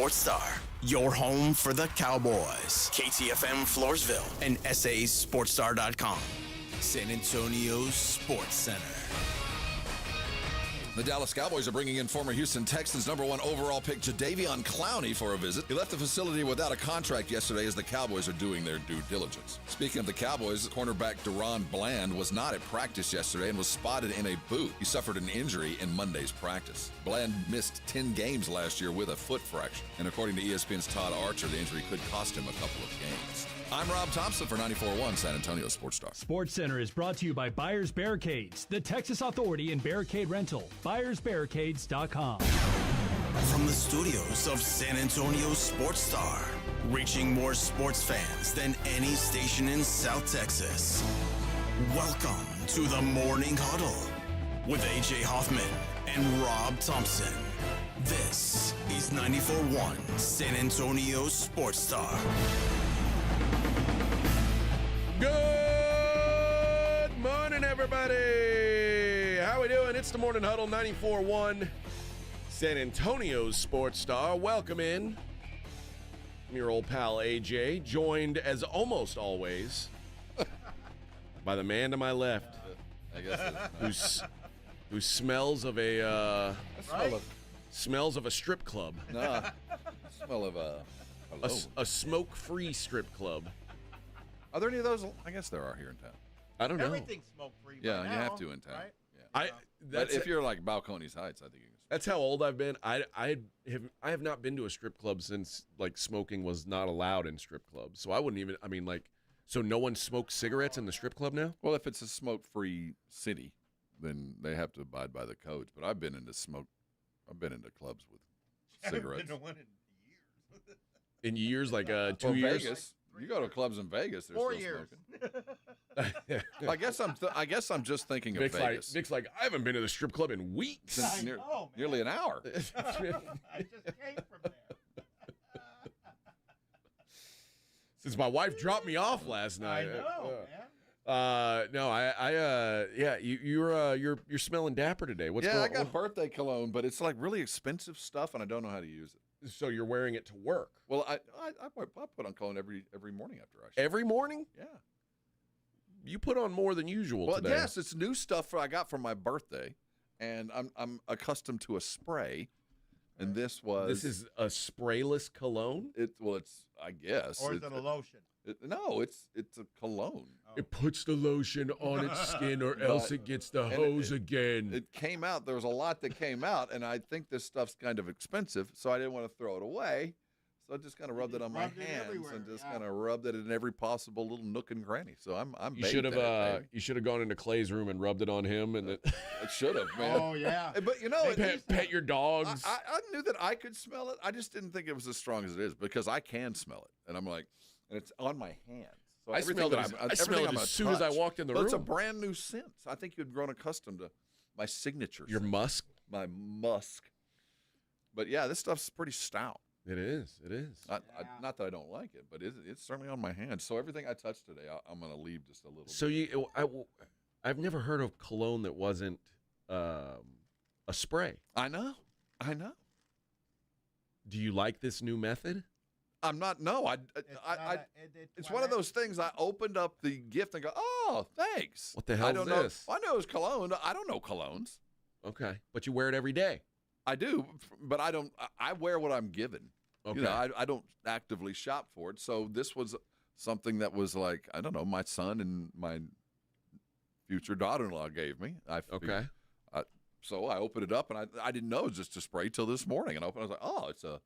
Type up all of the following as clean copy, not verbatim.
Sports Star, your home for the Cowboys. KTFM Floresville and SASportsStar.com. San Antonio's Sports Center. The Dallas Cowboys are bringing in former Houston Texans #1 overall pick Jadeveon Clowney for a visit. He left the facility without a contract yesterday as the Cowboys are doing their due diligence. Speaking of the Cowboys, cornerback Deron Bland was not at practice yesterday and was spotted in a boot. He suffered an injury in Monday's practice. Bland missed 10 games last year with a foot fracture. And according to ESPN's Todd Archer, the injury could cost him a couple of games. I'm Rob Thompson for 94.1 San Antonio Sports Star. Sports Center is brought to you by Buyers Barricades, the Texas authority in barricade rental. BuyersBarricades.com. From the studios of San Antonio Sports Star, reaching more sports fans than any station in South Texas. Welcome to the Morning Huddle with AJ Hoffman and Rob Thompson. This is 94.1 San Antonio Sports Star. Good morning, everybody. How we doing? It's the Morning Huddle, 94.1 San Antonio's Sports Star. Welcome in. I'm your old pal AJ, joined as almost always by the man to my left, I guess who smells of a smells of a strip club, smell of a smoke-free strip club. Are there any of those? I guess there are here in town. I don't know. Everything's smoke-free. Yeah, right you now, have to in town. Right? Yeah. But if you're like Balcones Heights, I think you can. That's how old I've been. I have not been to a strip club since like smoking was not allowed in strip clubs. So I wouldn't even. I mean, like, so no one smokes cigarettes in the strip club now? Well, if it's a smoke-free city, then they have to abide by the codes. But I've been into clubs with cigarettes. I haven't been to one in years. In years, like 2 Well, years. Vegas. You go to clubs in Vegas. There's 4 still years. smoking. I guess I'm just thinking of Vegas. Nick's like, I haven't been to the strip club in weeks. Since I know, man. nearly an hour. I just came from there. Since my wife dropped me off last night. I know, man. No, you're smelling dapper today. What's Yeah, going I got birthday cologne, but it's like really expensive stuff, and I don't know how to use it. So you're wearing it to work Well, I put on cologne every morning after I shower. every morning? Yeah. You put on more than usual Well, today. yes, it's new stuff I got for my birthday, and I'm accustomed to a spray, and this is a sprayless cologne? it's I guess. Or is it a lotion? No, it's a cologne. It puts the lotion on its skin or else it gets the hose again. It came out. There was a lot that came out, and I think this stuff's kind of expensive, so I didn't want to throw it away. So I just kind of rubbed it on my rubbed it hands everywhere, and just yeah. kind of rubbed it in every possible little nook and cranny. So I'm You baked should at it, have baby. you should have gone into Clay's room and rubbed it on him and then It should have, man. Oh, yeah. But you know, pet your dogs. I knew that I could smell it. I just didn't think it was as strong as it is because I can smell it, and I'm like, and it's on my hands. So I smelled it as soon as I walked in the room. It's a room. brand new scent. I think you'd grown accustomed to my signature. Your scent. musk? My musk. But yeah, this stuff's pretty stout. It is. It is. Not that I don't like it, but it's certainly on my hands. So everything I touch today, I'm going to leave just a little. So bit. I've never heard of cologne that wasn't a spray. I know. Do you like this new method? I'm not. No, it's one of those things. I opened up the gift and go, "Oh, thanks." What the hell I don't is know. this? I know it was cologne. I don't know colognes. Okay, but you wear it every day. I do, but I don't. I wear what I'm given. Okay. You know, I don't actively shop for it. So this was something that was like, I don't know, my son and my future daughter-in-law gave me. Okay. So I opened it up, and I didn't know it was just a spray till this morning. And I opened it, I was like, oh, it's a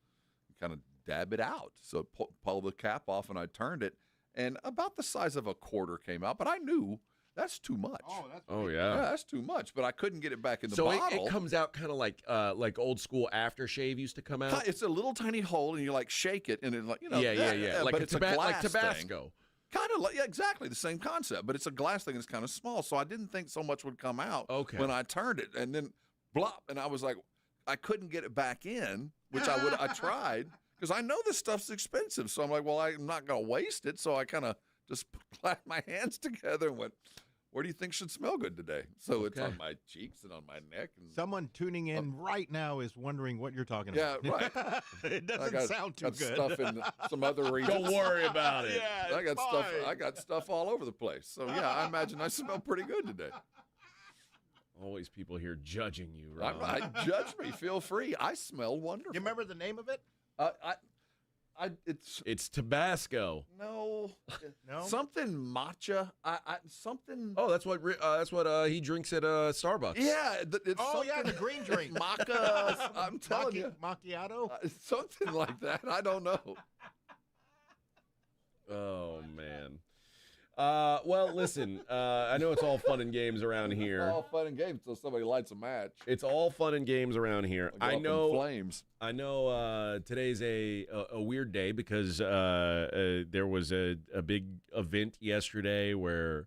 kind of dab it out. So pull the cap off, and I turned it, and about the size of a quarter came out. But I knew that's too much. Oh yeah. Yeah, that's too much. But I couldn't get it back in the So bottle. it comes out kind of like old school aftershave used to come out. It's a little tiny hole, and you like shake it, and it's like Yeah. But it's a glass like thing. Tabasco. Kind of like, yeah, exactly the same concept, but it's a glass thing. It's kind of small, so I didn't think so much would come out when I turned it, and then blop, and I was like, I couldn't get it back in, which I tried because I know this stuff's expensive, so I'm like, well, I'm not going to waste it, so I kind of just clapped my hands together and went where do you think should smell good today? So it's Okay. on my cheeks and on my neck. And Someone tuning in right now is wondering what you're talking about. Yeah, right. It I doesn't sound too got good. stuff in some other regions. Don't worry about it. Yeah, I got it's stuff. fine. I got stuff all over the place. So yeah, I imagine I smell pretty good today. Always people here judging you, Rob. Judge me. Feel free. I smell wonderful. You remember the name of it? It's Tabasco. no, No? something matcha. Something. Oh, that's what he drinks at Starbucks. Yeah, it's Oh, yeah, something- the green drink. maca. I'm telling you, Macchiato? something like that. I don't know. Oh man. Well, listen. I know it's all fun and games around It's here. all fun and games until somebody lights a match. It's all fun and games around here. Go I up in know. flames. I know. Today's a weird day because there was a big event yesterday where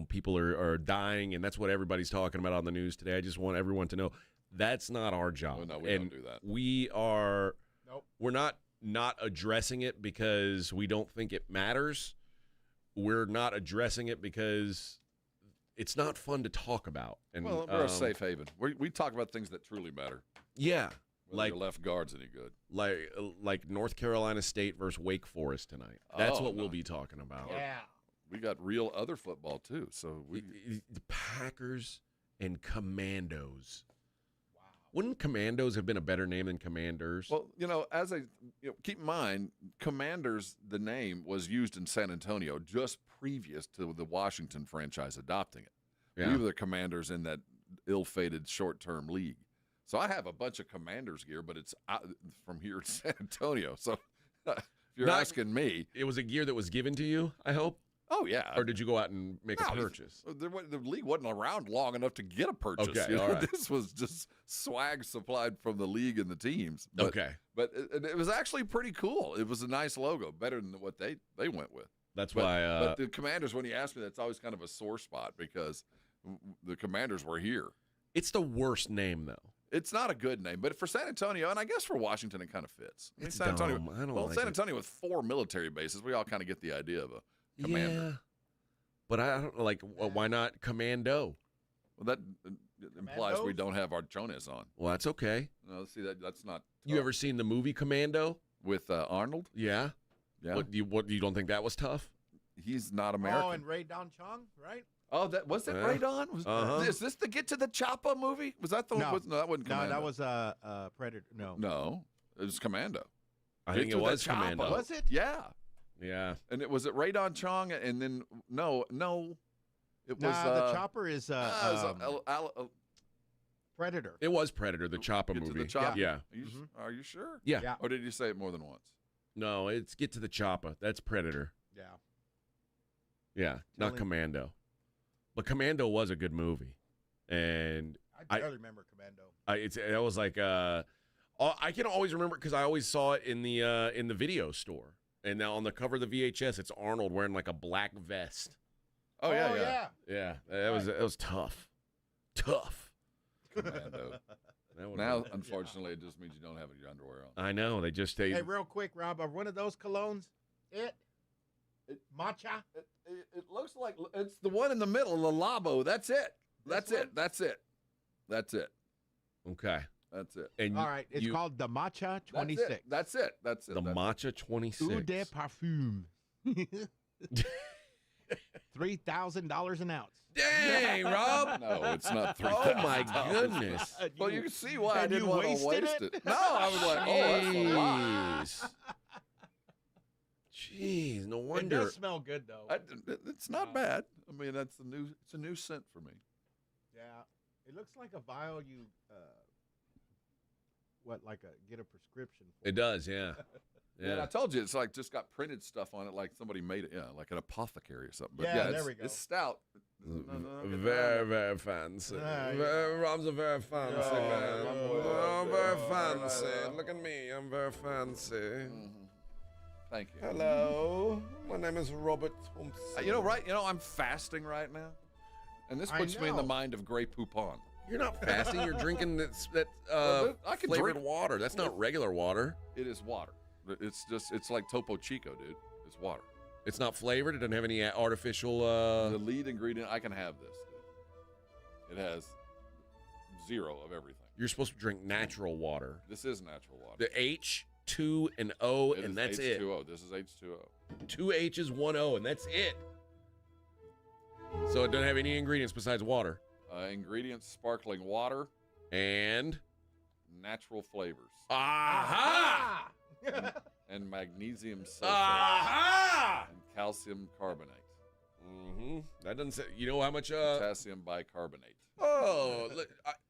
people are dying, and that's what everybody's talking about on the news today. I just want everyone to know that's not our job. Oh, no, we don't do that. We are. Nope. We're not addressing it because we don't think it matters. We're not addressing it because it's not fun to talk about. And Well, we're a safe haven. We talk about things that truly matter. Yeah, Whether your left guard's any good. like North Carolina State versus Wake Forest tonight. That's Oh, what we'll no. be talking about. Yeah. We got real other football too. So The Packers and Commandos. Wow. Wouldn't Commandos have been a better name than Commanders? well, keep in mind, Commanders, the name was used in San Antonio just previous to the Washington franchise adopting it. Yeah. We were the Commanders in that ill-fated short-term league. So I have a bunch of Commanders gear, but it's out from here in San Antonio. So if you're Not- asking me, It was a gear that was given to you, I hope? oh yeah. Or did you go out and make a purchase? The league wasn't around long enough to get a purchase. Okay, all right. This was just swag supplied from the league and the teams. But, Okay. But it was actually pretty cool. It was a nice logo, better than what they went with. That's But, why. but the Commanders, when you ask me, that's always kind of a sore spot because the Commanders were here. it's the worst name, though. It's not a good name, but for San Antonio, and I guess for Washington, it kind of fits. I mean, It's San Antonio. dumb. I don't well, like San it. Antonio with 4 military bases, we all kind of get the idea of a commander. Yeah. But I don't like. Why not Commando? Well, that implies we Commandos? don't have our chones on. Well, that's okay. No, see that's not. You ever seen the movie Commando? with Arnold? Yeah. Yeah, What you don't think that was tough? he's not American. Oh, and Ray Don Chong, right? Oh, that was it. Yeah. Right on. Was, Uh-huh. Is this the Get to the Choppa movie? Was that the? No. No, that wasn't No, Commando. that was Predator. No. No, it was Commando. I Get think to it the was Choppa. Commando. Was it? Yeah, Yeah. and it was it Radon Chong, and then no, it was Nah, the Chopper is it was, Predator. It was Predator, the Choppa Get to movie. the Choppa. Yeah. Are you sure? Yeah. Yeah. Or did you say it more than once? No, it's Get to the Choppa. That's Predator. Yeah. Yeah, not Telling- Commando. But Commando was a good movie, and I barely remember Commando. it was like I can always remember because I always saw it in the video store, and now on the cover of the VHS, it's Arnold wearing like a black vest. Oh yeah. Yeah, it was tough. Commando. That was- Now, unfortunately, it just means you don't have your underwear on. I know they just Hey, real quick, Rob, are one of those colognes matcha? It looks like it's the one in the middle, the Labo. That's it. That's This it. That's it. That's it. okay. That's it. And All right, it's called the Matcha 26. That's it. That's it. the That's Matcha 26. Eau de parfum. $3,000 an ounce. Dang, Rob. No, it's not $3,000. Oh my goodness. Well, you can see why I And you didn't want to wasted waste it? it. No, I was like, oh, that's a lot. Jeez. Jeez, no It wonder. does smell good, though. It's not bad. I mean, it's a new scent for me. Yeah. It looks like a vial you, get a prescription for. It does, yeah. Yeah, and I Yeah. told you it's like just got printed stuff on it, like somebody made it. Yeah, like an apothecary or something. But Yeah, yeah, there we go. It's stout. No, Very, very fancy. Rob's a very fancy man. Oh, very fancy. Look at me, I'm very fancy. Thank you. Hello, my name is Robert Thompson. You know, I'm fasting right now, and this I puts me in the know. mind of Grey Poupon. You're not fasting. You're drinking that Well, I can flavored drink- water. That's not regular water. It is water. It's like Topo Chico, dude. It's water. It's not flavored. It doesn't have any artificial. The lead ingredient, I can have this. Dude. It has 0 of everything. You're supposed to drink natural water. This is natural water. The H, 2, and O, and that's it. H2O. This is H2O. 2 H's, 1 O, and that's it. So it doesn't have any ingredients besides water. Ingredients: sparkling water And natural flavors. aha! And magnesium sulfate. Aha! And calcium carbonate. That doesn't say. You know how much? Potassium bicarbonate. Oh,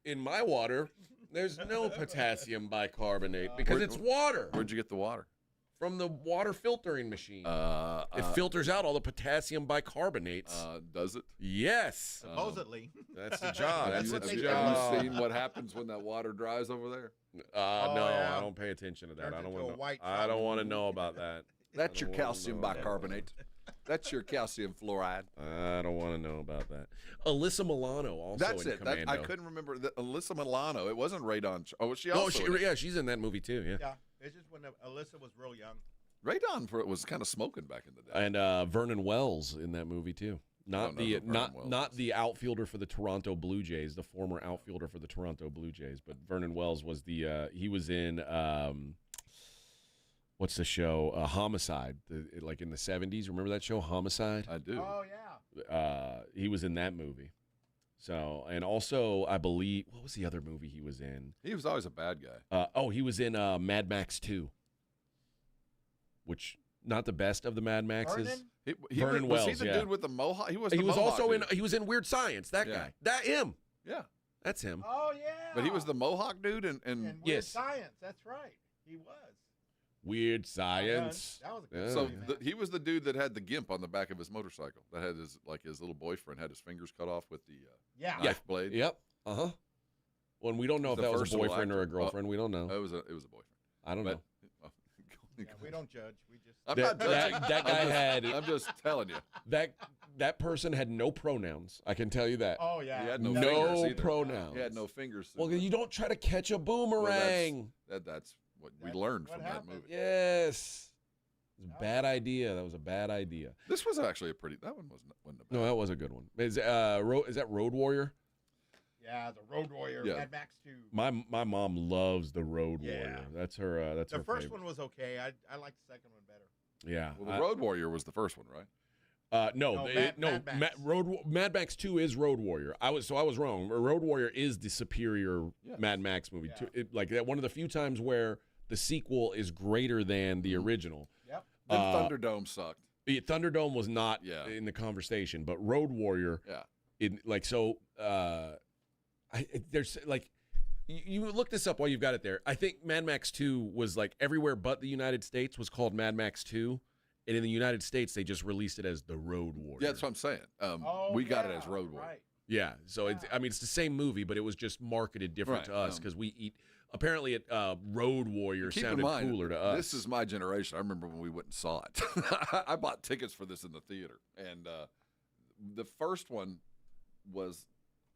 in my water, there's no potassium bicarbonate because it's water. Where'd you get the water? From the water filtering machine. It filters out all the potassiam bicarbonates. Does it? Yes. Supposedly. That's the job. That's its Have job. you seen what happens when that water dries over there? No, yeah. I don't pay attention to that. Turns I don't into a want white to. I don't want to know about that. That's your I don't wanna calcium know about bicarbonate. That's your calcium fluoride. I don't want to know about that. Alyssa Milano also That's in it. Commando. I couldn't remember. Alyssa Milano. It wasn't Radon. Oh, was she No, also in it? yeah, she's in that movie too. Yeah. Yeah. It's just when Alyssa was real young. Radon was kind of smoking back in the day. And Vernon Wells in that movie too. don't know who Vernon Wells Not is. the outfielder for the Toronto Blue Jays, the former outfielder for the Toronto Blue Jays, but Vernon Wells was the he was in what's the show? Homicide, like in the 70s. Remember that show, Homicide? I do. Oh yeah. He was in that movie. So, and also I believe, what was the other movie he was in? He was always a bad guy. He was in Mad Max 2, which not the best of the Mad Maxes. Vernon? Vernon was he Wells, the yeah. dude with the mohawk? He was. He the was mohawk also dude. he was in Weird Science. That Yeah. guy. That him. Yeah, That's him. Oh yeah. but he was the mohawk dude, and And Weird Yes. Science. That's right. He was. Weird Science. That was a good so movie, man. he was the dude that had the gimp on the back of his motorcycle. That had his little boyfriend had his fingers cut off with the yeah. knife blade. Yep. Uh-huh. Well, and we don't know if The that was a versatile boyfriend or a actor. girlfriend. We don't know. It was a boyfriend. I don't know. Yeah, we don't judge. We just. I'm That- not judging. that guy had- I'm just telling you. That person had no pronouns. I can tell you that. Oh yeah. He had no No fingers either. pronouns. He had no fingers. Well, you don't try to catch a boomerang. That's what we That's learned what from that happened. movie. Yes. It was a bad idea. That was a bad idea. This was actually a pretty. That one wasn't a bad. No, that was a good one. Is that Road Warrior? Yeah, the Road Warrior, Yeah. Mad Max 2. My mom loves the Road Yeah. Warrior. That's her. That's The her first favorite. one was okay. I liked the second one better. Yeah. Well, the Road Warrior was the first one, right? No, Mad Max. Mad Max 2 is Road Warrior. I was wrong. Road Warrior is the superior Yes. Mad Max movie. Yeah. Like that, one of the few times where the sequel is greater than the original. Yep. Then Thunderdome sucked. Thunderdome was not Yeah. in the conversation, but Road Warrior, Yeah. there's like, you look this up while you've got it there. I think Mad Max 2 was like everywhere but the United States was called Mad Max 2. And in the United States, they just released it as the Road Warrior. Yeah, that's what I'm saying. We got it as Road Warrior. Right. Yeah, so it's the same movie, but it was just marketed different Right, to us because we eat. Apparently, Road Warrior Keep in sounded mind, cooler to us. This is my generation. I remember when we went and saw it. I bought tickets for this in the theater, and the first one was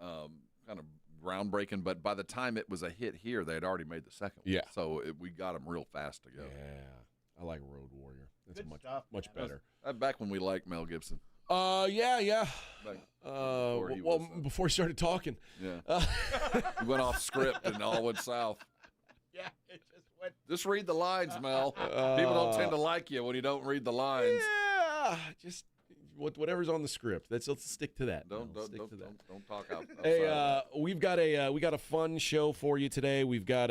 kind of groundbreaking. But by the time it was a hit here, they had already made the second one. Yeah. So we got them real fast to go. Yeah, I like Road Warrior. That's Good much stuff, much man. better. Back when we liked Mel Gibson. Yeah. Back Well, he was, before he started talking. Yeah. We went off script and all went south. Yeah, it just went. Just read the lines, Mel. People don't tend to like you when you don't read the lines. Yeah, just whatever's on the script. Let's stick to that. Don't Stick to that. don't talk out. Hey, outside. we've got a fun show for you today. We've got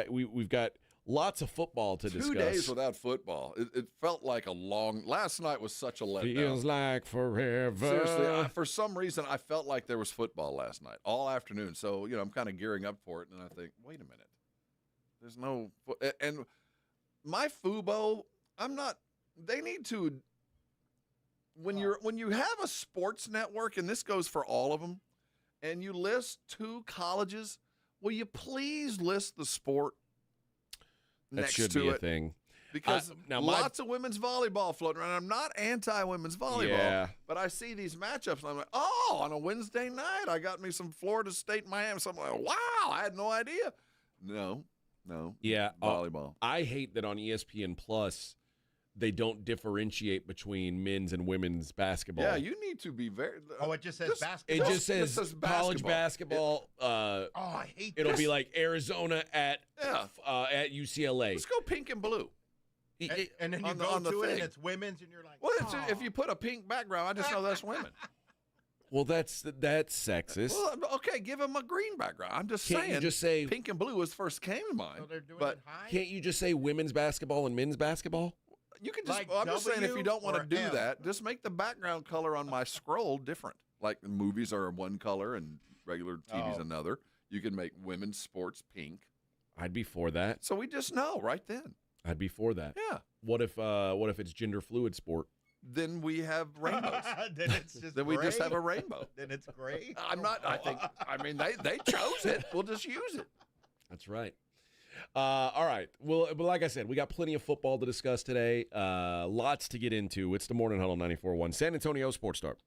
we've got lots of football to discuss. 2 days without football. It felt like a long. Last night was such a letdown. Feels like forever. Seriously, for some reason, I felt like there was football last night all afternoon. So I'm kind of gearing up for it, and I think, wait a minute, there's no. And my Fubo, I'm not. They need to. When you have a sports network, and this goes for all of them, and you list 2 colleges, will you please list the sport that next should to be a it? thing. Because now lots of women's volleyball floating around. I'm not anti-women's volleyball, Yeah. but I see these matchups, and I'm like, oh, on a Wednesday night, I got me some Florida State, Miami. So I'm like, wow, I had no idea. No, Yeah, volleyball. I hate that on ESPN Plus they don't differentiate between men's and women's basketball. Yeah, you need to be very. Oh, it just says It basketball. just says college basketball. Oh, I hate It'll this. be like Arizona at UCLA. Let's go pink and blue. And then you on go the to it, and thing. it's women's, and you're like, Well, if you put a pink background, I just know that's women. Well, that's sexist. Well, okay, give them a green background. I'm just Can't saying. you just say pink and blue was first came to mind. so they're doing but it high? can't you just say women's basketball and men's basketball? you can just. Like I'm just saying, if you W don't want to or do M? that, just make the background color on my scroll different. Like the movies are one color and regular TV's Oh. another. You can make women's sports pink. I'd be for that. So we just know right then. I'd be for that. Yeah. What if it's gender fluid sport? Then we have rainbows. Then it's just Then we just gray? have a rainbow. Then it's gray. I'm not. I mean, they chose it. We'll just use it. That's right. All right. Well, but like I said, we got plenty of football to discuss today. Lots to get into. It's the Morning Huddle 94.1 San Antonio Sports Star.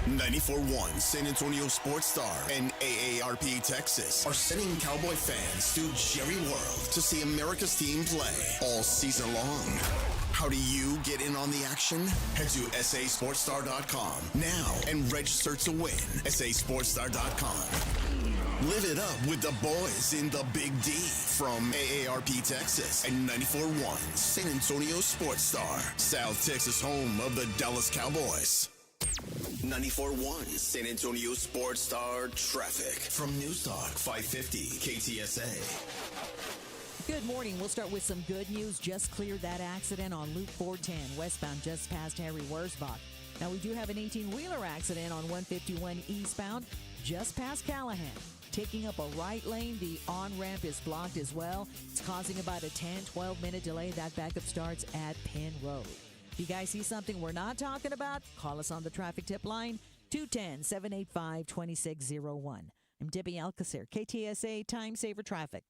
94.1 San Antonio Sports Star and AARP Texas are sending Cowboy fans to Jerry World to see America's team play all season long. How do you get in on the action? Head to sasportstar.com now and register to win. sasportstar.com. Live it up with the boys in the Big D from AARP Texas and 94.1 San Antonio Sports Star, South Texas home of the Dallas Cowboys. 94.1 San Antonio Sports Star traffic from News Talk 550 KTSA. Good morning. We'll start with some good news. Just cleared that accident on Loop 410 westbound just past Harry Wurzbach. Now, we do have an 18-wheeler accident on 151 eastbound just past Callahan. Taking up a right lane, the on-ramp is blocked as well. It's causing about a 10-12-minute delay. That backup starts at Penn Road. If you guys see something we're not talking about, call us on the traffic tip line, 210-785-2601. I'm Debbie Alcacer, KTSA Time Saver Traffic.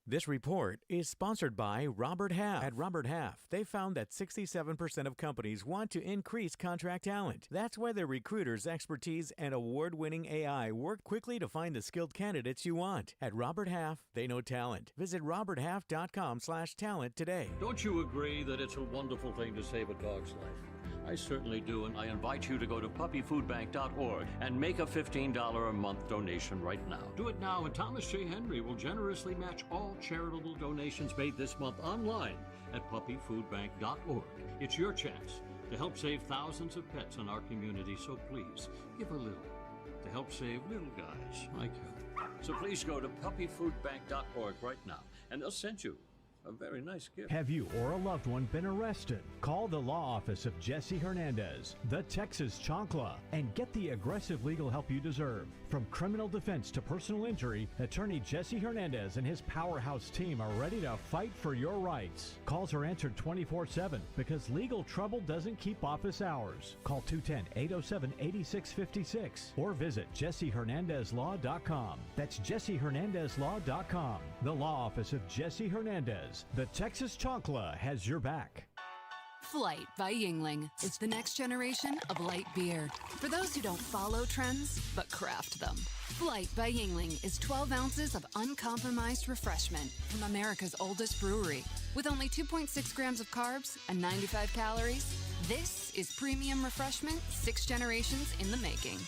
This report is sponsored by Robert Half. At Robert Half, they found that 67% of companies want to increase contract talent. That's why their recruiters' expertise and award-winning AI work quickly to find the skilled candidates you want. At Robert Half, they know talent. Visit roberthalf.com/talent today. Don't you agree that it's a wonderful thing to save a dog's life? I certainly do, and I invite you to go to puppyfoodbank.org and make a $15 a month donation right now. Do it now, and Thomas J. Henry will generously match all charitable donations made this month online at puppyfoodbank.org. It's your chance to help save thousands of pets in our community, so please give a little to help save little guys like you. So please go to puppyfoodbank.org right now, and they'll send you a very nice gift. Have you or a loved one been arrested? Call the law office of Jesse Hernandez, the Texas Chancla, and get the aggressive legal help you deserve. From criminal defense to personal injury, attorney Jesse Hernandez and his powerhouse team are ready to fight for your rights. Calls are answered 24/7 because legal trouble doesn't keep office hours. Call 210-807-8656 or visit jessehernandezlaw.com. That's jessehernandezlaw.com. The law office of Jesse Hernandez. The Texas Chancla has your back. Flight by Yingling is the next generation of light beer. For those who don't follow trends, but craft them. Flight by Yingling is 12 ounces of uncompromised refreshment from America's oldest brewery. With only 2.6 grams of carbs and 95 calories, this is premium refreshment 6 generations in the making.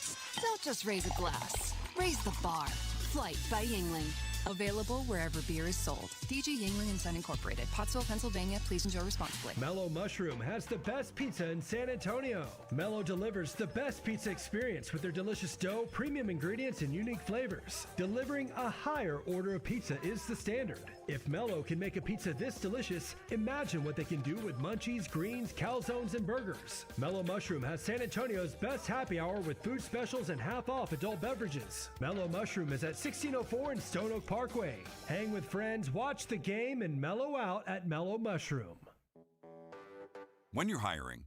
Don't just raise a glass, raise the bar. Flight by Yingling. Available wherever beer is sold. DG Yingling and Son Incorporated, Pottsville, Pennsylvania. Please enjoy responsibly. Mellow Mushroom has the best pizza in San Antonio. Mellow delivers the best pizza experience with their delicious dough, premium ingredients, and unique flavors. Delivering a higher order of pizza is the standard. If Mellow can make a pizza this delicious, imagine what they can do with munchies, greens, calzones, and burgers. Mellow Mushroom has San Antonio's best happy hour with food specials and half-off adult beverages. Mellow Mushroom is at 1604 in Stone Oak Parkway. Hang with friends, watch the game, and mellow out at Mellow Mushroom. When you're hiring,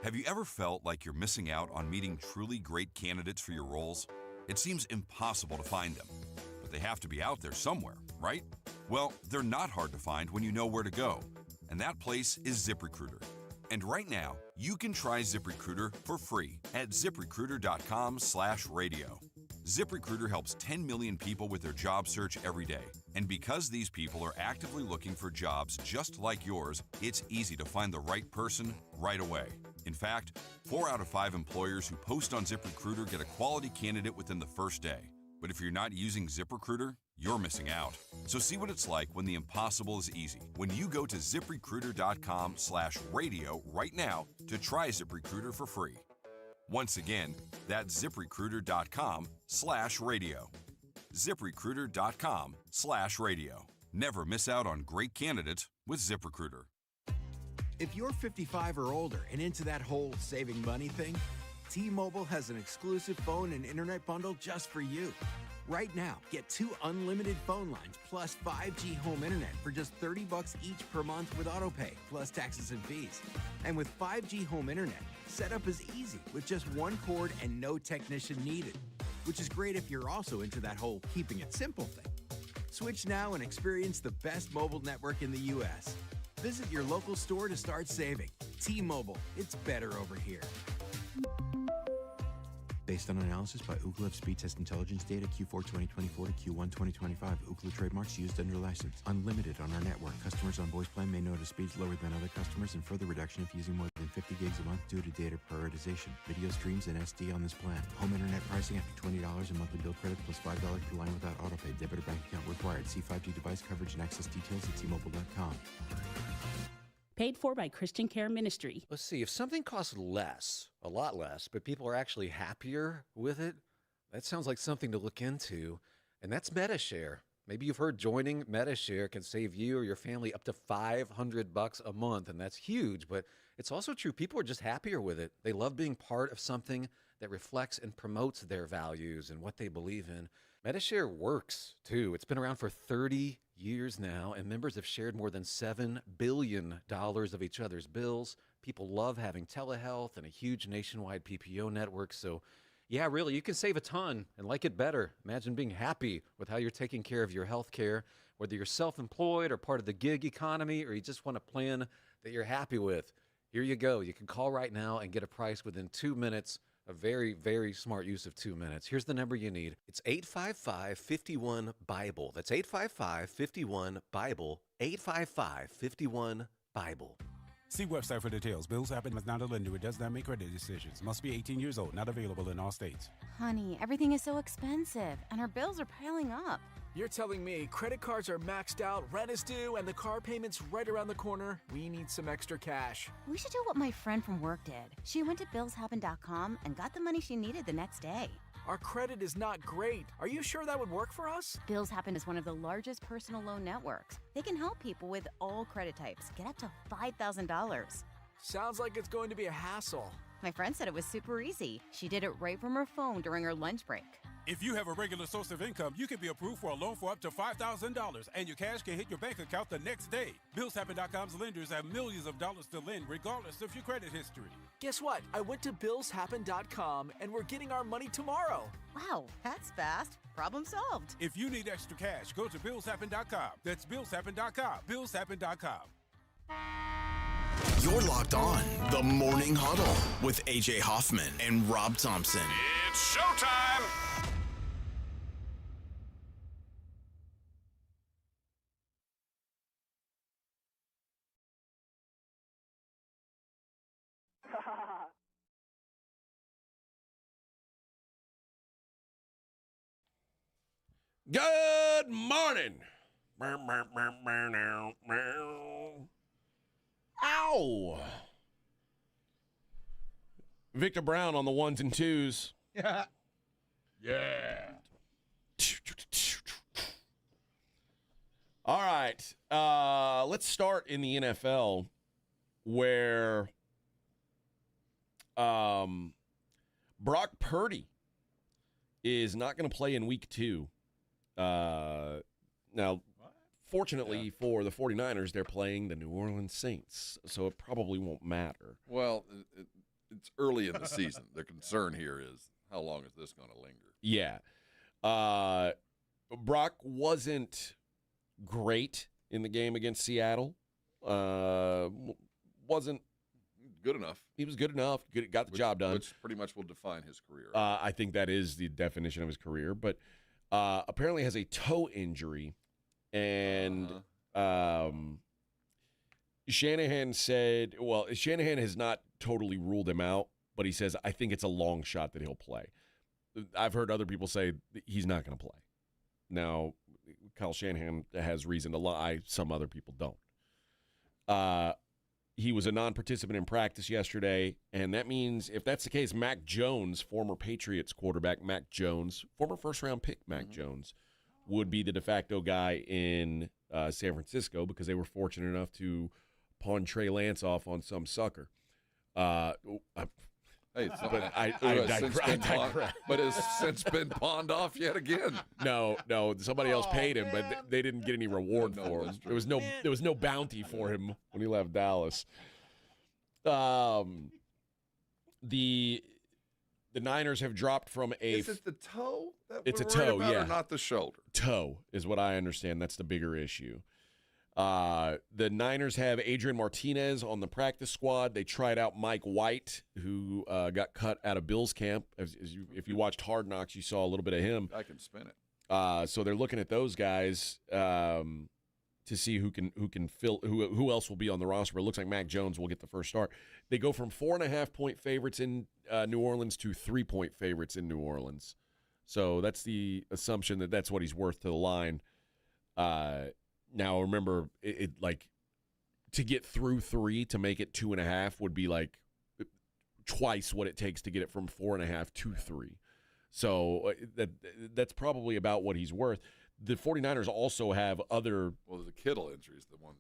have you ever felt like you're missing out on meeting truly great candidates for your roles? It seems impossible to find them, but they have to be out there somewhere, right? Well, they're not hard to find when you know where to go, and that place is ZipRecruiter. And right now, you can try ZipRecruiter for free at ziprecruiter.com/radio. ZipRecruiter helps 10 million people with their job search every day, And because these people are actively looking for jobs just like yours, it's easy to find the right person right away. In fact, 4 out of 5 employers who post on ZipRecruiter get a quality candidate within the first day. But if you're not using ZipRecruiter, you're missing out. So see what it's like when the impossible is easy. When you go to ZipRecruiter.com/radio right now to try ZipRecruiter for free. Once again, that's ZipRecruiter.com/radio. ZipRecruiter.com/radio. Never miss out on great candidates with ZipRecruiter. If you're 55 or older and into that whole saving money thing, T-Mobile has an exclusive phone and internet bundle just for you. Right now, get 2 unlimited phone lines plus 5G home internet for just $30 each per month with autopay, plus taxes and fees. And with 5G home internet, setup is easy with just 1 cord and no technician needed, which is great if you're also into that whole keeping it simple thing. Switch now and experience the best mobile network in the U.S. Visit your local store to start saving. T-Mobile, it's better over here. Based on analysis by Ookla Speed Test Intelligence data Q4 2024 to Q1 2025. Ookla trademarks used under license. Unlimited on our network. Customers on voice plan may notice speeds lower than other customers and further reduction if using more than 50 gigs a month due to data prioritization. Video streams and SD on this plan. Home internet pricing after $20 a monthly bill credit plus $5 per line without autopay. Debit or bank account required. See 5G device coverage and access details at T-Mobile.com. Paid for by Christian Care Ministry. Let's see, if something costs less, a lot less, but people are actually happier with it, that sounds like something to look into, and that's MetaShare. Maybe you've heard joining MetaShare can save you or your family up to $500 a month, and that's huge, but it's also true. People are just happier with it. They love being part of something that reflects and promotes their values and what they believe in. MetaShare works, too. It's been around for 30 years now, and members have shared more than $7 billion of each other's bills. People love having telehealth and a huge nationwide PPO network. So, yeah, really, you can save a ton and like it better. Imagine being happy with how you're taking care of your health care, whether you're self-employed or part of the gig economy, or you just want a plan that you're happy with. Here you go. You can call right now and get a price within 2 minutes. A very, very smart use of 2 minutes. Here's the number you need. It's 855-51-BIBLE. That's 855-51-BIBLE. 855-51-BIBLE. See website for details. Bills Happen is not a lender. It does not make credit decisions. Must be 18 years old. Not available in all states. Honey, everything is so expensive, and our bills are piling up. You're telling me credit cards are maxed out, rent is due, and the car payment's right around the corner? We need some extra cash. We should do what my friend from work did. She went to billshappen.com and got the money she needed the next day. Our credit is not great. Are you sure that would work for us? Bills Happen is one of the largest personal loan networks. They can help people with all credit types get up to $5,000. Sounds like it's going to be a hassle. My friend said it was super easy. She did it right from her phone during her lunch break. If you have a regular source of income, you can be approved for a loan for up to $5,000, and your cash can hit your bank account the next day. BillsHappen.com's lenders have millions of dollars to lend, regardless of your credit history. Guess what? I went to billshappen.com, and we're getting our money tomorrow. Wow, that's fast. Problem solved. If you need extra cash, go to BillsHappen.com. That's BillsHappen.com. BillsHappen.com. You're locked on the Morning Huddle with AJ Hoffman and Rob Thompson. It's showtime! Good morning. Ow. Victor Brown on the ones and twos. Yeah. Yeah. All right. Let's start in the NFL where Brock Purdy is not going to play in week 2. Now, fortunately for the 49ers, they're playing the New Orleans Saints, so it probably won't matter. Well, it's early in the season. The concern here is how long is this going to linger? Yeah. Brock wasn't great in the game against Seattle. Wasn't good enough. He was good enough. Got the job done. Which pretty much will define his career. I think that is the definition of his career. But apparently has a toe injury And Shanahan said, well, Shanahan has not totally ruled him out, but he says, I think it's a long shot that he'll play. I've heard other people say he's not going to play. Now, Kyle Shanahan has reason to lie. Some other people don't. He was a non-participant in practice yesterday, and that means if that's the case, Mac Jones, former Patriots quarterback Mac Jones, former first-round pick Mac Jones, would be the de facto guy in San Francisco because they were fortunate enough to pawn Trey Lance off on some sucker. But has since been pawned off yet again. No, somebody else paid him, but they didn't get any reward for him. There was no bounty for him when he left Dallas. The Niners have dropped from a. Is it the toe? It's a toe, yeah, or not the shoulder. Toe is what I understand. That's the bigger issue. The Niners have Adrian Martinez on the practice squad. They tried out Mike White, who got cut out of Bills camp. If you watched Hard Knocks, you saw a little bit of him. I can spin it. So they're looking at those guys to see who can fill who else will be on the roster. But it looks like Mac Jones will get the first start. They go from 4.5-point favorites in New Orleans to 3-point favorites in New Orleans. So that's the assumption that that's what he's worth to the line. Now, remember, it like to get through 3 to make it 2.5 would be like twice what it takes to get it from 4.5 to 3. So that's probably about what he's worth. The 49ers also have other. Well, the Kittle injury is the one.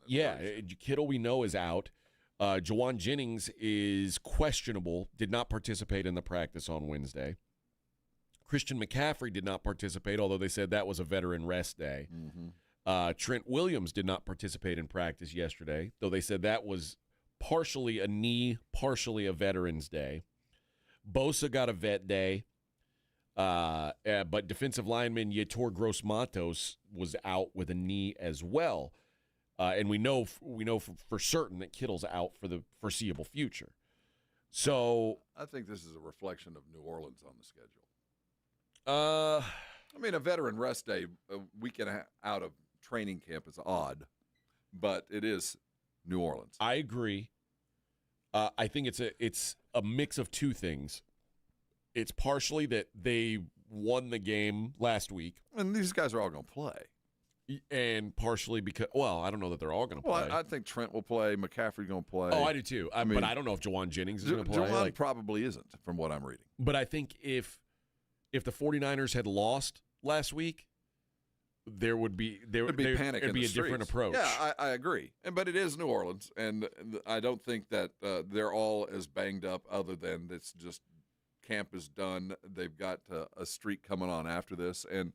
Kittle we know is out. Jawan Jennings is questionable, did not participate in the practice on Wednesday. Christian McCaffrey did not participate, although they said that was a veteran rest day. Mm-hmm. Trent Williams did not participate in practice yesterday, though they said that was partially a knee, partially a Veterans Day. Bosa got a vet day, but defensive lineman Yetur Gross-Matos was out with a knee as well. And we know for certain that Kittle's out for the foreseeable future. So I think this is a reflection of New Orleans on the schedule. I mean, a veteran rest day, a weekend out of training camp is odd, but it is New Orleans. I agree. I think it's a mix of two things. It's partially that they won the game last week, and these guys are all going to play, and partially because I don't know that they're all going to play. Well, I think Trent will play. McCaffrey's going to play. Oh, I do too. But I don't know if Jawan Jennings is going to play. Jawan probably isn't, from what I'm reading. But I think if the 49ers had lost last week, there would be panic. There'd be a different approach. Yeah, I agree. But it is New Orleans, and I don't think that they're all as banged up. Other than it's just camp is done. They've got a streak coming on after this, and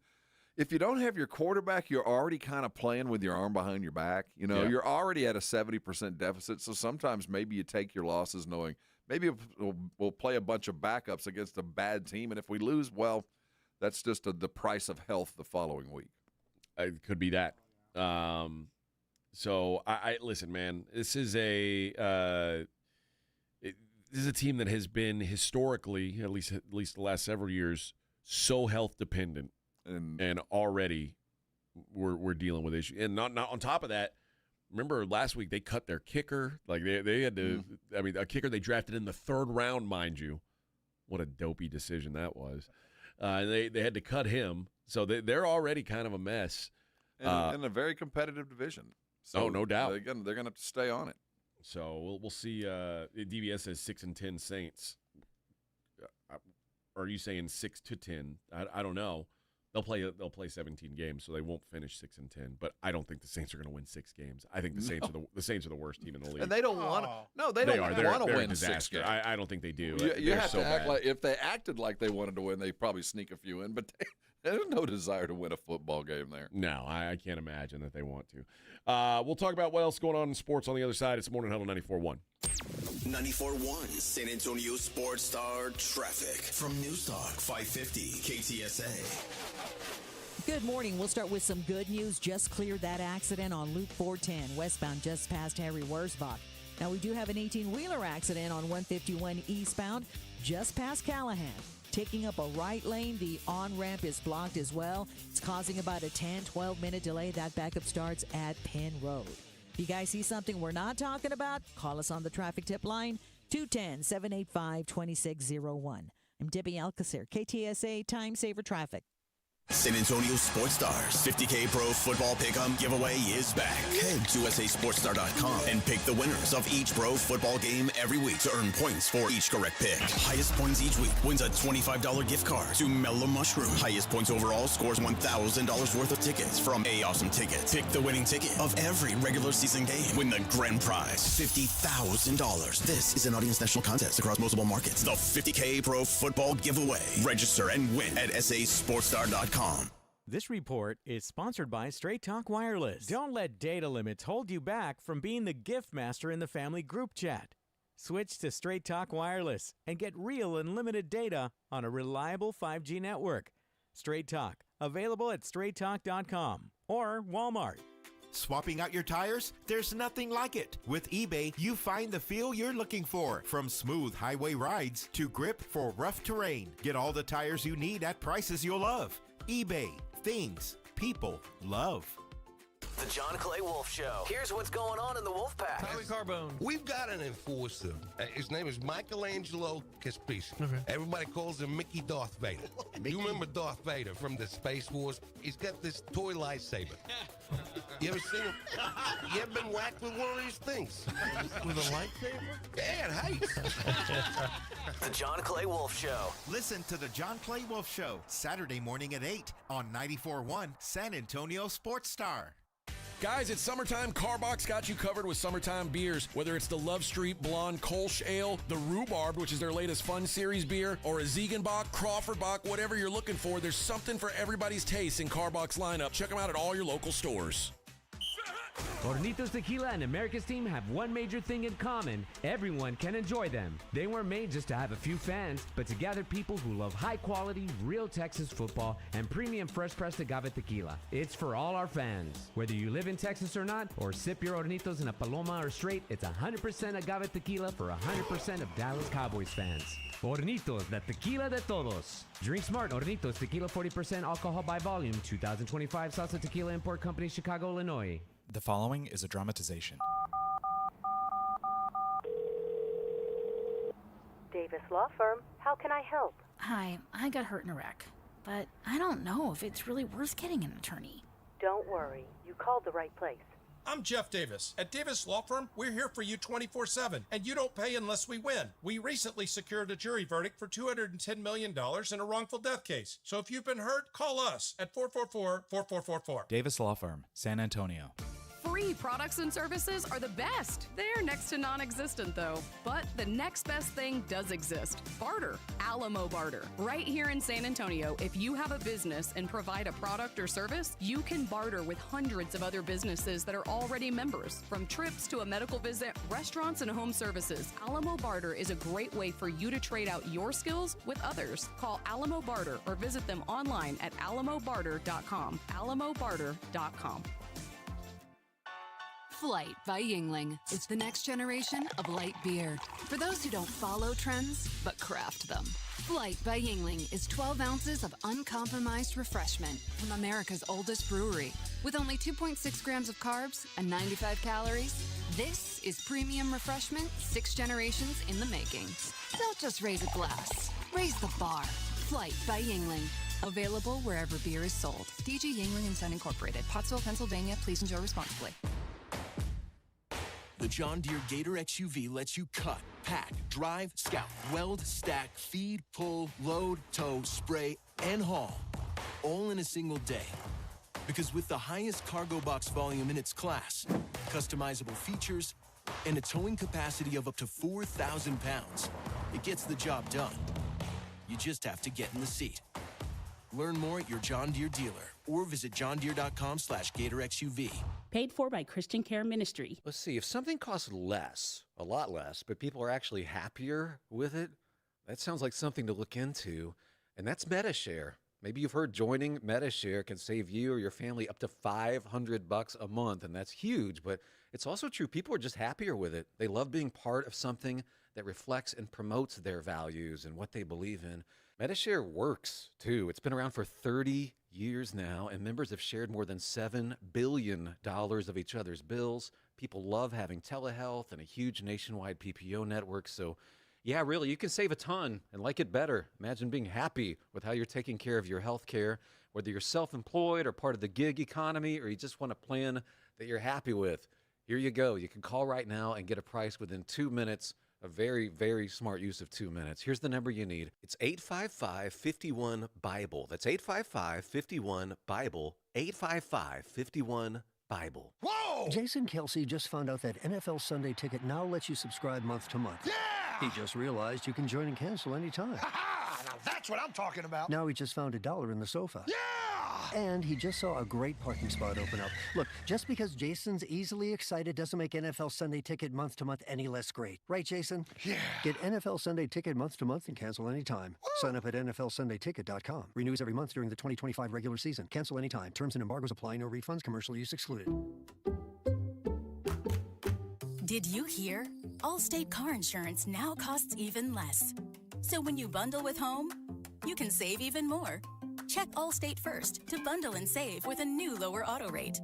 if you don't have your quarterback, you're already kind of playing with your arm behind your back. You're already at a 70% deficit. So sometimes maybe you take your losses, knowing maybe we'll play a bunch of backups against a bad team, and if we lose, well, that's just the price of health the following week. It could be that. So I listen, man. This is a team that has been historically, at least the last several years, so health dependent, and already we're dealing with issues. And not on top of that, remember last week they cut their kicker. Like they had to. I mean, a kicker they drafted in the 3rd round, mind you. What a dopey decision that was. They had to cut him. So they're already kind of a mess. In a very competitive division. So no doubt. They're going to have to stay on it. So we'll see. DVS says 6-10 Saints. Are you saying 6-10? I don't know. They'll play 17 games, so they won't finish 6-10. But I don't think the Saints are going to win 6 games. I think the Saints are the worst team in the league. And they don't want to. No, they don't want to win 6 games. I don't think they do. You have to act like if they acted like they wanted to win, they probably sneak a few in. But there's no desire to win a football game there. No, I can't imagine that they want to. We'll talk about what else is going on in sports on the other side. It's Morning Huddle 94.1. 94.1 San Antonio Sports Star traffic from News Talk 550 KTSA. Good morning. We'll start with some good news. Just cleared that accident on Loop 410 westbound just past Harry Wurzbach. Now, we do have an 18-wheeler accident on 151 eastbound just past Callahan. taking up a right lane. The on-ramp is blocked as well. It's causing about a 10-12 minute delay. That backup starts at Penn Road. If you guys see something we're not talking about, call us on the traffic tip line, 210-785-2601. I'm Debbie Alcacer, KTSA Time Saver Traffic. San Antonio Sports Stars 50K Pro Football Pick'em giveaway is back. Head to USASportsStar.com and pick the winners of each pro football game every week to earn points for each correct pick. Highest points each week wins a $25 gift card to Mellow Mushroom. Highest points overall scores $1,000 worth of tickets from A Awesome Tickets. Pick the winning ticket of every regular season game. Win the grand prize, $50,000. This is an Audience National contest across multiple markets. The 50K Pro Football Giveaway. Register and win at SASportsStar.com. This report is sponsored by Straight Talk Wireless. Don't let data limits hold you back from being the gift master in the family group chat. Switch to Straight Talk Wireless and get real unlimited data on a reliable 5G network. Straight Talk, available at straighttalk.com or Walmart. Swapping out your tires? There's nothing like it. With eBay, you find the feel you're looking for. From smooth highway rides to grip for rough terrain. Get all the tires you need at prices you'll love. eBay. Things people love. The John Clay Wolf Show. Here's what's going on in the Wolf Pack. Tommy Carbone. We've got an enforcer. His name is Michelangelo Caspisi. Okay. Everybody calls him Mickey Darth Vader. You remember Darth Vader from the Space Wars? He's got this toy lightsaber. You ever seen him? You ever been whacked with one of these things? With a lightsaber? Yeah, it hates. The John Clay Wolf Show. Listen to the John Clay Wolf Show, Saturday morning at 8 on 94.1 San Antonio Sports Star. Guys, it's summertime. Carbox got you covered with summertime beers. Whether it's the Love Street Blonde Kolsch Ale, the Rhubarb, which is their latest Fun Series beer, or a Ziegenbach, Crawford Bach, whatever you're looking for, there's something for everybody's taste in Carbox lineup. Check them out at all your local stores. Hornitos Tequila and America's Team have one major thing in common. Everyone can enjoy them. They weren't made just to have a few fans, but to gather people who love high-quality, real Texas football and premium fresh-pressed agave tequila. It's for all our fans. Whether you live in Texas or not, or sip your Hornitos in a Paloma or straight, it's 100% agave tequila for 100% of Dallas Cowboys fans. Hornitos, the tequila de todos. Drink smart. Hornitos Tequila, 40% alcohol by volume. 2025 Salsa Tequila Import Company, Chicago, Illinois. The following is a dramatization. Davis Law Firm, how can I help? Hi, I got hurt in a wreck, but I don't know if it's really worth getting an attorney. Don't worry, you called the right place. I'm Jeff Davis. At Davis Law Firm, we're here for you 24/7, and you don't pay unless we win. We recently secured a jury verdict for $210 million in a wrongful death case. So if you've been hurt, call us at 444-4444. Davis Law Firm, San Antonio. Free products and services are the best. They're next to non-existent, though. But the next best thing does exist. Barter. Alamo Barter. Right here in San Antonio, if you have a business and provide a product or service, you can barter with hundreds of other businesses that are already members. From trips to a medical visit, restaurants and home services, Alamo Barter is a great way for you to trade out your skills with others. Call Alamo Barter or visit them online at alamobarter.com. alamobarter.com. Flight by Yingling. It's the next generation of light beer. For those who don't follow trends, but craft them. Flight by Yingling is 12 ounces of uncompromised refreshment from America's oldest brewery. With only 2.6 grams of carbs and 95 calories, this is premium refreshment 6 generations in the making. Don't just raise a glass, raise the bar. Flight by Yingling. Available wherever beer is sold. DG Yingling & Son Incorporated, Pottsville, Pennsylvania. Please enjoy responsibly. The John Deere Gator XUV lets you cut, pack, drive, scout, weld, stack, feed, pull, load, tow, spray, and haul, all in a single day. Because with the highest cargo box volume in its class, customizable features, and a towing capacity of up to 4,000 pounds, it gets the job done. You just have to get in the seat. Learn more at your John Deere dealer or visit johndeere.com/GatorXUV. Paid for by Christian Care Ministry. Let's see, if something costs less, a lot less, but people are actually happier with it, that sounds like something to look into, and that's MetaShare. Maybe you've heard joining MetaShare can save you or your family up to $500 a month, and that's huge, but it's also true. People are just happier with it. They love being part of something that reflects and promotes their values and what they believe in. MediShare works, too. It's been around for 30 years now, and members have shared more than $7 billion of each other's bills. People love having telehealth and a huge nationwide PPO network. So, yeah, really, you can save a ton and like it better. Imagine being happy with how you're taking care of your health care, whether you're self-employed or part of the gig economy, or you just want a plan that you're happy with. Here you go. You can call right now and get a price within 2 minutes. A very, very smart use of 2 minutes. Here's the number you need. It's 855-51-BIBLE. That's 855-51-BIBLE. 855-51-BIBLE. Whoa! Jason Kelsey just found out that NFL Sunday Ticket now lets you subscribe month to month. Yeah! He just realized you can join and cancel anytime. Ha-ha! Now that's what I'm talking about. Now he just found $1 in the sofa. Yeah! And he just saw a great parking spot open up. Look, just because Jason's easily excited doesn't make NFL Sunday Ticket month to month any less great. Right, Jason? Yeah. Get NFL Sunday Ticket month to month and cancel anytime. Sign up at NFLSundayTicket.com. Renews every month during the 2025 regular season. Cancel anytime. Terms and embargoes apply. No refunds. Commercial use excluded. Did you hear? Allstate car insurance now costs even less. So when you bundle with home, you can save even more. Check Allstate first to bundle and save with a new lower auto rate.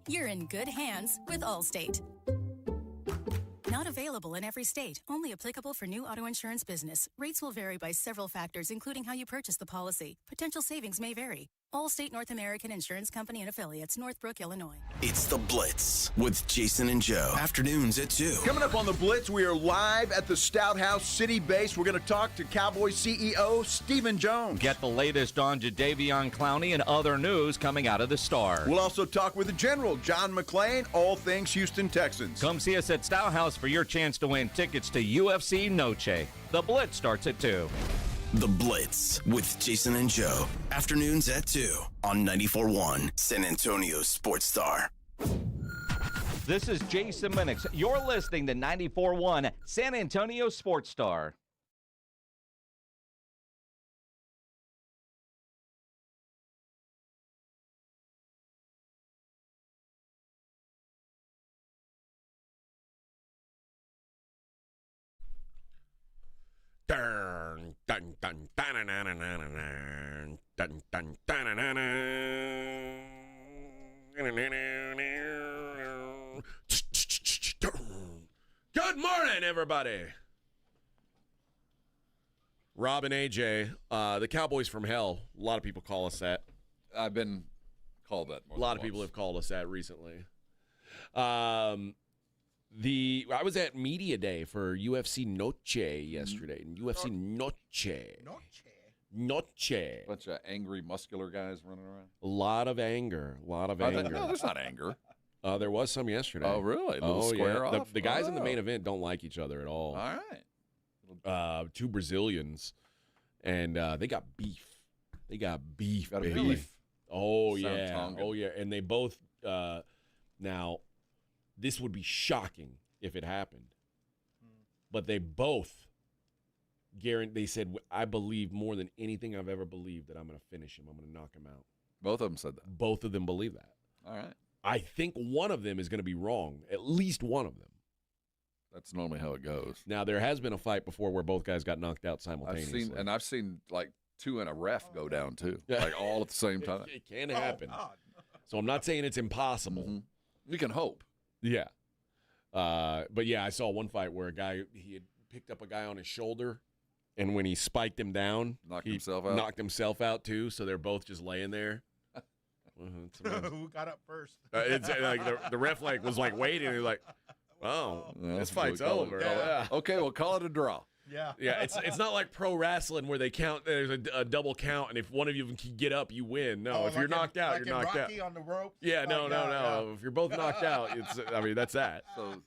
You're in good hands with Allstate. Not available in every state. Only applicable for new auto insurance business. Rates will vary by several factors, including how you purchase the policy. Potential savings may vary. Allstate North American Insurance Company and Affiliates, Northbrook, Illinois. It's The Blitz with Jason and Joe. Afternoons at 2. Coming up on The Blitz, we are live at the Stout House City Base. We're going to talk to Cowboys CEO Stephen Jones. Get the latest on Jadeveon Clowney and other news coming out of the Star. We'll also talk with the General, John McClain, all things Houston Texans. Come see us at Stout House for your chance to win tickets to UFC Noche. The Blitz starts at 2. The Blitz with Jason and Joe. Afternoons at 2 on 94.1 San Antonio Sports Star. This is Jason Minix. You're listening to 94.1 San Antonio Sports Star. Dun, dun, dun, dun, dun, dun, dun, dun, dun, dun, dun. Good morning, everybody. Rob and AJ, the Cowboys from Hell. A lot of people call us that. I've been called that more A lot of people have called us that recently. I was at Media Day for UFC Noche yesterday. UFC Noche. Noche. Bunch of angry, muscular guys running around. A lot of anger. No, there's not anger. There was some yesterday. Oh, really? A little square off? The guys in the main event don't like each other at all. All right. Two Brazilians, and they got beef. Got beef. Oh, yeah. Oh, yeah. And they both now. This would be shocking if it happened. But they both they said, I believe more than anything I've ever believed that I'm going to finish him. I'm going to knock him out. Both of them said that. Both of them believe that. All right. I think one of them is going to be wrong. At least one of them. That's normally how it goes. Now, there has been a fight before where both guys got knocked out simultaneously. I've seen like two and a ref go down too. Like all at the same time. It can happen. So I'm not saying it's impossible. Mm-hmm. You can hope. Yeah. But yeah, I saw one fight where he had picked up a guy on his shoulder, and when he spiked him down, knocked himself out too. So they're both just laying there. Who got up first? It's like the ref was waiting. He was like, "Oh, this fight's over." Yeah. Okay, we'll call it a draw. Yeah. Yeah, it's not like pro wrestling where they count. There's a double count, and if one of you can get up, you win. No, if you're knocked out, you're knocked Rocky out. On the rope. Yeah, no. If you're both knocked out, that's that. So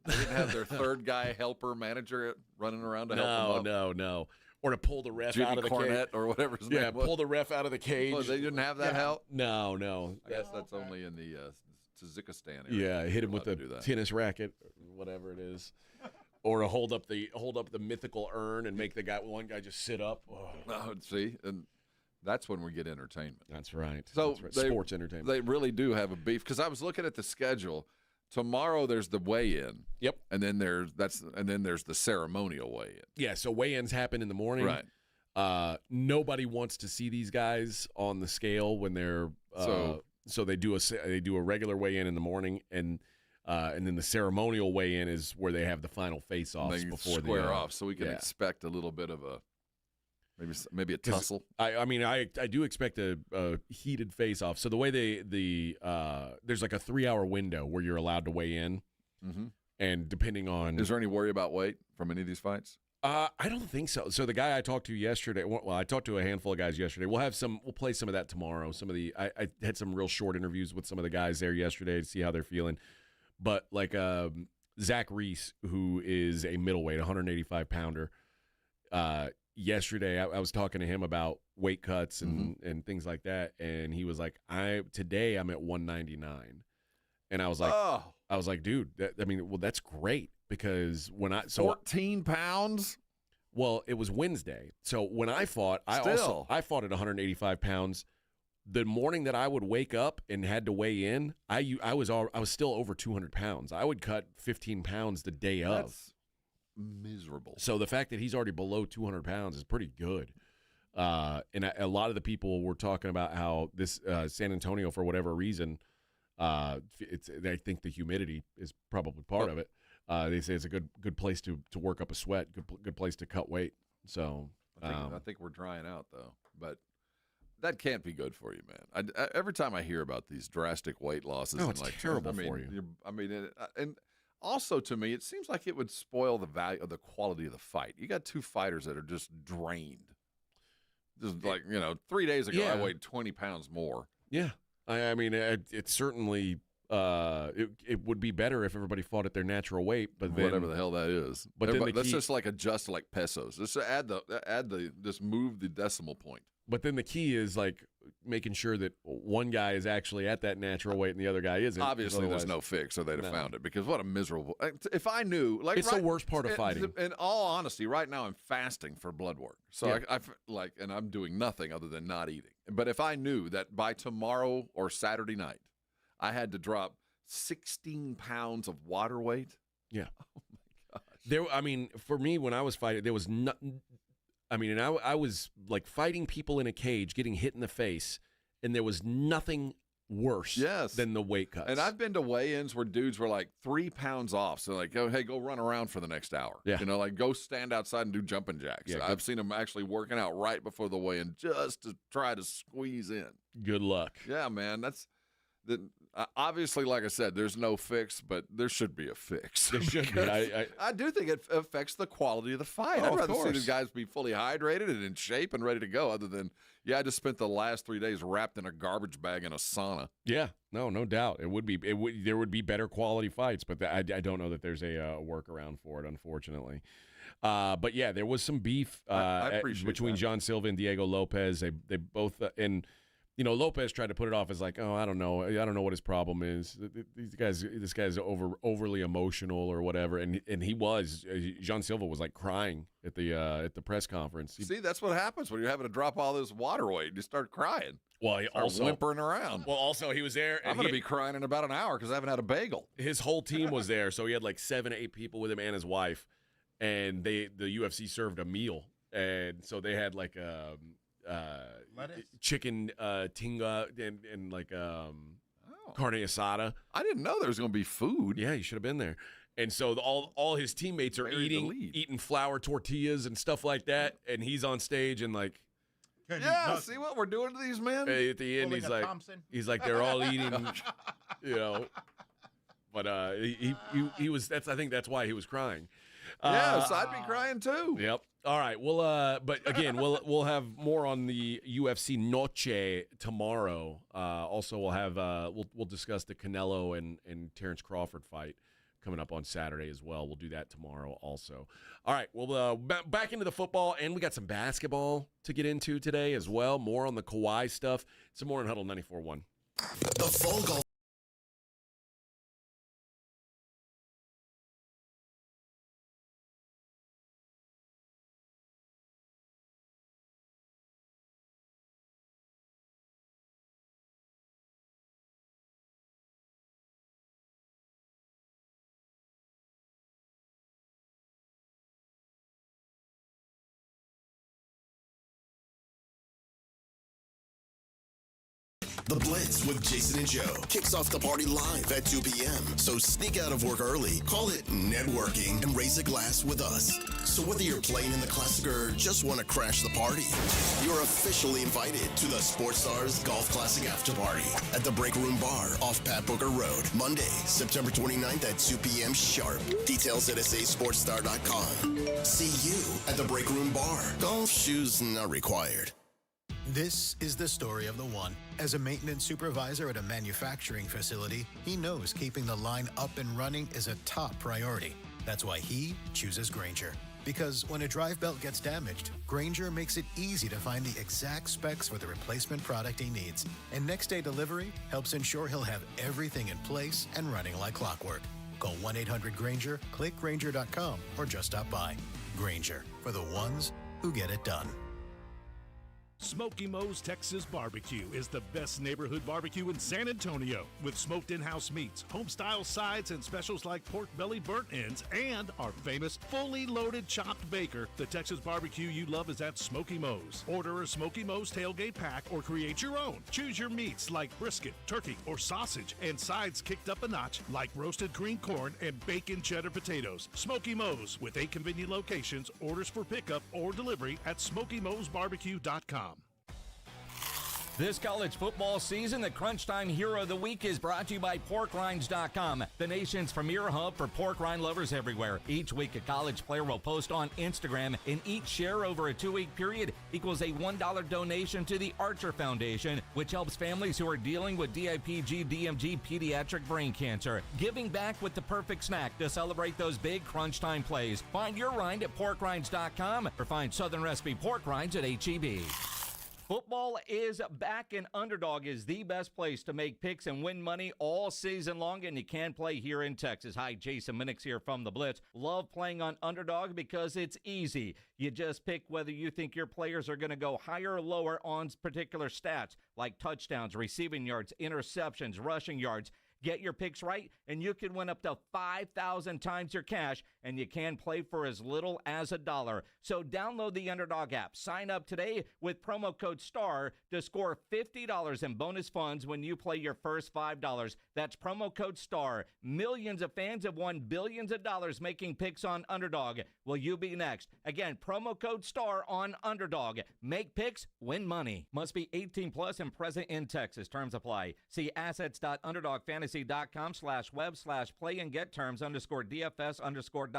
they didn't have their third guy, helper, manager running around to help them up. No. Or to pull the ref out of the Cornette cage. Or whatever his name was. Pull the ref out of the cage. Oh, they didn't have that help? No. I guess that's only in the Tajikistan area. Yeah, hit him with the tennis racket, whatever it is. Or to hold up the mythical urn and make one guy just sit up. Oh, see, and that's when we get entertainment. That's right. So sports entertainment. They really do have a beef because I was looking at the schedule. Tomorrow there's the weigh-in. Yep. And then there's the ceremonial weigh-in. Yeah. So weigh-ins happen in the morning. Right. Nobody wants to see these guys on the scale when they're so they do a regular weigh-in in the morning, and then the ceremonial weigh-in is where they have the final face-offs before they square off. So we can expect a little bit of a maybe a tussle. I do expect a heated face-off. So the way there's like a 3-hour window where you're allowed to weigh in, and depending on is there any worry about weight from any of these fights? I don't think so. So the guy I talked to yesterday, I talked to a handful of guys yesterday. We'll play some of that tomorrow. I had some real short interviews with some of the guys there yesterday to see how they're feeling. But like Zach Reese, who is a middleweight, 185 pounder, yesterday I was talking to him about weight cuts and things like that, and he was like, today I'm at 199, and I was like, dude, that's great. Because 14 pounds. Well, it was Wednesday, so when I fought, I fought at 185 pounds. The morning that I would wake up and had to weigh in, I was still over 200 pounds. I would cut 15 pounds the day of. That's miserable. So the fact that he's already below 200 pounds is pretty good. And a lot of the people were talking about how this San Antonio, for whatever reason, I think the humidity is probably part of it. They say it's a good place to work up a sweat, good place to cut weight. So I think we're drying out though, but that can't be good for you, man. Every time I hear about these drastic weight losses, it's terrible for you. And also to me, it seems like it would spoil the value of the quality of the fight. You got two fighters that are just drained. Just 3 days ago, I weighed 20 pounds more. Yeah, it's certainly. It would be better if everybody fought at their natural weight, but then, whatever the hell that is. But let's just adjust like pesos. Just just move the decimal point. But then the key is like making sure that one guy is actually at that natural weight and the other guy isn't. Obviously, there's no fix, or they'd have found it. Because what a miserable. If I knew, it's the worst part of fighting. In all honesty, right now I'm fasting for blood work, so and I'm doing nothing other than not eating. But if I knew that by tomorrow or Saturday night, I had to drop 16 pounds of water weight. Yeah. Oh my gosh. For me, when I was fighting, there was I was like fighting people in a cage, getting hit in the face, and there was nothing worse than the weight cuts. And I've been to weigh-ins where dudes were like 3 pounds off. So like, go run around for the next hour. Yeah. Go stand outside and do jumping jacks. Yeah, I've seen them actually working out right before the weigh-in just to try to squeeze in. Good luck. Yeah, man. Obviously, like I said, there's no fix, but there should be a fix. There should be. I do think it affects the quality of the fight. I'd rather see these guys be fully hydrated and in shape and ready to go, other than, I just spent the last 3 days wrapped in a garbage bag in a sauna. Yeah, no doubt. There would be better quality fights, but I don't know that there's a workaround for it, unfortunately. But yeah, there was some beef between John Silva and Diego Lopez. They both and. Lopez tried to put it off as like, I don't know what his problem is. This guy's overly emotional or whatever, and he was. John Silva was like crying at the press conference. See, that's what happens when you're having to drop all this water weight. You start crying. Well, he also whimpering around. Well, also he was there. I'm going to be crying in about an hour because I haven't had a bagel. His whole team was there, so he had like 7, 8 people with him and his wife, and the UFC served a meal, and so they had like chicken tinga and like carne asada. I didn't know there was going to be food. Yeah, you should have been there. And so all his teammates are eating flour tortillas and stuff like that, and he's on stage and like, see what we're doing to these men. At the end, he's like they're all eating, But he was. I think that's why he was crying. Yes, I'd be crying too. Yep. All right. Well, but again, we'll have more on the UFC Noche tomorrow. Also, we'll have we'll discuss the Canelo and Terrence Crawford fight coming up on Saturday as well. We'll do that tomorrow also. All right. Well, back into the football, and we got some basketball to get into today as well. More on the Kawhi stuff. It's a Morning Huddle 94.1. The full golf. The Blitz with Jason and Joe kicks off the party live at 2 p.m. So sneak out of work early, call it networking, and raise a glass with us. So whether you're playing in the Classic or just want to crash the party, you're officially invited to the Sports Stars Golf Classic After Party at the Break Room Bar off Pat Booker Road, Monday, September 29th at 2 p.m. sharp. Details at sasportstar.com. See you at the Break Room Bar. Golf shoes not required. This is the story of the one. As a maintenance supervisor at a manufacturing facility, he knows keeping the line up and running is a top priority. That's why he chooses Grainger. Because when a drive belt gets damaged, Grainger makes it easy to find the exact specs for the replacement product he needs. And next-day delivery helps ensure he'll have everything in place and running like clockwork. Call 1-800-GRAINGER, click Grainger.com, or just stop by. Grainger, for the ones who get it done. Smoky Mo's Texas Barbecue is the best neighborhood barbecue in San Antonio, with smoked in-house meats, home-style sides, and specials like pork belly burnt ends, and our famous fully loaded chopped baker. The Texas barbecue you love is at Smoky Mo's. Order a Smoky Mo's tailgate pack or create your own. Choose your meats like brisket, turkey, or sausage, and sides kicked up a notch like roasted green corn and bacon cheddar potatoes. Smoky Mo's, with 8 convenient locations. Orders for pickup or delivery at SmokyMo'sBarbecue.com. This college football season, the Crunch Time Hero of the Week is brought to you by PorkRinds.com, the nation's premier hub for pork rind lovers everywhere. Each week, a college player will post on Instagram, and each share over a 2-week period equals a $1 donation to the Archer Foundation, which helps families who are dealing with DIPG, DMG, pediatric brain cancer. Giving back with the perfect snack to celebrate those big Crunch Time plays. Find your rind at PorkRinds.com or find Southern Recipe Pork Rinds at HEB. Football is back, and Underdog is the best place to make picks and win money all season long, and you can play here in Texas. Hi, Jason Minix here from The Blitz. Love playing on Underdog because it's easy. You just pick whether you think your players are going to go higher or lower on particular stats like touchdowns, receiving yards, interceptions, rushing yards. Get your picks right, and you can win up to 5,000 times your cash, and you can play for as little as $1. So download the Underdog app. Sign up today with promo code STAR to score $50 in bonus funds when you play your first $5. That's promo code STAR. Millions of fans have won billions of dollars making picks on Underdog. Will you be next? Again, promo code STAR on Underdog. Make picks, win money. Must be 18 plus and present in Texas. Terms apply. See assets.underdogfantasy.com/web/play and get terms _DFS_.html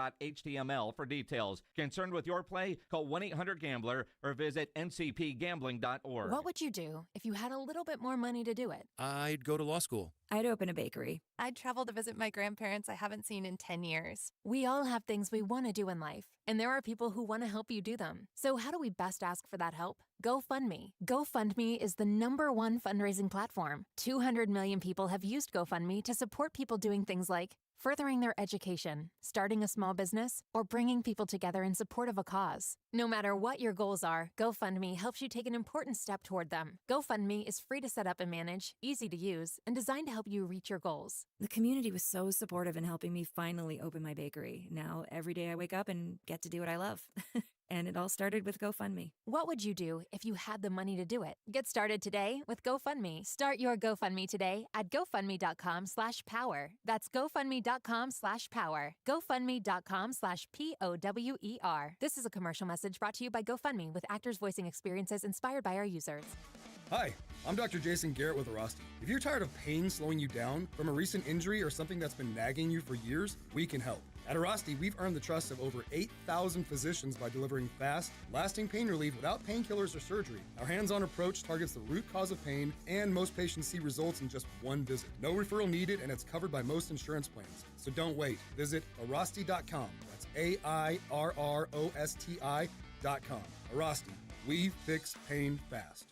for details. Concerned with your play? Call 1-800-GAMBLER or visit ncpgambling.org. What would you do if you had a little bit more money to do it? I'd go to law school. I'd open a bakery. I'd travel to visit my grandparents I haven't seen in 10 years. We all have things we want to do in life, and there are people who want to help you do them. So how do we best ask for that help? GoFundMe. GoFundMe is the #1 fundraising platform. 200 million people have used GoFundMe to support people doing things like furthering their education, starting a small business, or bringing people together in support of a cause. No matter what your goals are, GoFundMe helps you take an important step toward them. GoFundMe is free to set up and manage, easy to use, and designed to help you reach your goals. The community was so supportive in helping me finally open my bakery. Now, every day I wake up and get to do what I love. And it all started with GoFundMe. What would you do if you had the money to do it? Get started today with GoFundMe. Start your GoFundMe today at GoFundMe.com/power. That's GoFundMe.com/power. GoFundMe.com/POWER. This is a commercial message brought to you by GoFundMe with actors voicing experiences inspired by our users. Hi, I'm Dr. Jason Garrett with Arasti. If you're tired of pain slowing you down from a recent injury or something that's been nagging you for years, we can help. At Arasti, we've earned the trust of over 8,000 physicians by delivering fast, lasting pain relief without painkillers or surgery. Our hands-on approach targets the root cause of pain, and most patients see results in just one visit. No referral needed, and it's covered by most insurance plans. So don't wait. Visit Arasti.com. That's AIRROSTI.com. Arasti. We fix pain fast.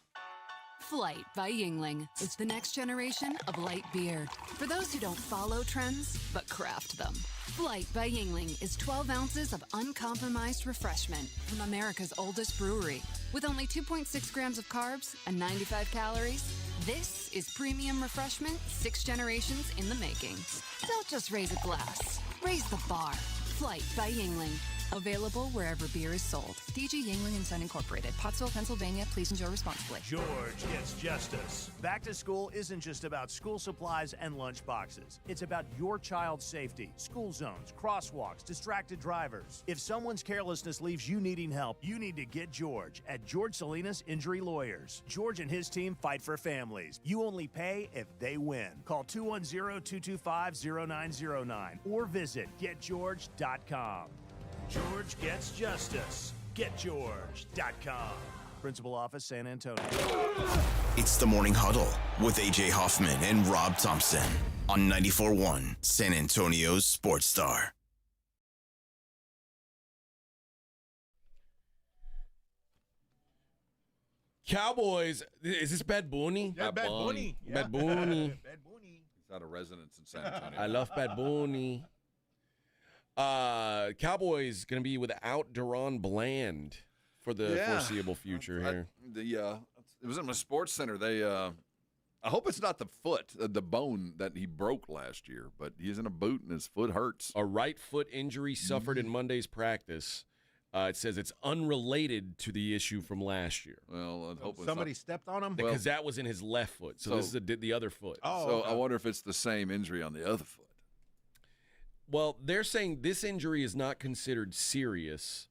Flight by Yingling is the next generation of light beer. For those who don't follow trends, but craft them. Flight by Yingling is 12 ounces of uncompromised refreshment from America's oldest brewery. With only 2.6 grams of carbs and 95 calories, this is premium refreshment 6 generations in the making. Don't just raise a glass, raise the bar. Flight by Yingling. Available wherever beer is sold. DG Yingling & Son Incorporated, Pottsville, Pennsylvania. Please enjoy responsibly. George Gets Justice. Back to school isn't just about school supplies and lunch boxes. It's about your child's safety, school zones, crosswalks, distracted drivers. If someone's carelessness leaves you needing help, you need to get George at George Salinas Injury Lawyers. George and his team fight for families. You only pay if they win. Call 210-225-0909 or visit getgeorge.com. George Gets Justice. GetGeorge.com. Principal Office, San Antonio. It's the Morning Huddle with A.J. Hoffman and Rob Thompson on 94.1 San Antonio's Sports Star. Cowboys, is this Bad Bunny? Yeah, Bad Bunny. Yeah. Bad Bunny. Bad Bunny. He's out of residence in San Antonio. I love Bad Bunny. Cowboys going to be without Deron Bland for the foreseeable future here. It was in my sports center. I hope it's not the foot, the bone that he broke last year, but he's in a boot and his foot hurts. A right foot injury suffered in Monday's practice. It says it's unrelated to the issue from last year. Well, I hope somebody stepped on him? Because that was in his left foot. So this is the other foot. Oh, so okay. I wonder if it's the same injury on the other foot. Well, they're saying this injury is not considered serious.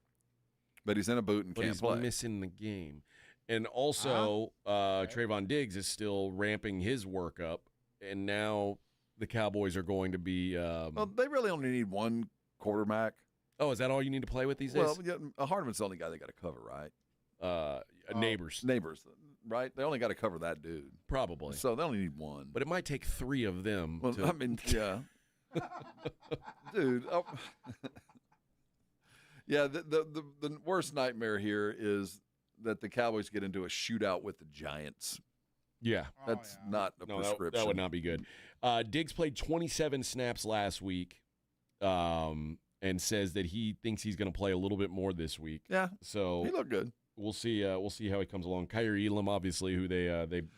But he's in a boot and can't play. He's missing the game. And also, Trayvon Diggs is still ramping his work up. And now the Cowboys are going to be well, they really only need one quarterback. Oh, is that all you need to play with these days? Well, yeah, Hardman's the only guy they got to cover, right? Neighbors, right? They only got to cover that dude. Probably. So they only need one. But it might take three of them. Well, I mean, yeah. Dude. Yeah, the worst nightmare here is that the Cowboys get into a shootout with the Giants. Yeah. That's not a prescription. That would not be good. Diggs played 27 snaps last week. And says that he thinks he's going to play a little bit more this week. Yeah, so he looked good. We'll see. We'll see how he comes along. Kyrie Elam, obviously, who they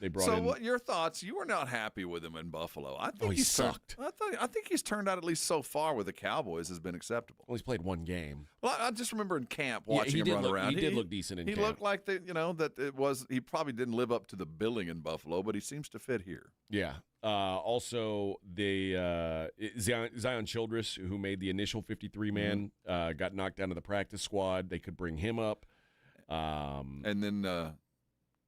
brought in. So, what your thoughts? You were not happy with him in Buffalo. I think he sucked. I think he's turned out, at least so far with the Cowboys, has been acceptable. Well, he's played one game. Well, I just remember in camp watching him run around. He did look decent in camp. He looked like that it was. He probably didn't live up to the billing in Buffalo, but he seems to fit here. Yeah. Also, Zion Childress, who made the initial 53-man, got knocked down to the practice squad. They could bring him up. And then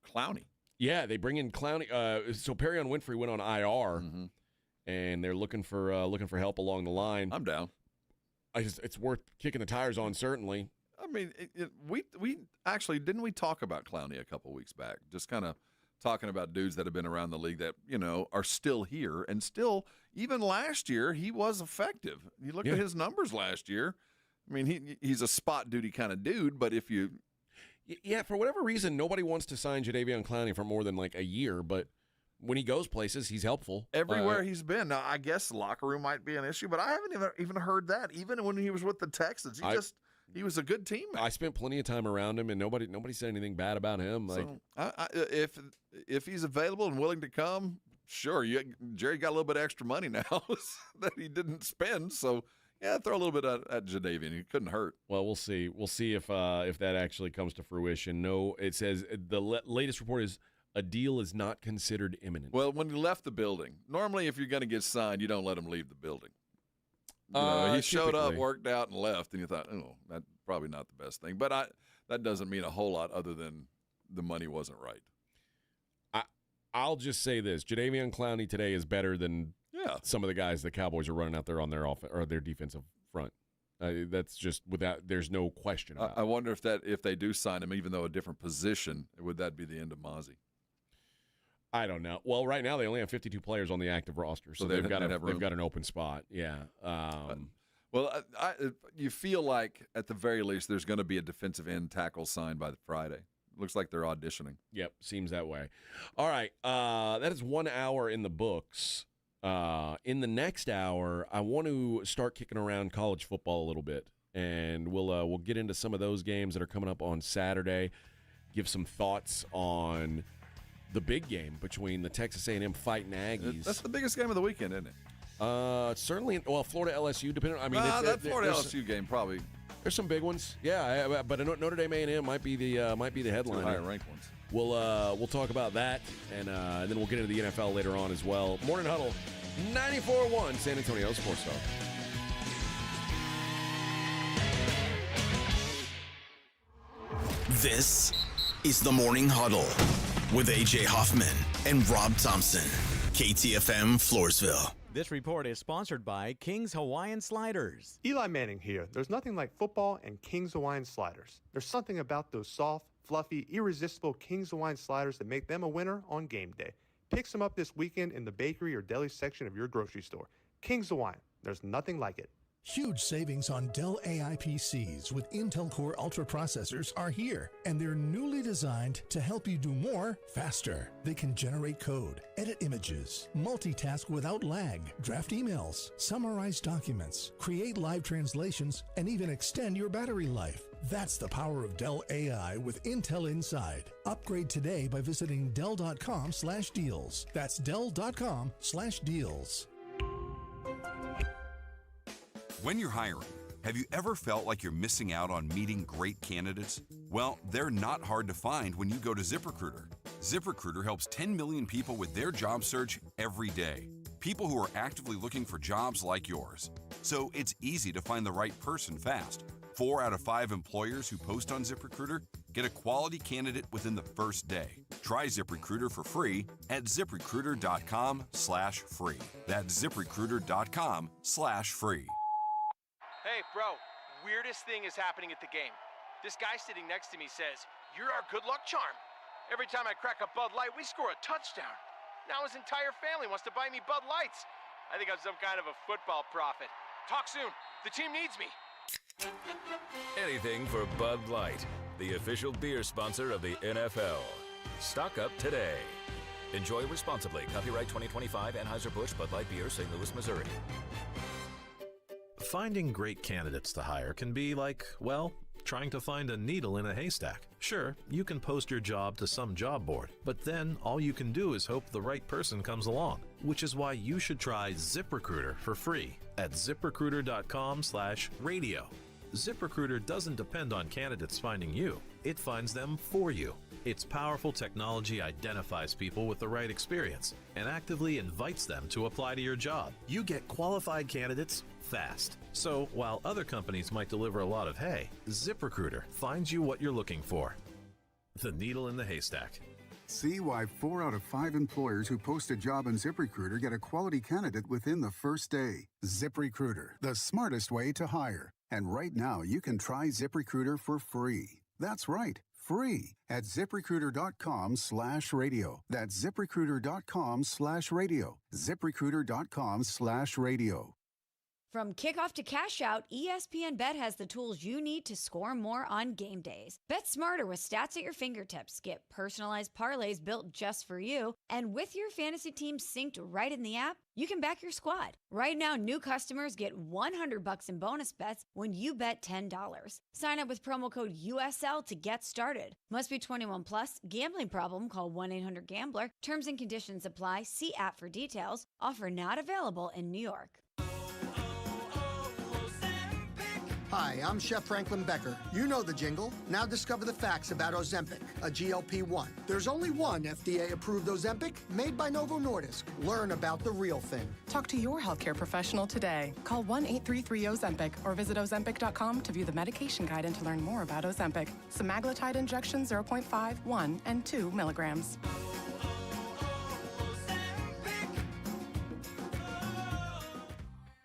Clowney. Yeah, they bring in Clowney. So Perrion Winfrey went on IR, and they're looking for help along the line. I'm down. It's worth kicking the tires on, certainly. I mean, we actually didn't we talk about Clowney a couple weeks back? Just kind of talking about dudes that have been around the league that are still here and still. Even last year, he was effective. You look at his numbers last year. I mean, he's a spot duty kind of dude, but if you. Yeah, for whatever reason, nobody wants to sign Jadeveon Clowney for more than like a year, but when he goes places, he's helpful. Everywhere he's been. Now, I guess the locker room might be an issue, but I haven't even heard that. Even when he was with the Texans, he was a good teammate. I spent plenty of time around him, and nobody said anything bad about him. So, if he's available and willing to come, sure. Jerry got a little bit of extra money now that he didn't spend, so. Yeah, throw a little bit at Jadeveon. It couldn't hurt. Well, we'll see. We'll see if that actually comes to fruition. No, it says the latest report is a deal is not considered imminent. Well, when he left the building, normally if you're going to get signed, you don't let him leave the building. He showed up, worked out, and left, and you thought, oh, that's probably not the best thing. But that doesn't mean a whole lot other than the money wasn't right. I'll just say this. Jadeveon Clowney today is better than some of the guys the Cowboys are running out there on their their defensive front. That's just there's no question about it. I wonder if they do sign him, even though a different position, would that be the end of Mozzie? I don't know. Well, right now they only have 52 players on the active roster, so they've got an open spot. Yeah. You feel like at the very least there's going to be a defensive end tackle signed by Friday. Looks like they're auditioning. Yep, seems that way. All right, that is 1 hour in the books. In the next hour, I want to start kicking around college football a little bit, and we'll get into some of those games that are coming up on Saturday. Give some thoughts on the big game between the Texas A&M Fighting Aggies. That's the biggest game of the weekend, isn't it? Certainly. Well, Florida LSU, depending. I mean, that Florida LSU game probably. There's some big ones. Yeah, but Notre Dame A&M might be the headline. Higher ranked ones. We'll talk about that, and then we'll get into the NFL later on as well. Morning Huddle, 94.1 San Antonio Sports Talk. This is the Morning Huddle with A.J. Hoffman and Rob Thompson. KTFM Floresville. This report is sponsored by King's Hawaiian Sliders. Eli Manning here. There's nothing like football and King's Hawaiian Sliders. There's something about those soft, fluffy, irresistible King's Hawaiian Sliders that make them a winner on game day. Pick some up this weekend in the bakery or deli section of your grocery store. King's Hawaiian. There's nothing like it. Huge savings on Dell AI PCs with Intel Core Ultra processors are here, and they're newly designed to help you do more faster. They can generate code, edit images, multitask without lag, draft emails, summarize documents, create live translations, and even extend your battery life. That's the power of Dell AI with Intel inside. Upgrade today by visiting Dell.com/deals. That's Dell.com/deals. When you're hiring, have you ever felt like you're missing out on meeting great candidates? Well, they're not hard to find when you go to ZipRecruiter. ZipRecruiter helps 10 million people with their job search every day. People who are actively looking for jobs like yours. So it's easy to find the right person fast. 4 out of 5 employers who post on ZipRecruiter get a quality candidate within the first day. Try ZipRecruiter for free at ZipRecruiter.com/free. That's ZipRecruiter.com/free. Hey, bro, weirdest thing is happening at the game. This guy sitting next to me says, "You're our good luck charm." Every time I crack a Bud Light, we score a touchdown. Now his entire family wants to buy me Bud Lights. I think I'm some kind of a football prophet. Talk soon. The team needs me. Anything for Bud Light, the official beer sponsor of the NFL. Stock up today. Enjoy responsibly. Copyright 2025 Anheuser-Busch Bud Light Beer, St. Louis, Missouri. Finding great candidates to hire can be like, well, trying to find a needle in a haystack. Sure, you can post your job to some job board, but then all you can do is hope the right person comes along, which is why you should try ZipRecruiter for free at ZipRecruiter.com/radio. ZipRecruiter doesn't depend on candidates finding you. It finds them for you. Its powerful technology identifies people with the right experience and actively invites them to apply to your job. You get qualified candidates fast. So while other companies might deliver a lot of hay, ZipRecruiter finds you what you're looking for. The needle in the haystack. See why 4 out of 5 employers who post a job on ZipRecruiter get a quality candidate within the first day. ZipRecruiter, the smartest way to hire. And right now, you can try ZipRecruiter for free. That's right, free at ZipRecruiter.com/radio. That's ZipRecruiter.com/radio. ZipRecruiter.com/radio. From kickoff to cash out, ESPN Bet has the tools you need to score more on game days. Bet smarter with stats at your fingertips. Get personalized parlays built just for you. And with your fantasy team synced right in the app, you can back your squad. Right now, new customers get $100 in bonus bets when you bet $10. Sign up with promo code USL to get started. Must be 21 plus. Gambling problem? Call 1-800-GAMBLER. Terms and conditions apply. See app for details. Offer not available in New York. Hi, I'm Chef Franklin Becker. You know the jingle. Now discover the facts about Ozempic, a GLP-1. There's only one FDA-approved Ozempic made by Novo Nordisk. Learn about the real thing. Talk to your healthcare professional today. Call 1-833-OZEMPIC or visit Ozempic.com to view the medication guide and to learn more about Ozempic. Semaglutide injection 0.5, 1, and 2 milligrams.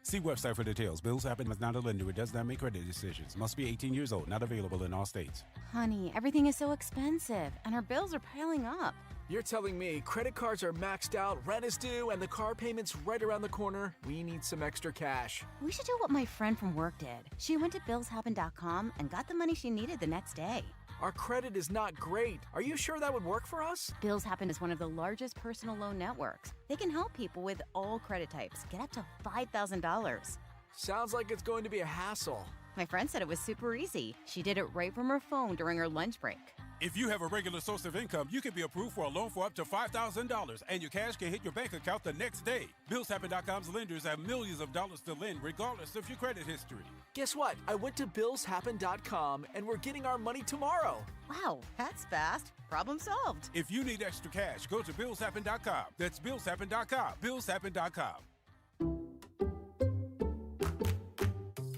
See website for details. Bills happen as not a lender. It does not make credit decisions. Must be 18 years old. Not available in all states. Honey, everything is so expensive, and our bills are piling up. You're telling me credit cards are maxed out, rent is due, and the car payment's right around the corner? We need some extra cash. We should do what my friend from work did. She went to billshappen.com and got the money she needed the next day. Our credit is not great. Are you sure that would work for us? Bills Happen is one of the largest personal loan networks. They can help people with all credit types get up to $5,000. Sounds like it's going to be a hassle. My friend said it was super easy. She did it right from her phone during her lunch break. If you have a regular source of income, you can be approved for a loan for up to $5,000, and your cash can hit your bank account the next day. BillsHappen.com's lenders have millions of dollars to lend, regardless of your credit history. Guess what? I went to BillsHappen.com, and we're getting our money tomorrow. Wow, that's fast. Problem solved. If you need extra cash, go to BillsHappen.com. That's BillsHappen.com. BillsHappen.com.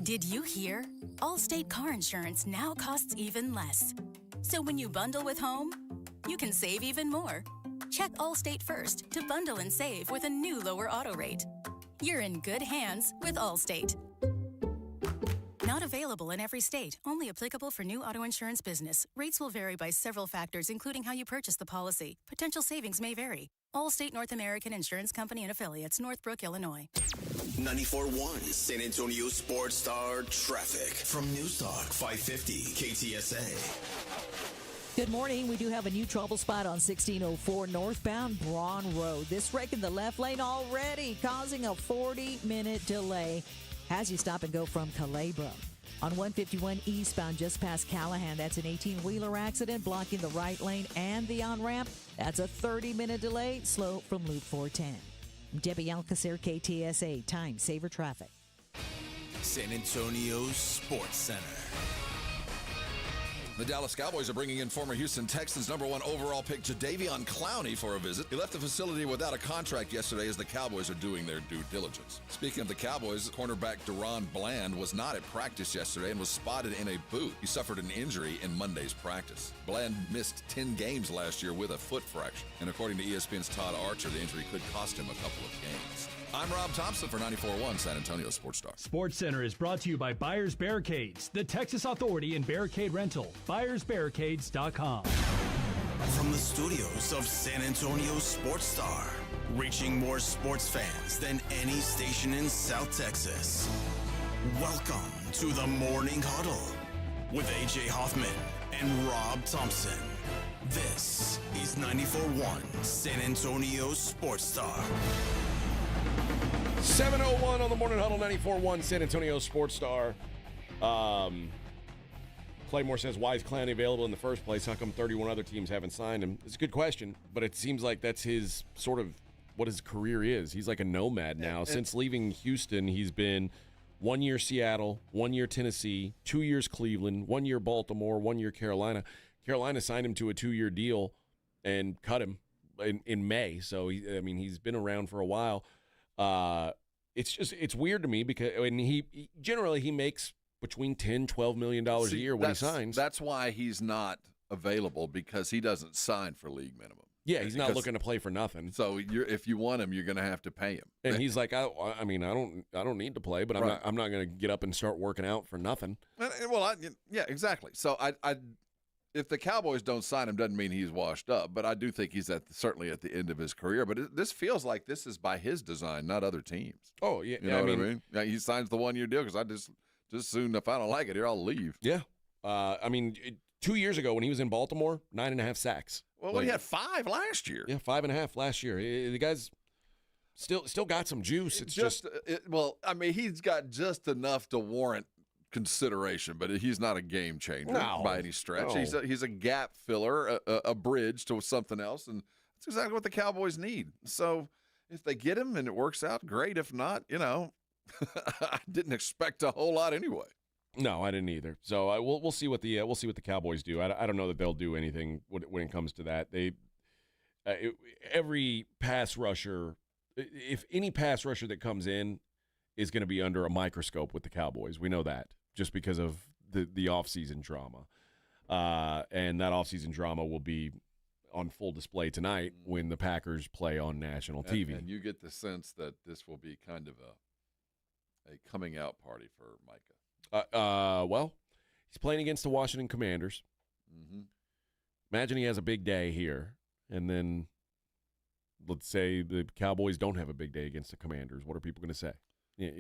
Did you hear? Allstate car insurance now costs even less. So when you bundle with home, you can save even more. Check Allstate first to bundle and save with a new lower auto rate. You're in good hands with Allstate. Not available in every state. Only applicable for new auto insurance business. Rates will vary by several factors, including how you purchase the policy. Potential savings may vary. Allstate North American Insurance Company and Affiliates, Northbrook, Illinois. 94.1 San Antonio Sports Star traffic from News Talk 550 KTSA. Good morning. We do have a new trouble spot on 1604 northbound Braun Road. This wreck in the left lane already causing a 40-minute delay as you stop and go from Calabria. On 151 eastbound just past Callahan, that's an 18-wheeler accident blocking the right lane and the on-ramp. That's a 30-minute delay, slow from Loop 410. Debbie Alcacer, KTSA, Time Saver Traffic. San Antonio Sports Center. The Dallas Cowboys are bringing in former Houston Texans #1 overall pick Jadeveon Clowney for a visit. He left the facility without a contract yesterday as the Cowboys are doing their due diligence. Speaking of the Cowboys, cornerback Deron Bland was not at practice yesterday and was spotted in a boot. He suffered an injury in Monday's practice. Bland missed 10 games last year with a foot fracture, and according to ESPN's Todd Archer, the injury could cost him a couple of games. I'm Rob Thompson for 94.1 San Antonio Sports Star. Sports Center is brought to you by Buyers Barricades, the Texas authority in barricade rental. BuyersBarricades.com. From the studios of San Antonio Sports Star, reaching more sports fans than any station in South Texas. Welcome to the Morning Huddle with AJ Hoffman and Rob Thompson. This is 94.1 San Antonio Sports Star. 7:01 on the Morning Huddle, 94.1 San Antonio Sports Star. Claymore says, why is Clowney available in the first place? How come 31 other teams haven't signed him? It's a good question, but it seems like that's his sort of what his career is. He's like a nomad now. Since leaving Houston, he's been 1 year Seattle, 1 year Tennessee, 2 years Cleveland, 1 year Baltimore, 1 year Carolina. Carolina signed him to a 2-year deal and cut him in May. So, he's been around for a while. It's weird to me because he generally makes between $10-12 million a year when he signs. That's why he's not available, because he doesn't sign for league minimum. Yeah, he's not looking to play for nothing. So if you want him, you're going to have to pay him. And he's like, I don't need to play, but I'm not going to get up and start working out for nothing. Well, yeah, exactly. So if the Cowboys don't sign him, doesn't mean he's washed up. But I do think he's certainly at the end of his career. But this feels like this is by his design, not other teams. Oh, yeah. You know what I mean? Yeah, he signs the 1 year deal because I just soon, if I don't like it here, I'll leave. Yeah. 2 years ago when he was in Baltimore, 9.5 sacks. Well, he had 5 last year. Yeah, 5.5 last year. The guy's still got some juice. It's he's got just enough to warrant consideration, but he's not a game changer by any stretch. No. He's a gap filler, a bridge to something else, and that's exactly what the Cowboys need. So if they get him and it works out, great. If not, I didn't expect a whole lot anyway. No, I didn't either. So we'll see what the Cowboys do. I don't know that they'll do anything when it comes to that. Every pass rusher, if any pass rusher that comes in is going to be under a microscope with the Cowboys. We know that just because of the offseason drama. And that offseason drama will be on full display tonight when the Packers play on national TV. And you get the sense that this will be kind of a coming out party for Micah. Well, he's playing against the Washington Commanders. Mm-hmm. Imagine he has a big day here, and then let's say the Cowboys don't have a big day against the Commanders. What are people going to say? Yeah,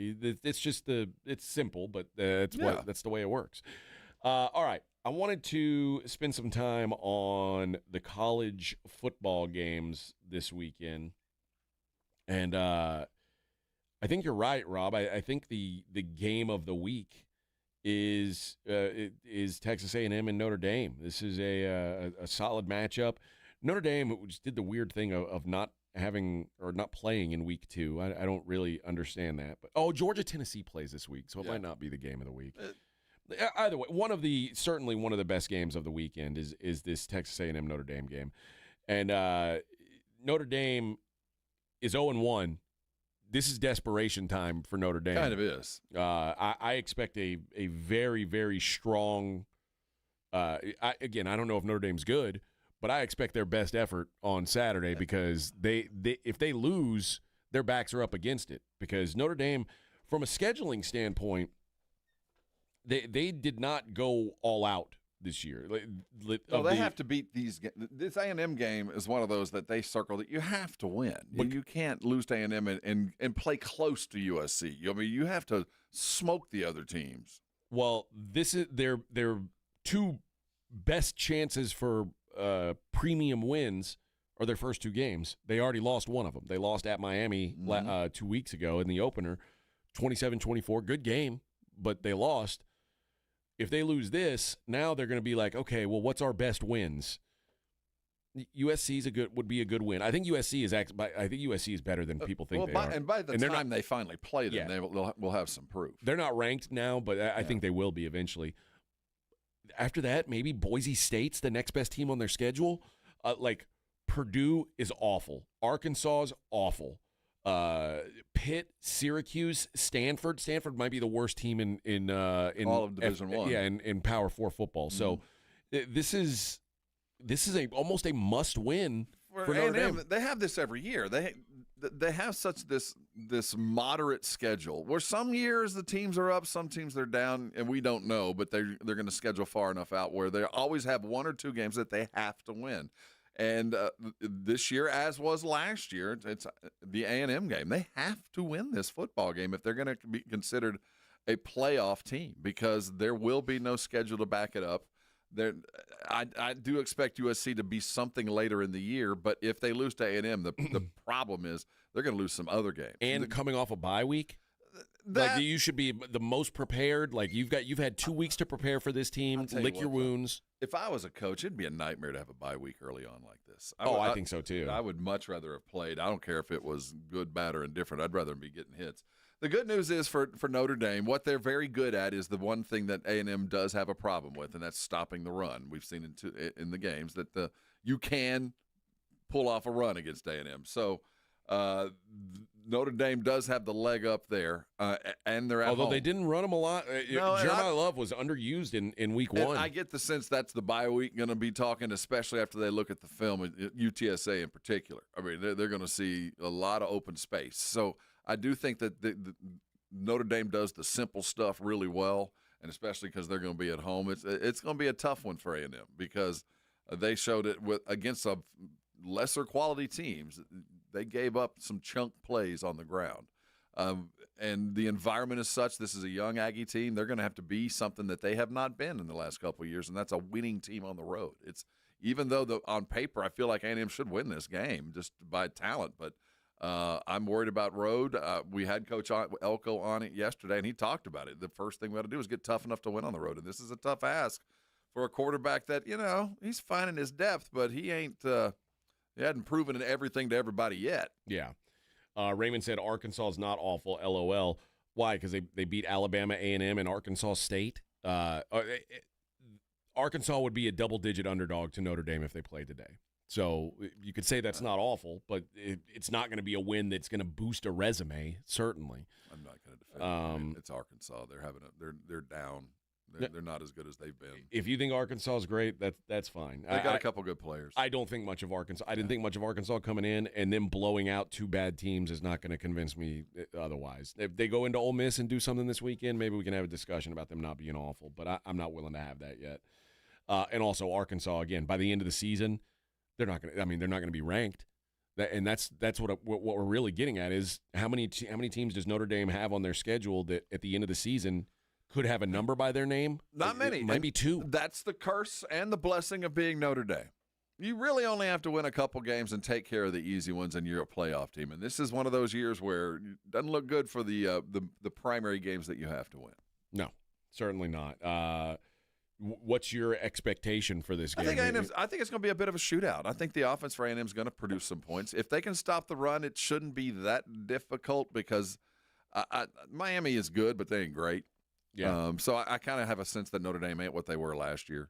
it's simple, but that's the way it works. All right, I wanted to spend some time on the college football games this weekend, and I think you're right, Rob. I think the game of the week is Texas A&M and Notre Dame. This is a solid matchup. Notre Dame just did the weird thing of not having or not playing in week 2. I don't really understand that. But Georgia-Tennessee plays this week, so it might not be the game of the week. Either way, certainly one of the best games of the weekend is this Texas A&M Notre Dame game. And Notre Dame is 0-1. This is desperation time for Notre Dame. Kind of is. I expect a very, very strong I don't know if Notre Dame's good, but I expect their best effort on Saturday because they if they lose, their backs are up against it. Because Notre Dame, from a scheduling standpoint, they did not go all out this year. They have to beat these. This A&M game is one of those that they circle that you have to win. You can't lose to A&M and play close to USC. I mean, you have to smoke the other teams. Well, this is their two best chances for premium wins are their first 2 games. They already lost one of them. They lost at Miami 2 weeks ago in the opener, 27-24. Good game, but they lost. If they lose this, now they're going to be like, okay, well, what's our best wins? USC would be a good win. I think USC is better than people think they are. And by the time they finally play them, we'll have some proof. They're not ranked now, but I think they will be eventually. After that, maybe Boise State's the next best team on their schedule. Purdue is awful. Arkansas is awful. Pitt, Syracuse, Stanford. Stanford might be the worst team in all of Division I. Yeah, in Power 4 football. So this is almost a must win for Notre Dame. They have this every year. They have such this moderate schedule where some years the teams are up, some teams they're down, and we don't know. But they're going to schedule far enough out where they always have 1 or 2 games that they have to win. And this year, as was last year, it's the A&M game. They have to win this football game if they're going to be considered a playoff team because there will be no schedule to back it up. I do expect USC to be something later in the year, but if they lose to A&M, the problem is they're going to lose some other games. And coming off a bye week? You should be the most prepared. You've had 2 weeks to prepare for this team. Lick your wounds. If I was a coach, it'd be a nightmare to have a bye week early on like this. I think so too. I would much rather have played. I don't care if it was good, bad, or indifferent. I'd rather be getting hits. The good news is for Notre Dame, what they're very good at is the one thing that A&M does have a problem with, and that's stopping the run. We've seen in the games that you can pull off a run against A&M. So Notre Dame does have the leg up there, and they're at home. Although they didn't run them a lot. Jeremiah Love was underused in week 1. I get the sense that's the bye week going to be talking, especially after they look at the film, UTSA in particular. I mean, they're going to see a lot of open space. So I do think that the Notre Dame does the simple stuff really well, and especially because they're going to be at home. It's going to be a tough one for A&M because they showed it against a lesser quality teams. They gave up some chunk plays on the ground. And the environment is such, this is a young Aggie team. They're going to have to be something that they have not been in the last couple of years, and that's a winning team on the road. Even though on paper I feel like A&M should win this game just by talent, but I'm worried about road. We had Coach Elko on it yesterday, and he talked about it. The first thing we got to do is get tough enough to win on the road, and this is a tough ask for a quarterback that, he's finding his depth, but he hadn't proven everything to everybody yet. Yeah. Raymond said Arkansas is not awful, LOL. Why? Because they beat Alabama, A&M, and Arkansas State. Arkansas would be a double-digit underdog to Notre Dame if they played today. So you could say that's not awful, but it's not going to be a win that's going to boost a resume, certainly. I'm not going to defend it's Arkansas. They're down. They're not as good as they've been. If you think Arkansas is great, that's fine. They got a couple good players. I don't think much of Arkansas. I didn't think much of Arkansas coming in, and them blowing out 2 bad teams is not going to convince me otherwise. If they go into Ole Miss and do something this weekend, maybe we can have a discussion about them not being awful, but I'm not willing to have that yet. And also Arkansas, again, by the end of the season, they're not going to be ranked. And that's what we're really getting at is how many teams does Notre Dame have on their schedule that at the end of the season could have a number by their name? Not many. It might be 2. That's the curse and the blessing of being Notre Dame. You really only have to win a couple games and take care of the easy ones, and you're a playoff team. And this is one of those years where it doesn't look good for the primary games that you have to win. No. Certainly not. What's your expectation for this game? I think it's going to be a bit of a shootout. I think the offense for A&M is going to produce some points. If they can stop the run, it shouldn't be that difficult because Miami is good, but they ain't great. Yeah. So I kind of have a sense that Notre Dame ain't what they were last year.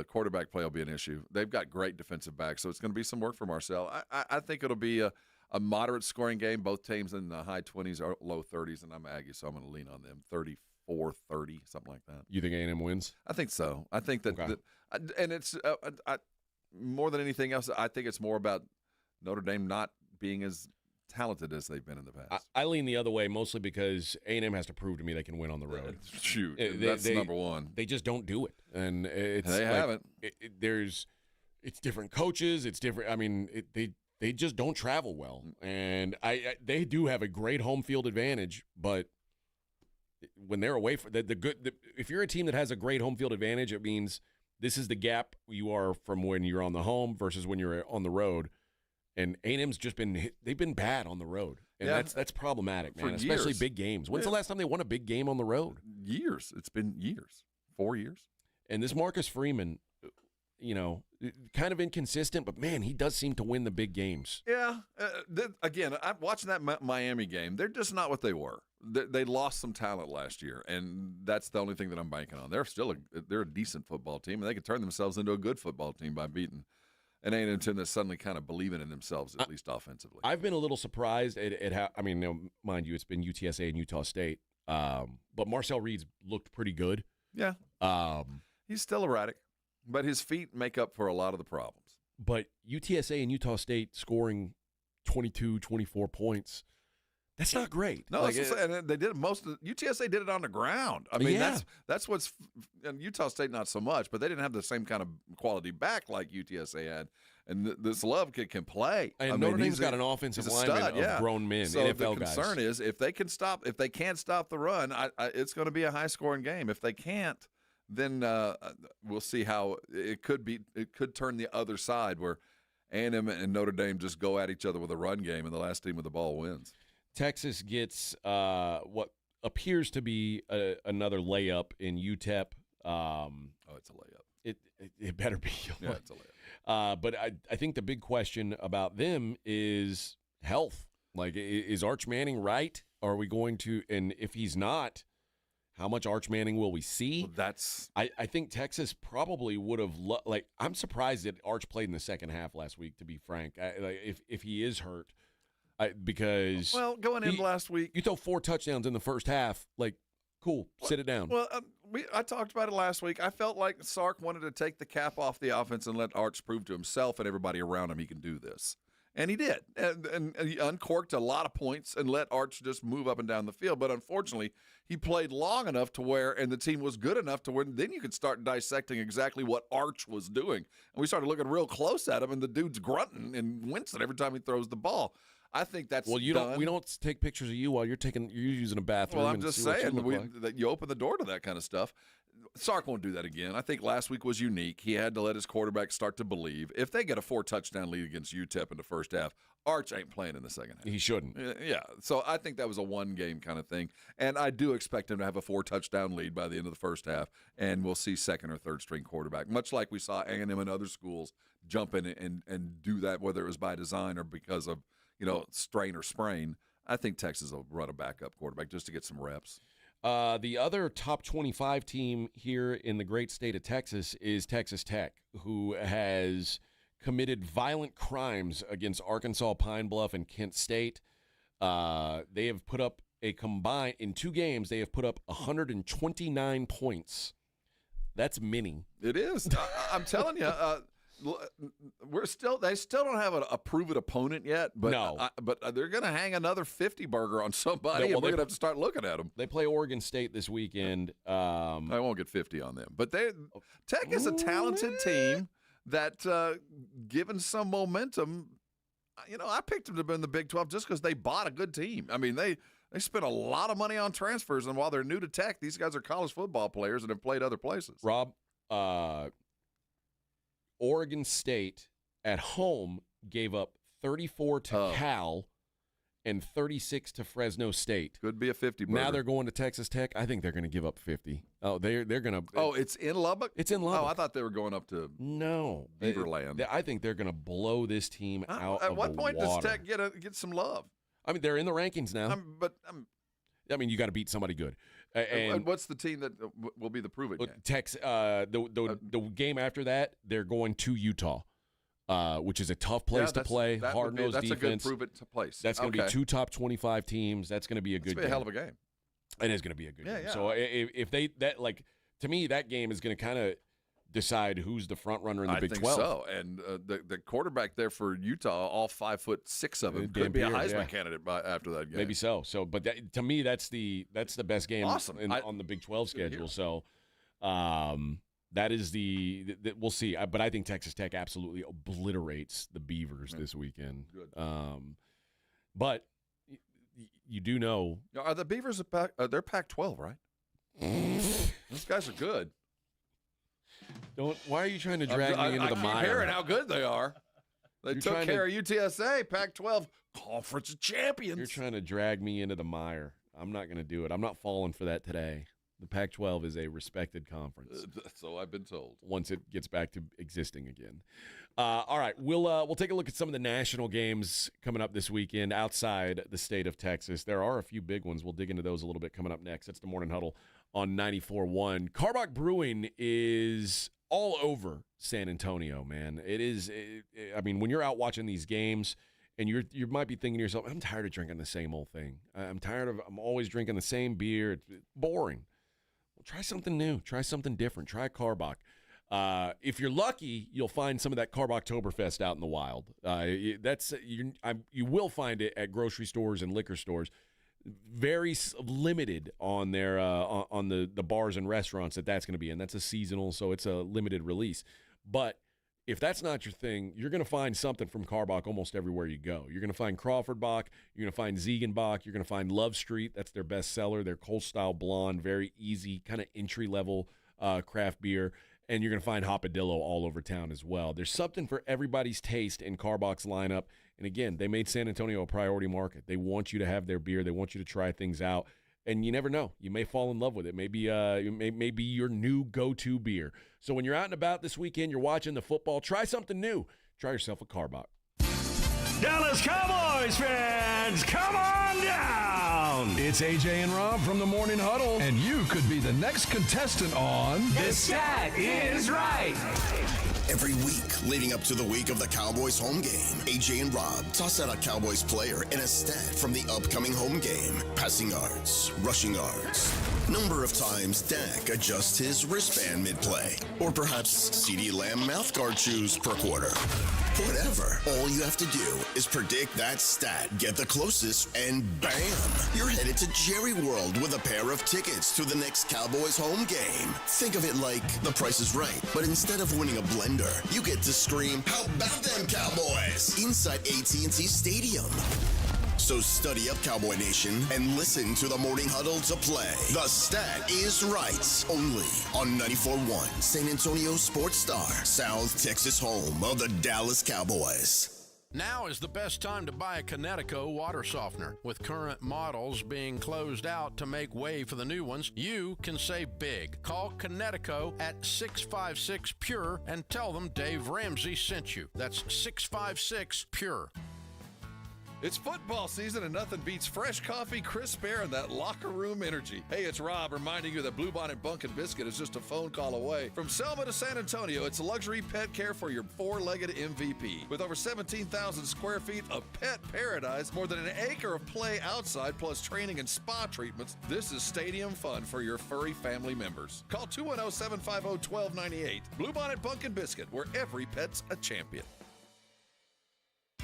Quarterback play will be an issue. They've got great defensive backs, so it's going to be some work for Marcel. I think it'll be a moderate scoring game. Both teams in the high 20s or low 30s, and I'm Aggie, so I'm going to lean on them. 34-30, something like that. You think A&M wins? I think so. I think that, Okay. and it's more than anything else, I think it's more about Notre Dame not being as talented as they've been in the past. I lean the other way mostly because A&M has to prove to me they can win on the road. Shoot, that's number one. They just don't do it, and They haven't. It's different coaches. It's different. I mean, they just don't travel well, and they do have a great home field advantage, but when they're away from if you're a team that has a great home field advantage, it means this is the gap you are from when you're on the home versus when you're on the road. And A&M's just they've been bad on the road. And that's problematic, man, especially years. Big games. When's the last time they won a big game on the road? Years. It's been years. 4 years. And this Marcus Freeman, kind of inconsistent, but, man, he does seem to win the big games. Yeah. Again, I'm watching that Miami game. They're just not what they were. They lost some talent last year, and that's the only thing that I'm banking on. They're a decent football team, and they can turn themselves into a good football team by beating an A&M team that's suddenly kind of believing in themselves, at least offensively. I've been a little surprised at how – I mean, mind you, it's been UTSA and Utah State. But Marcel Reed's looked pretty good. Yeah. He's still erratic, but his feet make up for a lot of the problems. But UTSA and Utah State scoring 22, 24 points, that's not great. No, and they did UTSA did it on the ground. I mean, that's what's and Utah State not so much, but they didn't have the same kind of quality back like UTSA had. And this Love kid can play. And Notre Dame's got an offensive lineman of grown men, so NFL guys. The concern is if they can't stop the run, it's going to be a high scoring game. If they can't, then we'll see how it could be. It could turn the other side where A&M and Notre Dame just go at each other with a run game, and the last team with the ball wins. Texas gets what appears to be another layup in UTEP. It's a layup. It better be. Yeah, it's a layup. But I think the big question about them is health. Like, is Arch Manning right? Are we going to – and if he's not, how much Arch Manning will we see? Well, I think Texas probably would have I'm surprised that Arch played in the second half last week, to be frank, if he is hurt. Because going in last week, you throw 4 touchdowns in the first half. Like, cool, sit it down. Well, I talked about it last week. I felt like Sark wanted to take the cap off the offense and let Arch prove to himself and everybody around him he can do this, and he did. And he uncorked a lot of points and let Arch just move up and down the field. But unfortunately, he played long enough to where, and the team was good enough to where then you could start dissecting exactly what Arch was doing. And we started looking real close at him, and the dude's grunting and wincing every time he throws the ball. I think that's we don't take pictures of you while you're using a bathroom. Well, I'm just saying that you open the door to that kind of stuff. Sark won't do that again. I think last week was unique. He had to let his quarterback start to believe. If they get a 4-touchdown lead against UTEP in the first half, Arch ain't playing in the second half. He shouldn't. Yeah. So I think that was a one-game kind of thing. And I do expect him to have a 4-touchdown lead by the end of the first half, and we'll see second or third-string quarterback, much like we saw A&M and other schools jump in and do that, whether it was by design or because of strain or sprain. I think Texas will run a backup quarterback just to get some reps. The other top 25 team here in the great state of Texas is Texas Tech, who has committed violent crimes against Arkansas, Pine Bluff, and Kent State. They have put up in 2 games, they have put up 129 points. That's many. It is. I'm telling you. They still don't have a proven opponent yet, but no. But they're going to hang another 50 burger on somebody, and we're going to have to start looking at them. They play Oregon State this weekend. I won't get 50 on them, but Tech is a talented team that, given some momentum, I picked them to be in the Big 12 just because they bought a good team. I mean, they spent a lot of money on transfers, and while they're new to Tech, these guys are college football players and have played other places. Rob, Oregon State at home gave up 34 to Cal and 36 to Fresno State. Could be a 50 burger. Now they're going to Texas Tech. I think they're going to give up 50. Oh, they're going to. Oh, it's in Lubbock? It's in Lubbock. Oh, I thought they were going up to Beaverland. I think they're going to blow this team out At of what the point water. does Tech get some love? I mean, they're in the rankings now. I mean, you got to beat somebody good. And what's the team that will be the prove-it game? Tex, the game after that, they're going to Utah, which is a tough place to play. Hard-nosed defense. That's a good prove-it place. That's going to be 2 top 25 teams. That's going to be a good game. It's a hell of a game. It is going to be a good game. Yeah. So if they to me, that game is going to kind of decide who's the front runner in the Big 12. I think so. And the quarterback there for Utah, all 5'6" of him, could be a Heisman candidate after that game. Maybe so. But to me, that's the best game on the Big 12 schedule. So that is we'll see. But I think Texas Tech absolutely obliterates the Beavers this weekend. Good. But you do know. Are the Beavers they're Pac-12, right? Those guys are good. Why are you trying to drag me into the mire? I keep hearing how good they are. They took care of UTSA, Pac-12 Conference Champions. You're trying to drag me into the mire. I'm not going to do it. I'm not falling for that today. The Pac-12 is a respected conference. So I've been told. Once it gets back to existing again. All right, we'll take a look at some of the national games coming up this weekend outside the state of Texas. There are a few big ones. We'll dig into those a little bit coming up next. That's the Morning Huddle on 94.1. Carbach Brewing is all over San Antonio, man. It is. I mean, when you're out watching these games, and you might be thinking to yourself, I'm tired of drinking the same old thing. I'm always drinking the same beer. It's boring. Well, try something new. Try something different. Try Carbach. If you're lucky, you'll find some of that Carbachtoberfest out in the wild. You will find it at grocery stores and liquor stores. Very limited on their on the bars and restaurants that's going to be in. That's a seasonal, so it's a limited release. But if that's not your thing, you're going to find something from Carbach almost everywhere you go. You're going to find Crawford Bach. You're going to find Ziegenbach. You're going to find Love Street. That's their best seller. Their Cold-style blonde, very easy, kind of entry-level craft beer. And you're going to find Hopadillo all over town as well. There's something for everybody's taste in Carbach's lineup. And again, they made San Antonio a priority market. They want you to have their beer. They want you to try things out. And you never know. You may fall in love with it. Maybe maybe your new go-to beer. So when you're out and about this weekend, you're watching the football, try something new. Try yourself a Carbach. Dallas Cowboys fans, come on down! It's AJ and Rob from the Morning Huddle, and you could be the next contestant on The Stat Is Right. Every week leading up to the week of the Cowboys home game, AJ and Rob toss out a Cowboys player and a stat from the upcoming home game. Passing yards, rushing yards, number of times Dak adjusts his wristband mid-play, or perhaps CeeDee Lamb mouthguard chews per quarter. Whatever. All you have to do is predict that stat, get the closest, and bam! You're headed to Jerry World with a pair of tickets to the next Cowboys home game. Think of it like The Price is Right, but instead of winning a blender, you get to scream, "How about them Cowboys?" inside AT&T Stadium. So study up, Cowboy Nation, and listen to the Morning Huddle to play. The Stat Is Right. Only on 94.1 San Antonio Sports Star, South Texas home of the Dallas Cowboys. Now is the best time to buy a Connecticut water softener. With current models being closed out to make way for the new ones, you can save big. Call Connecticut at 656-PURE and tell them Dave Ramsey sent you. That's 656-PURE. It's football season, and nothing beats fresh coffee, crisp air, and that locker room energy. Hey, it's Rob reminding you that Bluebonnet Bunkin' Biscuit is just a phone call away. From Selma to San Antonio, it's luxury pet care for your four-legged MVP. With over 17,000 square feet of pet paradise, more than an acre of play outside, plus training and spa treatments, this is stadium fun for your furry family members. Call 210-750-1298. Bluebonnet Bunkin' Biscuit, where every pet's a champion.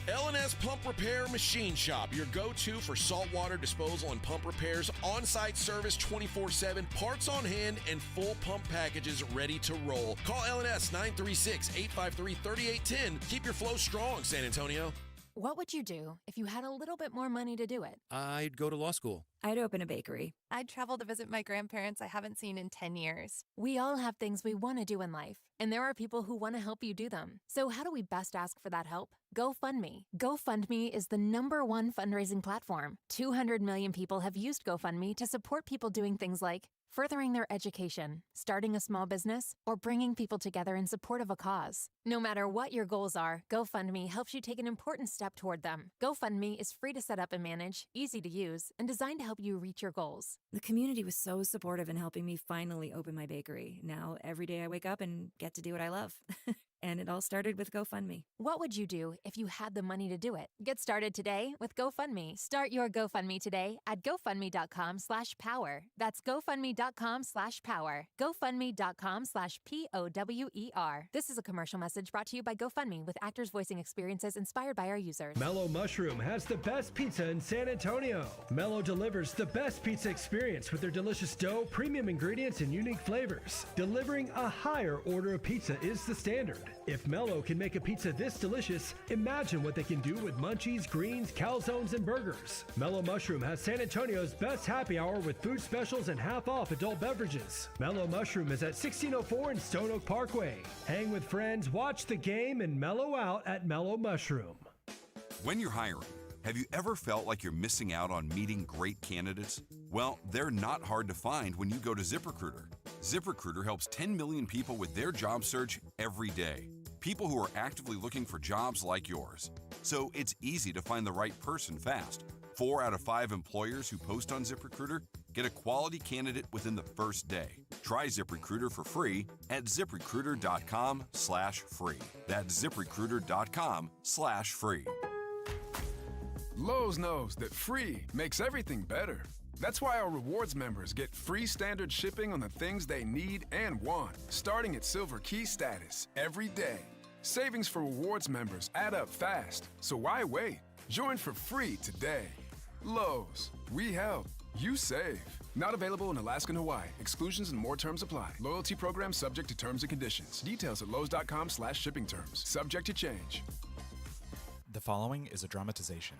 L&S Pump Repair Machine Shop, your go-to for saltwater disposal and pump repairs, on-site service 24/7, parts on hand, and full pump packages ready to roll. Call L&S 936-853-3810. Keep your flow strong, San Antonio. What would you do if you had a little bit more money to do it? I'd go to law school. I'd open a bakery. I'd travel to visit my grandparents I haven't seen in 10 years. We all have things we want to do in life, and there are people who want to help you do them. So how do we best ask for that help? GoFundMe. GoFundMe is the #1 fundraising platform. 200 million people have used GoFundMe to support people doing things like furthering their education, starting a small business, or bringing people together in support of a cause. No matter what your goals are, GoFundMe helps you take an important step toward them. GoFundMe is free to set up and manage, easy to use, and designed to help you reach your goals. The community was so supportive in helping me finally open my bakery. Now, every day I wake up and get to do what I love. And it all started with GoFundMe. What would you do if you had the money to do it? Get started today with GoFundMe. Start your GoFundMe today at GoFundMe.com/power. That's GoFundMe.com/power. GoFundMe.com/POWER. This is a commercial message brought to you by GoFundMe with actors voicing experiences inspired by our users. Mellow Mushroom has the best pizza in San Antonio. Mellow delivers the best pizza experience with their delicious dough, premium ingredients, and unique flavors. Delivering a higher order of pizza is the standard. If Mellow can make a pizza this delicious, imagine what they can do with munchies, greens, calzones, and burgers. Mellow Mushroom has San Antonio's best happy hour with food specials and half-off adult beverages. Mellow Mushroom is at 1604 in Stone Oak Parkway. Hang with friends, watch the game, and mellow out at Mellow Mushroom. When you're hiring, have you ever felt like you're missing out on meeting great candidates? Well, they're not hard to find when you go to ZipRecruiter. ZipRecruiter helps 10 million people with their job search every day. People who are actively looking for jobs like yours. So it's easy to find the right person fast. 4 out of 5 employers who post on ZipRecruiter get a quality candidate within the first day. Try ZipRecruiter for free at ZipRecruiter.com/free. That's ZipRecruiter.com/free. Lowe's knows that free makes everything better. That's why our rewards members get free standard shipping on the things they need and want, starting at Silver Key status every day. Savings for rewards members add up fast, so why wait? Join for free today. Lowe's, we help, you save. Not available in Alaska and Hawaii. Exclusions and more terms apply. Loyalty program subject to terms and conditions. Details at lowes.com/shipping terms. Subject to change. The following is a dramatization.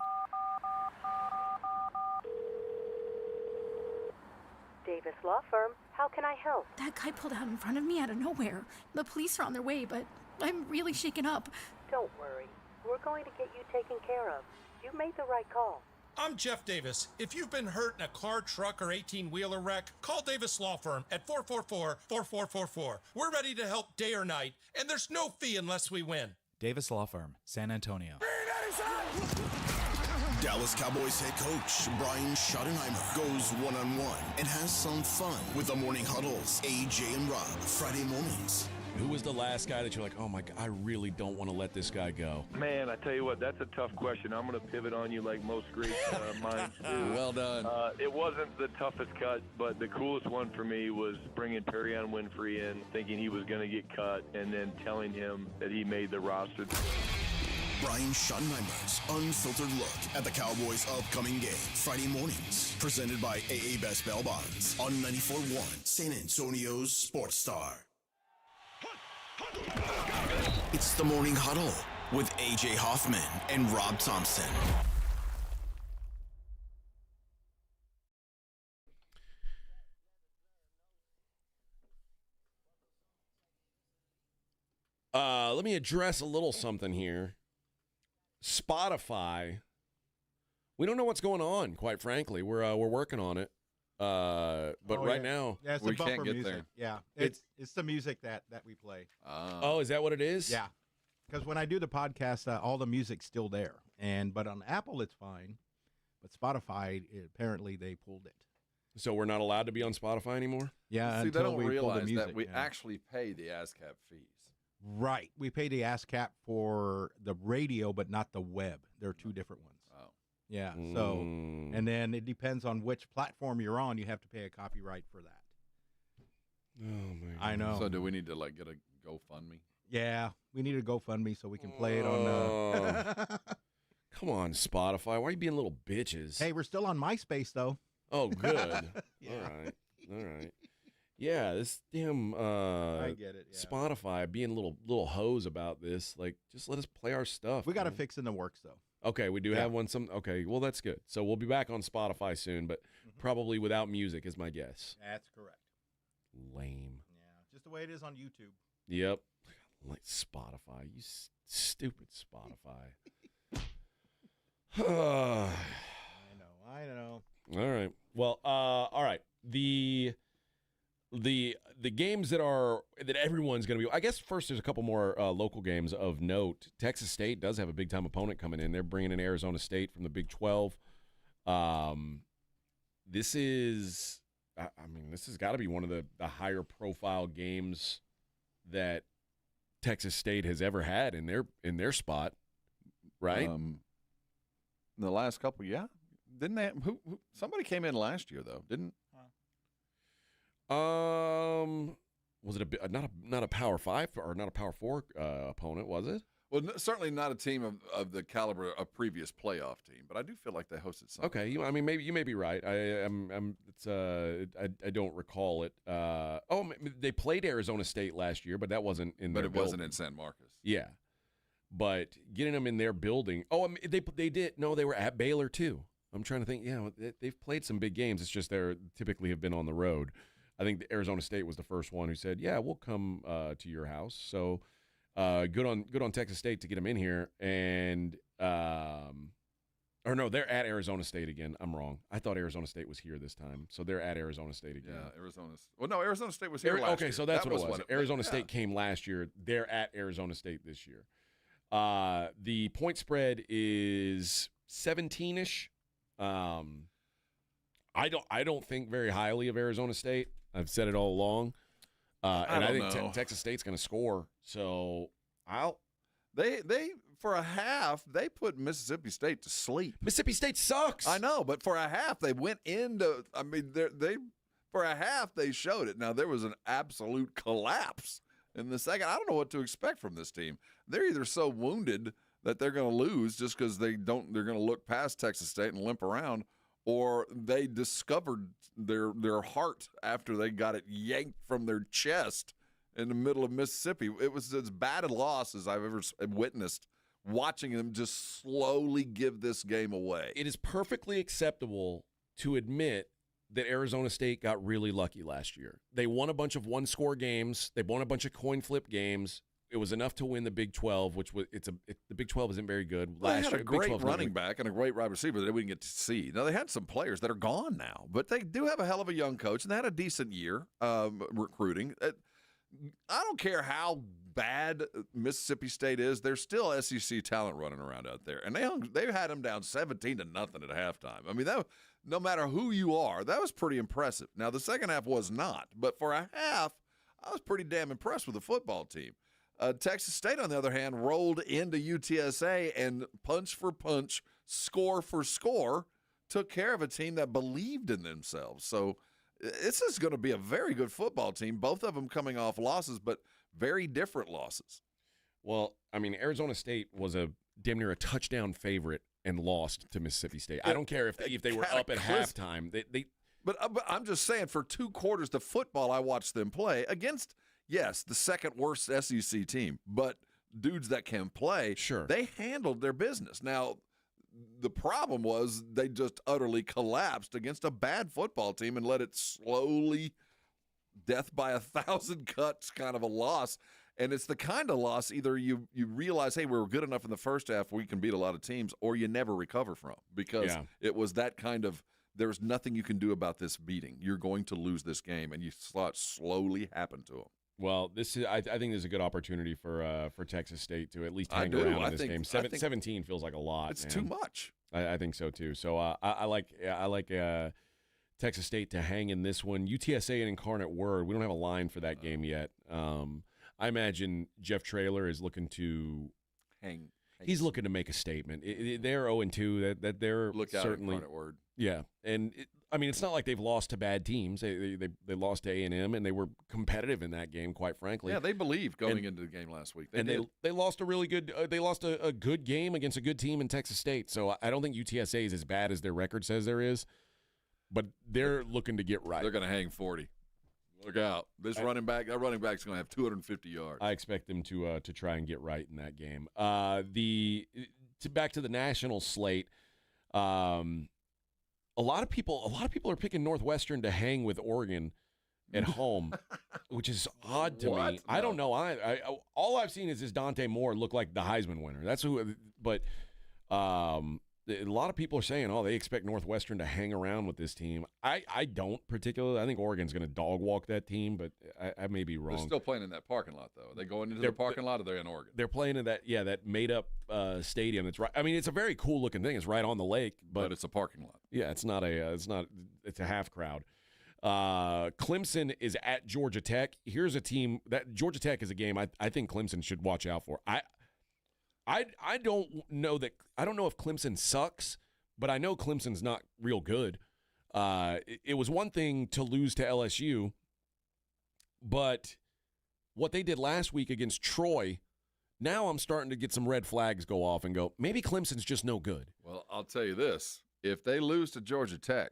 Davis Law Firm, how can I help? That guy pulled out in front of me out of nowhere. The police are on their way, but I'm really shaken up. Don't worry. We're going to get you taken care of. You made the right call. I'm Jeff Davis. If you've been hurt in a car, truck, or 18-wheeler wreck, call Davis Law Firm at 444-4444. We're ready to help day or night, and there's no fee unless we win. Davis Law Firm, San Antonio. Dallas Cowboys head coach Brian Schottenheimer goes one-on-one and has some fun with the Morning Huddles, AJ and Rob, Friday mornings. Who was the last guy that you're like, oh my God, I really don't want to let this guy go? Man, I tell you what, that's a tough question. I'm going to pivot on you like most great minds do. Well done. It wasn't the toughest cut, but the coolest one for me was bringing Perion Winfrey in, thinking he was going to get cut, and then telling him that he made the roster. Brian Schottenheimer's unfiltered look at the Cowboys' upcoming game. Friday mornings, presented by AA Best Bail Bonds on 94.1 San Antonio's Sports Star. It's the Morning Huddle with AJ Hoffman and Rob Thompson. Let me address a little something here. Spotify. We don't know what's going on, quite frankly. We're working on it. But right now, yeah, it's we the can't bumper get music. there. Yeah, it's the music that we play. Oh, is that what it is? Yeah, because when I do the podcast, all the music's still there, but on Apple it's fine, but Spotify apparently they pulled it. So we're not allowed to be on Spotify anymore? Yeah, See, they until don't we pull the realize music, that we yeah. actually pay the ASCAP fees. Right, we pay the ASCAP for the radio, but not the web. They're two different ones. Oh, yeah. So, and then it depends on which platform you're on. You have to pay a copyright for that. Oh man, I know. So do we need to get a GoFundMe? Yeah, we need a GoFundMe so we can play it on. Come on, Spotify. Why are you being little bitches? Hey, we're still on MySpace though. Oh, good. Yeah. All right. Yeah, this damn I get it. Yeah. Spotify being little hoes about this. Like, just let us play our stuff. We got to man. fix in the works though. Okay, we do have one. Okay, well, that's good. So we'll be back on Spotify soon, but probably without music is my guess. That's correct. Lame. Yeah, just the way it is on YouTube. Yep. Like Spotify. You stupid Spotify. I know. All right. Well, all right. The games that everyone's going to be. I guess first there's a couple more local games of note. Texas State does have a big time opponent coming in. They're bringing in Arizona State from the Big 12. This is, this has got to be one of the higher profile games that Texas State has ever had in their spot, right? The last couple, yeah. Didn't they? Who somebody came in last year though, didn't? Was it not a Power 5 or not a Power 4 opponent? Was it? Well, certainly not a team of the caliber of previous playoff team, but I do feel like they hosted something. Okay, maybe you may be right. I don't recall it. They played Arizona State last year, but that wasn't in. But their it building. wasn't in San Marcos. Yeah, but getting them in their building. Oh, they did. No, they were at Baylor too. I'm trying to think. Yeah, they've played some big games. It's just they typically have been on the road. I think Arizona State was the first one who said, "Yeah, we'll come to your house." So. Good on Texas State to get them in here, and or no, they're at Arizona State again. I'm wrong. I thought Arizona State was here this time, so they're at Arizona State again. Yeah, Arizona State was here last year. Okay, so that's what it was. Arizona State came last year. They're at Arizona State this year. The point spread is 17-ish. I don't think very highly of Arizona State. I've said it all along. And I think Texas State's going to score. So they for a half they put Mississippi State to sleep. Mississippi State sucks. I know, but for a half they went into. I mean, they for a half they showed it. Now there was an absolute collapse in the second. I don't know what to expect from this team. They're either so wounded that they're going to lose just because they're going to look past Texas State and limp around, or they discovered their heart after they got it yanked from their chest in the middle of Mississippi. It was as bad a loss as I've ever witnessed, watching them just slowly give this game away. It is perfectly acceptable to admit that Arizona State got really lucky last year. They won a bunch of one-score games. They won a bunch of coin flip games. It was enough to win the Big 12, which was the Big 12 isn't very good. Well, they had a great running back and a great wide receiver that we didn't get to see. Now, they had some players that are gone now, but they do have a hell of a young coach, and they had a decent year recruiting. I don't care how bad Mississippi State is. There's still SEC talent running around out there, and they had them down 17-0 at halftime. I mean, no matter who you are, that was pretty impressive. Now, the second half was not, but for a half, I was pretty damn impressed with the football team. Texas State, on the other hand, rolled into UTSA and punch for punch, score for score, took care of a team that believed in themselves. So this is going to be a very good football team, both of them coming off losses, but very different losses. Well, I mean, Arizona State was a damn near a touchdown favorite and lost to Mississippi State. I don't care if they were up at halftime. But I'm just saying, for 2 quarters of football I watched them play against – yes, the second worst SEC team, but dudes that can play, sure, they handled their business. Now, the problem was they just utterly collapsed against a bad football team and let it slowly, death by 1,000 cuts kind of a loss. And it's the kind of loss either you realize, hey, we were good enough in the first half, we can beat a lot of teams, or you never recover from, because it was that kind of, there's nothing you can do about this beating. You're going to lose this game, and you saw it slowly happen to them. Well, I think there's a good opportunity for Texas State to at least hang around in this game. 17 feels like a lot. It's too much. I think so too. So I like Texas State to hang in this one. UTSA and Incarnate Word. We don't have a line for that game yet. I imagine Jeff Traylor is looking to hang. He's looking to make a statement. They're 0-2. That they're look out certainly Incarnate Word. Yeah, and it's not like they've lost to bad teams. They lost to A&M, and they were competitive in that game, quite frankly. Yeah, they believed going into the game last week. They lost a really good. They lost a good game against a good team in Texas State. So I don't think UTSA is as bad as their record says there is, but they're looking to get right. They're going to hang 40. Look out! That running back's going to have 250 yards. I expect them to try and get right in that game. The back to the national slate. A lot of people are picking Northwestern to hang with Oregon at home, which is odd to me. I don't know. I all I've seen is this Dante Moore look like the Heisman winner. That's who. But a lot of people are saying, they expect Northwestern to hang around with this team. I don't particularly. I think Oregon's going to dog walk that team, but I may be wrong. They're still playing in that parking lot, though. Are they going into the parking lot, or they're in Oregon? They're playing in that made-up stadium. That's right. I mean, it's a very cool-looking thing. It's right on the lake, but it's a parking lot. Yeah, it's a half crowd. Clemson is at Georgia Tech. Here's a team that Georgia Tech is a game I think Clemson should watch out for. I don't know if Clemson sucks, but I know Clemson's not real good. It was one thing to lose to LSU, but what they did last week against Troy, now I'm starting to get some red flags go off and go, maybe Clemson's just no good. Well, I'll tell you this. If they lose to Georgia Tech,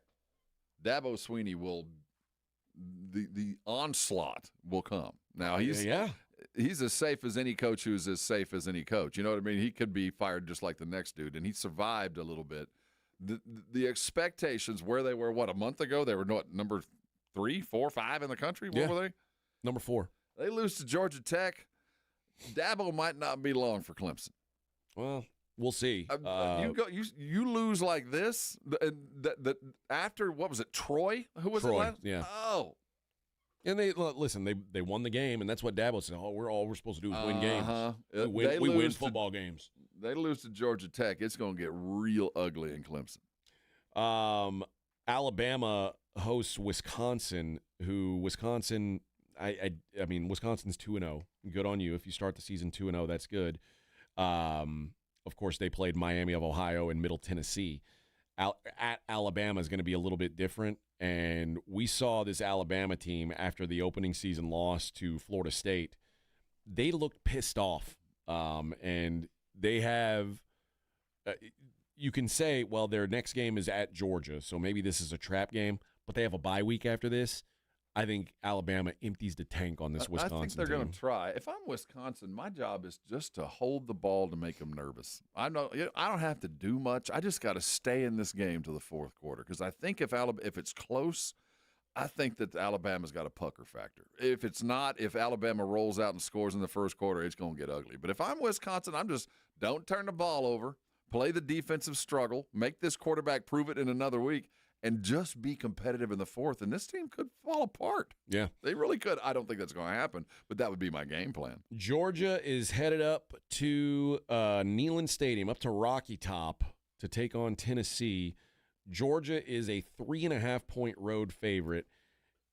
Dabo Swinney the onslaught will come. Now, he's as safe as any coach who's as safe as any coach. You know what I mean? He could be fired just like the next dude, and he survived a little bit. The expectations where they were, a month ago? They were number 3, 4, 5 in the country? What were they? Number 4. They lose to Georgia Tech. Dabo might not be long for Clemson. Well, we'll see. You lose like this after, what was it, Troy? Who was it last? Yeah. Oh. And they won the game, and that's what Dabo said. All we're supposed to do is win games. We win football games. They lose to Georgia Tech. It's going to get real ugly in Clemson. Alabama hosts Wisconsin, Wisconsin's 2-0. Good on you. If you start the season 2-0, that's good. Of course, they played Miami of Ohio and Middle Tennessee. At Alabama is going to be a little bit different. And we saw this Alabama team after the opening season loss to Florida State. They looked pissed off. And they have you can say, well, their next game is at Georgia, so maybe this is a trap game, but they have a bye week after this. I think Alabama empties the tank on this Wisconsin team. I think they're going to try. If I'm Wisconsin, my job is just to hold the ball to make them nervous. I don't have to do much. I just got to stay in this game to the fourth quarter because I think if it's close, I think that Alabama's got a pucker factor. If it's not, if Alabama rolls out and scores in the first quarter, it's going to get ugly. But if I'm Wisconsin, I'm just don't turn the ball over, play the defensive struggle, make this quarterback prove it in another week, and just be competitive in the fourth, and this team could fall apart. Yeah. They really could. I don't think that's going to happen, but that would be my game plan. Georgia is headed up to Neyland Stadium, up to Rocky Top, to take on Tennessee. Georgia is a 3.5-point road favorite,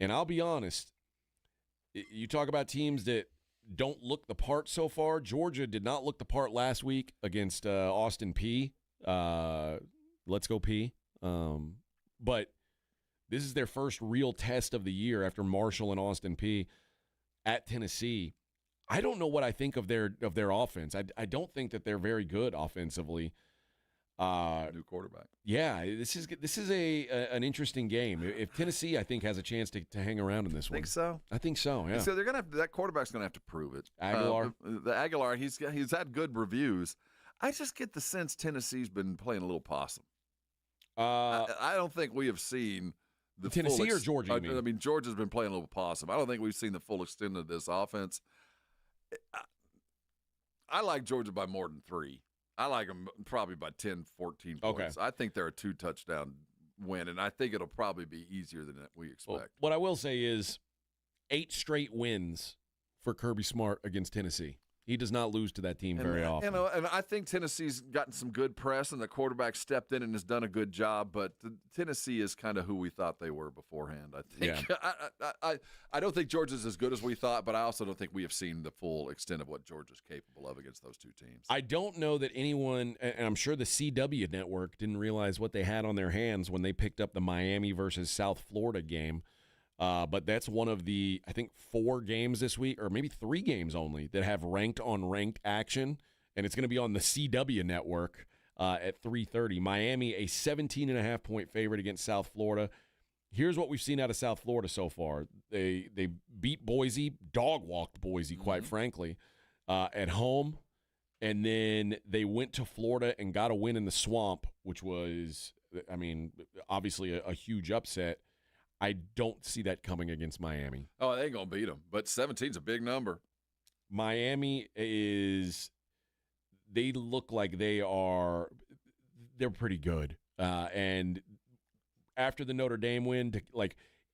and I'll be honest, you talk about teams that don't look the part so far. Georgia did not look the part last week against Austin Peay. Let's go Peay. But this is their first real test of the year after Marshall and Austin Peay at Tennessee. I don't know what I think of their offense. I don't think that they're very good offensively. New quarterback. Yeah, this is an interesting game. If Tennessee, I think, has a chance to hang around in this one. Think so? I think so. Yeah. So they're gonna that quarterback's gonna have to prove it. Aguilar. The Aguilar. He's had good reviews. I just get the sense Tennessee's been playing a little possum. I don't think we have seen the Tennessee or Georgia. I mean, Georgia's been playing a little possum. I don't think we've seen the full extent of this offense. I like Georgia by more than 3. I like them probably by 10, 14 points. Okay. I think they're a 2-touchdown win, and I think it'll probably be easier than we expect. Well, what I will say is 8 straight wins for Kirby Smart against Tennessee. He does not lose to that team very often. And I think Tennessee's gotten some good press, and the quarterback stepped in and has done a good job. But Tennessee is kind of who we thought they were beforehand. I think. Yeah. I don't think Georgia's as good as we thought, but I also don't think we have seen the full extent of what Georgia's capable of against those two teams. I don't know that anyone, and I'm sure the CW network didn't realize what they had on their hands when they picked up the Miami versus South Florida game. But that's one of the, I think, 4 games this week, or maybe 3 games only, that have ranked-on-ranked action, and it's going to be on the CW network at 3:30. Miami, a 17.5-point favorite against South Florida. Here's what we've seen out of South Florida so far. They beat Boise, dog-walked Boise, quite frankly, at home, and then they went to Florida and got a win in the Swamp, which was, I mean, obviously a huge upset. I don't see that coming against Miami. Oh, they ain't going to beat them, but 17's a big number. Miami they look like they're pretty good. And after the Notre Dame win,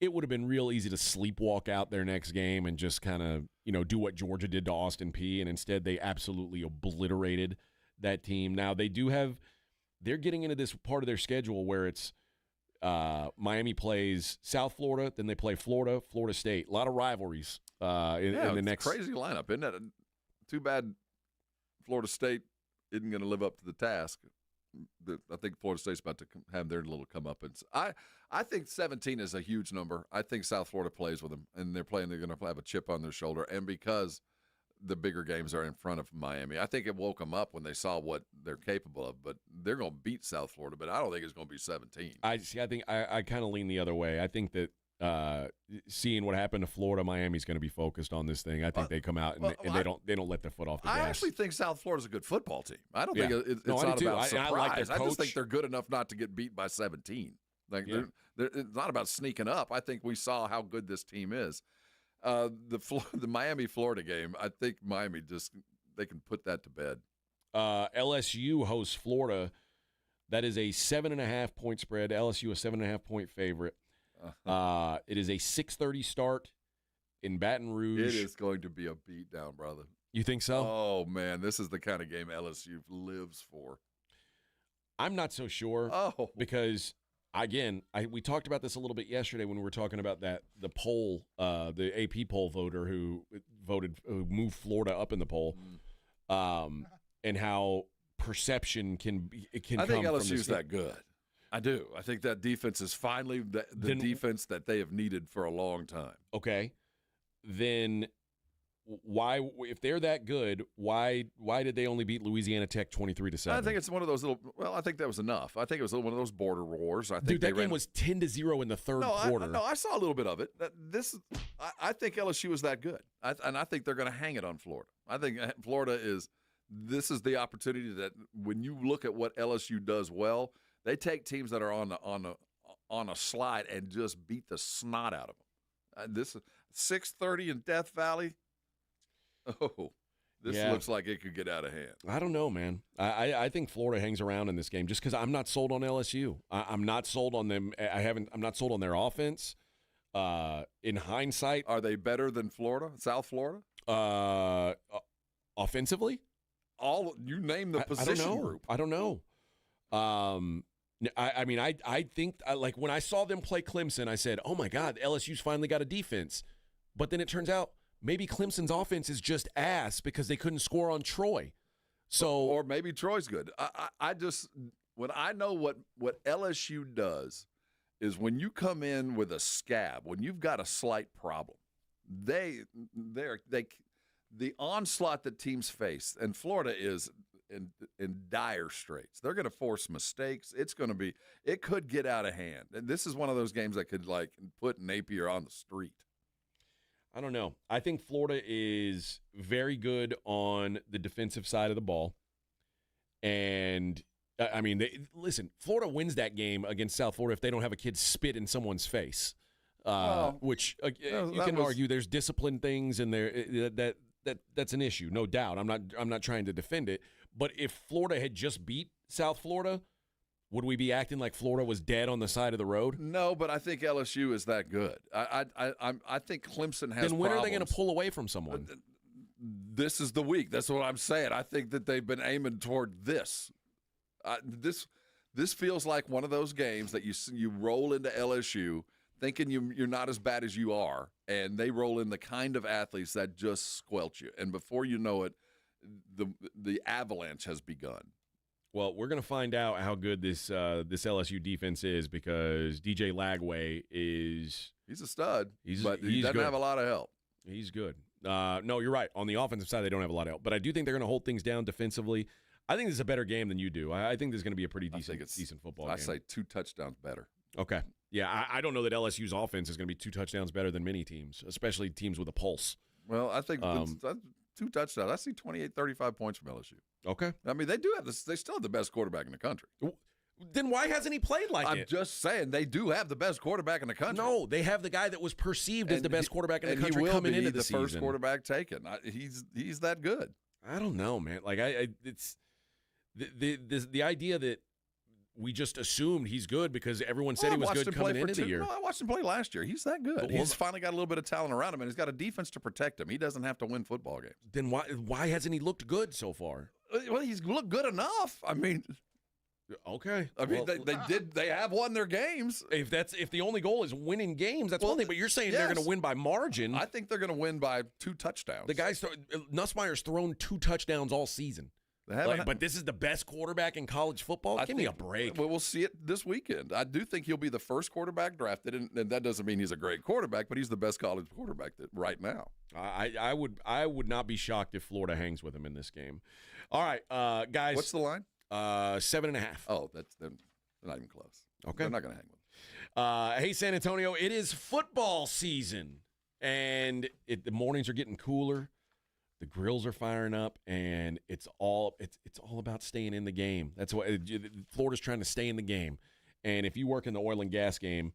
it would have been real easy to sleepwalk out their next game and just kind of, do what Georgia did to Austin Peay. And instead, they absolutely obliterated that team. Now, they're getting into this part of their schedule where it's Miami plays South Florida, then they play Florida State. A lot of rivalries in the next. Crazy lineup, isn't it? Too bad Florida State isn't going to live up to the task. I think Florida State's about to have their little comeuppance. I think 17 is a huge number. I think South Florida plays with them, and they're going to have a chip on their shoulder. And because the bigger games are in front of Miami, I think it woke them up when they saw what they're capable of. But they're going to beat South Florida, but I don't think it's going to be 17. I think I kind of lean the other way. I think that seeing what happened to Florida, Miami's going to be focused on this thing. I think they come out and they don't let their foot off the gas. I actually think South Florida's a good football team. I don't think it's not about surprise. I like their coach. I just think they're good enough not to get beat by 17. It's not about sneaking up. I think we saw how good this team is. The Miami-Florida game, I think Miami they can put that to bed. LSU hosts Florida. That is a 7.5 point spread. LSU a 7.5 point favorite. It is a 6:30 start in Baton Rouge. It is going to be a beatdown, brother. You think so? Oh, man, this is the kind of game LSU lives for. I'm not so sure because, again, we talked about this a little bit yesterday when we were talking about the poll, the AP poll voter who moved Florida up in the poll, and how perception can I think LSU's that good. I do. I think that defense is finally the defense that they have needed for a long time. Okay. Then why, if they're that good, why did they only beat Louisiana Tech 23-7? I think it's one of those I think that was enough. I think it was one of those border wars. I think that game was 10-0 in the third quarter. I saw a little bit of it. I think LSU is that good. And I think they're going to hang it on Florida. I think Florida this is the opportunity that when you look at what LSU does well, they take teams that are on a slide and just beat the snot out of them. This is 6:30 in Death Valley. Oh, this looks like it could get out of hand. I don't know, man. I think Florida hangs around in this game just because I'm not sold on LSU. I'm not sold on them. I'm not sold on their offense. In hindsight, are they better than Florida, South Florida? Offensively, you name the position group. I don't know. I mean, I think, like, when I saw them play Clemson, I said, oh, my God, LSU's finally got a defense. But then it turns out maybe Clemson's offense is just ass because they couldn't score on Troy. Or maybe Troy's good. When I know what LSU does is when you come in with a scab, when you've got a slight problem, the onslaught that teams face, and Florida is in dire straits. They're going to force mistakes. It could get out of hand. And this is one of those games that could put Napier on the street. I don't know. I think Florida is very good on the defensive side of the ball. And I mean, Florida wins that game against South Florida if they don't have a kid spit in someone's face, which you can argue there's discipline things in there that's an issue, no doubt. I'm not trying to defend it. But if Florida had just beat South Florida, would we be acting like Florida was dead on the side of the road? No, but I think LSU is that good. I think Clemson has. Then when problems. Are they going to pull away from someone? This is the week. That's what I'm saying. I think that they've been aiming toward this. This feels like one of those games that you roll into LSU thinking you're not as bad as you are, and they roll in the kind of athletes that just squelch you. And before you know it, the avalanche has begun. Well, we're going to find out how good this LSU defense is because DJ Lagway he's a stud, but he doesn't good. Have a lot of help. He's good. No, you're right. On the offensive side, they don't have a lot of help. But I do think they're going to hold things down defensively. I think this is a better game than you do. I think this is going to be a pretty decent football game. I say 2 touchdowns better. Okay. Yeah, I don't know that LSU's offense is going to be 2 touchdowns better than many teams, especially teams with a pulse. Well, I think 2 touchdowns. I see 28, 35 points from LSU. Okay. I mean, they still have the best quarterback in the country. Then why hasn't he played like it? I'm just saying they do have the best quarterback in the country. No, they have the guy that was perceived as the best quarterback in the country coming into the season. First quarterback taken. He's that good. I don't know, man. Like it's the idea that we just assumed he's good because everyone said he was good coming into the year. No, I watched him play last year. He's that good. He's finally got a little bit of talent around him, and he's got a defense to protect him. He doesn't have to win football games. Then why hasn't he looked good so far? Well, he's looked good enough. I mean. Okay. I mean, they have won their games. If the only goal is winning games, that's one thing. But you're saying they're going to win by margin. I think they're going to win by 2 touchdowns. The guy's Nussmeier's thrown 2 touchdowns all season. But this is the best quarterback in college football? Give me a break. Well, we'll see it this weekend. I do think he'll be the first quarterback drafted, and that doesn't mean he's a great quarterback, but he's the best college quarterback right now. I would not be shocked if Florida hangs with him in this game. All right, guys. What's the line? 7.5. Oh, they're not even close. Okay. They're not going to hang with them. Hey, San Antonio, it is football season, and the mornings are getting cooler. The grills are firing up, and it's all about staying in the game. That's what Florida's trying to stay in the game. And if you work in the oil and gas game,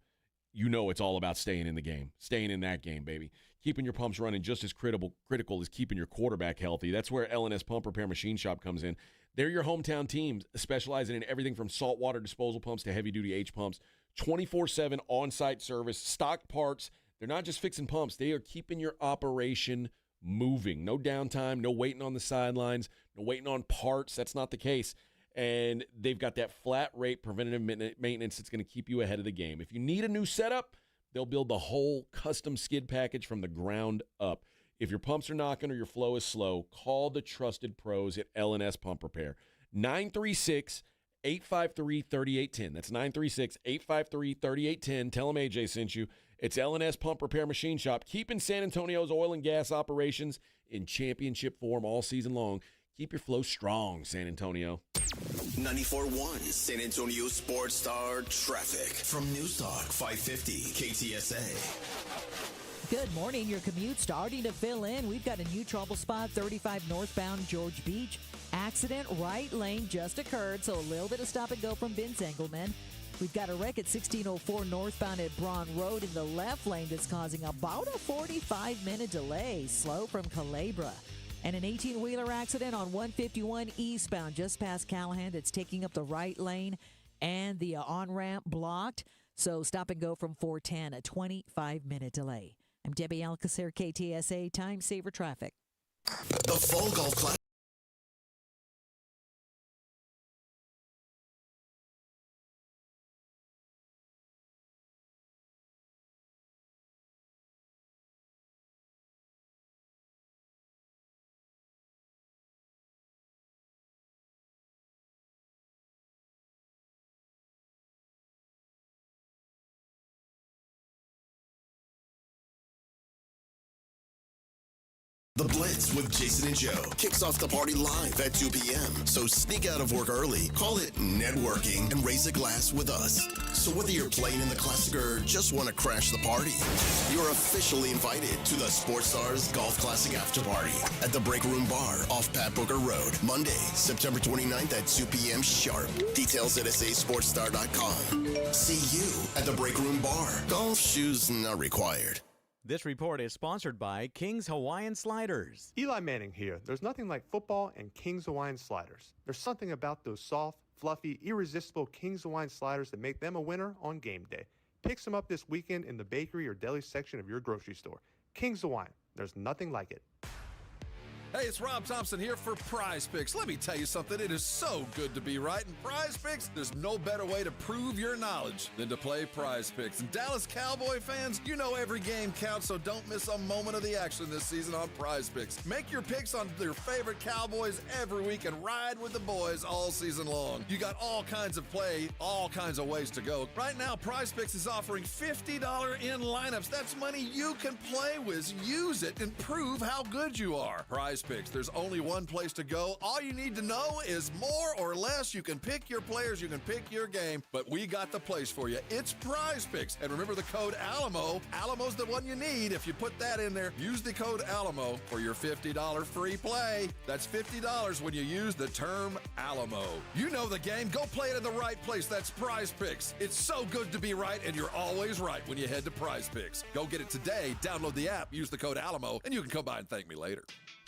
you know it's all about staying in the game, staying in that game, baby. Keeping your pumps running just as critical as keeping your quarterback healthy. That's where L&S Pump Repair Machine Shop comes in. They're your hometown team, specializing in everything from saltwater disposal pumps to heavy-duty H pumps, 24/7 on-site service, stock parts. They're not just fixing pumps. They are keeping your operation moving. No downtime, no waiting on the sidelines, no waiting on parts. That's not the case. And they've got that flat rate preventative maintenance that's going to keep you ahead of the game. If you need a new setup, they'll build the whole custom skid package from the ground up. If your pumps are knocking or your flow is slow, call the trusted pros at L&S Pump Repair. 936-853-3810. That's 936-853-3810. Tell them AJ sent you. It's L&S Pump Repair Machine Shop, keeping San Antonio's oil and gas operations in championship form all season long. Keep your flow strong, San Antonio. 94.1 San Antonio Sports Star Traffic from News Talk 550 KTSA. Good morning. Your commute starting to fill in. We've got a new trouble spot, 35 northbound George Beach. Accident, right lane just occurred, so a little bit of stop and go from Vince Engelman. We've got a wreck at 1604 northbound at Braun Road in the left lane that's causing about a 45-minute delay. Slow from Culebra. And an 18-wheeler accident on 151 eastbound just past Callahan that's taking up the right lane and the on-ramp blocked. So stop and go from 410, a 25-minute delay. I'm Debbie Alcacer, KTSA Time Saver Traffic. The Fall Golf Classic. The Blitz with Jason and Joe kicks off the party live at 2 p.m. So sneak out of work early, call it networking, and raise a glass with us. So whether you're playing in the Classic or just want to crash the party, you're officially invited to the Sports Stars Golf Classic After Party at the Break Room Bar off Pat Booker Road, Monday, September 29th at 2 p.m. sharp. Details at sasportstar.com. See you at the Break Room Bar. Golf shoes not required. This report is sponsored by King's Hawaiian Sliders. Eli Manning here. There's nothing like football and King's Hawaiian Sliders. There's something about those soft, fluffy, irresistible King's Hawaiian Sliders that make them a winner on game day. Pick some up this weekend in the bakery or deli section of your grocery store. King's Hawaiian. There's nothing like it. Hey, it's Rob Thompson here for Prize Picks. Let me tell you something. It is so good to be right. In Prize Picks, there's no better way to prove your knowledge than to play Prize Picks. And Dallas Cowboy fans, you know every game counts, so don't miss a moment of the action this season on Prize Picks. Make your picks on your favorite Cowboys every week and ride with the boys all season long. You got all kinds of play, all kinds of ways to go. Right now, Prize Picks is offering $50 in lineups. That's money you can play with. Use it and prove how good you are. Prize Picks. There's only one place to go. All you need to know is more or less. You can pick your players, you can pick your game, but we got the place for you. It's Prize Picks. And remember the code ALAMO. Alamo's the one you need. If you put that in there, use the code ALAMO for your $50 free play. That's $50 when you use the term Alamo. You know the game. Go play it in the right place. That's Prize Picks. It's so good to be right, and you're always right when you head to Prize Picks. Go get it today. Download the app, use the code ALAMO, and you can come by and thank me later.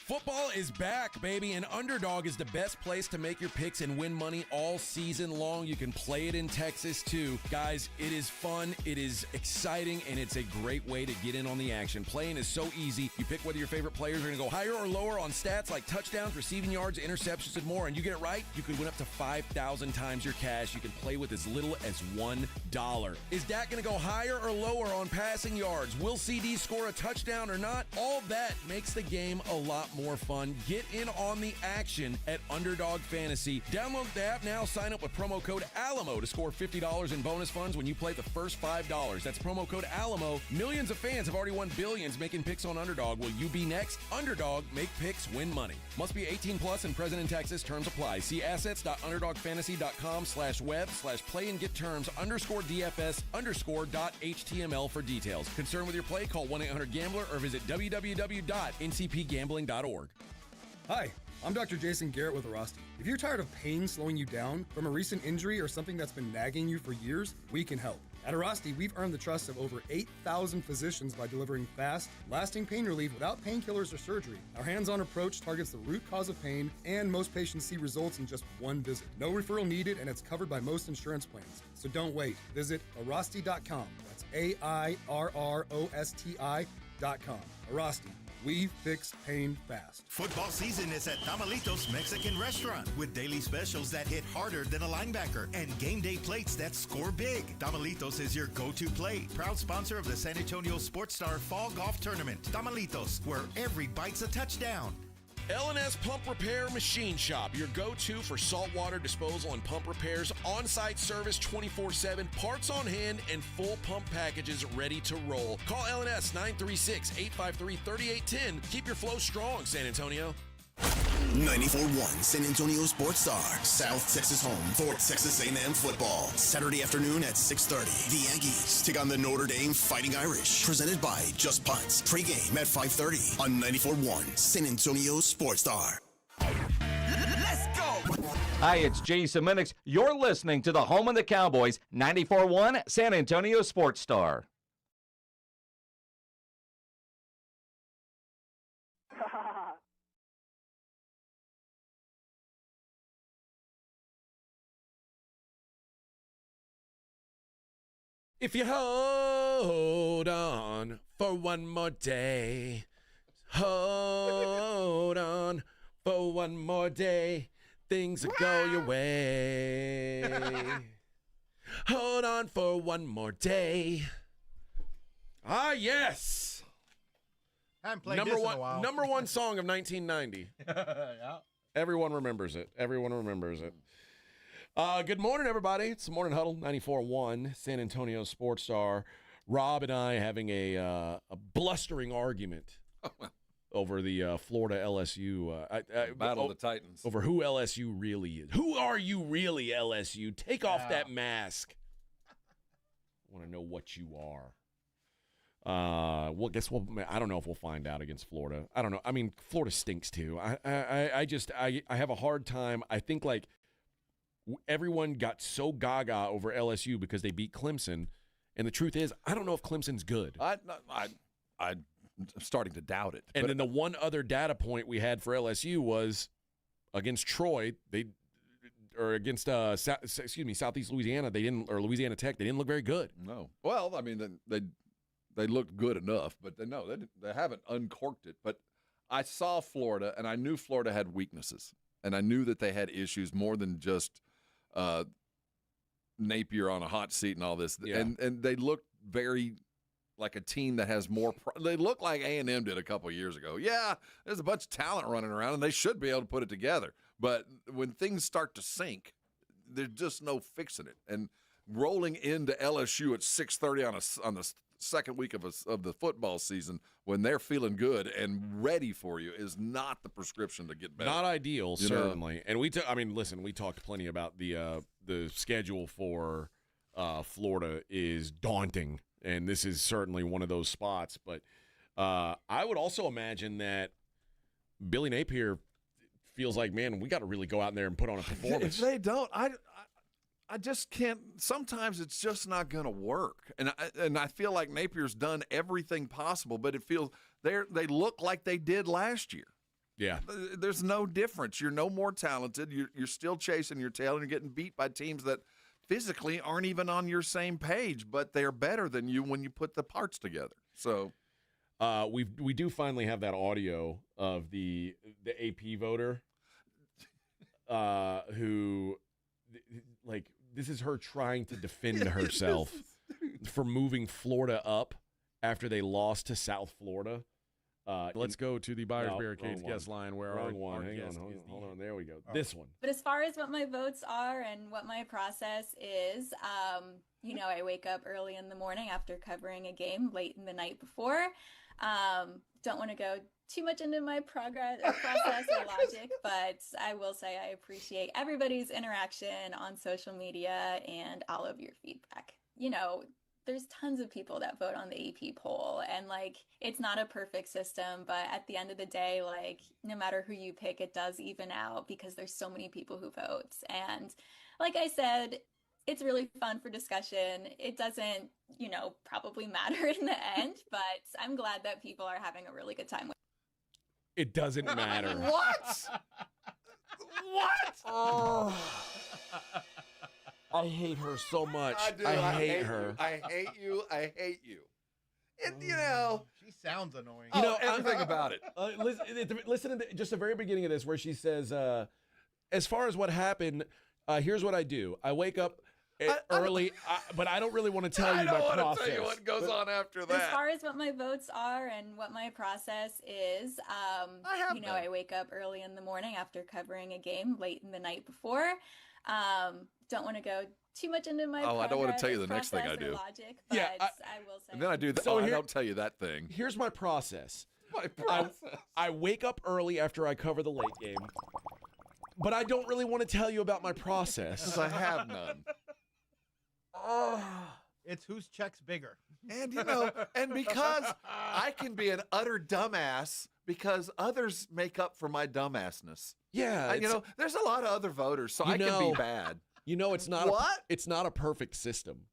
Football is back, baby, and Underdog is the best place to make your picks and win money all season long. You can play it in Texas, too. Guys, it is fun, it is exciting, and it's a great way to get in on the action. Playing is so easy. You pick whether your favorite players are going to go higher or lower on stats like touchdowns, receiving yards, interceptions, and more, and you get it right, you could win up to 5,000 times your cash. You can play with as little as $1. Is Dak going to go higher or lower on passing yards? Will CD score a touchdown or not? All that makes the game a lot more fun. Get in on the action at Underdog Fantasy. Download the app now. Sign up with promo code ALAMO to score $50 in bonus funds when you play the first $5. That's promo code ALAMO. Millions of fans have already won billions making picks on Underdog. Will you be next? Underdog, make picks, win money. Must be 18 plus and present in Texas. Terms apply. See assets.underdogfantasy.com/web/play and get terms _DFS_.html for details. Concerned with your play? Call 1-800-GAMBLER or visit www.ncpgambling.org. Hi, I'm Dr. Jason Garrett with Arasti. If you're tired of pain slowing you down from a recent injury or something that's been nagging you for years, we can help. At Arasti, we've earned the trust of over 8,000 physicians by delivering fast, lasting pain relief without painkillers or surgery. Our hands-on approach targets the root cause of pain, and most patients see results in just one visit. No referral needed, and it's covered by most insurance plans. So don't wait. Visit Arasti.com. That's AIRROSTI.com. Arasti. We fix pain fast. Football season is at Tamalitos Mexican Restaurant with daily specials that hit harder than a linebacker and game day plates that score big. Tamalitos is your go-to plate. Proud sponsor of the San Antonio Sports Star Fall Golf Tournament. Tamalitos, where every bite's a touchdown. L&S Pump Repair Machine Shop, your go-to for saltwater disposal and pump repairs, on-site service 24/7, parts on hand, and full pump packages ready to roll. Call L&S 936-853-3810. Keep your flow strong, San Antonio. 94.1 San Antonio Sports Star, South Texas home for Texas A&M football. Saturday afternoon at 6:30. The Aggies take on the Notre Dame Fighting Irish. Presented by Just Punts. Pre-game at 5:30 on 94.1 San Antonio Sports Star. Let's go! Hi, it's Jason Minix. You're listening to the home of the Cowboys, 94.1 San Antonio Sports Star. If you hold on for one more day, hold on for one more day, things will go your way. Hold on for one more day. Ah, yes. Haven't played this in a while. Number one song of 1990. Yeah. Everyone remembers it. Everyone remembers it. Good morning, everybody. It's the Morning Huddle, 94.1 San Antonio Sports Star. Rob and I having a blustering argument over the Florida LSU. Battle of the Titans. Over who LSU really is. Who are you really, LSU? Take off that mask. I want to know what you are. I don't know if we'll find out against Florida. I don't know. I mean, Florida stinks too. I have a hard time. I think like everyone got so gaga over LSU because they beat Clemson, and the truth is, I don't know if Clemson's good. I'm starting to doubt it. And then the one other data point we had for LSU was against Troy. Against Southeast Louisiana. Louisiana Tech. They didn't look very good. No. Well, I mean, they looked good enough, but they haven't uncorked it. But I saw Florida, and I knew Florida had weaknesses, and I knew that they had issues more than just Napier on a hot seat and all this. Yeah. And they looked very like a team that has more they look like A&M did a couple years ago. Yeah, there's a bunch of talent running around, and they should be able to put it together. But when things start to sink, there's just no fixing it. And rolling into LSU at 6:30 on the second week of the football season when they're feeling good and ready for you is not the prescription to get better. Not ideal, You know? certainly. And we talked plenty about the schedule for Florida is daunting, and this is certainly one of those spots. But I would also imagine that Billy Napier feels like, man, we got to really go out there and put on a performance. If they don't, I just can't. Sometimes it's just not going to work, and I feel like Napier's done everything possible, but it feels they look like they did last year. Yeah, there's no difference. You're no more talented. You're still chasing your tail, and you're getting beat by teams that physically aren't even on your same page, but they're better than you when you put the parts together. So. We do finally have that audio of the AP voter who, like, this is her trying to defend herself for moving Florida up after they lost to South Florida. Let's go to the Buyers Barricades guest line where Wrong our one. Hang on, hold on. There we go. This one. But as far as what my votes are and what my process is, I wake up early in the morning after covering a game late in the night before. Don't want to go too much into my process or logic, but I will say I appreciate everybody's interaction on social media and all of your feedback. There's tons of people that vote on the AP poll, and it's not a perfect system, but at the end of the day, no matter who you pick, it does even out because there's so many people who vote. And like I said, it's really fun for discussion. It doesn't, probably matter in the end, but I'm glad that people are having a really good time with it. It doesn't matter. What? What? Oh. I hate her so much. I hate her. I hate you. I hate you. And she sounds annoying. Everything about it. Listen to just the very beginning of this, where she says, "As far as what happened, here's what I do. I wake up early, but I don't really want to tell you my process." I don't want to tell you what goes on after that. As far as what my votes are and what my process is, I wake up early in the morning after covering a game late in the night before. Don't want to go too much into my I don't want to tell you the next thing I do. Logic, but I will say. And then I do that. So I don't tell you that thing. Here's my process. My process. I wake up early after I cover the late game, but I don't really want to tell you about my process. Because I have none. It's whose check's bigger. And, and because I can be an utter dumbass because others make up for my dumbassness. Yeah. There's a lot of other voters, so I can be bad. It's not What? It's not a perfect system.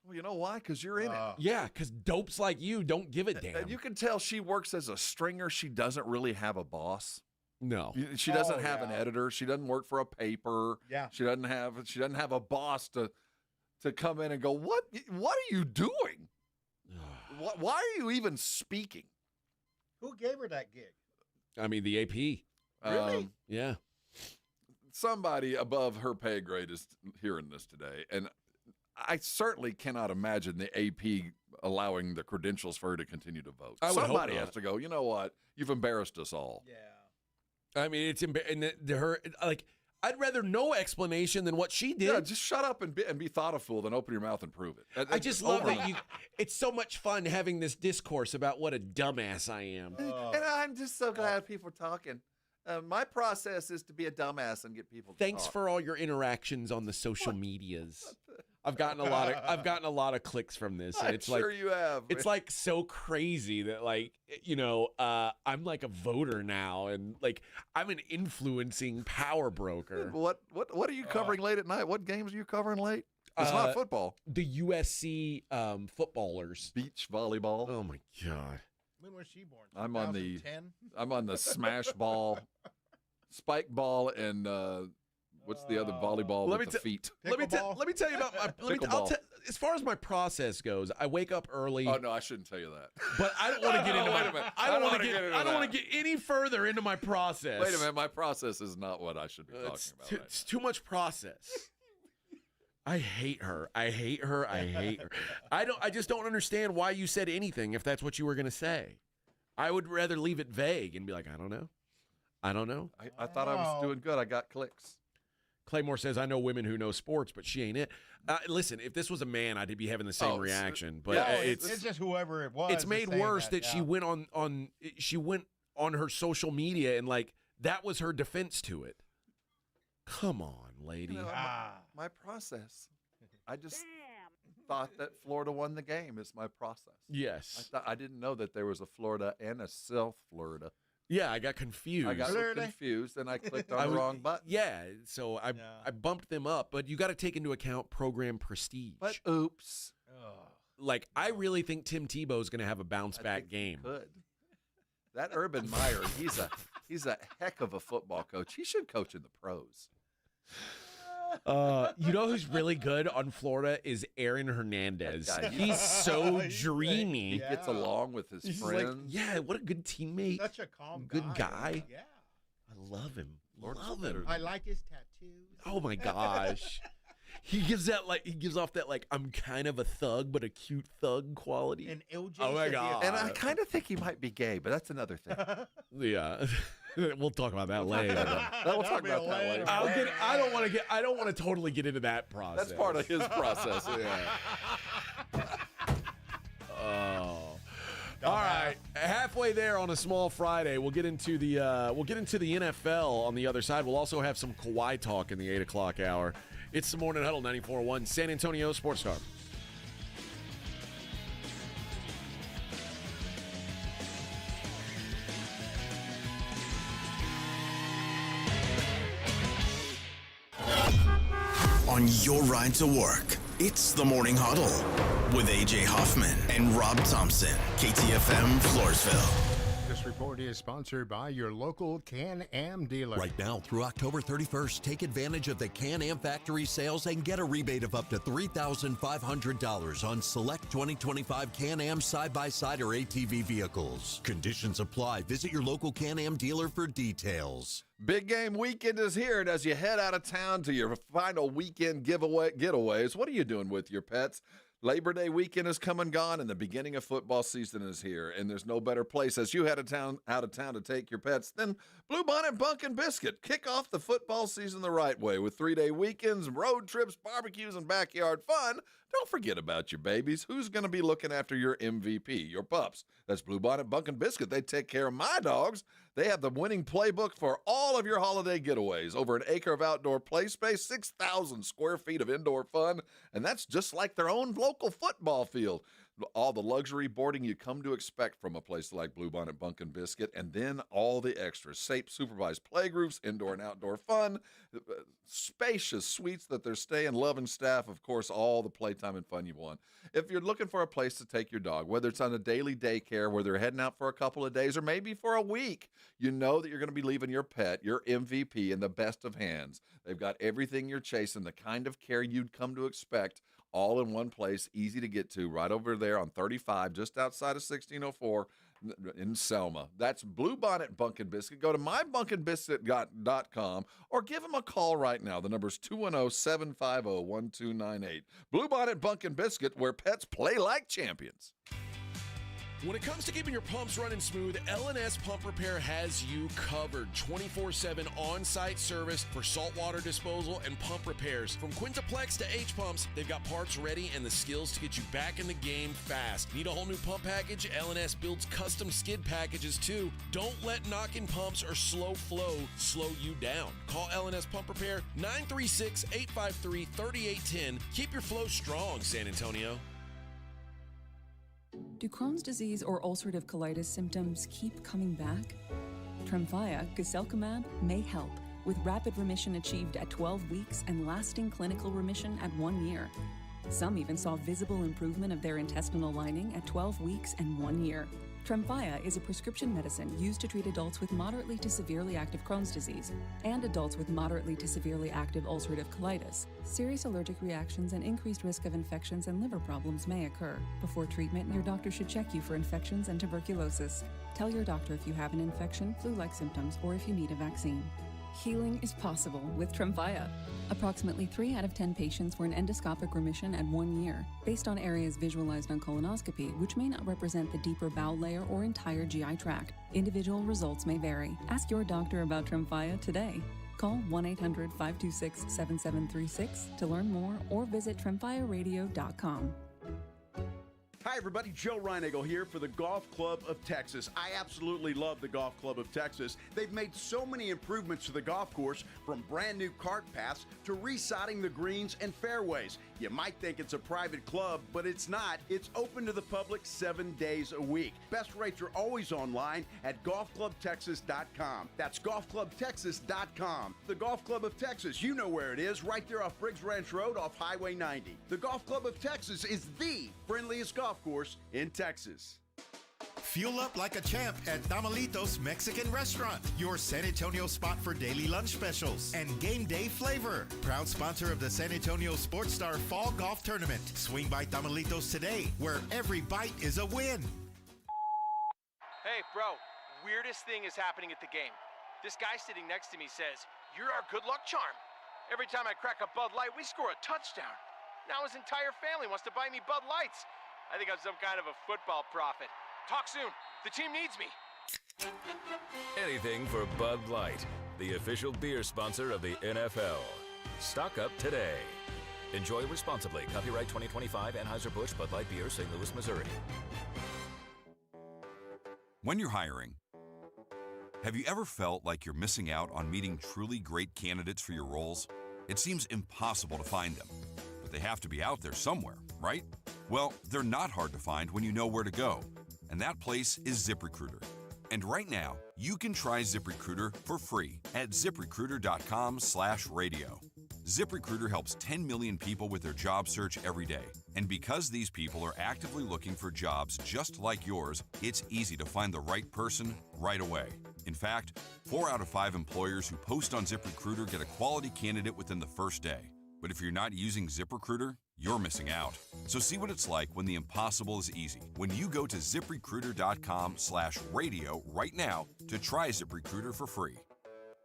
Well, you know why? Because you're in it. Yeah, because dopes like you don't give a damn. And you can tell she works as a stringer. She doesn't really have a boss. No. She doesn't have an editor. She doesn't work for a paper. Yeah. She doesn't have a boss to come in and go, what are you doing? Why are you even speaking? Who gave her that gig? I mean, the AP. Really? Yeah. Somebody above her pay grade is hearing this today, and I certainly cannot imagine the AP allowing the credentials for her to continue to vote. Somebody has to go, you know what? You've embarrassed us all. Yeah. I mean, it's I'd rather no explanation than what she did. Yeah, just shut up and be thoughtful than open your mouth and prove it. I just love that it's so much fun having this discourse about what a dumbass I am. And I'm just so glad people are talking. My process is to be a dumbass and get people to Thanks talk. for all your interactions on the social medias. I've gotten a lot of clicks from this, and it's sure you have. It's so crazy that I'm like a voter now, and I'm an influencing power broker. What are you covering late at night? What games are you covering late? It's not football. The USC footballers. Beach volleyball. Oh my God. When was she born? I'm on the 2010? I'm on the smash ball, spike ball, and what's the other volleyball with the feet? Let me tell you about my. As far as my process goes, I wake up early. Oh no, I shouldn't tell you that. But I don't want to get into Wait a minute. I don't want to get any further into my process. Wait a minute, my process is not what I should be talking about. It's too much process. I hate her. I hate her. I just don't understand why you said anything if that's what you were going to say. I would rather leave it vague and be like, I don't know. I thought I was doing good. I got clicks. Claymore says, I know women who know sports, but she ain't it. Listen, if this was a man, I'd be having the same reaction. But it's just whoever it was. It's made worse that she went on her social media and like that was her defense to it. Come on, lady. My process. I just thought that Florida won the game. Is my process. Yes. I didn't know that there was a Florida and a South Florida. Yeah, I got confused. I got confused, and I clicked on the wrong button. Yeah, so I bumped them up, but you got to take into account program prestige. But oops. Like, I really think Tim Tebow's going to have a bounce-back game. Could. That Urban Meyer, he's a heck of a football coach. He should coach in the pros. You know who's really good on Florida is Aaron Hernandez. He's so dreamy. He gets along with his friends. Like, what a good teammate. Such a calm good guy. Yeah. I love him. Love him. I like his tattoos. Oh my gosh. He gives off that like I'm kind of a thug, but a cute thug quality. And LJ. Oh my god. And I kind of think he might be gay, but that's another thing. Yeah. We'll talk about that later. We'll talk about that later. I don't want to totally get into that process. That's part of his process. Yeah. Oh. All right. Halfway there on a small Friday. We'll get into the NFL on the other side. We'll also have some Kawhi talk in the 8 o'clock hour. It's the Morning Huddle 94.1 San Antonio Sports Star. On your ride to work, it's the Morning Huddle with AJ Hoffman and Rob Thompson, KTFM Floresville. This report is sponsored by your local Can-Am dealer. Right now through October 31st, take advantage of the Can-Am factory sales and get a rebate of up to $3,500 on select 2025 Can-Am side-by-side or ATV vehicles. Conditions apply. Visit your local Can-Am dealer for details. Big game weekend is here, and as you head out of town to your final weekend getaways, what are you doing with your pets? Labor Day weekend is come and gone, and the beginning of football season is here, and there's no better place as you head out of town to take your pets than Bluebonnet Bunkin' Biscuit. Kick off the football season the right way with 3-day weekends, road trips, barbecues, and backyard fun. Don't forget about your babies. Who's going to be looking after your MVP, your pups? That's Bluebonnet Bunkin' Biscuit. They take care of my dogs. They have the winning playbook for all of your holiday getaways. Over an acre of outdoor play space, 6,000 square feet of indoor fun, and that's just like their own local football field. All the luxury boarding you come to expect from a place like Bluebonnet Bunkin' Biscuit, and then all the extras. Safe supervised playgroups, indoor and outdoor fun, spacious suites that they're staying, loving staff, of course, all the playtime and fun you want. If you're looking for a place to take your dog, whether it's on a daily daycare where they're heading out for a couple of days or maybe for a week, you know that you're going to be leaving your pet, your MVP, in the best of hands. They've got everything you're chasing, the kind of care you'd come to expect, all in one place, easy to get to, right over there on 35, just outside of 1604 in Selma. That's Bluebonnet Bunkin' Biscuit. Go to mybunkinbiscuit.com or give them a call right now. The number's 210-750-1298. Bluebonnet Bunkin' Biscuit, where pets play like champions. When it comes to keeping your pumps running smooth, L&S Pump Repair has you covered. 24/7 on-site service for saltwater disposal and pump repairs. From Quintaplex to H-Pumps, they've got parts ready and the skills to get you back in the game fast. Need a whole new pump package? L&S builds custom skid packages too. Don't let knocking pumps or slow flow slow you down. Call L&S Pump Repair 936-853-3810. Keep your flow strong, San Antonio. Do Crohn's disease or ulcerative colitis symptoms keep coming back? Tremfya, guselkumab, may help, with rapid remission achieved at 12 weeks and lasting clinical remission at 1 year. Some even saw visible improvement of their intestinal lining at 12 weeks and 1 year. Tremfya is a prescription medicine used to treat adults with moderately to severely active Crohn's disease and adults with moderately to severely active ulcerative colitis. Serious allergic reactions and increased risk of infections and liver problems may occur. Before treatment, your doctor should check you for infections and tuberculosis. Tell your doctor if you have an infection, flu-like symptoms, or if you need a vaccine. Healing is possible with Tremfya. Approximately 3 out of 10 patients were in endoscopic remission at 1 year, based on areas visualized on colonoscopy, which may not represent the deeper bowel layer or entire GI tract. Individual results may vary. Ask your doctor about Tremfya today. Call 1-800-526-7736 to learn more or visit TremfireRadio.com. Hi, everybody. Joe Reinagle here for the Golf Club of Texas. I absolutely love the Golf Club of Texas. They've made so many improvements to the golf course, from brand new cart paths to resodding the greens and fairways. You might think it's a private club, but it's not. It's open to the public 7 days a week. Best rates are always online at golfclubtexas.com. That's golfclubtexas.com. The Golf Club of Texas, you know where it is, right there off Briggs Ranch Road off Highway 90. The Golf Club of Texas is the friendliest golf course in Texas. Fuel up like a champ at Tamalitos Mexican Restaurant, your San Antonio spot for daily lunch specials and game day flavor. Proud sponsor of the San Antonio Sports Star Fall Golf Tournament. Swing by Tamalitos today, where every bite is a win. Hey, bro, weirdest thing is happening at the game. This guy sitting next to me says, "You're our good luck charm." Every time I crack a Bud Light, we score a touchdown. Now his entire family wants to buy me Bud Lights. I think I'm some kind of a football prophet. Talk soon. The team needs me. Anything for Bud Light, the official beer sponsor of the NFL. Stock up today. Enjoy responsibly. Copyright 2025 Anheuser-Busch Bud Light Beer, St. Louis, Missouri. When you're hiring, have you ever felt like you're missing out on meeting truly great candidates for your roles? It seems impossible to find them, but they have to be out there somewhere, right? Well, they're not hard to find when you know where to go, and that place is ZipRecruiter. And right now, you can try ZipRecruiter for free at ZipRecruiter.com/radio. ZipRecruiter helps 10 million people with their job search every day. And because these people are actively looking for jobs just like yours, it's easy to find the right person right away. In fact, 4 out of 5 employers who post on ZipRecruiter get a quality candidate within the first day. But if you're not using ZipRecruiter, you're missing out. So see what it's like when the impossible is easy. When you go to ZipRecruiter.com/radio right now to try ZipRecruiter for free.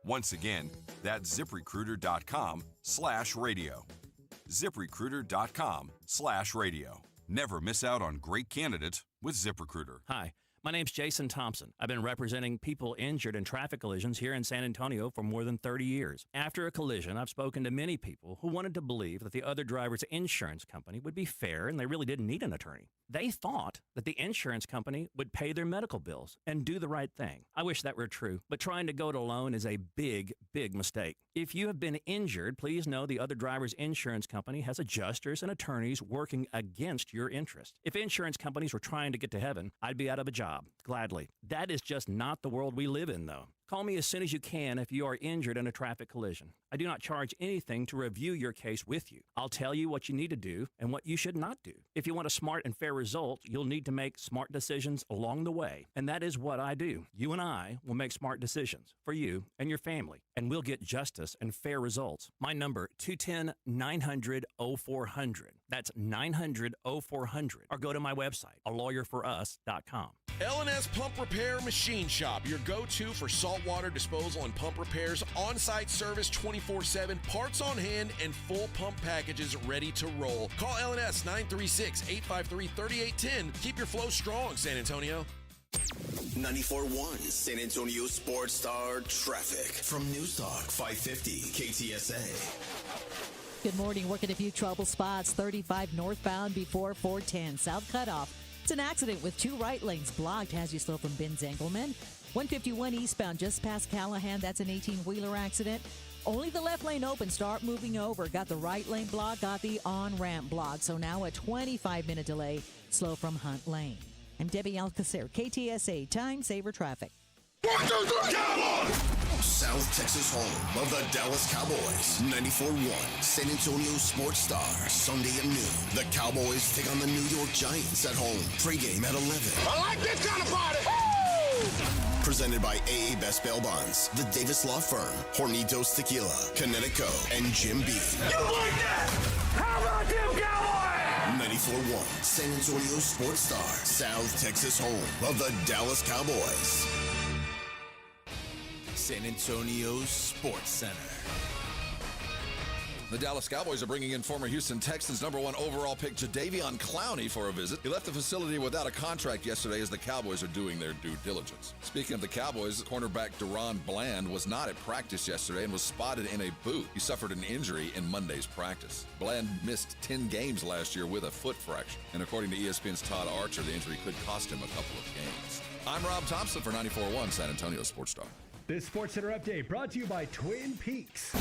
Once again, that's ZipRecruiter.com/radio. ZipRecruiter.com/radio. Never miss out on great candidates with ZipRecruiter. Hi, my name's Jason Thompson. I've been representing people injured in traffic collisions here in San Antonio for more than 30 years. After a collision, I've spoken to many people who wanted to believe that the other driver's insurance company would be fair and they really didn't need an attorney. They thought that the insurance company would pay their medical bills and do the right thing. I wish that were true, but trying to go it alone is a big, big mistake. If you have been injured, please know the other driver's insurance company has adjusters and attorneys working against your interest. If insurance companies were trying to get to heaven, I'd be out of a job, gladly. That is just not the world we live in, though. Call me as soon as you can if you are injured in a traffic collision. I do not charge anything to review your case with you. I'll tell you what you need to do and what you should not do. If you want a smart and fair result, you'll need to make smart decisions along the way. And that is what I do. You and I will make smart decisions for you and your family, and we'll get justice and fair results. My number, 210-900-0400. That's 900-0400. Or go to my website, alawyerforus.com. L&S Pump Repair Machine Shop, your go-to for saltwater disposal and pump repairs, on-site service 24/7, parts on hand, and full pump packages ready to roll. Call L&S 936-853-3810. Keep your flow strong, San Antonio. 94.1 San Antonio Sports Star Traffic from News Talk 550 KTSA. Good morning. Working a few trouble spots. 35 northbound before 410 South Cutoff. It's an accident with 2 right lanes blocked as you slow from Benz Engelman. 151 eastbound just past Callahan. That's an 18-wheeler accident. Only the left lane open. Start moving over. Got the right lane blocked. Got the on-ramp blocked. So now a 25-minute delay. Slow from Hunt Lane. I'm Debbie Alcacer, KTSA Time Saver Traffic. 1, 2, 3, Cowboys! South Texas home of the Dallas Cowboys. 94.1 San Antonio Sports Star. Sunday at noon. The Cowboys take on the New York Giants at home. Pregame at 11. I like this kind of party! Woo! Presented by AA Best Bail Bonds, the Davis Law Firm, Hornitos Tequila, Connecticut, and Jim B. You like that? How about them Cowboys? 94.1 San Antonio Sports Star. South Texas home of the Dallas Cowboys. San Antonio Sports Center. The Dallas Cowboys are bringing in former Houston Texans #1 overall pick Jadeveon Clowney for a visit. He left the facility without a contract yesterday as the Cowboys are doing their due diligence. Speaking of the Cowboys, cornerback Deron Bland was not at practice yesterday and was spotted in a boot. He suffered an injury in Monday's practice. Bland missed 10 games last year with a foot fracture. And according to ESPN's Todd Archer, the injury could cost him a couple of games. I'm Rob Thompson for 94.1 San Antonio Sports Star. This SportsCenter update brought to you by Twin Peaks.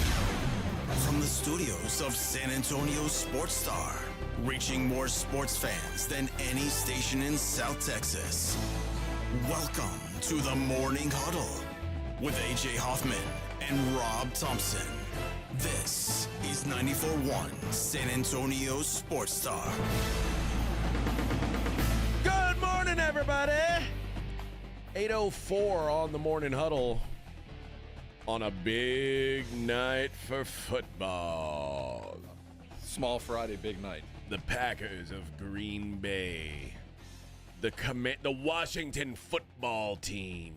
From the studios of San Antonio Sports Star, reaching more sports fans than any station in South Texas. Welcome to the Morning Huddle with AJ Hoffman and Rob Thompson. This is 94.1 San Antonio Sports Star. Good morning, everybody. 8:04 on the Morning Huddle on a big night for football. Small Friday, big night. The Packers of Green Bay. The Washington football team.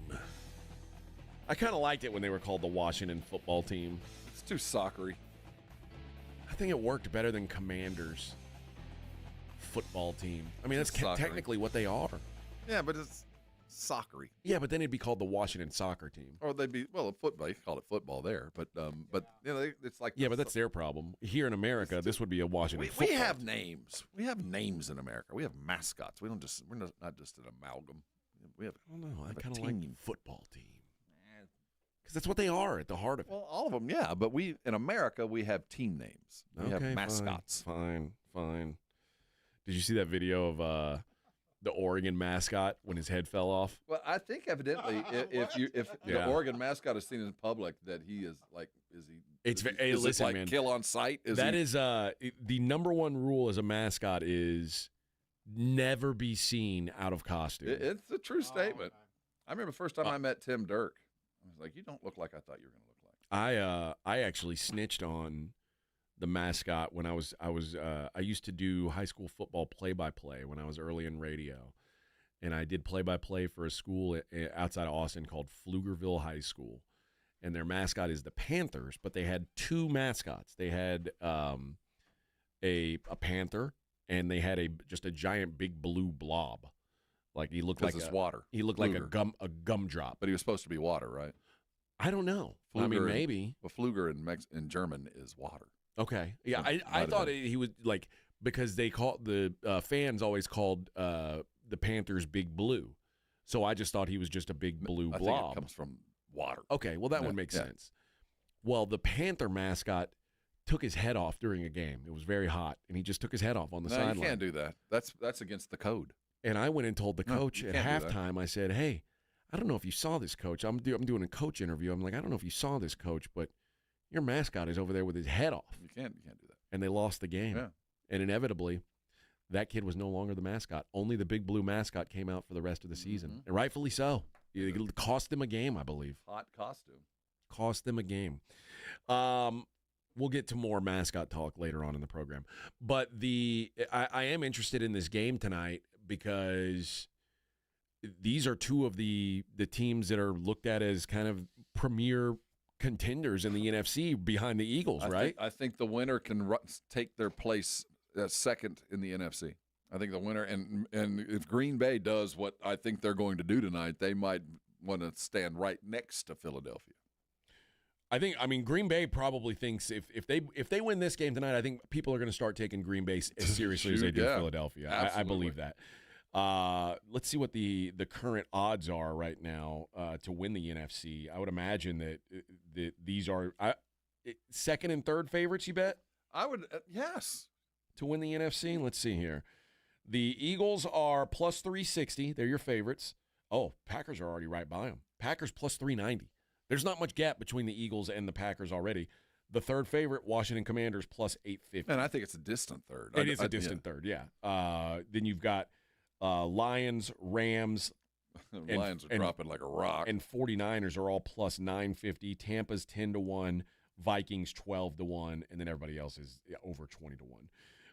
I kind of liked it when they were called the Washington football team. It's too soccery. I think it worked better than Commanders football team. I mean, that's technically what they are. Yeah, but it's soccery. Yeah, but then it'd be called the Washington soccer team. Or they'd be, well, football. You call it football there, but you know, it's like but that's their problem. Here in America, this would be a Washington. We have names. We have names in America. We have mascots. We're not just an amalgam. We have. I don't know. I kind of like football team because that's what they are at the heart of it. Well, all of them, yeah. But in America, we have team names. We have mascots. Fine. Did you see that video of the Oregon mascot when his head fell off? Well, I think evidently if the Oregon mascot is seen in public, that he is like, listen, like man, kill on sight? Is the number one rule as a mascot is never be seen out of costume. It's a true statement. I remember the first time I met Tim Dirk. I was like, you don't look like I thought you were going to look like. I actually snitched on the mascot when I used to do high school football play-by-play when I was early in radio, and I did play-by-play for a school outside of Austin called Pflugerville High School, and their mascot is the Panthers, but they had two mascots. They had a panther, and they had just a giant big blue blob, like he looked like water. He looked Pfluger. like a gumdrop, but he was supposed to be water, right? I don't know. Pfluger, I mean, maybe. Well, Pfluger in German is water. Okay. Yeah, I thought he was like, because they called the fans always called the Panthers Big Blue. So I just thought he was just a big blue blob. I think it comes from water. Okay, well, that would make sense. Well, the Panther mascot took his head off during a game. It was very hot, and he just took his head off on the sideline. You can't do that. That's against the code. And I went and told the coach at halftime, I said, hey, I don't know if you saw this, coach. I'm doing a coach interview. I'm like, I don't know if you saw this, coach, but your mascot is over there with his head off. You can't do that. And they lost the game. Yeah. And inevitably, that kid was no longer the mascot. Only the big blue mascot came out for the rest of the season. And rightfully so. It cost them a game, I believe. Hot costume. Cost them a game. We'll get to more mascot talk later on in the program. But I am interested in this game tonight because these are two of the teams that are looked at as kind of premier contenders in the NFC behind the Eagles, right? I think the winner can take their place second in the NFC. I think the winner, and if Green Bay does what I think they're going to do tonight, they might want to stand right next to Philadelphia. I mean, Green Bay probably thinks if they win this game tonight, I think people are going to start taking Green Bay as seriously as they do Philadelphia. I believe that. Let's see what the current odds are right now to win the NFC. I would imagine that these are second and third favorites, you bet? I would, yes. To win the NFC? Let's see here. The Eagles are plus 360. They're your favorites. Oh, Packers are already right by them. Packers plus 390. There's not much gap between the Eagles and the Packers already. The third favorite, Washington Commanders, plus 850. And I think it's a distant third. It is a distant third, yeah. Then you've got Lions, Rams. Lions are dropping like a rock. And 49ers are all plus 950. Tampa's 10-1. Vikings 12-1. And then everybody else is over 20-1.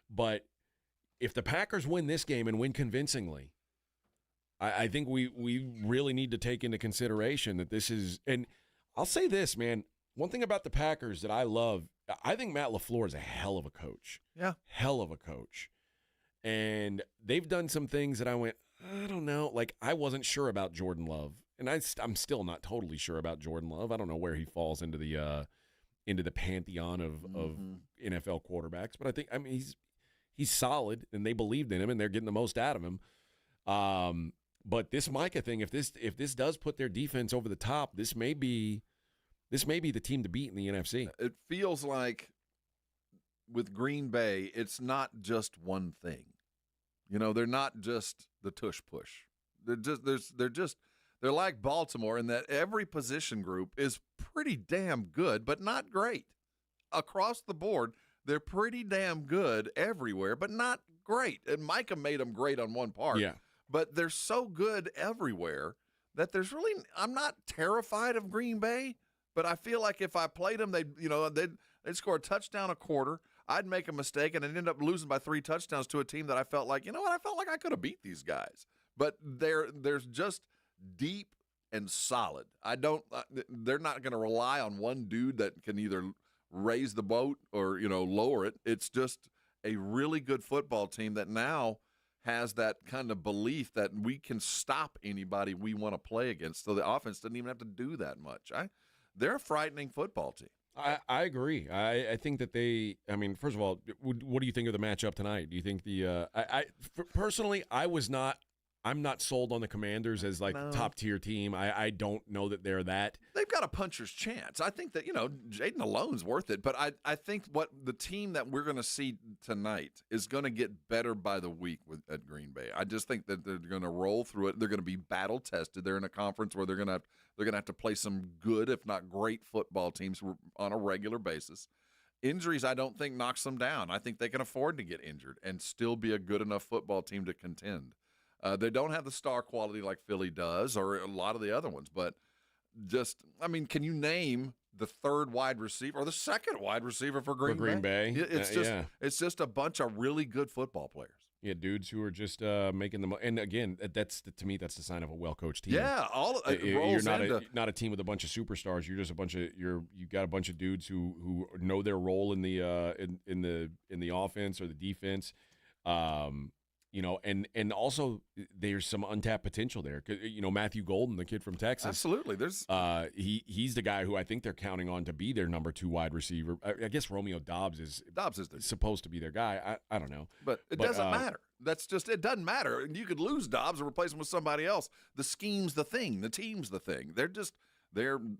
But if the Packers win this game and win convincingly, I think we really need to take into consideration that this is – and I'll say this, man. One thing about the Packers that I love I think Matt LaFleur is a hell of a coach. Yeah. Hell of a coach. And they've done some things that I went, I don't know. Like, I wasn't sure about Jordan Love. And I'm still not totally sure about Jordan Love. I don't know where he falls into the pantheon of NFL quarterbacks. But I mean, he's solid, and they believed in him, and they're getting the most out of him. But this Micah thing, if this does put their defense over the top, this may be the team to beat in the NFC. It feels like with Green Bay, it's not just one thing. You know, they're not just the tush push. They're like Baltimore in that every position group is pretty damn good, but not great. Across the board, they're pretty damn good everywhere, but not great. And Micah made them great on one part. Yeah. But they're so good everywhere that I'm not terrified of Green Bay, but I feel like if I played them, they'd score a touchdown a quarter. I'd make a mistake and I'd end up losing by 3 touchdowns to a team that I felt like, I could have beat these guys. But there's just deep and solid. They're not going to rely on one dude that can either raise the boat or, lower it. It's just a really good football team that now has that kind of belief that we can stop anybody we want to play against. So the offense doesn't even have to do that much. They're a frightening football team. I agree. I think that first of all, what do you think of the matchup tonight? Do you think personally, I'm not sold on the Commanders as like the top tier team. I don't know that they're that. They've got a puncher's chance. I think that, Jaden alone's worth it. But I think what the team that we're going to see tonight is going to get better by the week at Green Bay. I just think that they're going to roll through it. They're going to be battle tested. They're in a conference where they're going to have to play some good, if not great, football teams on a regular basis. Injuries, I don't think, knocks them down. I think they can afford to get injured and still be a good enough football team to contend. They don't have the star quality like Philly does or a lot of the other ones, but can you name the third wide receiver or the second wide receiver for Green Bay? It's just a bunch of really good football players. Yeah, dudes who are just making them. And again, to me, that's the sign of a well-coached team. Yeah, you're not a team with a bunch of superstars. You're just you got a bunch of dudes who know their role in the offense or the defense. And also there's some untapped potential there. Matthew Golden, the kid from Texas. Absolutely. There's he's the guy who I think they're counting on to be their number 2 wide receiver. I guess Romeo Dobbs is supposed to be their guy. I don't know. But it doesn't matter. It doesn't matter. You could lose Dobbs and replace him with somebody else. The scheme's the thing. The team's the thing. They're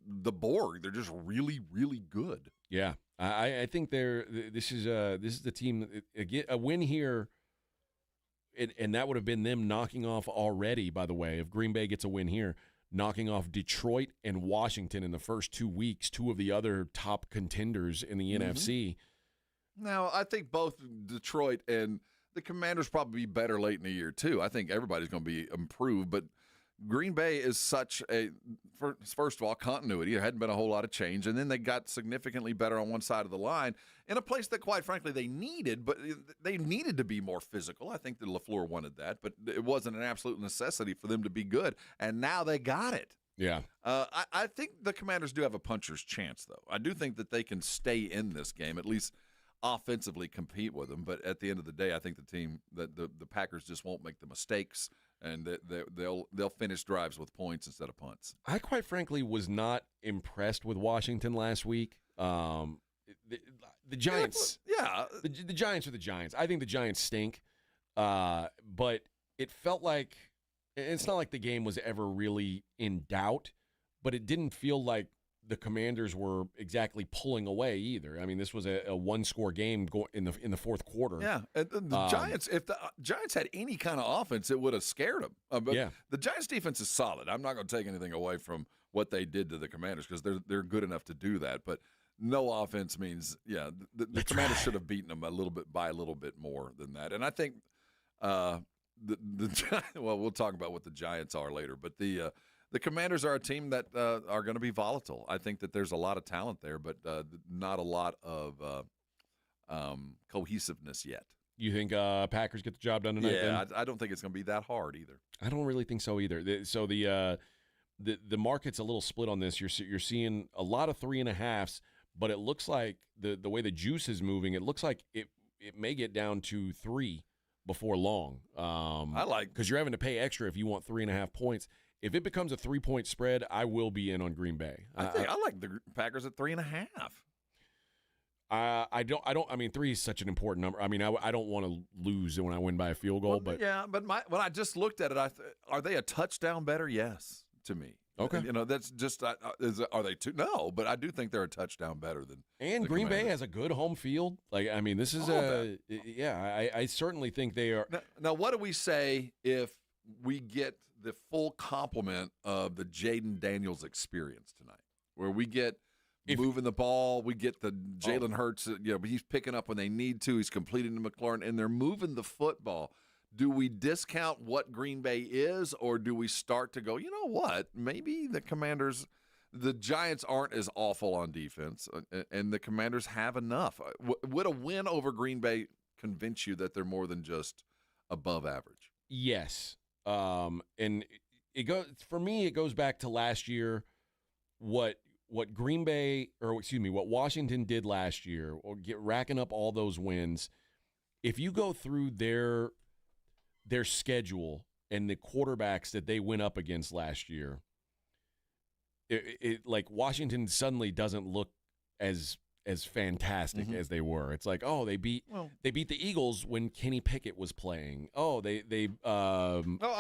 the Borg. They're just really, really good. Yeah. I think this is the team. Again, a win here. And that would have been them knocking off already, by the way, if Green Bay gets a win here, knocking off Detroit and Washington in the first 2 weeks, 2 of the other top contenders in the NFC. Now, I think both Detroit and the Commanders probably be better late in the year, too. I think everybody's going to be improved, but Green Bay is such first of all, continuity. There hadn't been a whole lot of change, and then they got significantly better on one side of the line in a place that, quite frankly, they needed, but they needed to be more physical. I think that LaFleur wanted that, but it wasn't an absolute necessity for them to be good, and now they got it. Yeah. I think the Commanders do have a puncher's chance, though. I do think that they can stay in this game, at least offensively compete with them, but at the end of the day, I think the Packers just won't make the mistakes, and they'll finish drives with points instead of punts. I quite frankly was not impressed with Washington last week. The Giants, the Giants are the Giants. I think the Giants stink, but it felt like it's not like the game was ever really in doubt, but it didn't feel like the Commanders were exactly pulling away either. I mean, this was a 1-score game in the fourth quarter. Yeah, the Giants. If the Giants had any kind of offense, it would have scared them. But the Giants' defense is solid. I'm not going to take anything away from what they did to the Commanders because they're good enough to do that. But no offense means the Commanders should have beaten them a little bit more than that. And I think well, we'll talk about what the Giants are later, but the Commanders are a team that are going to be volatile. I think that there's a lot of talent there, but not a lot of cohesiveness yet. You think Packers get the job done tonight? Yeah, I don't think it's going to be that hard either. I don't really think so either. So the market's a little split on this. You're seeing a lot of 3.5s, but it looks like the way the juice is moving, it looks like it may get down to 3 before long. I like, because you're having to pay extra if you want 3.5 points. If it becomes a 3-point spread, I will be in on Green Bay. I like the Packers at 3.5. I mean, 3 is such an important number. I mean, I don't want to lose when I win by a field goal, but when I just looked at it, are they a touchdown better? Yes, to me. Okay. That's just are they two? No, but I do think they're a touchdown better than. And Green Bay has a good home field. Like, I mean, this is I certainly think they are. Now, what do we say if we get the full complement of the Jaden Daniels experience tonight, where we get moving the ball, we get the Jalen Hurts, he's picking up when they need to, he's completing the McLaurin, and they're moving the football. Do we discount what Green Bay is, or do we start to go, you know what, maybe the Giants aren't as awful on defense, and the Commanders have enough? Would a win over Green Bay convince you that they're more than just above average? Yes. And for me, it goes back to last year, what Green Bay, what Washington did racking up all those wins. If you go through their schedule and the quarterbacks that they went up against last year, it like Washington suddenly doesn't look as fantastic as they were. It's like, they beat the Eagles when Kenny Pickett was playing. I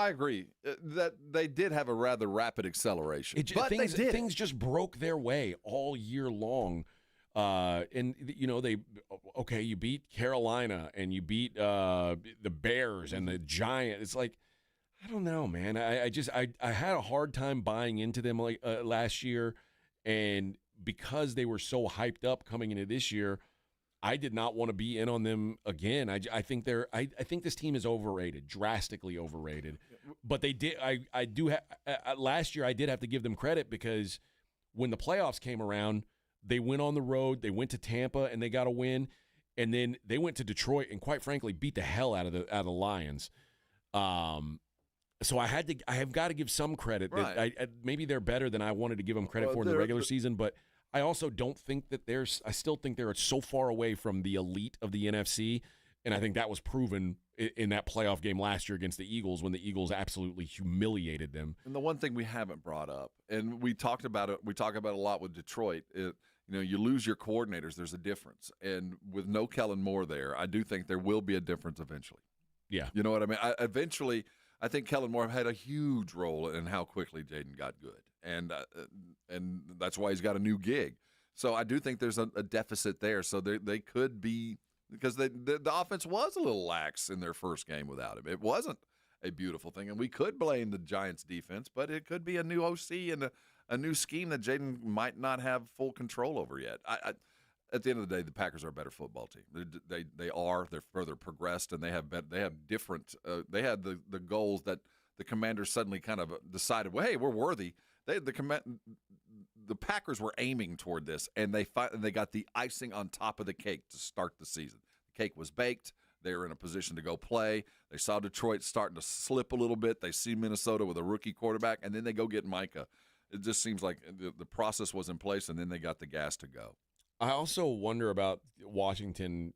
agree that they did have a rather rapid acceleration. Things just broke their way all year long. You beat Carolina and you beat the Bears and the Giants. It's like, I don't know, man. I had a hard time buying into them last year, and because they were so hyped up coming into this year, I did not want to be in on them again. I think this team is overrated, drastically overrated. But they did. Last year I did have to give them credit, because when the playoffs came around, they went on the road, they went to Tampa and they got a win, and then they went to Detroit and, quite frankly, beat the hell out of the Lions. So I have got to give some credit. Right. That maybe they're better than I wanted to give them credit for in the regular season, but I also don't think that I still think they're so far away from the elite of the NFC, and I think that was proven in that playoff game last year against the Eagles, when the Eagles absolutely humiliated them. And the one thing we haven't brought up, and we talked about it, we talk about it a lot with Detroit, you lose your coordinators, there's a difference. And with no Kellen Moore there, I do think there will be a difference eventually. Yeah. You know what I mean? Eventually, I think Kellen Moore had a huge role in how quickly Jaden got good. And that's why he's got a new gig. So I do think there's a deficit there. So they could be, because the offense was a little lax in their first game without him. It wasn't a beautiful thing. And we could blame the Giants defense, but it could be a new OC and a new scheme that Jaden might not have full control over yet. At the end of the day, the Packers are a better football team. They're further progressed, and they had the goals that the Commanders suddenly kind of decided, well, hey, we're worthy. The Packers were aiming toward this, and they got the icing on top of the cake to start the season. The cake was baked. They were in a position to go play. They saw Detroit starting to slip a little bit. They see Minnesota with a rookie quarterback, and then they go get Micah. It just seems like the process was in place, and then they got the gas to go. I also wonder about Washington,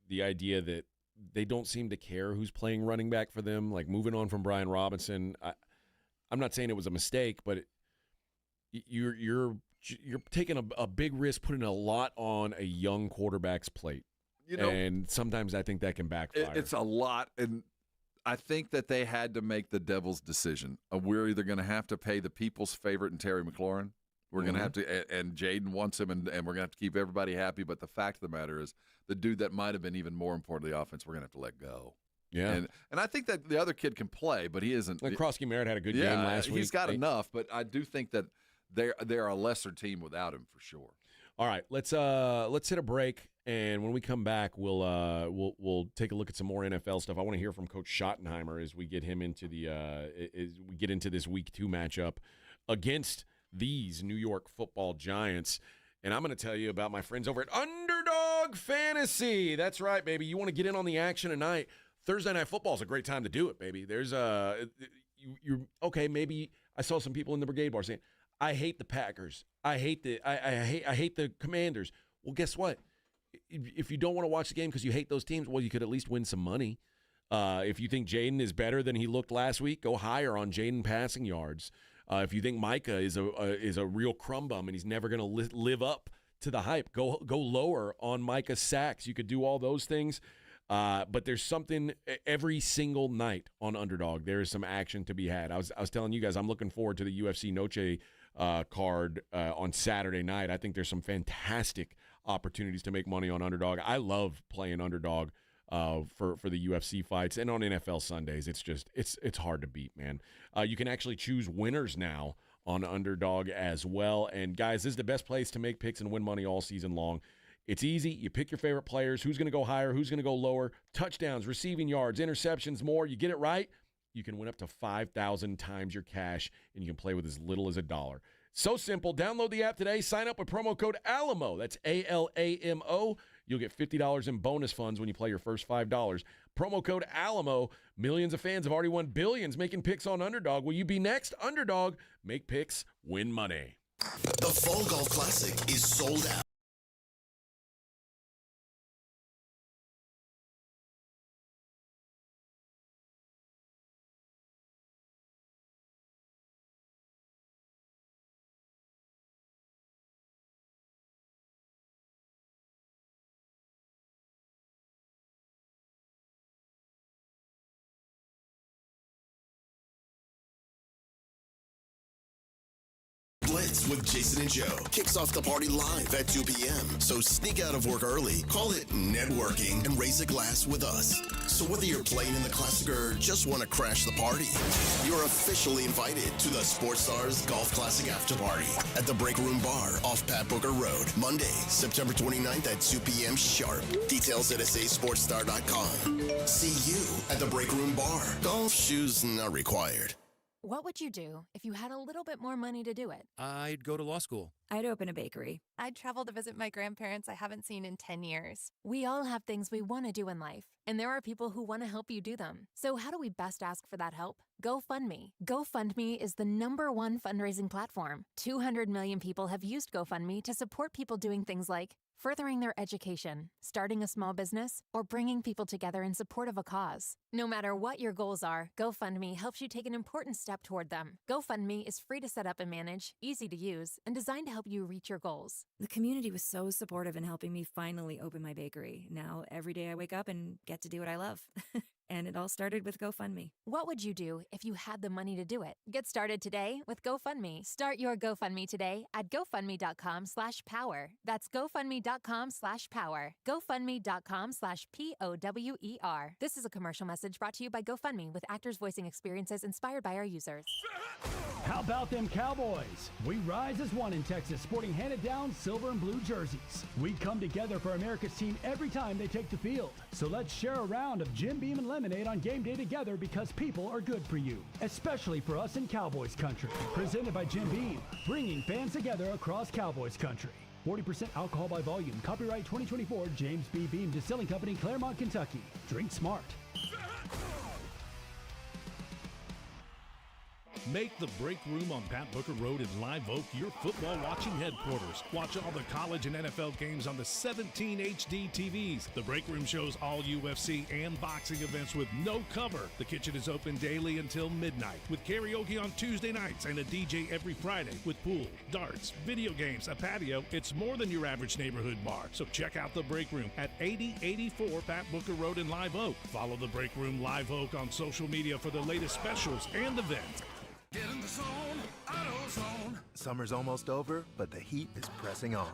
the idea that they don't seem to care who's playing running back for them, like moving on from Brian Robinson. I'm not saying it was a mistake, but you're taking a big risk, putting a lot on a young quarterback's plate. And sometimes I think that can backfire. It's a lot, and I think that they had to make the devil's decision. We're either going to have to pay the people's favorite and Terry McLaurin. We're going to have to, and Jaden wants him, and we're going to have to keep everybody happy. But the fact of the matter is, the dude that might have been even more important to the offense, we're going to have to let go. Yeah. And I think that the other kid can play, but he isn't. Like Krosky Merritt had a good game last week. He's got enough, but I do think that they're a lesser team without him for sure. All right, let's hit a break, and when we come back, we'll take a look at some more NFL stuff. I want to hear from Coach Schottenheimer as we get him into this Week 2 matchup against these New York Football Giants. And I'm going to tell you about my friends over at Underdog Fantasy. That's right, baby. You want to get in on the action tonight? Thursday Night Football is a great time to do it, baby. There's okay, maybe I saw some people in the Brigade Bar saying, I hate the Packers. I hate the Commanders. Well, guess what? If you don't want to watch the game because you hate those teams, well, you could at least win some money. If you think Jaden is better than he looked last week, go higher on Jaden passing yards. If you think Micah is a real crumb bum and he's never going to live up to the hype, go lower on Micah's sacks. You could do all those things. But there's something every single night on Underdog. There is some action to be had. I was telling you guys, I'm looking forward to the UFC Noche card on Saturday night. I think there's some fantastic opportunities to make money on Underdog. I love playing Underdog for the UFC fights, and on NFL Sundays. It's hard to beat, man. You can actually choose winners now on Underdog as well. And guys, this is the best place to make picks and win money all season long. It's easy. You pick your favorite players, who's going to go higher, who's going to go lower, touchdowns, receiving yards, interceptions, more. You get it right, you can win up to 5,000 times your cash, and you can play with as little as $1. So simple. Download the app today. Sign up with promo code ALAMO. That's ALAMO. You'll get $50 in bonus funds when you play your first $5. Promo code ALAMO. Millions of fans have already won billions making picks on Underdog. Will you be next? Underdog. Make picks. Win money. The Fall Golf Classic is sold out. Blitz with Jason and Joe kicks off the party live at 2 p.m. So sneak out of work early, call it networking, and raise a glass with us. So whether you're playing in the Classic or just want to crash the party, you're officially invited to the Sports Stars Golf Classic After Party at the Break Room Bar off Pat Booker Road, Monday, September 29th at 2 p.m. sharp. Details at sasportstar.com. See you at the Break Room Bar. Golf shoes not required. What would you do if you had a little bit more money to do it? I'd go to law school. I'd open a bakery. I'd travel to visit my grandparents I haven't seen in 10 years. We all have things we want to do in life, and there are people who want to help you do them. So how do we best ask for that help? GoFundMe. GoFundMe is the #1 fundraising platform. 200 million people have used GoFundMe to support people doing things like furthering their education, starting a small business, or bringing people together in support of a cause. No matter what your goals are, GoFundMe helps you take an important step toward them. GoFundMe is free to set up and manage, easy to use, and designed to help you reach your goals. The community was so supportive in helping me finally open my bakery. Now, every day I wake up and get to do what I love. And it all started with GoFundMe. What would you do if you had the money to do it? Get started today with GoFundMe. Start your GoFundMe today at GoFundMe.com/power. That's GoFundMe.com/power. GoFundMe.com/POWER. This is a commercial message brought to you by GoFundMe with actors voicing experiences inspired by our users. How about them Cowboys? We rise as one in Texas, sporting handed-down silver and blue jerseys. We come together for America's team every time they take the field. So let's share a round of Jim Beam and lemonade on game day together because people are good for you, especially for us in Cowboys country. Presented by Jim Beam, bringing fans together across Cowboys country. 40% alcohol by volume. Copyright 2024 James B. Beam Distilling Company, Claremont, Kentucky. Drink smart. Make the Break Room on Pat Booker Road in Live Oak your football watching headquarters. Watch all the college and NFL games on the 17 HD TVs. The Break Room shows all UFC and boxing events with no cover. The kitchen is open daily until midnight with karaoke on Tuesday nights and a DJ every Friday with pool, darts, video games, a patio. It's more than your average neighborhood bar. So check out the Break Room at 8084 Pat Booker Road in Live Oak. Follow the Break Room Live Oak on social media for the latest specials and events. Get in the zone, AutoZone. Summer's almost over, but the heat is pressing on.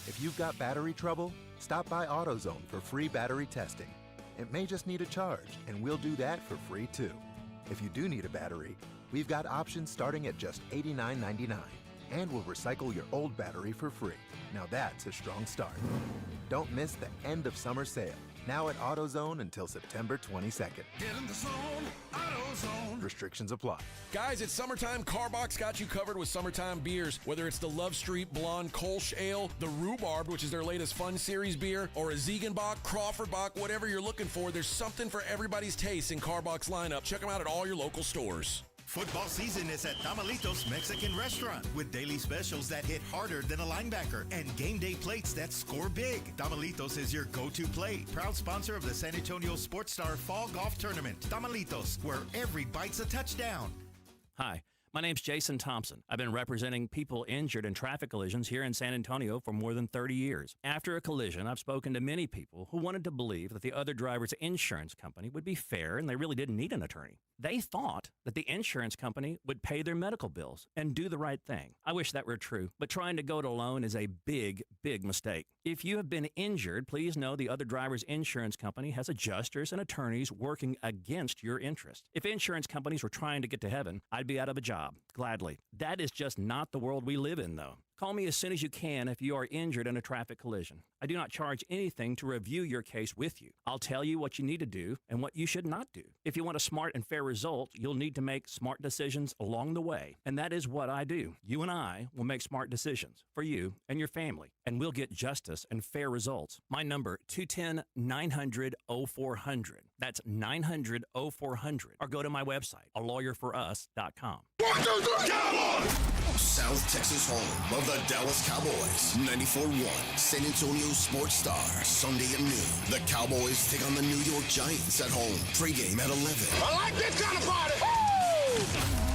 If you've got battery trouble, stop by AutoZone for free battery testing. It may just need a charge, and we'll do that for free too. If you do need a battery, we've got options starting at just $89.99, and we'll recycle your old battery for free. Now that's a strong start. Don't miss the end of summer sale, now at AutoZone until September 22nd. Get in the zone, AutoZone. Restrictions apply. Guys, it's summertime. Carbox got you covered with summertime beers. Whether it's the Love Street Blonde Kolsch Ale, the Rhubarb, which is their latest Fun Series beer, or a Ziegenbach, Crawford Bach, whatever you're looking for, there's something for everybody's taste in Carbox lineup. Check them out at all your local stores. Football season is at Tamalitos Mexican Restaurant with daily specials that hit harder than a linebacker and game day plates that score big. Tamalitos is your go-to plate. Proud sponsor of the San Antonio Sports Star Fall Golf Tournament. Tamalitos, where every bite's a touchdown. Hi, my name's Jason Thompson. I've been representing people injured in traffic collisions here in San Antonio for more than 30 years. After a collision, I've spoken to many people who wanted to believe that the other driver's insurance company would be fair and they really didn't need an attorney. They thought that the insurance company would pay their medical bills and do the right thing. I wish that were true, but trying to go it alone is a big, big mistake. If you have been injured, please know the other driver's insurance company has adjusters and attorneys working against your interest. If insurance companies were trying to get to heaven, I'd be out of a job, gladly. That is just not the world we live in, though. Call me as soon as you can if you are injured in a traffic collision. I do not charge anything to review your case with you. I'll tell you what you need to do and what you should not do. If you want a smart and fair result, you'll need to make smart decisions along the way. And that is what I do. You and I will make smart decisions for you and your family, and we'll get justice and fair results. My number, 210-900-0400. That's 900-0400. Or go to my website, alawyerforus.com. 1, 2, 3, Cowboys! South Texas home of the Dallas Cowboys. 94-1, San Antonio Sports Star. Sunday at noon, the Cowboys take on the New York Giants at home. Pregame at 11. I like this kind of party. Woo!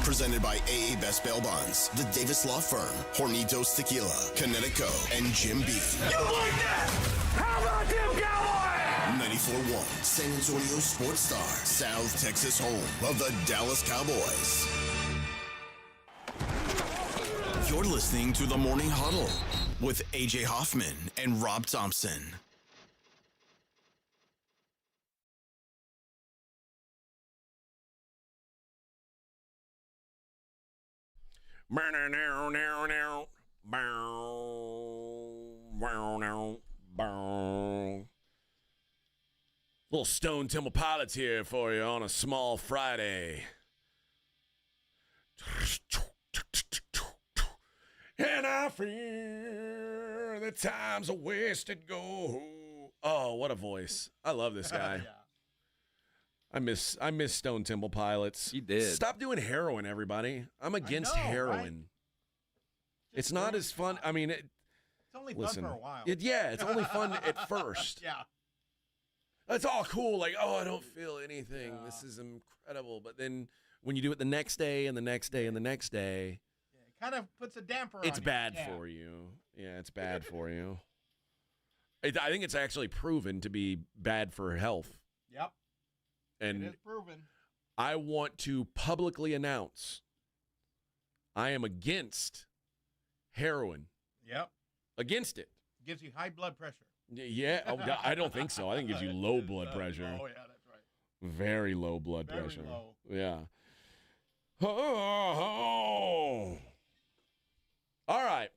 Presented by AA Best Bail Bonds, the Davis Law Firm, Hornitos Tequila, Connecticut, and Jim Beam. You like that? How about them Cowboys? 94-1, San Antonio Sports Star. South Texas home of the Dallas Cowboys. You're listening to the Morning Huddle with AJ Hoffman and Rob Thompson. Little Stone Temple Pilots here for you on a small Friday. And I fear the time's a wasted go. Oh, what a voice. I love this guy. I miss Stone Temple Pilots. He did. Stop doing heroin, everybody. I'm against heroin. Right? It's not as fun. I mean, it's only fun for a while. It's only fun at first. Yeah. That's all cool. Like, oh, I don't feel anything. Yeah. This is incredible. But then when you do it the next day and the next day and the next day, kind of puts a damper on it's bad for you. Yeah, it's bad for you. I think it's actually proven to be bad for health. Yep. And it is proven. I want to publicly announce I am against heroin. Yep. Against it. Gives you high blood pressure. Yeah. Oh, I don't think so. I think it gives you low blood pressure. Oh, yeah, that's right. Very low blood pressure. Low. Yeah. Oh. All right.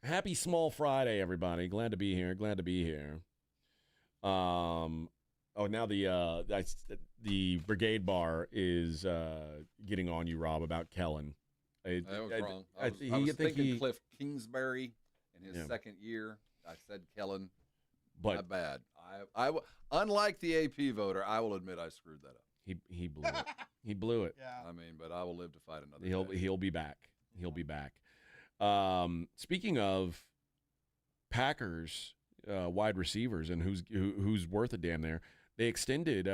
Happy Small Friday, everybody. Glad to be here. Now the Brigade Bar is getting on you, Rob, about Kellen. I was wrong. I was thinking Cliff Kingsbury in his second year. I said Kellen. But not bad. I unlike the AP voter, I will admit I screwed that up. He blew it. He blew it. Yeah. I mean, but I will live to fight another day. He'll be back. He'll be back. Speaking of Packers wide receivers and who's worth a damn there, they extended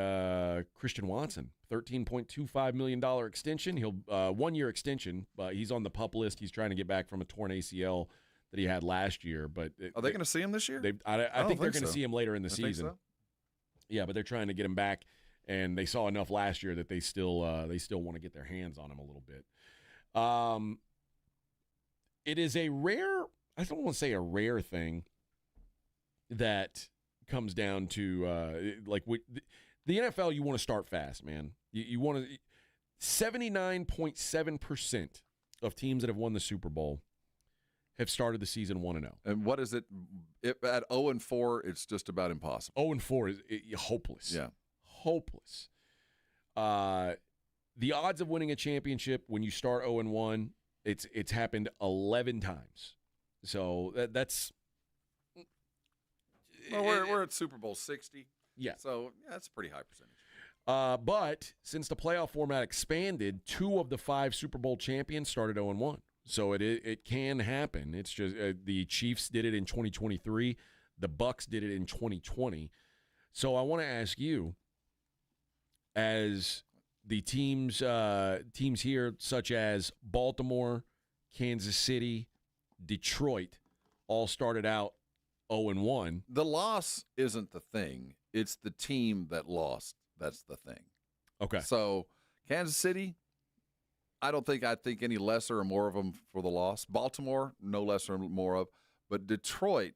Christian Watson, $13.25 million extension. He'll 1 year extension, but he's on the PUP list. He's trying to get back from a torn ACL that he had last year. But are they going to see him this year? I think they're going to see him later in the season. So? Yeah, but they're trying to get him back, and they saw enough last year that they still want to get their hands on him a little bit. It is a rare, I don't want to say a rare thing that comes down to the NFL. You want to start fast, man. You want to 79.7% of teams that have won the Super Bowl have started the season 1-0. And what is it? At 0-4, it's just about impossible. 0-4 is hopeless. Yeah, hopeless. The odds of winning a championship when you start 0-1, it's happened 11 times. So that's. Well, we're at Super Bowl 60. Yeah. So that's a pretty high percentage. But since the playoff format expanded, 2 of the 5 Super Bowl champions started 0-1. So it can happen. It's just the Chiefs did it in 2023. The Bucs did it in 2020. So I want to ask you, as the teams here, such as Baltimore, Kansas City, Detroit, all started out 0-1. The loss isn't the thing. It's the team that lost. That's the thing. Okay. So Kansas City, I think any lesser or more of them for the loss. Baltimore, no lesser or more of. But Detroit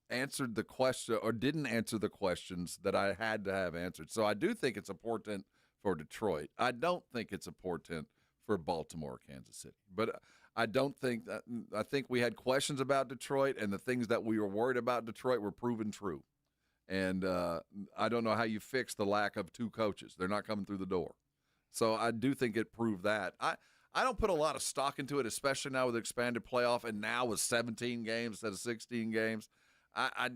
answered the question or didn't answer the questions that I had to have answered. So I do think it's important for Detroit. I don't think it's important for Baltimore or Kansas City. But I don't think that – I think we had questions about Detroit, and the things that we were worried about Detroit were proven true. And I don't know how you fix the lack of 2 coaches. They're not coming through the door. So I do think it proved that. I don't put a lot of stock into it, especially now with the expanded playoff and now with 17 games instead of 16 games. I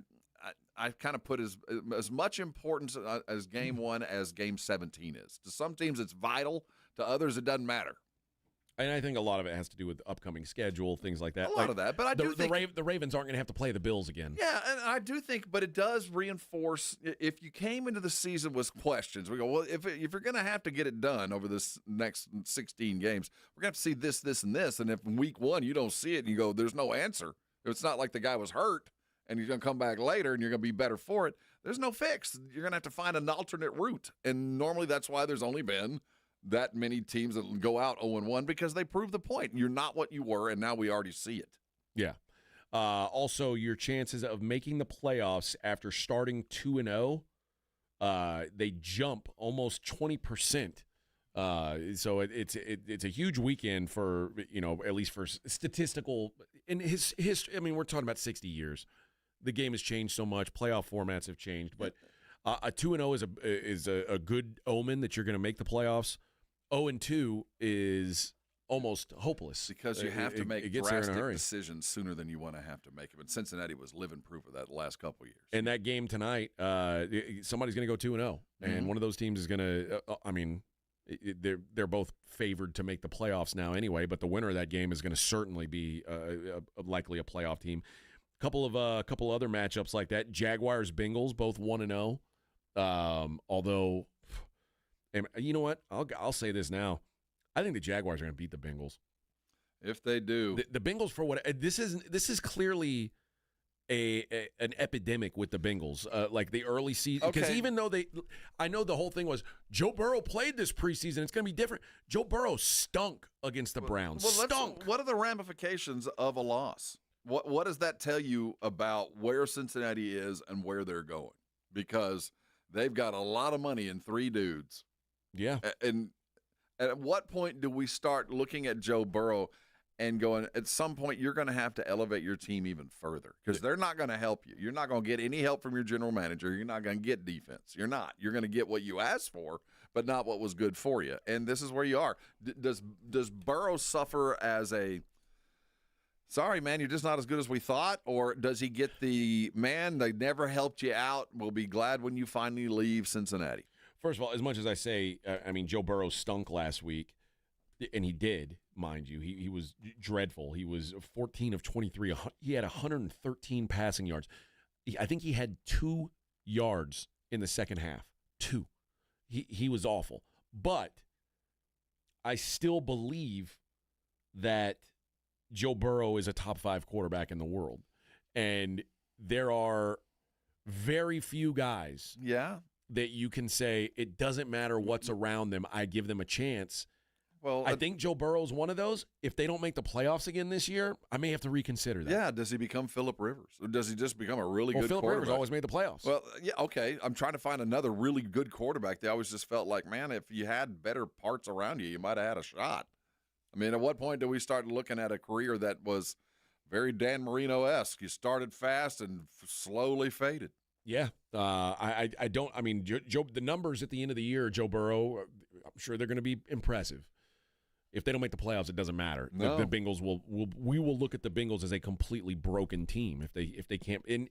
kind of put as much importance as game 1 as game 17 is. To some teams, it's vital. To others, it doesn't matter. And I think a lot of it has to do with the upcoming schedule, things like that. A lot of that, but I do think the Ravens aren't going to have to play the Bills again. Yeah, and I do think, but it does reinforce. If you came into the season with questions, we go, well, if you're going to have to get it done over this next 16 games, we're going to have to see this, this, and this. And if in week 1 you don't see it and you go, there's no answer. It's not like the guy was hurt and you're going to come back later and you're going to be better for it. There's no fix. You're going to have to find an alternate route. And normally that's why there's only been that many teams that go out 0-1 because they prove the point. You're not what you were, and now we already see it. Yeah. Also, your chances of making the playoffs after starting 2-0, they jump almost 20%. So it's a huge weekend for, at least for statistical. In his history, I mean, we're talking about 60 years. The game has changed so much. Playoff formats have changed, but a 2-0 is a good omen that you're going to make the playoffs. 0-2 is almost hopeless because you have to make drastic decisions sooner than you want to have to make them. And Cincinnati was living proof of that the last couple of years. And that game tonight, somebody's going to go 2-0, and one of those teams is going to. I mean, they're both favored to make the playoffs now anyway. But the winner of that game is going to certainly be likely a playoff team. Couple other matchups like that: Jaguars, Bengals, both 1-0. Although. And you know what? I'll say this now. I think the Jaguars are going to beat the Bengals. If they do, the Bengals for what this is clearly an epidemic with the Bengals. Like the early season, because even though I know the whole thing was Joe Burrow played this preseason. It's going to be different. Joe Burrow stunk against the Browns. Stunk. What are the ramifications of a loss? What does that tell you about where Cincinnati is and where they're going? Because they've got a lot of money in 3 dudes. Yeah. And at what point do we start looking at Joe Burrow and going, at some point you're going to have to elevate your team even further because they're not going to help you. You're not going to get any help from your general manager. You're not going to get defense. You're not. You're going to get what you asked for, but not what was good for you. And this is where you are. Does Burrow suffer as a, sorry, man, you're just not as good as we thought? Or does he get the, man, they never helped you out, we'll be glad when you finally leave Cincinnati? First of all, as much as I say, Joe Burrow stunk last week, and he did, mind you. He was dreadful. He was 14 of 23. He had 113 passing yards. I think he had 2 yards in the second half. 2. He was awful. But I still believe that Joe Burrow is a top 5 quarterback in the world. And there are very few guys that you can say it doesn't matter what's around them, I give them a chance. Well, I think Joe Burrow's one of those. If they don't make the playoffs again this year, I may have to reconsider that. Yeah, does he become Phillip Rivers? Or does he just become a really good Phillip quarterback? Rivers always made the playoffs. Well, yeah, okay. I'm trying to find another really good quarterback. They always just felt like, man, if you had better parts around you, you might have had a shot. I mean, at what point do we start looking at a career that was very Dan Marino-esque? You started fast and slowly faded. Yeah, I don't. I mean, Joe. The numbers at the end of the year, Joe Burrow. I'm sure they're going to be impressive. If they don't make the playoffs, it doesn't matter. No. The Bengals we will look at the Bengals as a completely broken team if they can't. And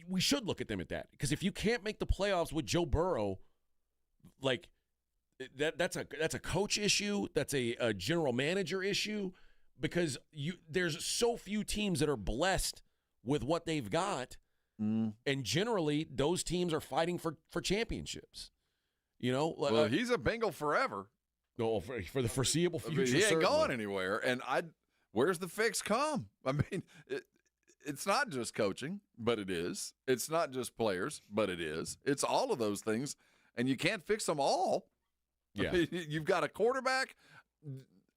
we should look at them at that, because if you can't make the playoffs with Joe Burrow, like that's a coach issue. That's a general manager issue because there's so few teams that are blessed with what they've got, and generally those teams are fighting for championships. Well, he's a Bengal forever. No, for the foreseeable future. He ain't certainly. going anywhere. And where's the fix come? I mean, it's not just coaching, but it is. It's not just players, but it is. It's all of those things, and you can't fix them all. Yeah. I mean, you've got a quarterback,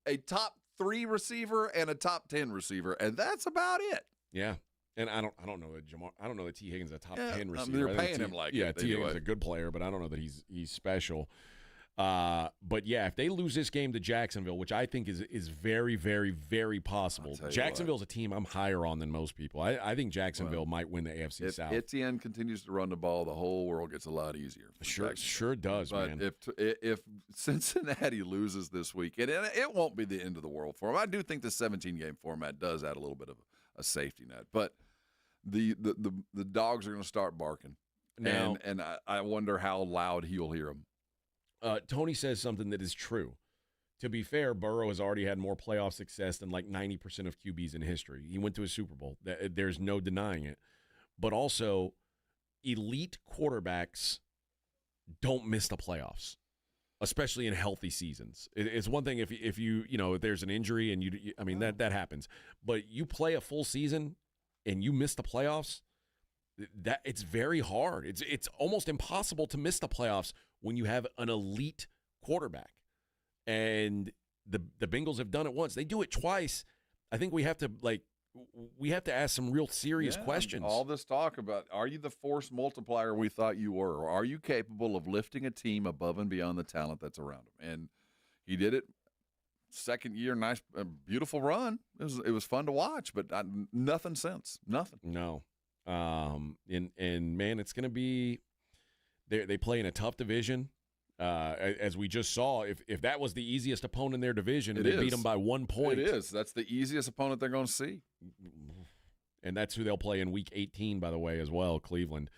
a top 3 receiver, and a top 10 receiver, and that's about it. Yeah. And I don't know that T. Higgins is a top 10 receiver. They're paying him like it. T. Higgins is a good player, but I don't know that he's special. But yeah, if they lose this game to Jacksonville, which I think is very, very, very possible. Jacksonville's a team I'm higher on than most people. I think Jacksonville might win the AFC South. If Etienne continues to run the ball, the whole world gets a lot easier. Sure does, but man. If Cincinnati loses this week, and it won't be the end of the world for them. I do think the 17-game format does add a little bit of a safety net, but the dogs are going to start barking, now, and I wonder how loud he'll hear them. Tony says something that is true. To be fair, Burrow has already had more playoff success than like 90% of QBs in history. He went to a Super Bowl. There's no denying it. But also, elite quarterbacks don't miss the playoffs, especially in healthy seasons. It's one thing if there's an injury and that happens. But you play a full season and you miss the playoffs, that it's very hard. It's almost impossible to miss the playoffs when you have an elite quarterback. And the Bengals have done it once. They do it twice. I think we have to ask some real serious questions. All this talk about, are you the force multiplier we thought you were? Or are you capable of lifting a team above and beyond the talent that's around them? And he did it. Second year, nice, beautiful run. It was fun to watch, but nothing since. Nothing. No. And man, it's going to be they play in a tough division. As we just saw, if that was the easiest opponent in their division, they beat them by 1 point. It is. That's the easiest opponent they're going to see. And that's who they'll play in Week 18, by the way, as well, Cleveland.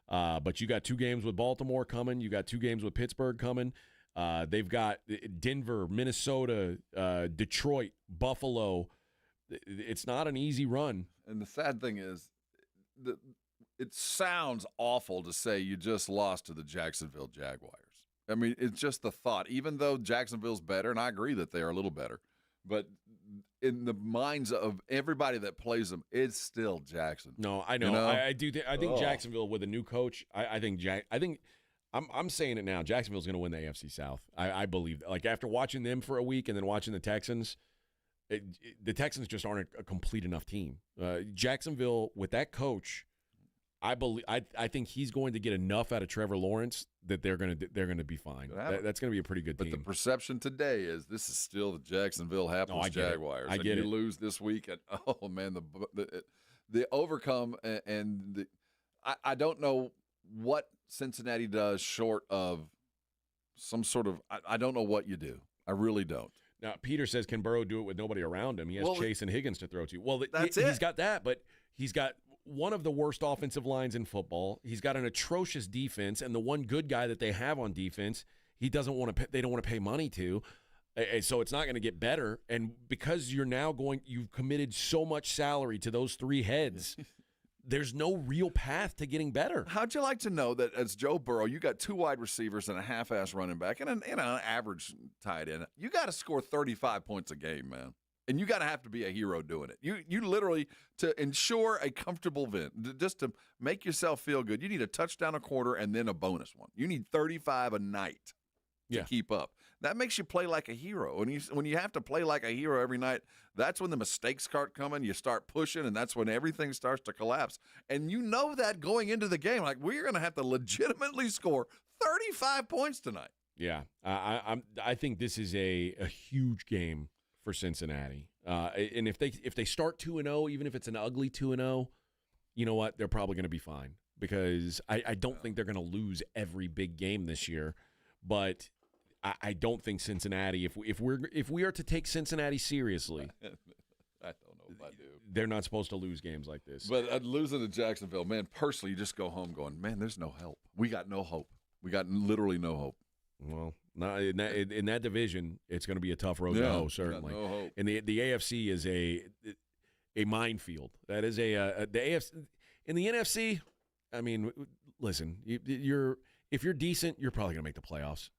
But you got 2 games with Baltimore coming. You got 2 games with Pittsburgh coming. They've got Denver, Minnesota, Detroit, Buffalo. It's not an easy run. And the sad thing is, it sounds awful to say you just lost to the Jacksonville Jaguars. I mean, it's just the thought. Even though Jacksonville's better, and I agree that they are a little better, but in the minds of everybody that plays them, it's still Jacksonville. No, I know. I do. I think Jacksonville with a new coach. I think I'm saying it now. Jacksonville's going to win the AFC South. I believe that. Like after watching them for a week and then watching the Texans. The Texans just aren't a complete enough team. Jacksonville with that coach, I think he's going to get enough out of Trevor Lawrence that they're going to be fine. That's going to be a pretty good team. But the perception today is this is still the Jacksonville Hapless Jaguars. I get it. You lose this week, and oh man, the overcome and I don't know what Cincinnati does short of some sort of I don't know what you do. I really don't. Now, Peter says, can Burrow do it with nobody around him? He has Chase and Higgins to throw to. Well, he's got that, but he's got one of the worst offensive lines in football. He's got an atrocious defense, and the one good guy that they have on defense, they don't want to pay money to. So it's not going to get better. And because you've committed so much salary to those 3 heads, there's no real path to getting better. How'd you like to know that as Joe Burrow, you got 2 wide receivers and a half-ass running back and an average tight end. You got to score 35 points a game, man. And you got to have to be a hero doing it. You literally, to ensure a comfortable win, just to make yourself feel good, you need a touchdown a quarter and then a bonus one. You need 35 a night to keep up. That makes you play like a hero. And when you have to play like a hero every night, that's when the mistakes start coming. You start pushing, and that's when everything starts to collapse. And you know that going into the game, like we're going to have to legitimately score 35 points tonight. Yeah, I think this is a huge game for Cincinnati. And if they start 2-0, even if it's an ugly 2-0, you know what? They're probably going to be fine because I don't think they're going to lose every big game this year, but I don't think Cincinnati. If we are to take Cincinnati seriously, I don't know if I do. They're not supposed to lose games like this. But losing to Jacksonville, man, personally, you just go home going, man, there's no help. We got no hope. We got literally no hope. Well, not in that division, it's going to be a tough road to hoe, certainly. No hope. And the AFC is a minefield. That is the AFC. In the NFC, I mean, listen, if you're decent, you're probably going to make the playoffs.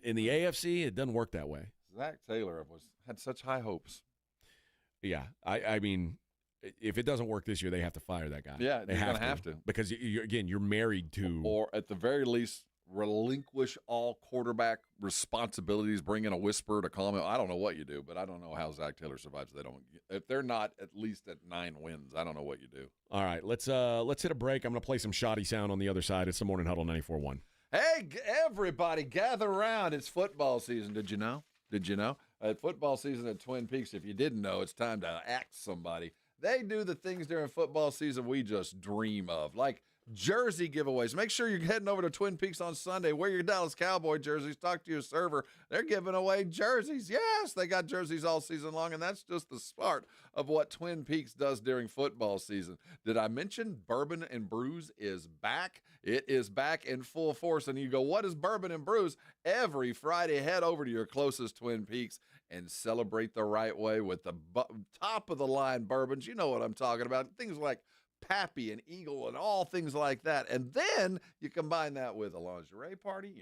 In the AFC, it doesn't work that way. Zach Taylor had such high hopes. Yeah, I mean, if it doesn't work this year, they have to fire that guy. Yeah, they they're going to have to. Because, you're married to. Or at the very least, relinquish all quarterback responsibilities, bring in a whisperer to calm him. I don't know what you do, but I don't know how Zach Taylor survives. If they're not at least at 9 wins, I don't know what you do. All right, let's hit a break. I'm going to play some shoddy sound on the other side. It's the Morning Huddle 94.1. Hey, everybody, gather around. It's football season. Did you know? Football season at Twin Peaks. If you didn't know, it's time to act somebody. They do the things during football season we just dream of, like jersey giveaways. Make sure you're heading over to Twin Peaks on Sunday. Wear your Dallas Cowboy jerseys. Talk to your server. They're giving away jerseys. Yes, they got jerseys all season long, and that's just the start of what Twin Peaks does during football season. Did I mention Bourbon and Brews is back? It is back in full force, and you go, what is Bourbon and Brews? Every Friday, head over to your closest Twin Peaks and celebrate the right way with the top-of-the-line bourbons. You know what I'm talking about. Things like Pappy and Eagle and all things like that. And then you combine that with a lingerie party,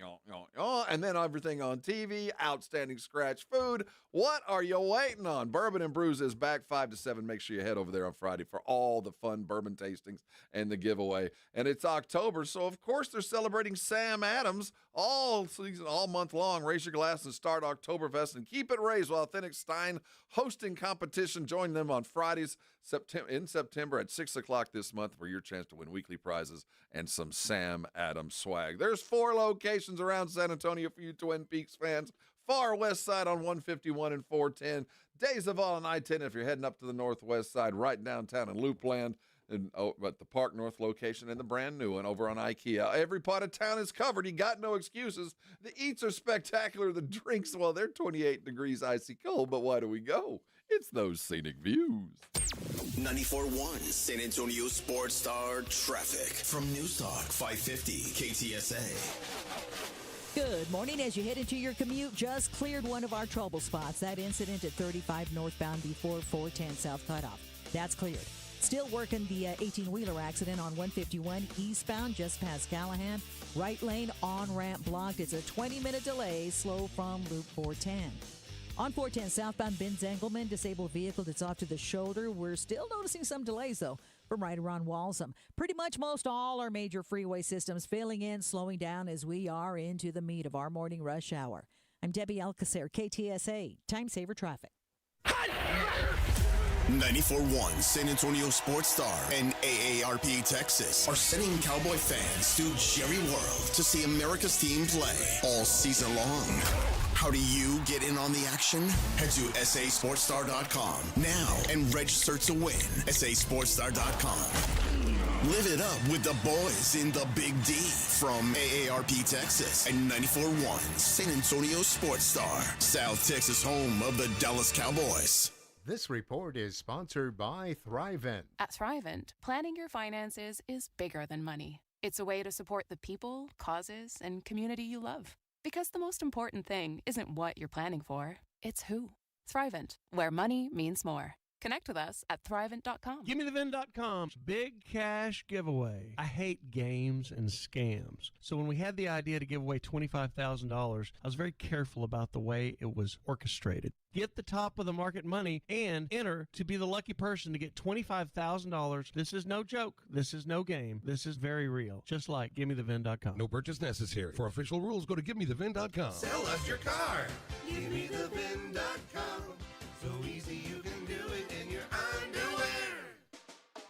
and then everything on TV, outstanding scratch food. What are you waiting on? Bourbon and Brews is back 5 to 7. Make sure you head over there on Friday for all the fun bourbon tastings and the giveaway. And it's October, so of course they're celebrating Sam Adams all season, all month long. Raise your glass and start Oktoberfest and keep it raised while Authentic Stein hosting competition. Join them on Fridays in September at 6 o'clock this month for your chance to win weekly prizes and some Sam Adams swag. There's 4 locations around San Antonio for you Twin Peaks fans. Far west side on 151 and 410. Days of All on I-10 if you're heading up to the northwest side, right downtown in Loopland. And at the Park North location and the brand new one over on IKEA. Every part of town is covered. You got no excuses. The eats are spectacular. The drinks, well, they're 28 degrees icy cold, but why do we go? It's those scenic views. 94.1 San Antonio Sports Star traffic from News Talk 550 KTSA. Good morning. As you head into your commute, just cleared one of our trouble spots. That incident at 35 northbound before 410 South Cutoff. That's cleared. Still working the 18-wheeler accident on 151 eastbound just past Callahan. Right lane on-ramp blocked. It's a 20-minute delay, slow from Loop 410. On 410 southbound Benz Engelman, disabled vehicle that's off to the shoulder. We're still noticing some delays, though, from right around Walsum. Pretty much most all our major freeway systems filling in, slowing down as we are into the meat of our morning rush hour. I'm Debbie Alcacer, KTSA, Time Saver Traffic. 94.1 San Antonio Sports Star and AARP Texas are sending Cowboy fans to Jerry World to see America's team play all season long. How do you get in on the action? Head to sasportstar.com now and register to win. sasportstar.com. Live it up with the boys in the Big D from AARP Texas and 94.1 San Antonio Sports Star, South Texas home of the Dallas Cowboys. This report is sponsored by Thrivent. At Thrivent, planning your finances is bigger than money. It's a way to support the people, causes, and community you love. Because the most important thing isn't what you're planning for, it's who. Thrivent, where money means more. Connect with us at Thrivent.com. GiveMeTheVin.com's big cash giveaway. I hate games and scams. So when we had the idea to give away $25,000, I was very careful about the way it was orchestrated. Get the top of the market money and enter to be the lucky person to get $25,000. This is no joke. This is no game. This is very real. Just like GiveMeTheVin.com. No purchase necessary. For official rules, go to GiveMeTheVin.com. Sell us your car. GiveMeTheVin.com. So easy you can do it in your underwear.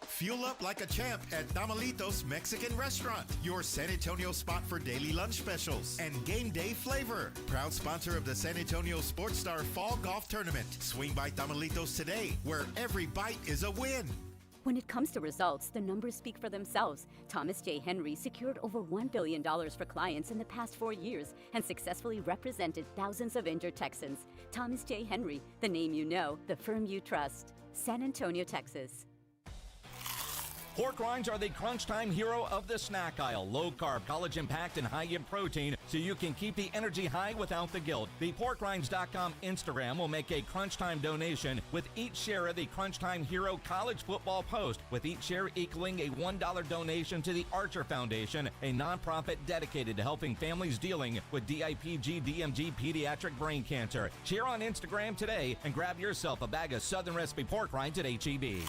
Fuel up like a champ at Tamalitos Mexican Restaurant, your San Antonio spot for daily lunch specials and game day flavor. Proud sponsor of the San Antonio Sports Star Fall Golf Tournament. Swing by Tamalitos today, where every bite is a win. When it comes to results, the numbers speak for themselves. Thomas J. Henry secured over $1 billion for clients in the past 4 years and successfully represented thousands of injured Texans. Thomas J. Henry, the name you know, the firm you trust. San Antonio, Texas. Pork rinds are the crunch time hero of the snack aisle. Low carb, collagen packed, and high in protein, so you can keep the energy high without the guilt. The porkrinds.com Instagram will make a crunch time donation with each share of the Crunch Time Hero College Football Post, with each share equaling a $1 donation to the Archer Foundation, a nonprofit dedicated to helping families dealing with DIPG, DMG, pediatric brain cancer. Share on Instagram today and grab yourself a bag of Southern Recipe pork rinds at H-E-B.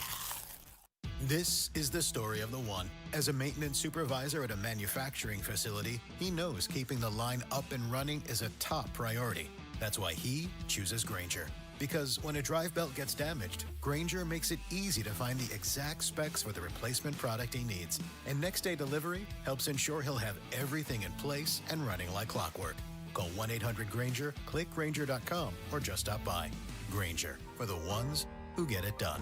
This is the story of the one. As a maintenance supervisor at a manufacturing facility, he knows keeping the line up and running is a top priority. That's why he chooses Grainger. Because when a drive belt gets damaged, Grainger makes it easy to find the exact specs for the replacement product he needs. And next day delivery helps ensure he'll have everything in place and running like clockwork. Call 1-800-GRAINGER, click Grainger.com, or just stop by. Grainger, for the ones who get it done.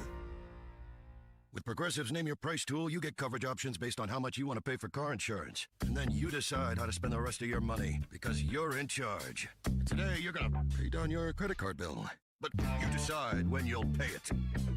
With Progressive's Name Your Price tool, you get coverage options based on how much you want to pay for car insurance. And then you decide how to spend the rest of your money, because you're in charge. Today, you're going to pay down your credit card bill. But you decide when you'll pay it.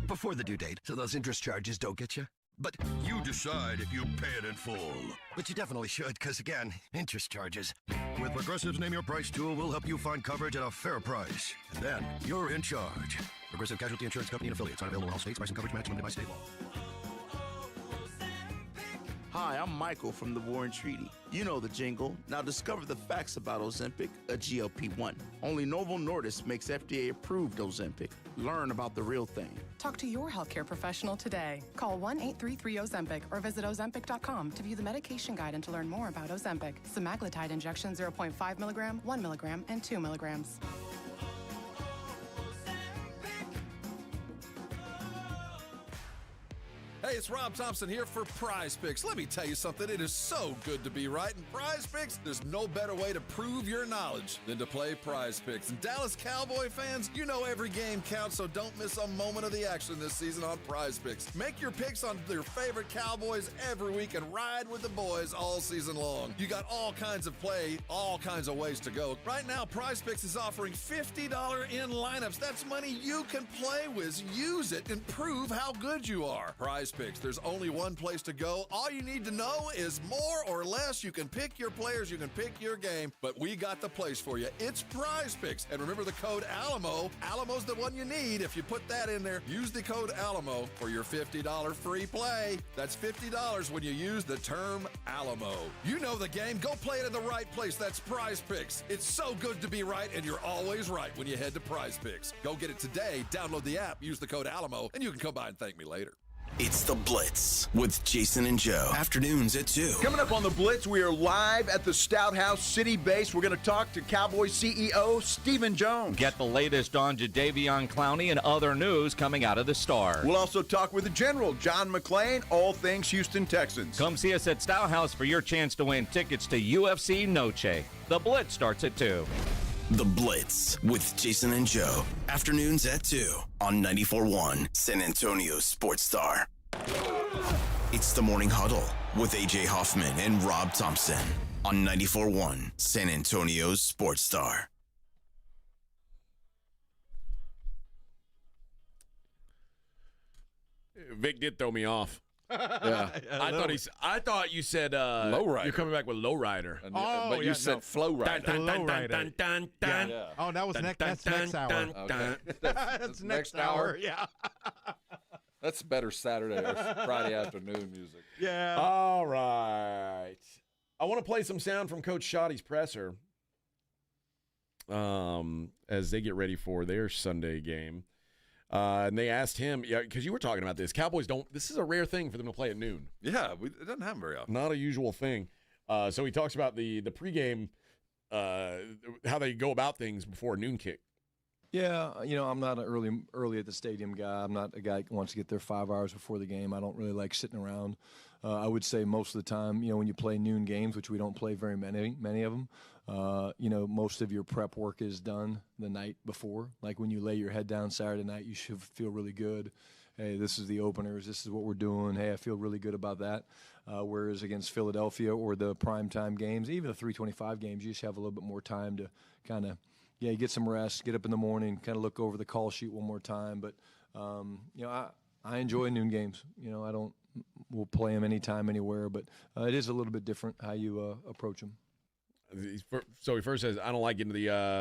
Before the due date, so those interest charges don't get you. But you decide if you pay it in full. But you definitely should, because again, interest charges. With Progressive's Name Your Price tool, we'll help you find coverage at a fair price. And then you're in charge. Progressive Casualty Insurance Company and affiliates. Not available in all states. Price and coverage match limited by state law. Hi, I'm Michael from the Warren Treaty. You know the jingle. Now discover the facts about Ozempic, a GLP-1. Only Novo Nordisk makes FDA-approved Ozempic. Learn about the real thing. Talk to your healthcare professional today. Call 1-833-OZEMPIC or visit Ozempic.com to view the medication guide and to learn more about Ozempic. Semaglutide injection 0.5 milligram, 1 milligram, and 2 milligrams. Hey, it's Rob Thompson here for Prize Picks. Let me tell you something. It is so good to be right. In Prize Picks, there's no better way to prove your knowledge than to play Prize Picks. And Dallas Cowboy fans, you know every game counts, so don't miss a moment of the action this season on Prize Picks. Make your picks on your favorite Cowboys every week and ride with the boys all season long. You got all kinds of play, all kinds of ways to go. Right now, Prize Picks is offering $50 in lineups. That's money you can play with. Use it and prove how good you are. Prize Picks. There's only one place to go. All you need to know is more or less. You can pick your players, you can pick your game, but we got the place for you. It's Prize Picks. And remember the code ALAMO. Alamo's the one you need. If you put that in there, use the code ALAMO for your $50 free play. That's $50 when you use the term ALAMO. You know the game. Go play it in the right place. That's Prize Picks. It's so good to be right, and you're always right when you head to Prize Picks. Go get it today. Download the app. Use the code ALAMO, and you can come by and thank me later. It's The Blitz with Jason and Joe. Afternoons at 2. Coming up on The Blitz, we are live at the Stout House City base. We're going to talk to Cowboys CEO Stephen Jones. Get the latest on Jadeveon Clowney and other news coming out of the Star. We'll also talk with the General, John McClain, all things Houston Texans. Come see us at Stout House for your chance to win tickets to UFC Noche. The Blitz starts at 2. The Blitz with Jason and Joe. Afternoons at 2 on 94.1 San Antonio Sports Star. It's the Morning Huddle with A.J. Hoffman and Rob Thompson on 94.1 San Antonio Sports Star. Vic did throw me off. Yeah, I thought you said lowrider. You're coming back with lowrider. But you said flow rider. Oh, that was that's next hour. Okay. That's next hour. Yeah. That's better Saturday or Friday afternoon music. Yeah. All right. I want to play some sound from Coach Schotte's presser as they get ready for their Sunday game. And they asked him, because you were talking about this. Cowboys this is a rare thing for them to play at noon. Yeah, it doesn't happen very often. Not a usual thing. So he talks about the pregame, how they go about things before a noon kick. Yeah, I'm not an early at the stadium guy. I'm not a guy who wants to get there 5 hours before the game. I don't really like sitting around. I would say most of the time, when you play noon games, which we don't play very many of them, most of your prep work is done the night before. Like when you lay your head down Saturday night, you should feel really good. Hey, this is the openers. This is what we're doing. Hey, I feel really good about that. Whereas against Philadelphia or the primetime games, even the 325 games, you just have a little bit more time to kind of, you get some rest, get up in the morning, kind of look over the call sheet one more time. But, I enjoy noon games. I don't we'll play him anytime, anywhere. But it is a little bit different how you approach him. So he first says, "I don't like getting to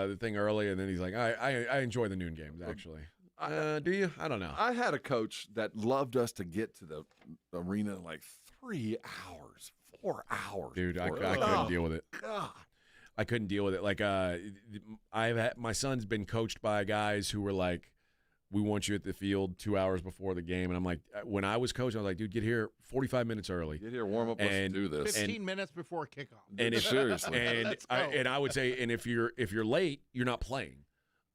the thing early," and then he's like, "I enjoy the noon games actually." Do you? I don't know. I had a coach that loved us to get to the arena in like 3 hours, 4 hours. Dude, I couldn't deal with it. God. I couldn't deal with it. Like, my son's been coached by guys who were like, "We want you at the field 2 hours before the game," and I'm like, when I was coaching, I was like, "Dude, get here 45 minutes early. Get here, warm up, let's do this." 15 minutes before kickoff. And seriously, and I would say, and if you're late, you're not playing.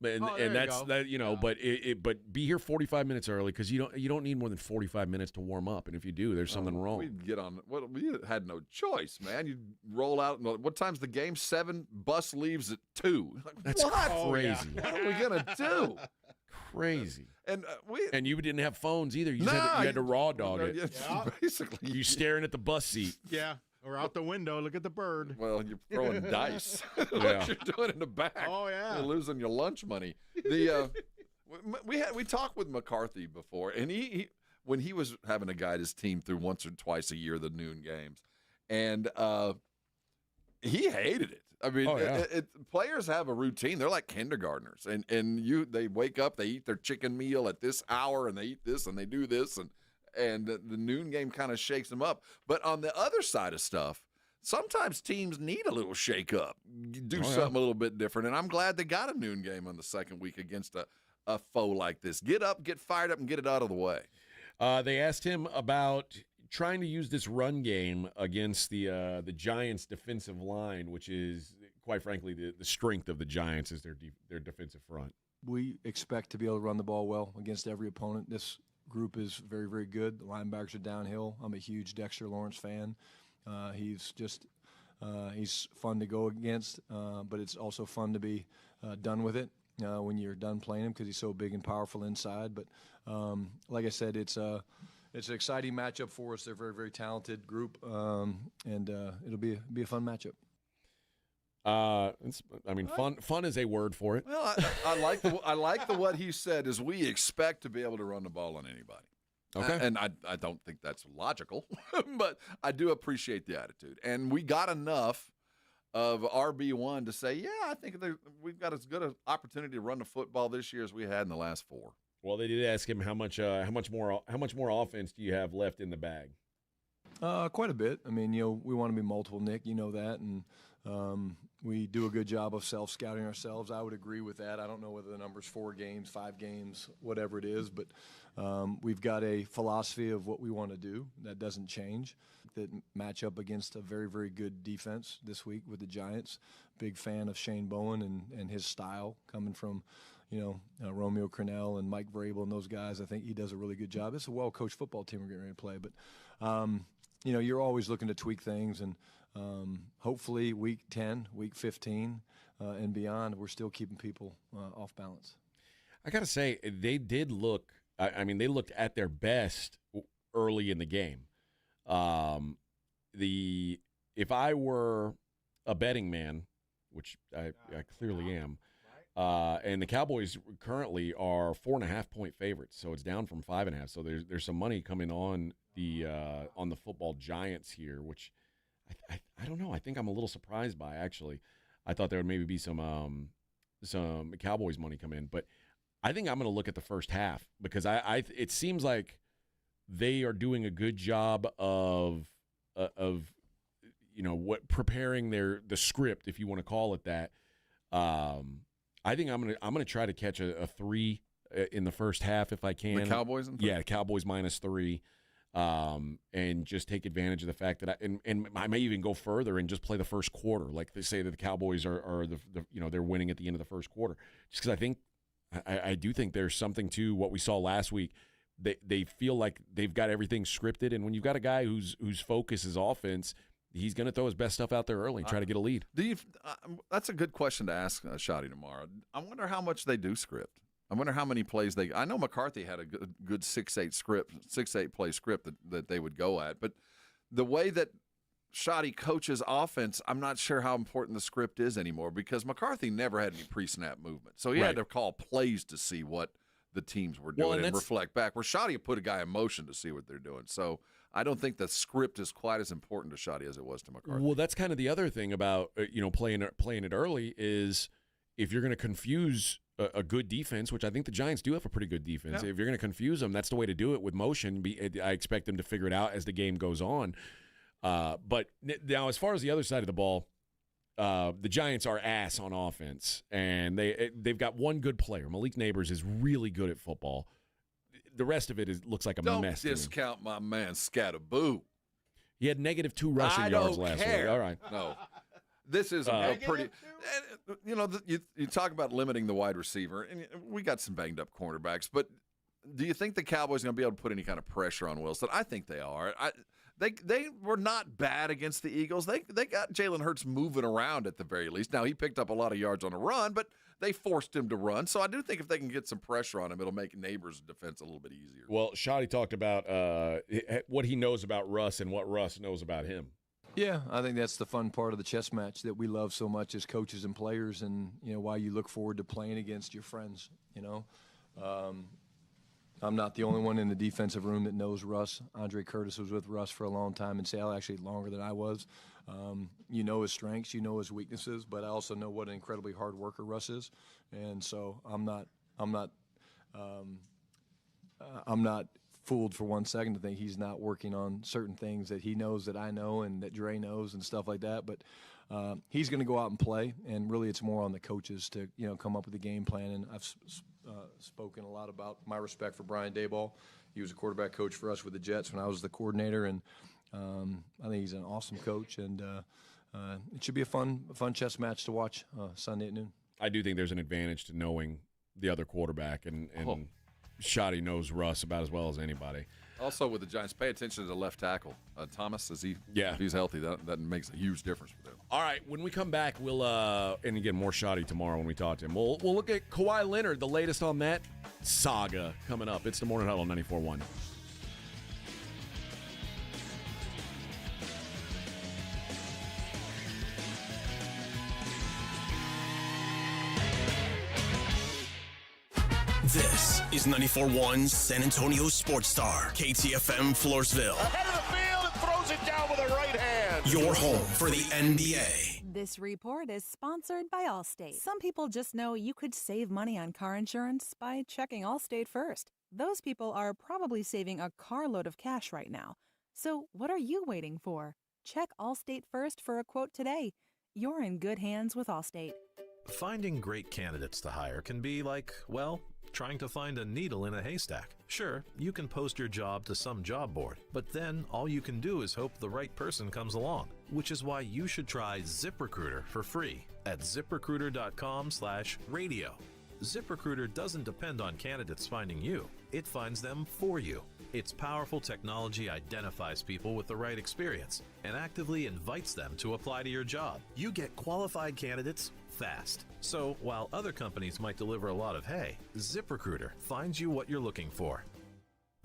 And that's that, you know. But but be here 45 minutes early because you don't need more than 45 minutes to warm up. And if you do, there's something wrong. We'd get on. We had no choice, man. You'd roll out. What time's the game? 7. Bus leaves at 2. Like, that's what? crazy. What are we gonna do? Crazy. And you didn't have phones either. You had to raw dog it. Yeah. Basically, you staring at the bus seat. Yeah. Or out the window, look at the bird. Well, you're throwing dice. What you're doing in the back. Oh, yeah. You're losing your lunch money. We talked with McCarthy before, and he when he was having to guide his team through once or twice a year the noon games, and he hated it. I mean, players have a routine. They're like kindergartners, and they wake up, they eat their chicken meal at this hour, and they eat this, and they do this, and the noon game kind of shakes them up. But on the other side of stuff, sometimes teams need a little shake-up, do something a little bit different. And I'm glad they got a noon game on the second week against a foe like this. Get up, get fired up, and get it out of the way. They asked him about trying to use this run game against the Giants' defensive line, which is, quite frankly, the strength of the Giants is their defensive front. We expect to be able to run the ball well against every opponent. This group is very, very good. The linebackers are downhill. I'm a huge Dexter Lawrence fan. He's fun to go against, but it's also fun to be done with it when you're done playing him because he's so big and powerful inside. But like I said, it's an exciting matchup for us. They're a very, very talented group, and it'll be a fun matchup. Fun is a word for it. Well, I like the what he said is we expect to be able to run the ball on anybody. Okay. And I don't think that's logical, but I do appreciate the attitude. And we got enough of RB1 to say, yeah, I think we've got as good an opportunity to run the football this year as we had in the last 4. Well, they did ask him how much more offense do you have left in the bag? Quite a bit. I mean, we want to be multiple, Nick. You know that, and we do a good job of self-scouting ourselves. I would agree with that. I don't know whether the number's 4 games, 5 games, whatever it is, but we've got a philosophy of what we want to do that doesn't change. That match up against a very, very good defense this week with the Giants. Big fan of Shane Bowen and his style coming from, Romeo Crennel and Mike Vrabel and those guys. I think he does a really good job. It's a well-coached football team we're getting ready to play, but you're always looking to tweak things, and hopefully week 10, week 15, and beyond, we're still keeping people off balance. I got to say, they did look – they looked at their best early in the game. If I were a betting man, which I clearly am, and the Cowboys currently are 4.5-point favorites, so it's down from 5.5. So there's some money coming on the football Giants here, which I don't know. I think I'm a little surprised by, actually. I thought there would maybe be some Cowboys money come in, but I think I'm going to look at the first half because it seems like they are doing a good job of preparing the script, if you want to call it that. I think I'm gonna try to catch a 3 in the first half if I can. The Cowboys in 3? Yeah, Cowboys -3, and just take advantage of the fact that and I may even go further and just play the first quarter, like they say that the Cowboys are they're winning at the end of the first quarter. Just because I do think there's something to what we saw last week. They feel like they've got everything scripted, and when you've got a guy whose focus is offense, he's going to throw his best stuff out there early and try to get a lead. That's a good question to ask Shotty tomorrow. I wonder how much they do script. I wonder how many plays I know McCarthy had a good 6-8 play script that they would go at, but the way that Shotty coaches offense, I'm not sure how important the script is anymore because McCarthy never had any pre-snap movement, so he had to call plays to see what the teams were doing and reflect back. Where Shotty put a guy in motion to see what they're doing. So I don't think the script is quite as important to Shoddy as it was to McCarthy. Well, that's kind of the other thing about playing it early is if you're going to confuse a good defense, which I think the Giants do have a pretty good defense. Yeah. If you're going to confuse them, that's the way to do it with motion. I expect them to figure it out as the game goes on. But now, as far as the other side of the ball, the Giants are ass on offense, and they've got one good player. Malik Neighbors is really good at football. The rest of it looks like a mess. Don't discount my man Scatterboo. He had -2 rushing yards last week. All right. No. This is a pretty – you talk about limiting the wide receiver, and we got some banged-up cornerbacks, but do you think the Cowboys are going to be able to put any kind of pressure on Wilson? I think they are. They were not bad against the Eagles. They got Jalen Hurts moving around at the very least. Now, he picked up a lot of yards on a run, but they forced him to run. So I do think if they can get some pressure on him, it'll make Neighbors' defense a little bit easier. Well, Shoddy talked about what he knows about Russ and what Russ knows about him. Yeah, I think that's the fun part of the chess match that we love so much as coaches and players, and why you look forward to playing against your friends. I'm not the only one in the defensive room that knows Russ. Andre Curtis was with Russ for a long time in Seattle, actually longer than I was. You know his strengths, you know his weaknesses, but I also know what an incredibly hard worker Russ is, and so I'm not fooled for 1 second to think he's not working on certain things that he knows that I know and that Dre knows and stuff like that. But he's going to go out and play, and really it's more on the coaches to come up with a game plan. And I've spoken a lot about my respect for Brian Daboll. He was a quarterback coach for us with the Jets when I was the coordinator, and I think he's an awesome coach. And it should be a fun chess match to watch Sunday at noon. I do think there's an advantage to knowing the other quarterback, and Shoddy knows Russ about as well as anybody. Also, with the Giants, pay attention to the left tackle. Thomas, if he's healthy, that makes a huge difference for them. All right, when we come back, we'll and again, more Shoddy tomorrow when we talk to him. We'll look at Kawhi Leonard, the latest on that saga coming up. It's the Morning Huddle 94.1. This is 94.1 San Antonio Sports Star, KTFM Floresville. Ahead of the field and throws it down with a right hand. Your home for the NBA. This report is sponsored by Allstate. Some people just know you could save money on car insurance by checking Allstate first. Those people are probably saving a carload of cash right now. So what are you waiting for? Check Allstate first for a quote today. You're in good hands with Allstate. Finding great candidates to hire can be like, well, trying to find a needle in a haystack. Sure, you can post your job to some job board, but then all you can do is hope the right person comes along, which is why you should try ZipRecruiter for free at ZipRecruiter.com/radio. ZipRecruiter doesn't depend on candidates finding you. It finds them for you. Its powerful technology identifies people with the right experience and actively invites them to apply to your job. You get qualified candidates fast. So while other companies might deliver a lot of hay, ZipRecruiter finds you what you're looking for.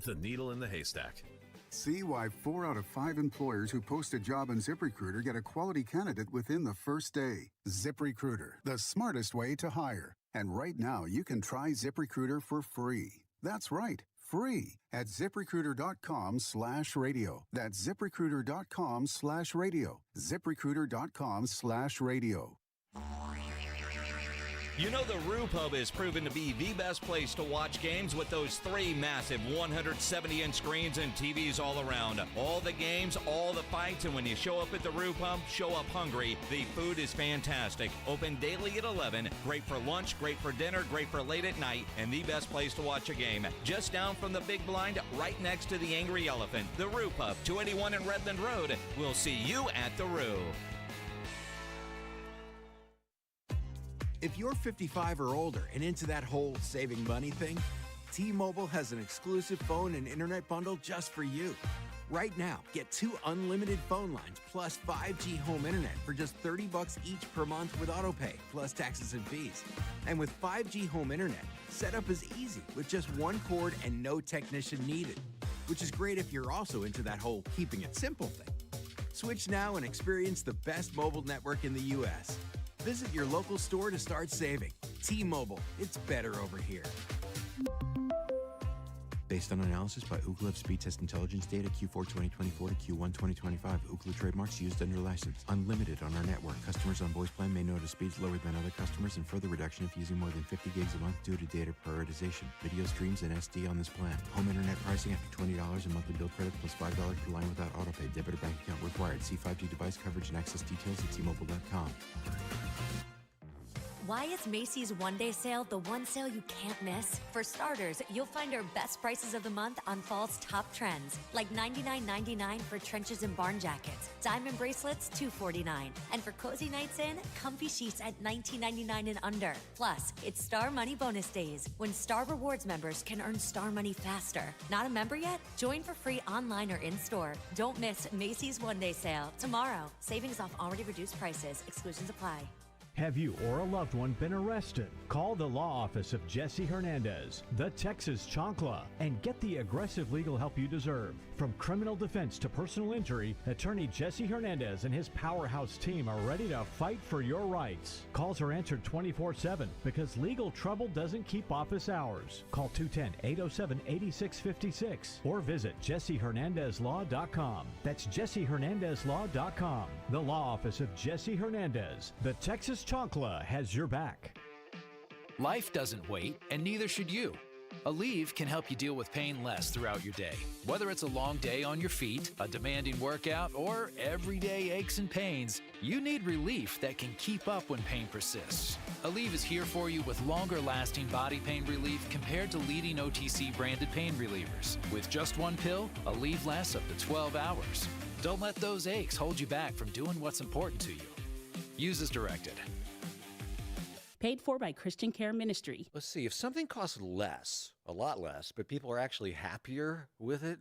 The needle in the haystack. See why 4 out of 5 employers who post a job on ZipRecruiter get a quality candidate within the first day. ZipRecruiter, the smartest way to hire. And right now, you can try ZipRecruiter for free. That's right, free at ZipRecruiter.com/radio. That's ZipRecruiter.com/radio. ZipRecruiter.com/radio. You know the Roo Pub has proven to be the best place to watch games with those 3 massive 170-inch screens and TVs all around. All the games, all the fights, and when you show up at the Roo Pub, show up hungry. The food is fantastic. Open daily at 11. Great for lunch, great for dinner, great for late at night, and the best place to watch a game. Just down from the big blind, right next to the Angry Elephant. The Roo Pub, 281 in Redland Road. We'll see you at the Roo. If you're 55 or older and into that whole saving money thing, T-Mobile has an exclusive phone and internet bundle just for you. Right now, get 2 unlimited phone lines plus 5G home internet for just $30 each per month with autopay, plus taxes and fees. And with 5G home internet, setup is easy with just 1 cord and no technician needed, which is great if you're also into that whole keeping it simple thing. Switch now and experience the best mobile network in the U.S. Visit your local store to start saving. T-Mobile, it's better over here. Based on analysis by Ookla of speed test intelligence data Q4 2024 to Q1 2025. Ookla trademarks used under license. Unlimited on our network. Customers on voice plan may notice speeds lower than other customers and further reduction if using more than 50 gigs a month due to data prioritization. Video streams and SD on this plan. Home internet pricing after $20 a monthly bill credit plus $5 per line without autopay. Debit or bank account required. See 5G device coverage and access details at T-Mobile.com. Why is Macy's one-day sale the one sale you can't miss? For starters, you'll find our best prices of the month on fall's top trends, like $99.99 for trenches and barn jackets, diamond bracelets $249, and for cozy nights in, comfy sheets at $19.99 and under. Plus, it's Star Money bonus days, when Star Rewards members can earn Star Money faster. Not a member yet? Join for free online or in-store. Don't miss Macy's one-day sale tomorrow. Savings off already reduced prices. Exclusions apply. Have you or a loved one been arrested? Call the law office of Jesse Hernandez, the Texas Chancla, and get the aggressive legal help you deserve. From criminal defense to personal injury, attorney Jesse Hernandez and his powerhouse team are ready to fight for your rights. Calls are answered 24/7 because legal trouble doesn't keep office hours. Call 210-807-8656 or visit jessehernandezlaw.com. That's jessehernandezlaw.com. The law office of Jesse Hernandez, the Texas Chancla, has your back. Life doesn't wait, and neither should you. Aleve can help you deal with pain less throughout your day. Whether it's a long day on your feet, a demanding workout, or everyday aches and pains, you need relief that can keep up when pain persists. Aleve is here for you with longer-lasting body pain relief compared to leading OTC branded pain relievers. With just one pill, Aleve lasts up to 12 hours. Don't let those aches hold you back from doing what's important to you. Use as directed. Paid for by Christian Care Ministry. Let's see, if something costs less, a lot less, but people are actually happier with it,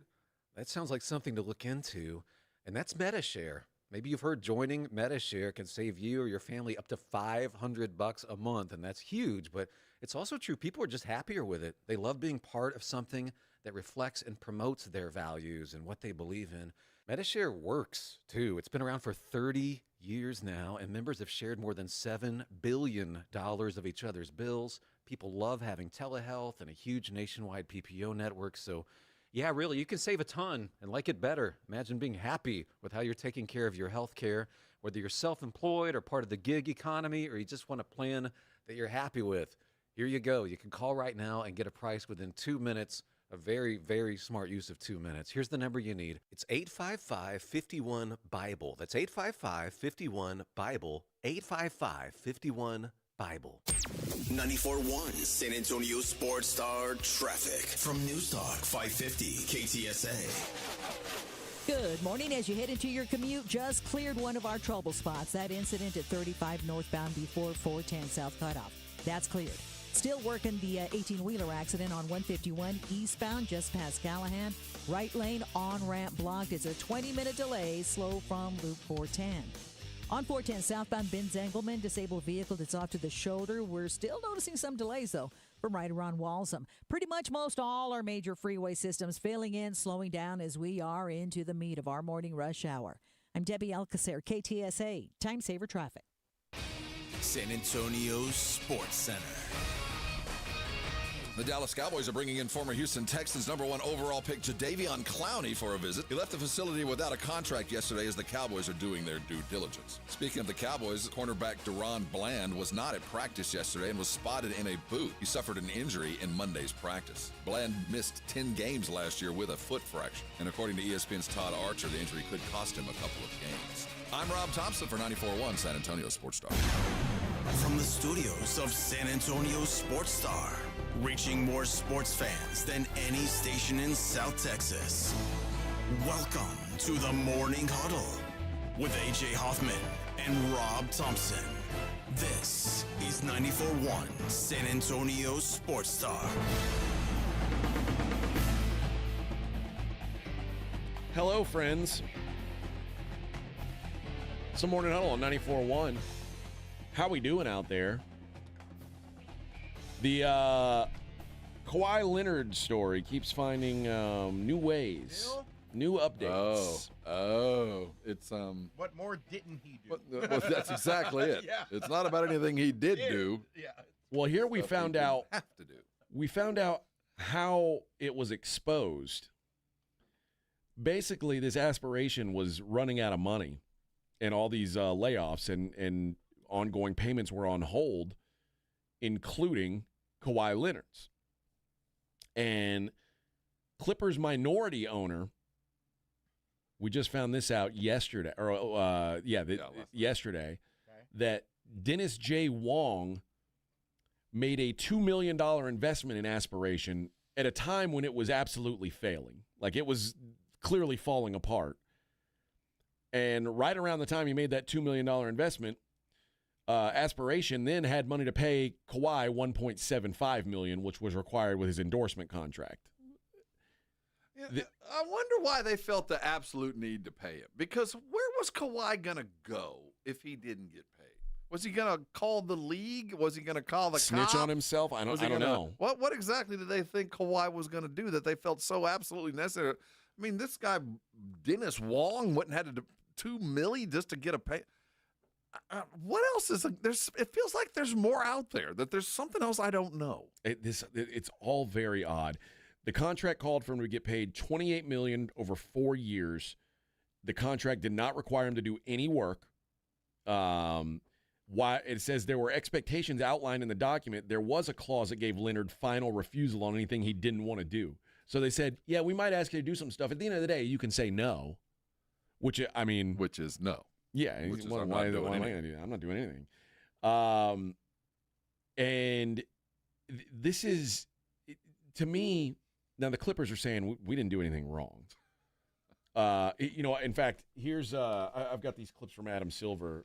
that sounds like something to look into, and that's MediShare. Maybe you've heard joining MediShare can save you or your family up to $500 a month, and that's huge, but it's also true. People are just happier with it. They love being part of something that reflects and promotes their values and what they believe in. MediShare works, too. It's been around for 30 years now, and members have shared more than $7 billion of each other's bills. People love having telehealth and a huge nationwide PPO network. So, yeah, really, you can save a ton and like it better. Imagine being happy with how you're taking care of your health care, whether you're self-employed or part of the gig economy, or you just want a plan that you're happy with. Here you go. You can call right now and get a price within 2 minutes. A very, very smart use of 2 minutes. Here's the number you need. It's 855-51-BIBLE. That's 855-51-BIBLE. 855-51-BIBLE. 94.1 San Antonio Sports Star traffic from News Talk 550 KTSA. Good morning. As you head into your commute, just cleared one of our trouble spots. That incident at 35 northbound before 410 South Cutoff. That's cleared. Still working the 18-wheeler accident on 151 eastbound just past Callahan. Right lane on-ramp blocked. It's a 20-minute delay, slow from Loop 410. On 410 southbound Benz-Engelman, disabled vehicle that's off to the shoulder. We're still noticing some delays, though, from right around Walsum. Pretty much most all our major freeway systems filling in, slowing down as we are into the meat of our morning rush hour. I'm Debbie Alcacer, KTSA, Time Saver Traffic. San Antonio Sports Center. The Dallas Cowboys are bringing in former Houston Texans #1 overall pick Jadeveon Clowney for a visit. He left the facility without a contract yesterday as the Cowboys are doing their due diligence. Speaking of the Cowboys, cornerback Deron Bland was not at practice yesterday and was spotted in a boot. He suffered an injury in Monday's practice. Bland missed 10 games last year with a foot fracture. And according to ESPN's Todd Archer, the injury could cost him a couple of games. I'm Rob Thompson for 94.1 San Antonio Sports Star. From the studios of San Antonio Sports Star, reaching more sports fans than any station in South Texas. Welcome to the Morning Huddle with A.J. Hoffman and Rob Thompson. This is 94.1 San Antonio Sports Star. Hello, friends. It's the Morning Huddle on 94.1. How we doing out there? The Kawhi Leonard story keeps finding new ways, new updates. It's What more didn't he do? Well, that's exactly it. Yeah. It's not about anything he did do. Yeah. Well, here we Stuff he found didn't out. have to do. We found out how it was exposed. Basically, this aspiration was running out of money, and all these layoffs and ongoing payments were on hold, including Kawhi Leonard's. And Clippers minority owner, we just found this out yesterday, yesterday, that Dennis J. Wong made a $2 million investment in Aspiration at a time when it was absolutely failing. Like, it was clearly falling apart. And right around the time he made that $2 million investment, Aspiration then had money to pay Kawhi $1.75 million, which was required with his endorsement contract. I wonder why they felt the absolute need to pay him. Because where was Kawhi going to go if he didn't get paid? Was he going to call the league? Was he going to call the snitch cops? on himself? I don't know. What exactly did they think Kawhi was going to do that they felt so absolutely necessary? I mean, this guy, Dennis Wong, wouldn't have had to $2 million just to get a pay. What else is there's? It feels like there's more out there, that there's something else I don't know. It's all very odd. The contract called for him to get paid $28 million over 4 years. The contract did not require him to do any work. Why it says there were expectations outlined in the document. There was a clause that gave Leonard final refusal on anything he didn't want to do. So they said, yeah, we might ask you to do some stuff. At the end of the day, you can say no, which is no. Yeah, which is why am I going to do that? I'm not doing anything. And this is, to me, now the Clippers are saying we didn't do anything wrong. In fact, here's I've got these clips from Adam Silver.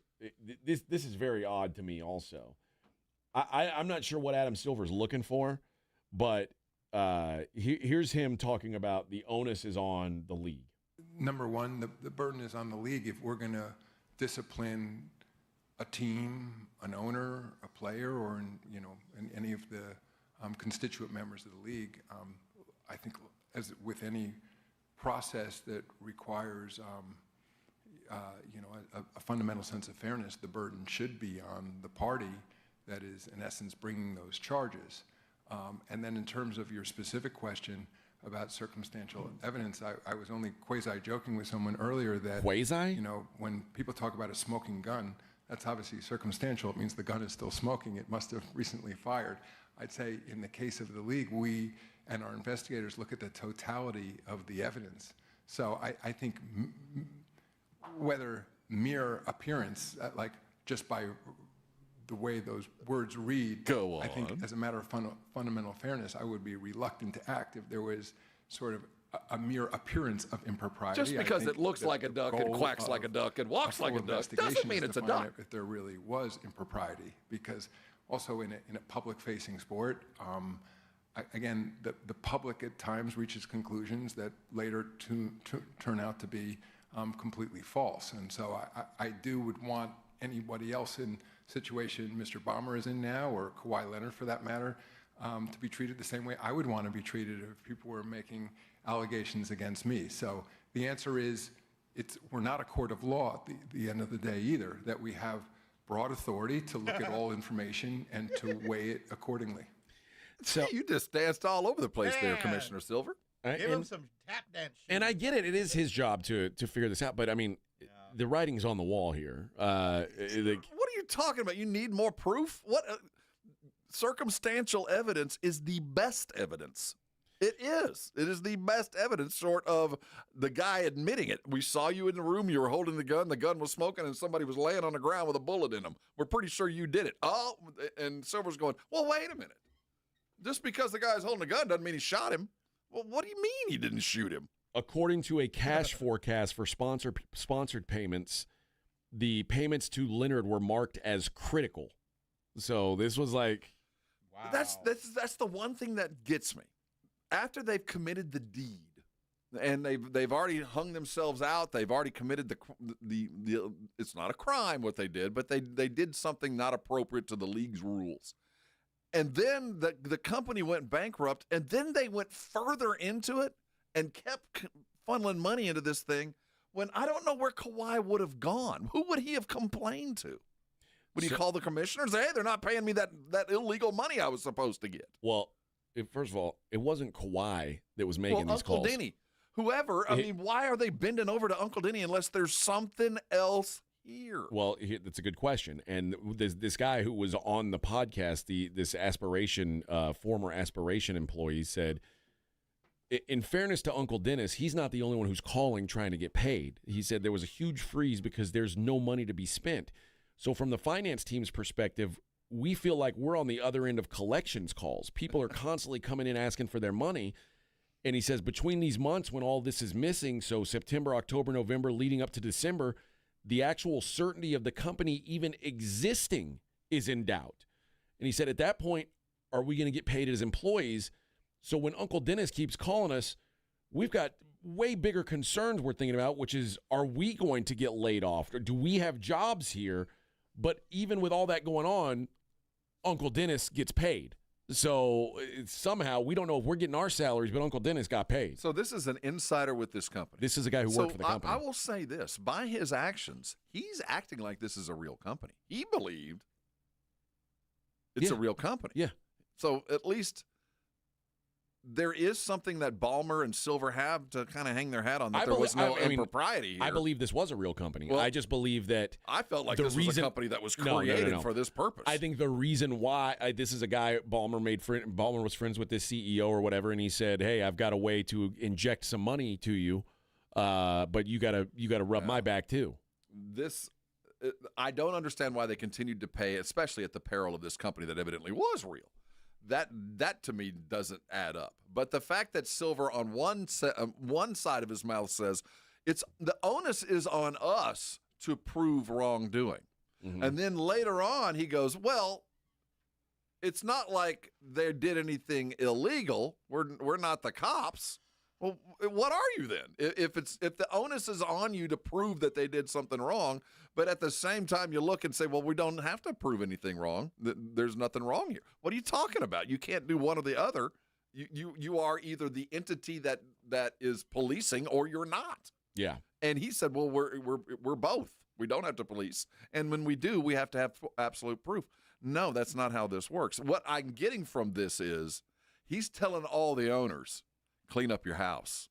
This is very odd to me also. I'm not sure what Adam Silver's looking for, but here's him talking about the onus is on the league. Number one, the burden is on the league. If we're going to discipline a team, an owner, a player, or in any of the constituent members of the league, I think as with any process that requires a fundamental sense of fairness, the burden should be on the party that is in essence bringing those charges. And then in terms of your specific question about circumstantial evidence, I was only quasi-joking with someone earlier that when people talk about a smoking gun, that's obviously circumstantial. It means the gun is still smoking. It must have recently fired. I'd say in the case of the league, we and our investigators look at the totality of the evidence. So I think whether mere appearance, like just by the way those words read, I think as a matter of fundamental fairness, I would be reluctant to act if there was sort of a mere appearance of impropriety. Just because it looks like a duck and quacks like a duck and walks like a duck doesn't mean it's a duck. If there really was impropriety, because also in a public-facing sport, again, the public at times reaches conclusions that later turn out to be completely false. And so I would want anybody else in situation Mr. Ballmer is in now, or Kawhi Leonard for that matter, to be treated the same way I would want to be treated if people were making allegations against me. So the answer is, we're not a court of law at the end of the day either, that we have broad authority to look at all information and to weigh it accordingly. So you just danced all over the place there, Commissioner Silver. Give him some tap dance. And I get it. It is his job to figure this out. But, I mean, the writing's on the wall here. What are you talking about? You need more proof? What circumstantial evidence is the best evidence. It is. It is the best evidence, short of the guy admitting it. We saw you in the room. You were holding the gun was smoking, and somebody was laying on the ground with a bullet in him. We're pretty sure you did it. Oh, and Silver's going, well, wait a minute. Just because the guy's holding a gun doesn't mean he shot him. Well, what do you mean he didn't shoot him? According to a cash forecast for sponsored payments, the payments to Leonard were marked as critical. So this was like, wow. That's the one thing that gets me. After they've committed the deed, and they've already hung themselves out, they've already committed the it's not a crime what they did, but they did something not appropriate to the league's rules. And then the company went bankrupt, and then they went further into it and kept funneling money into this thing when I don't know where Kawhi would have gone. Who would he have complained to? Would he call the commissioners? Hey, they're not paying me that illegal money I was supposed to get. Well, first of all, it wasn't Kawhi that was making these Uncle calls. Denny, whoever. I mean, why are they bending over to Uncle Denny unless there's something else here? Well, that's a good question. And this guy who was on the podcast, this former aspiration employee, said, in fairness to Uncle Dennis, he's not the only one who's calling trying to get paid. He said there was a huge freeze because there's no money to be spent. So from the finance team's perspective, we feel like we're on the other end of collections calls. People are constantly coming in asking for their money. And he says between these months when all this is missing, so September, October, November, leading up to December, the actual certainty of the company even existing is in doubt. And he said at that point, are we going to get paid as employees? So when Uncle Dennis keeps calling us, we've got way bigger concerns we're thinking about, which is, are we going to get laid off? Or do we have jobs here? But even with all that going on, Uncle Dennis gets paid. So somehow, we don't know if we're getting our salaries, but Uncle Dennis got paid. So this is an insider with this company. This is a guy who worked for the company. I will say this. By his actions, he's acting like this is a real company. He believed it's a real company. Yeah. So at least there is something that Ballmer and Silver have to kind of hang their hat on, that there was no impropriety here. I believe this was a real company. Well, I just believe that I felt like this was a company that was created for this purpose. I think the reason why this is a guy Ballmer was friends with this CEO or whatever, and he said, "Hey, I've got a way to inject some money to you, but you gotta rub my back too." I don't understand why they continued to pay, especially at the peril of this company that evidently was real. That to me doesn't add up. But the fact that Silver on one side of his mouth says the onus is on us to prove wrongdoing, and then later on he goes, "Well, it's not like they did anything illegal. We're not the cops." Well, what are you then? If the onus is on you to prove that they did something wrong, but at the same time you look and say, well, we don't have to prove anything wrong. There's nothing wrong here. What are you talking about? You can't do one or the other. You are either the entity that is policing or you're not. Yeah. And he said, well, we're both. We don't have to police, and when we do, we have to have absolute proof. No, that's not how this works. What I'm getting from this is he's telling all the owners, clean up your house.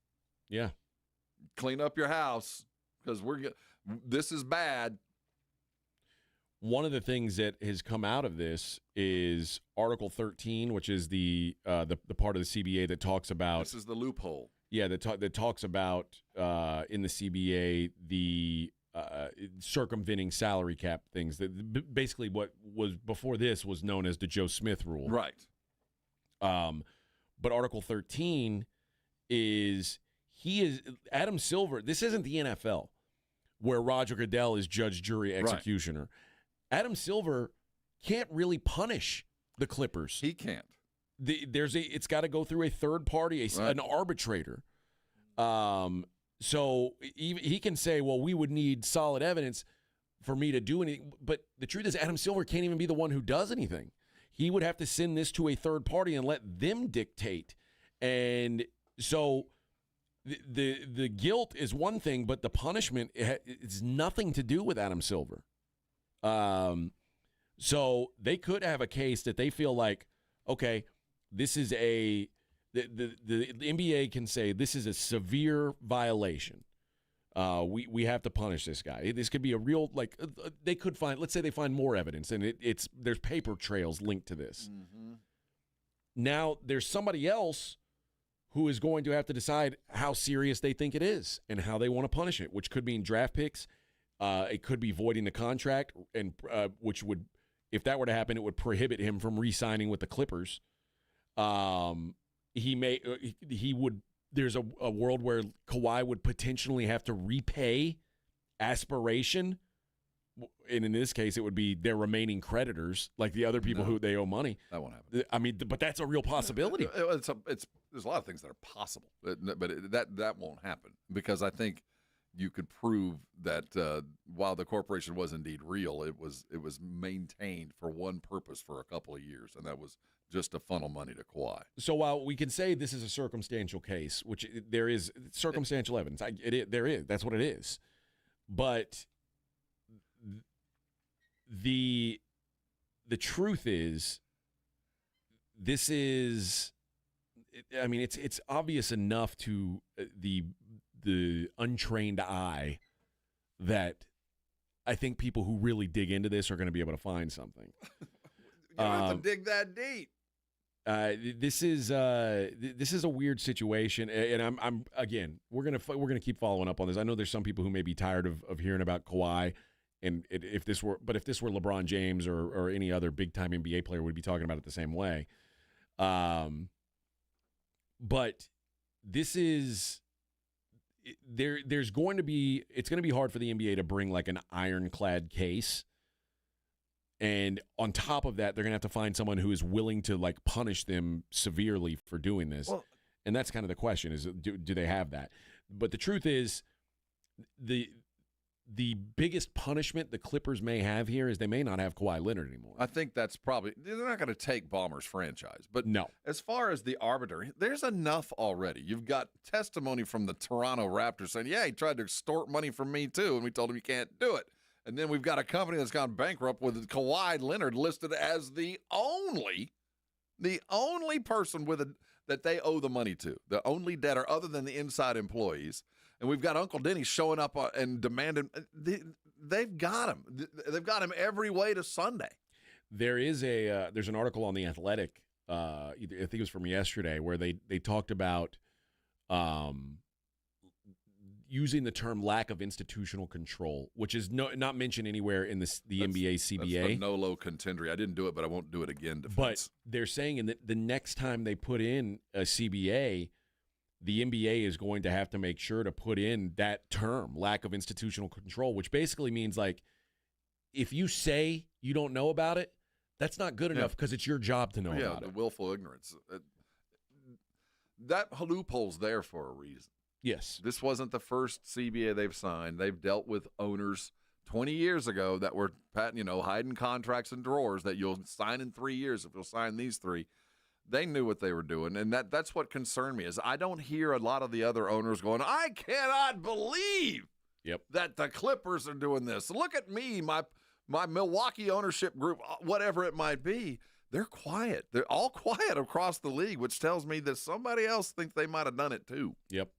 Yeah. Clean up your house because this is bad. One of the things that has come out of this is Article 13, which is the part of the CBA that talks about. This is the loophole. Yeah, that talks about in the CBA the circumventing salary cap things. That basically what was before this was known as the Joe Smith rule. Right. But Article 13 is Adam Silver. This isn't the NFL where Roger Goodell is judge, jury, executioner. Right. Adam Silver can't really punish the Clippers. He can't. It's got to go through a third party, an arbitrator. So he can say, well, we would need solid evidence for me to do anything. But the truth is, Adam Silver can't even be the one who does anything. He would have to send this to a third party and let them dictate. And so the guilt is one thing, but the punishment is nothing to do with Adam Silver. So they could have a case that they feel like, okay, this is the NBA can say this is a severe violation. We have to punish this guy. This could be a real, they could find, let's say they find more evidence, and there's paper trails linked to this. Mm-hmm. Now there's somebody else who is going to have to decide how serious they think it is and how they want to punish it, which could mean draft picks. It could be voiding the contract, and which would, if that were to happen, it would prohibit him from re-signing with the Clippers. There's a world where Kawhi would potentially have to repay aspiration, and in this case, it would be their remaining creditors, like the other people who they owe money. That won't happen. I mean, but that's a real possibility. There's a lot of things that are possible, but that won't happen because I think you could prove that while the corporation was indeed real, it was maintained for one purpose for a couple of years, and that was just to funnel money to Kawhi. So while we can say this is a circumstantial case, which there is circumstantial evidence, there is. That's what it is. But the truth is, this is I mean, it's obvious enough to the untrained eye that I think people who really dig into this are going to be able to find something. You don't have to dig that deep. This is a weird situation, and I'm again we're gonna keep following up on this. I know there's some people who may be tired of hearing about Kawhi, and if this were LeBron James or any other big time NBA player, we'd be talking about it the same way. But this is it's going to be hard for the NBA to bring like an ironclad case. And on top of that, they're going to have to find someone who is willing to like punish them severely for doing this. Well, and that's kind of the question is, do they have that? But the truth is the biggest punishment the Clippers may have here is they may not have Kawhi Leonard anymore. I think that's probably – they're not going to take Ballmer's franchise. But no. As far as the arbiter, there's enough already. You've got testimony from the Toronto Raptors saying, yeah, he tried to extort money from me too, and we told him you can't do it. And then we've got a company that's gone bankrupt with Kawhi Leonard listed as the only person that they owe the money to, the only debtor other than the inside employees. And we've got Uncle Denny showing up and demanding. They've got him. They've got him every way to Sunday. There's an article on The Athletic, I think it was from yesterday, where they talked about using the term lack of institutional control, which is not mentioned anywhere in the NBA CBA. That's the no-low contender. I didn't do it, but I won't do it again. Defense. But they're saying in the next time they put in a CBA, the NBA is going to have to make sure to put in that term, lack of institutional control, which basically means like if you say you don't know about it, that's not good enough because it's your job to know about it. Yeah, the willful ignorance. That loophole's there for a reason. Yes. This wasn't the first CBA they've signed. They've dealt with owners 20 years ago that were, hiding contracts in drawers that you'll sign in 3 years if you'll sign these 3. They knew what they were doing, and that's what concerned me is I don't hear a lot of the other owners going, I cannot believe that the Clippers are doing this. Look at me, my Milwaukee ownership group, whatever it might be. They're quiet. They're all quiet across the league, which tells me that somebody else thinks they might have done it too. Yep.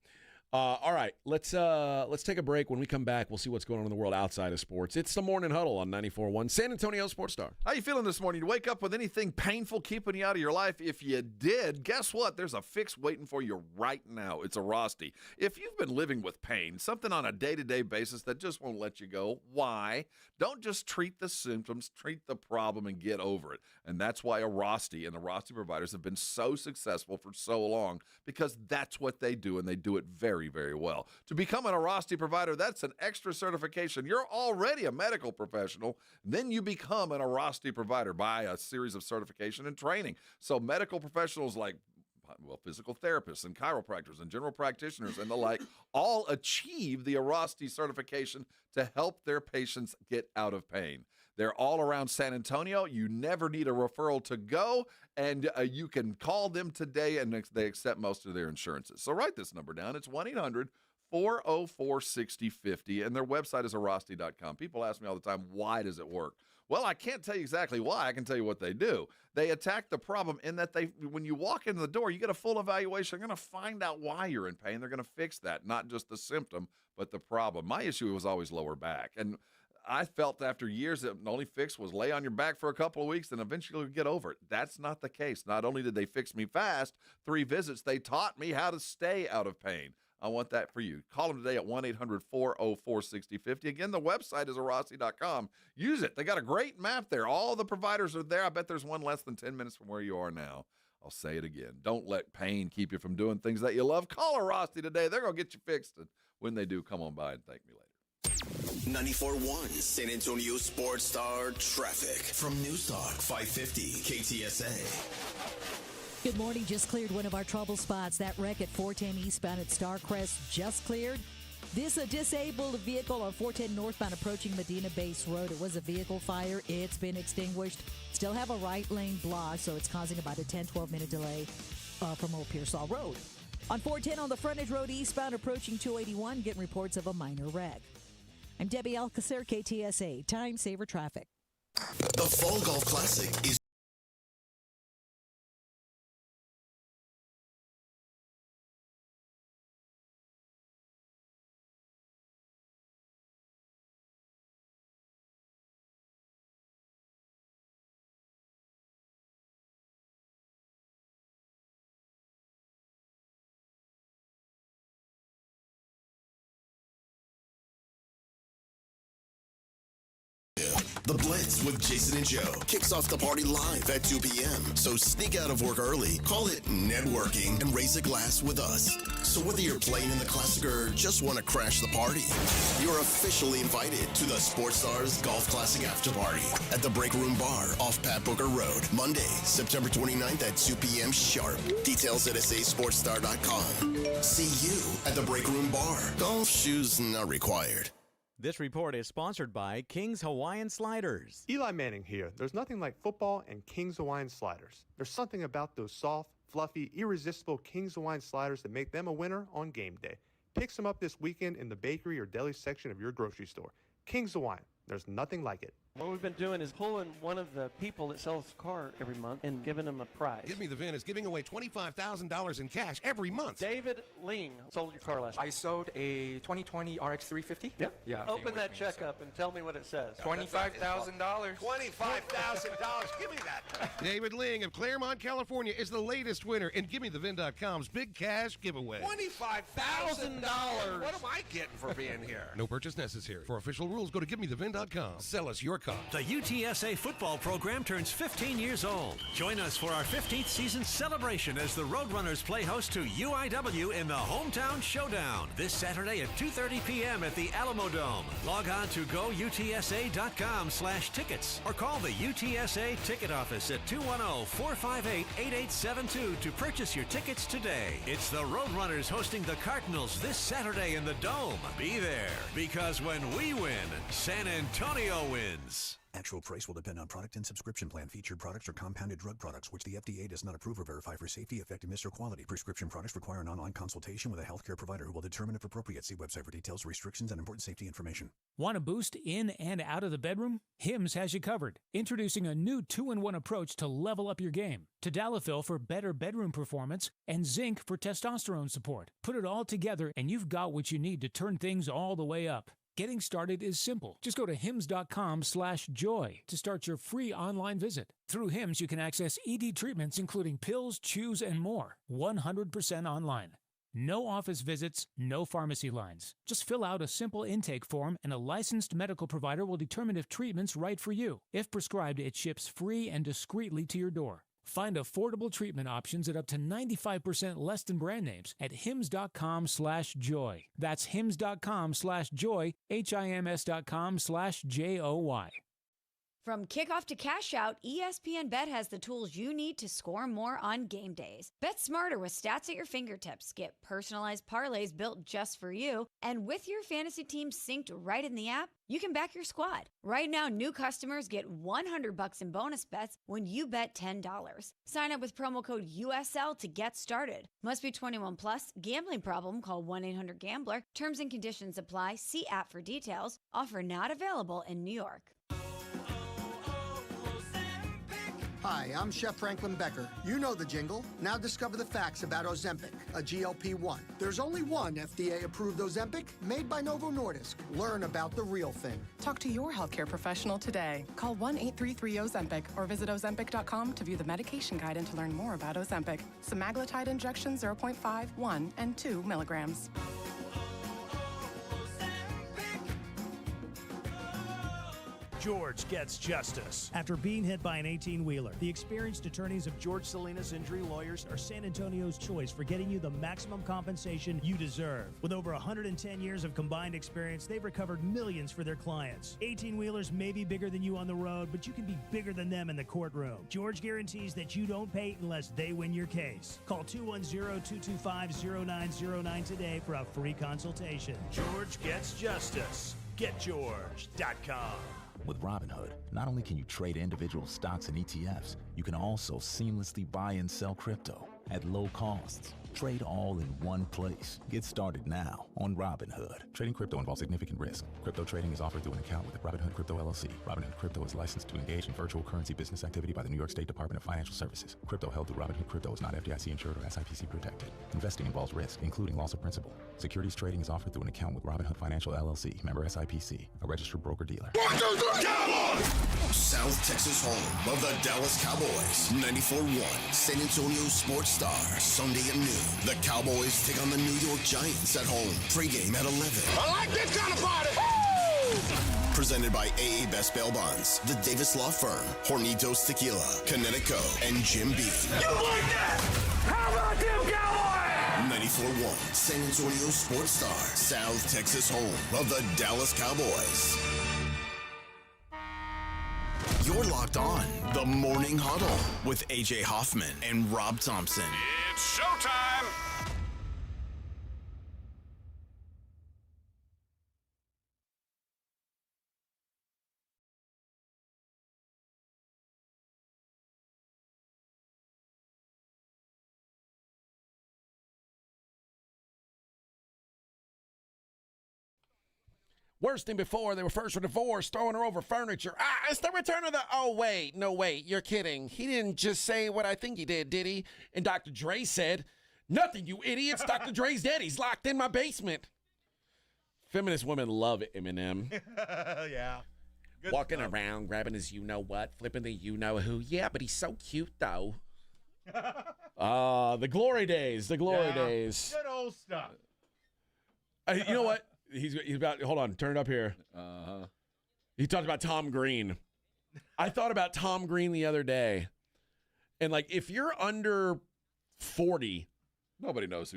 All right, let's take a break. When we come back, we'll see what's going on in the world outside of sports. It's the Morning Huddle on 94.1 San Antonio Sports Star. How you feeling this morning? You wake up with anything painful keeping you out of your life? If you did, guess what? There's a fix waiting for you right now. It's Arosty. If you've been living with pain, something on a day-to-day basis that just won't let you go, why? Don't just treat the symptoms, treat the problem, and get over it. And that's why Arosty and the Arosty providers have been so successful for so long, because that's what they do, and they do it very, very well. To become an Arosty provider, that's an extra certification. You're already a medical professional. Then you become an Arosty provider by a series of certification and training. So medical professionals like physical therapists and chiropractors and general practitioners and the like all achieve the Arosty certification to help their patients get out of pain. They're all around San Antonio. You never need a referral to go, and you can call them today, and they accept most of their insurances. So write this number down. It's 1-800-404-6050, and their website is Arosty.com. People ask me all the time, why does it work? Well, I can't tell you exactly why. I can tell you what they do. They attack the problem in that when you walk into the door, you get a full evaluation. They're going to find out why you're in pain. They're going to fix that, not just the symptom, but the problem. My issue was always lower back, and I felt after years that the only fix was lay on your back for a couple of weeks and eventually get over it. That's not the case. Not only did they fix me fast, 3 visits, they taught me how to stay out of pain. I want that for you. Call them today at 1-800-404-6050. Again, the website is Arosty.com. Use it. They got a great map there. All the providers are there. I bet there's one less than 10 minutes from where you are now. I'll say it again. Don't let pain keep you from doing things that you love. Call Arosty today. They're going to get you fixed. And when they do, come on by and thank me later. 94.1 San Antonio Sports Star traffic from News Talk 550 KTSA. Good morning. Just cleared one of our trouble spots. That wreck at 410 eastbound at Starcrest just cleared. This a disabled vehicle on 410 northbound approaching Medina Base Road. It was a vehicle fire. It's been extinguished. Still have a right lane block, so it's causing about a 10-12 minute delay from Old Pearsall Road. On 410 on the frontage road eastbound approaching 281, getting reports of a minor wreck. I'm Debbie Alcacer, KTSA, Time Saver Traffic. The Fall Golf Classic is The Blitz with Jason and Joe kicks off the party live at 2 p.m. So sneak out of work early, call it networking, and raise a glass with us. So whether you're playing in the Classic or just want to crash the party, you're officially invited to the Sports Stars Golf Classic After Party at the Break Room Bar off Pat Booker Road, Monday, September 29th at 2 p.m. sharp. Details at sasportstar.com. See you at the Break Room Bar. Golf shoes not required. This report is sponsored by King's Hawaiian Sliders. Eli Manning here. There's nothing like football and King's Hawaiian Sliders. There's something about those soft, fluffy, irresistible King's Hawaiian Sliders that make them a winner on game day. Pick some up this weekend in the bakery or deli section of your grocery store. King's Hawaiian. There's nothing like it. What we've been doing is pulling one of the people that sells a car every month and giving them a prize. Give Me the VIN is giving away $25,000 in cash every month. David Ling sold your car last I sold a 2020 RX 350. Yep. Yeah. Open that check up and tell me what it says. $25,000. $25,000. Give me that. David Ling of Claremont, California is the latest winner in GiveMeTheVIN.com's big cash giveaway. $25,000. What am I getting for being here? No purchase necessary. For official rules, go to GiveMeTheVIN.com. Sell us your car. The UTSA football program turns 15 years old. Join us for our 15th season celebration as the Roadrunners play host to UIW in the Hometown Showdown this Saturday at 2:30 p.m. at the Alamo Dome. Log on to goutsa.com/tickets or call the UTSA ticket office at 210-458-8872 to purchase your tickets today. It's the Roadrunners hosting the Cardinals this Saturday in the Dome. Be there, because when we win, San Antonio wins. Actual price will depend on product and subscription plan. Featured products are compounded drug products, which the FDA does not approve or verify for safety, effectiveness, or quality. Prescription products require an online consultation with a healthcare provider who will determine if appropriate. See website for details, restrictions, and important safety information. Want a boost in and out of the bedroom? Hims has you covered. Introducing a new 2-in-1 approach to level up your game. Tadalafil for better bedroom performance and zinc for testosterone support. Put it all together and you've got what you need to turn things all the way up. Getting started is simple. Just go to hims.com/joy to start your free online visit. Through Hims, you can access ED treatments including pills, chews, and more. 100% online. No office visits, no pharmacy lines. Just fill out a simple intake form and a licensed medical provider will determine if treatment's right for you. If prescribed, it ships free and discreetly to your door. Find affordable treatment options at up to 95% less than brand names at hims.com/joy. That's hims.com/joy, hims.com/joy. From kickoff to cash out, ESPN Bet has the tools you need to score more on game days. Bet smarter with stats at your fingertips. Get personalized parlays built just for you. And with your fantasy team synced right in the app, you can back your squad. Right now, new customers get $100 in bonus bets when you bet $10. Sign up with promo code USL to get started. Must be 21 plus. Gambling problem? Call 1-800-GAMBLER. Terms and conditions apply. See app for details. Offer not available in New York. Hi, I'm Chef Franklin Becker. You know the jingle. Now discover the facts about Ozempic, a GLP-1. There's only one FDA-approved Ozempic made by Novo Nordisk. Learn about the real thing. Talk to your healthcare professional today. Call 1-833-OZEMPIC or visit Ozempic.com to view the medication guide and to learn more about Ozempic. Semaglutide injection 0.5, 1, and 2 milligrams. George gets justice. After being hit by an 18-wheeler, the experienced attorneys of George Salinas Injury Lawyers are San Antonio's choice for getting you the maximum compensation you deserve. With over 110 years of combined experience, they've recovered millions for their clients. 18-wheelers may be bigger than you on the road, but you can be bigger than them in the courtroom. George guarantees that you don't pay unless they win your case. Call 210-225-0909 today for a free consultation. George gets justice. GetGeorge.com. With Robinhood, not only can you trade individual stocks and ETFs, you can also seamlessly buy and sell crypto at low costs. Trade all in one place. Get started now on Robinhood. Trading crypto involves significant risk. Crypto trading is offered through an account with Robinhood Crypto LLC. Robinhood Crypto is licensed to engage in virtual currency business activity by the New York State Department of Financial Services. Crypto held through Robinhood Crypto is not FDIC insured or SIPC protected. Investing involves risk, including loss of principal. Securities trading is offered through an account with Robinhood Financial LLC, member SIPC, a registered broker-dealer. South Texas home of the Dallas Cowboys. 94.1 San Antonio Sports Star. Sunday at noon. The Cowboys take on the New York Giants at home. Pre-game at 11. I like this kind of party. Woo! Presented by AA Best Bail Bonds, the Davis Law Firm, Hornitos Tequila, Connecticut, and Jim Beam. You like that? How about them Cowboys? 94.1 San Antonio Sports Star, South Texas home of the Dallas Cowboys. You're locked on the Morning Huddle with AJ Hoffman and Rob Thompson. It's showtime. Worse than before, they were first were divorced, throwing her over furniture. It's the return of the... Oh, wait. No, wait. You're kidding. He didn't just say what I think he did he? And Dr. Dre said, nothing, you idiots. Dr. Dre's dead. He's locked in my basement. Feminist women love Eminem. Yeah. Good Walking stuff. around, grabbing his you-know-what, flipping the you-know-who. Yeah, but he's so cute, though. The glory days. The glory days. Good old stuff. You know what? He's about, hold on, turn it up here. He talked about Tom Green. I thought about Tom Green the other day. And like, if you're under 40, nobody knows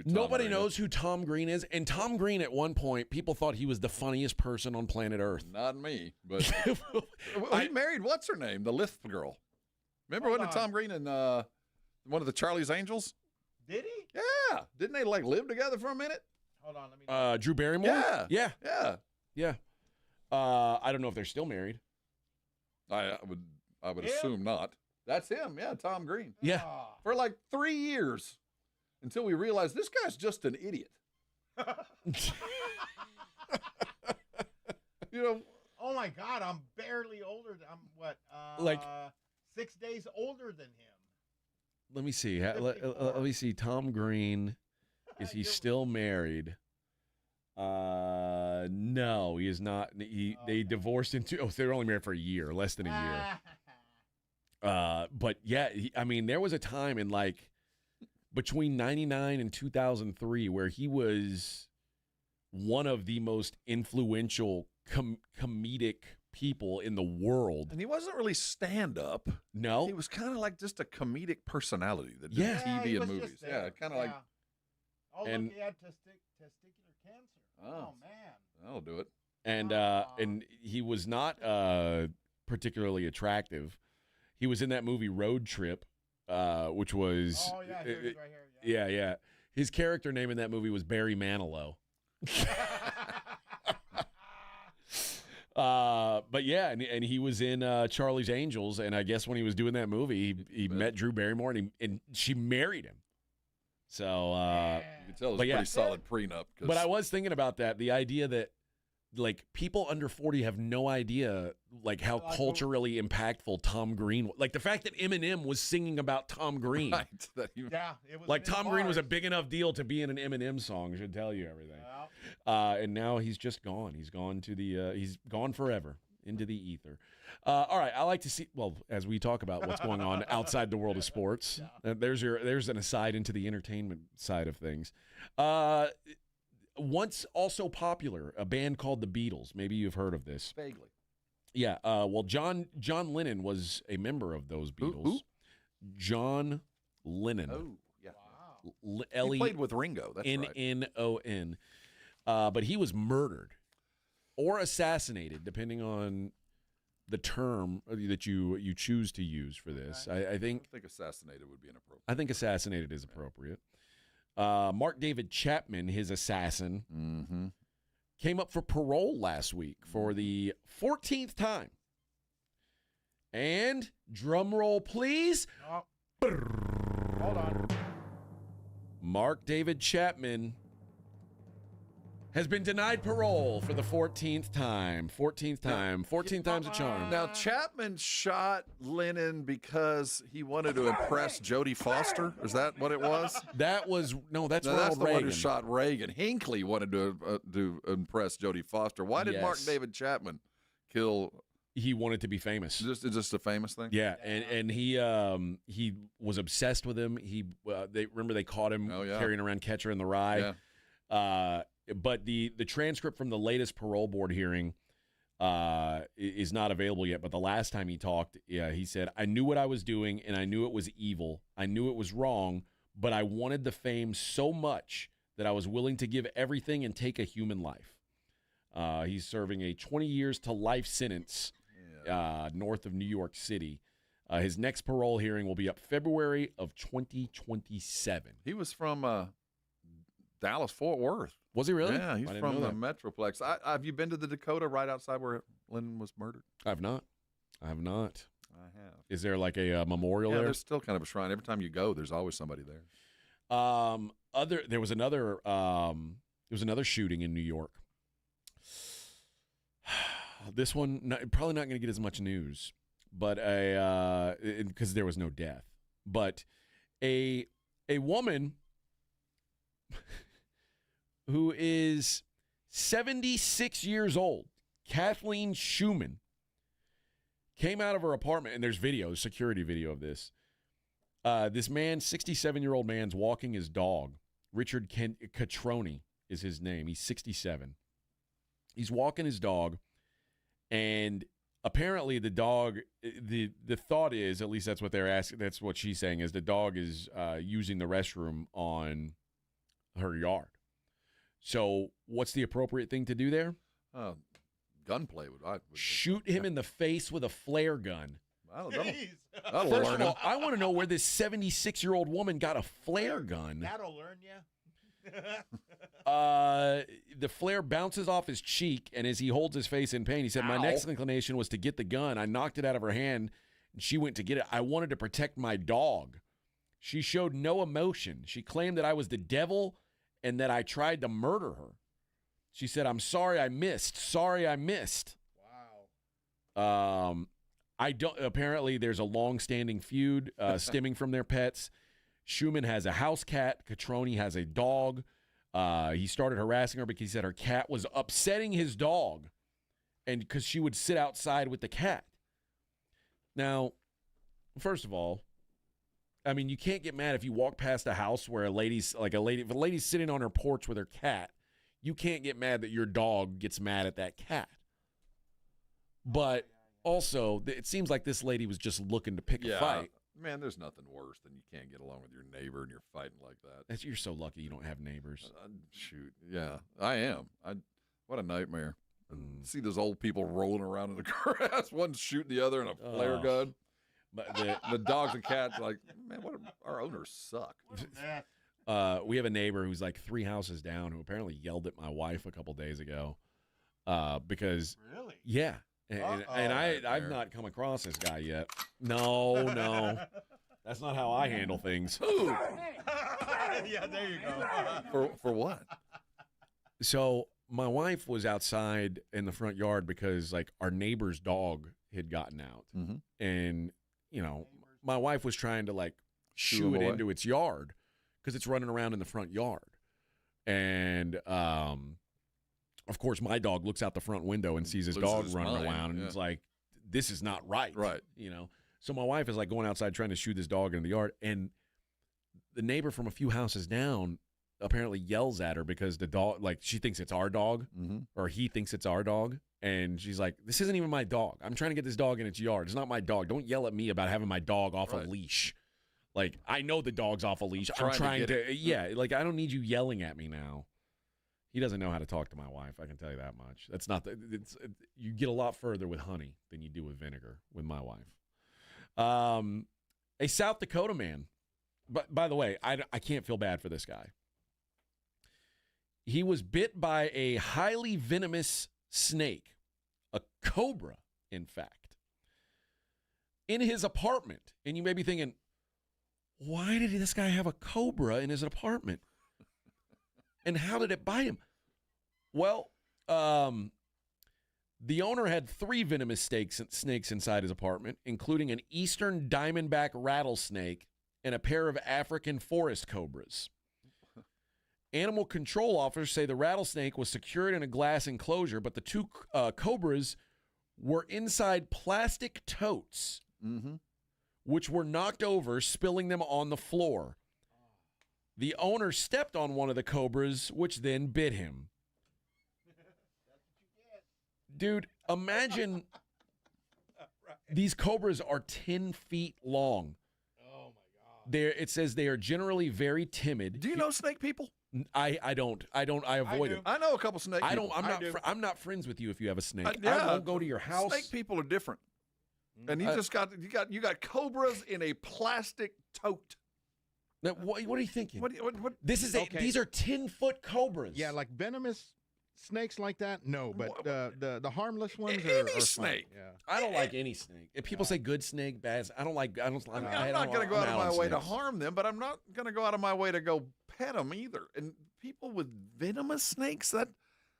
who Tom Green is. And Tom Green, at one point, people thought he was the funniest person on planet Earth. Not me, but he married what's her name, the Lisp girl. Remember when Tom Green and one of the Charlie's Angels? Did he? Yeah, didn't they like live together for a minute? Hold on, let me. Drew Barrymore. Yeah. I don't know if they're still married. I would assume not. That's him. Yeah, Tom Green. Yeah, for like 3 years until we realized this guy's just an idiot. You know. Oh my God, I'm barely older. I'm what? Like 6 days older than him. Let me see. Let me see. Tom Green. Is he still married? No, he is not. They divorced they were only married for a year, less than a year. But yeah, there was a time in like between 99 and 2003 where he was one of the most influential comedic people in the world. And he wasn't really stand-up. No. He was kind of like just a comedic personality that did TV and movies. Yeah, kind of like. Oh, and, look, he had testicular cancer. Oh man. That'll do it. And he was not particularly attractive. He was in that movie Road Trip, which was... Oh, yeah, here it is right here. Yeah. His character name in that movie was Barry Manilow. But yeah, and he was in Charlie's Angels, and I guess when he was doing that movie, he met Drew Barrymore, and she married him. So you can tell it was a pretty solid prenup. But I was thinking about that, the idea that like people under 40 have no idea like how culturally impactful Tom Green was. Like the fact that Eminem was singing about Tom Green. Right. It was like Tom Green was a big enough deal to be in an Eminem song. Should tell you everything. And now he's just gone. He's gone to the he's gone forever into the ether. All right, I like to see, well, as we talk about what's going on outside the world of sports, there's an aside into the entertainment side of things. Once also popular, a band called the Beatles. Maybe you've heard of this. Vaguely. Yeah. Well, John Lennon was a member of those Beatles. Who? John Lennon. Oh, yeah. Wow. He played with Ringo. That's right. N-N-O-N. But he was murdered or assassinated, depending on the term that you choose to use for this. I think assassinated would be inappropriate. I think assassinated is appropriate. Mark David Chapman, his assassin, came up for parole last week for the 14th time. And drum roll, please. Hold on. Mark David Chapman has been denied parole for the 14th time. 14th time. 14 times a charm. Now, Chapman shot Lennon because he wanted to impress Jodie Foster. Is that what it was? That's Ronald that's the Reagan. one who shot Reagan. Hinckley wanted to impress Jodie Foster. Why did Mark David Chapman kill? He wanted to be famous. Just a famous thing? Yeah, and he was obsessed with him. They caught him carrying around Catcher in the Rye. Yeah. But the transcript from the latest parole board hearing is not available yet, but the last time he talked, he said, I knew what I was doing, and I knew it was evil. I knew it was wrong, but I wanted the fame so much that I was willing to give everything and take a human life. He's serving a 20 years to life sentence north of New York City. His next parole hearing will be up February of 2027. He was from Dallas-Fort Worth. Was he really? Yeah, he's from the Metroplex. Have you been to the Dakota right outside where Lennon was murdered? I have not. I have. Is there like a memorial there? there? There's still kind of a shrine. Every time you go, there's always somebody there. There was another shooting in New York. This one probably not going to get as much news, but because there was no death. But a woman who is 76 years old, Kathleen Schumann, came out of her apartment, and there's video, security video of this. This man, 67-year-old man's walking his dog. Richard Catroni is his name. He's 67. He's walking his dog, and apparently the dog, the thought is, at least that's what they're asking, that's what she's saying, is the dog is using the restroom on her yard. So what's the appropriate thing to do there? Gunplay. Shoot him in the face with a flare gun. That'll First learn of all, him. I want to know where this 76-year-old woman got a flare gun. That'll learn you. The flare bounces off his cheek, and as he holds his face in pain, he said, my next inclination was to get the gun. I knocked it out of her hand, and she went to get it. I wanted to protect my dog. She showed no emotion. She claimed that I was the devil and that I tried to murder her. She said, I'm sorry I missed. Sorry I missed. Wow. Apparently there's a long-standing feud stemming from their pets. Schumann has a house cat. Catroni has a dog. He started harassing her because he said her cat was upsetting his dog, and because she would sit outside with the cat. Now, first of all, I mean, you can't get mad if you walk past a house where if a lady's sitting on her porch with her cat, you can't get mad that your dog gets mad at that cat. But also, it seems like this lady was just looking to pick a fight. Man, there's nothing worse than you can't get along with your neighbor and you're fighting like that. You're so lucky you don't have neighbors. Shoot. Yeah, I am. What a nightmare. See those old people rolling around in the grass, one shooting the other in a flare gun. But the dogs and cats, like, man, our owners suck. We have a neighbor who's like 3 houses down who apparently yelled at my wife a couple days ago because really, yeah, and I've not come across this guy yet. No, that's not how I handle things. Yeah, there you go. For what? So my wife was outside in the front yard because like our neighbor's dog had gotten out, and my wife was trying to like shoo it into its yard because it's running around in the front yard. And, of course, my dog looks out the front window and sees his dog running around, and it's like, this is not right. Right. So my wife is like going outside trying to shoo this dog into the yard, and the neighbor from a few houses down apparently yells at her because the dog, like, she thinks it's our dog, or he thinks it's our dog. And she's like, this isn't even my dog. I'm trying to get this dog in its yard. It's not my dog. Don't yell at me about having my dog off a leash. Like, I know the dog's off a leash. I'm trying to like, I don't need you yelling at me now. He doesn't know how to talk to my wife. I can tell you that much. That's not you get a lot further with honey than you do with vinegar with my wife. A South Dakota man, but by the way, I can't feel bad for this guy. He was bit by a highly venomous snake, a cobra, in fact, in his apartment. And you may be thinking, why did this guy have a cobra in his apartment? And how did it bite him? Well, the owner had 3 venomous snakes inside his apartment, including an eastern diamondback rattlesnake and a pair of African forest cobras. Animal control officers say the rattlesnake was secured in a glass enclosure, but the 2 cobras were inside plastic totes, which were knocked over, spilling them on the floor. The owner stepped on one of the cobras, which then bit him. Dude, imagine These cobras are 10 feet long. Oh my God! It says they are generally very timid. Do you know snake people? I don't. I avoid it. I know a couple snake people. I'm not friends with you if you have a snake. Yeah. I won't go to your house. Snake people are different. And you got cobras in a plastic tote. Now, what are you thinking? What? These are 10-foot cobras. Yeah, like venomous snakes like that. No, but the harmless ones are Any fine. snake. Yeah. I don't like any snake. If people say good snake, bad, I'm not going to go out of my way to harm them, but I'm not going to go out of my way to go pet them either. And people with venomous snakes,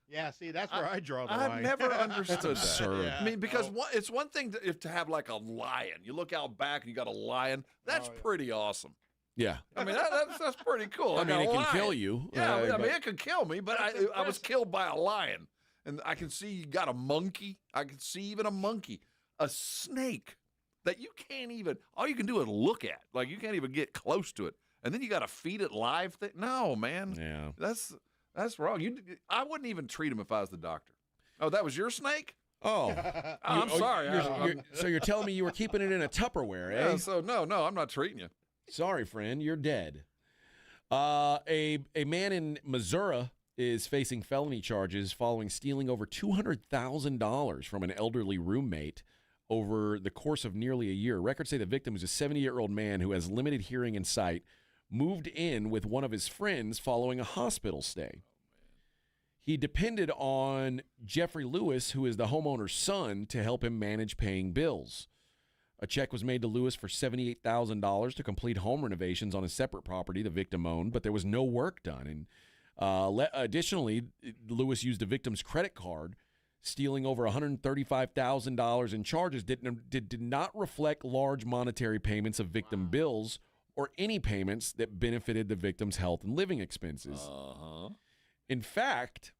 Yeah, see, that's where I draw the line. I've never understood that. Absurd. Yeah. I mean, because it's one thing to have like a lion. You look out back and you got a lion. That's pretty awesome. Yeah. I mean, that's pretty cool. I mean, it can kill you. Yeah, I mean, it could kill me, but I was killed by a lion. And I can see you got a monkey. I can see even a monkey. A snake that you can't even, all you can do is look at. Like, you can't even get close to it. And then you got to feed it live. No, man. Yeah. That's wrong. I wouldn't even treat him if I was the doctor. Oh, that was your snake? Oh. I'm sorry. So you're telling me you were keeping it in a Tupperware, eh? Yeah, so no, I'm not treating you. Sorry, friend, you're dead. A man in Missouri is facing felony charges following stealing over $200,000 from an elderly roommate over the course of nearly a year. Records say the victim is a 70-year-old man who has limited hearing and sight, moved in with one of his friends following a hospital stay. He depended on Jeffrey Lewis, who is the homeowner's son, to help him manage paying bills. A check was made to Lewis for $78,000 to complete home renovations on a separate property the victim owned, but there was no work done. And additionally, Lewis used the victim's credit card, stealing over $135,000 in charges did not reflect large monetary payments of victim bills or any payments that benefited the victim's health and living expenses. Uh-huh. In fact,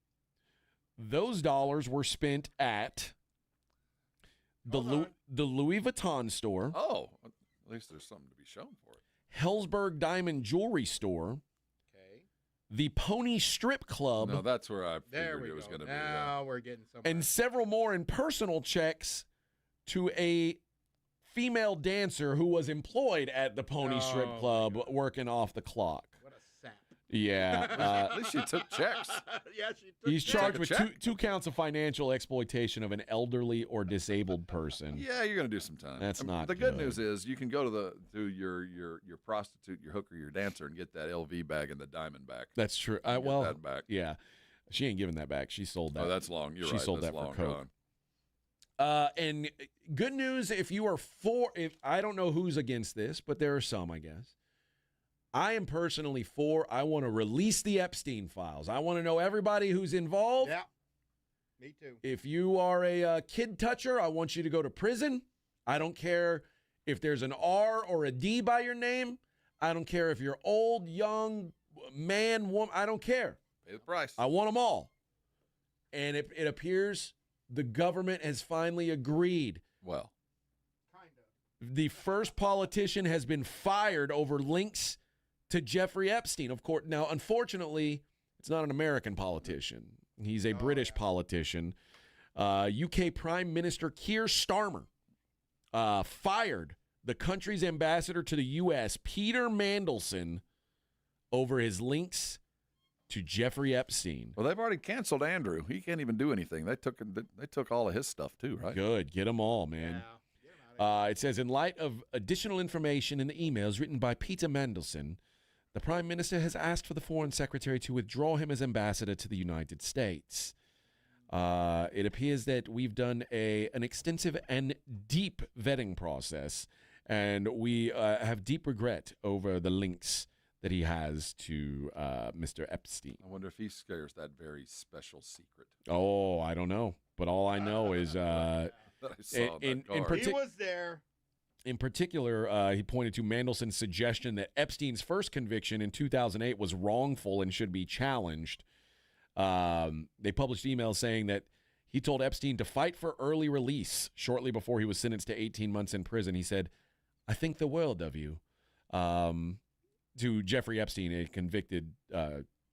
those dollars were spent at the Louis Vuitton store. Oh, at least there's something to be shown for it. Hellsberg Diamond Jewelry Store. Okay. The Pony Strip Club. No, that's where I There figured we it was go. going to be. Now we're getting somewhere. And several more in personal checks to a female dancer who was employed at the Pony Strip Club working off the clock. What a sap. Yeah. At least she took checks. Yeah, she took He's charged Check with a check. two counts of financial exploitation of an elderly or disabled person. Yeah, you're going to do some time. That's not the good good. news is you can go to your prostitute, your hooker, your dancer, and get that LV bag and the diamond back. That's true. Get Well, that back. yeah. She ain't giving that back. She sold that. Oh, that's long. You're she right. sold That's that for long coke. gone. And good news if you are for, if I don't know who's against this, but there are some, I guess. I am personally for, I want to release the Epstein files. I want to know everybody who's involved. Yeah, me too. If you are a kid toucher, I want you to go to prison. I don't care if there's an R or a D by your name. I don't care if you're old, young, man, woman. I don't care. Pay the price. I want them all. And it appears the government has finally agreed. Well, the first politician has been fired over links to Jeffrey Epstein. Of course, now, unfortunately, it's not an American politician. He's a British politician. UK Prime Minister Keir Starmer fired the country's ambassador to the U.S., Peter Mandelson, over his links to Jeffrey Epstein. Well, they've already canceled Andrew. He can't even do anything. They took all of his stuff too, right? Good. Get them all, man. It says, in light of additional information in the emails written by Peter Mandelson, the Prime Minister has asked for the Foreign Secretary to withdraw him as ambassador to the United States. It appears that we've done an extensive and deep vetting process, and we have deep regret over the links that he has to Mr. Epstein. I wonder if he scares that very special secret. Oh, I don't know. But all I know is that I saw in He was there. In particular, he pointed to Mandelson's suggestion that Epstein's first conviction in 2008 was wrongful and should be challenged. They published emails saying that he told Epstein to fight for early release shortly before he was sentenced to 18 months in prison. He said, "I think the world of you," to Jeffrey Epstein, a convicted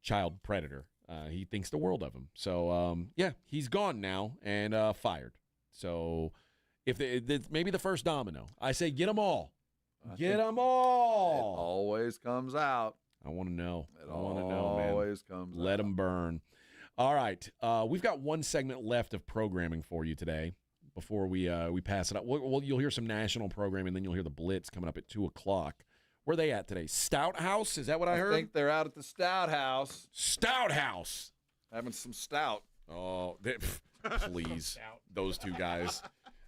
child predator. He thinks the world of him. So, yeah, he's gone now and fired. So if maybe the first domino. I say get them all. Get them all. It always comes out. I want to know. It always comes out. Let them burn. All right. We've got one segment left of programming for you today before we pass it up. You'll hear some national programming, then you'll hear the Blitz coming up at 2 o'clock. Where are they at today? Stout House? Is that what I heard? I think they're out at the Stout House. Stout House. Having some stout. Oh, please. Those two guys.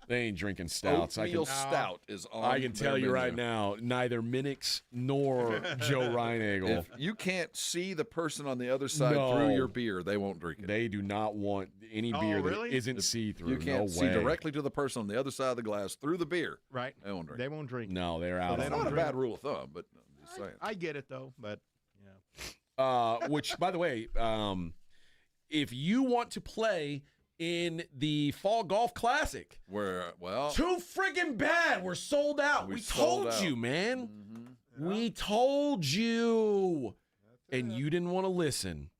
They ain't drinking stouts. Oatmeal stout is on. I can tell you right now, neither Minix nor Joe Reinagle. If you can't see the person on the other side through your beer, they won't drink it. They do not want any beer that isn't see-through. You can't see directly to the person on the other side of the glass through the beer. Right. They won't drink. They won't drink. No, they're out. That's not a bad rule of thumb, but I'm just saying. I get it though, but which, by the way, if you want to play in the Fall Golf Classic, too friggin' bad. We're sold out. We told you, man. Mm-hmm. We told you. And you didn't want to listen.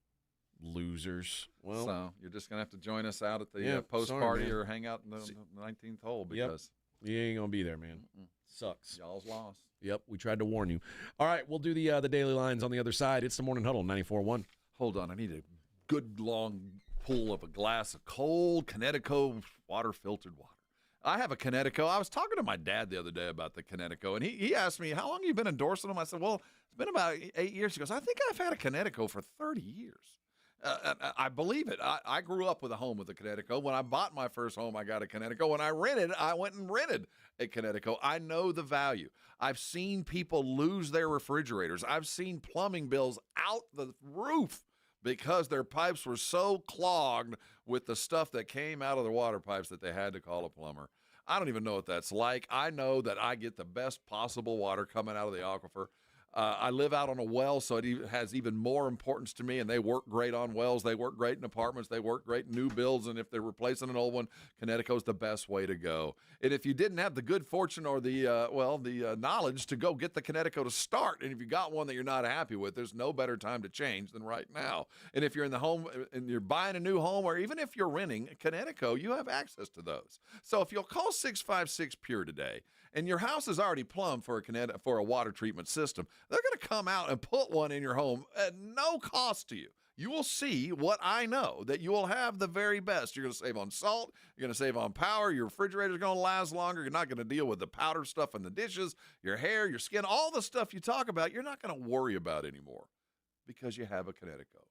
Losers. Well, so you're just going to have to join us out at the post-party or hang out in the 19th hole because you ain't going to be there, man. Sucks. Y'all's lost. Yep, we tried to warn you. All right, we'll do the daily lines on the other side. It's the Morning Huddle, 94.1. Hold on, I need a good long pull of a glass of cold Connecticut water-filtered water. I have a Connecticut. I was talking to my dad the other day about the Connecticut, and he asked me, how long have you been endorsing them? I said, well, it's been about 8 years. He goes, I think I've had a Connecticut for 30 years. I believe it. I grew up with a home with a Connecticut. When I bought my first home, I got a Connecticut. When I rented, I went and rented a Connecticut. I know the value. I've seen people lose their refrigerators. I've seen plumbing bills out the roof because their pipes were so clogged with the stuff that came out of the water pipes that they had to call a plumber. I don't even know what that's like. I know that I get the best possible water coming out of the aquifer. I live out on a well, so it has even more importance to me, and they work great on wells. They work great in apartments. They work great in new builds, and if they're replacing an old one, Connecticut's the best way to go. And if you didn't have the good fortune or the knowledge to go get the Connecticut to start, and if you got one that you're not happy with, there's no better time to change than right now. And if you're in the home and you're buying a new home, or even if you're renting Connecticut, you have access to those. So if you'll call 656 Pure today, and your house is already plumbed for a water treatment system, they're going to come out and put one in your home at no cost to you. You will see what I know, that you will have the very best. You're going to save on salt. You're going to save on power. Your refrigerator is going to last longer. You're not going to deal with the powder stuff in the dishes, your hair, your skin, all the stuff you talk about, you're not going to worry about anymore because you have a Connecticut.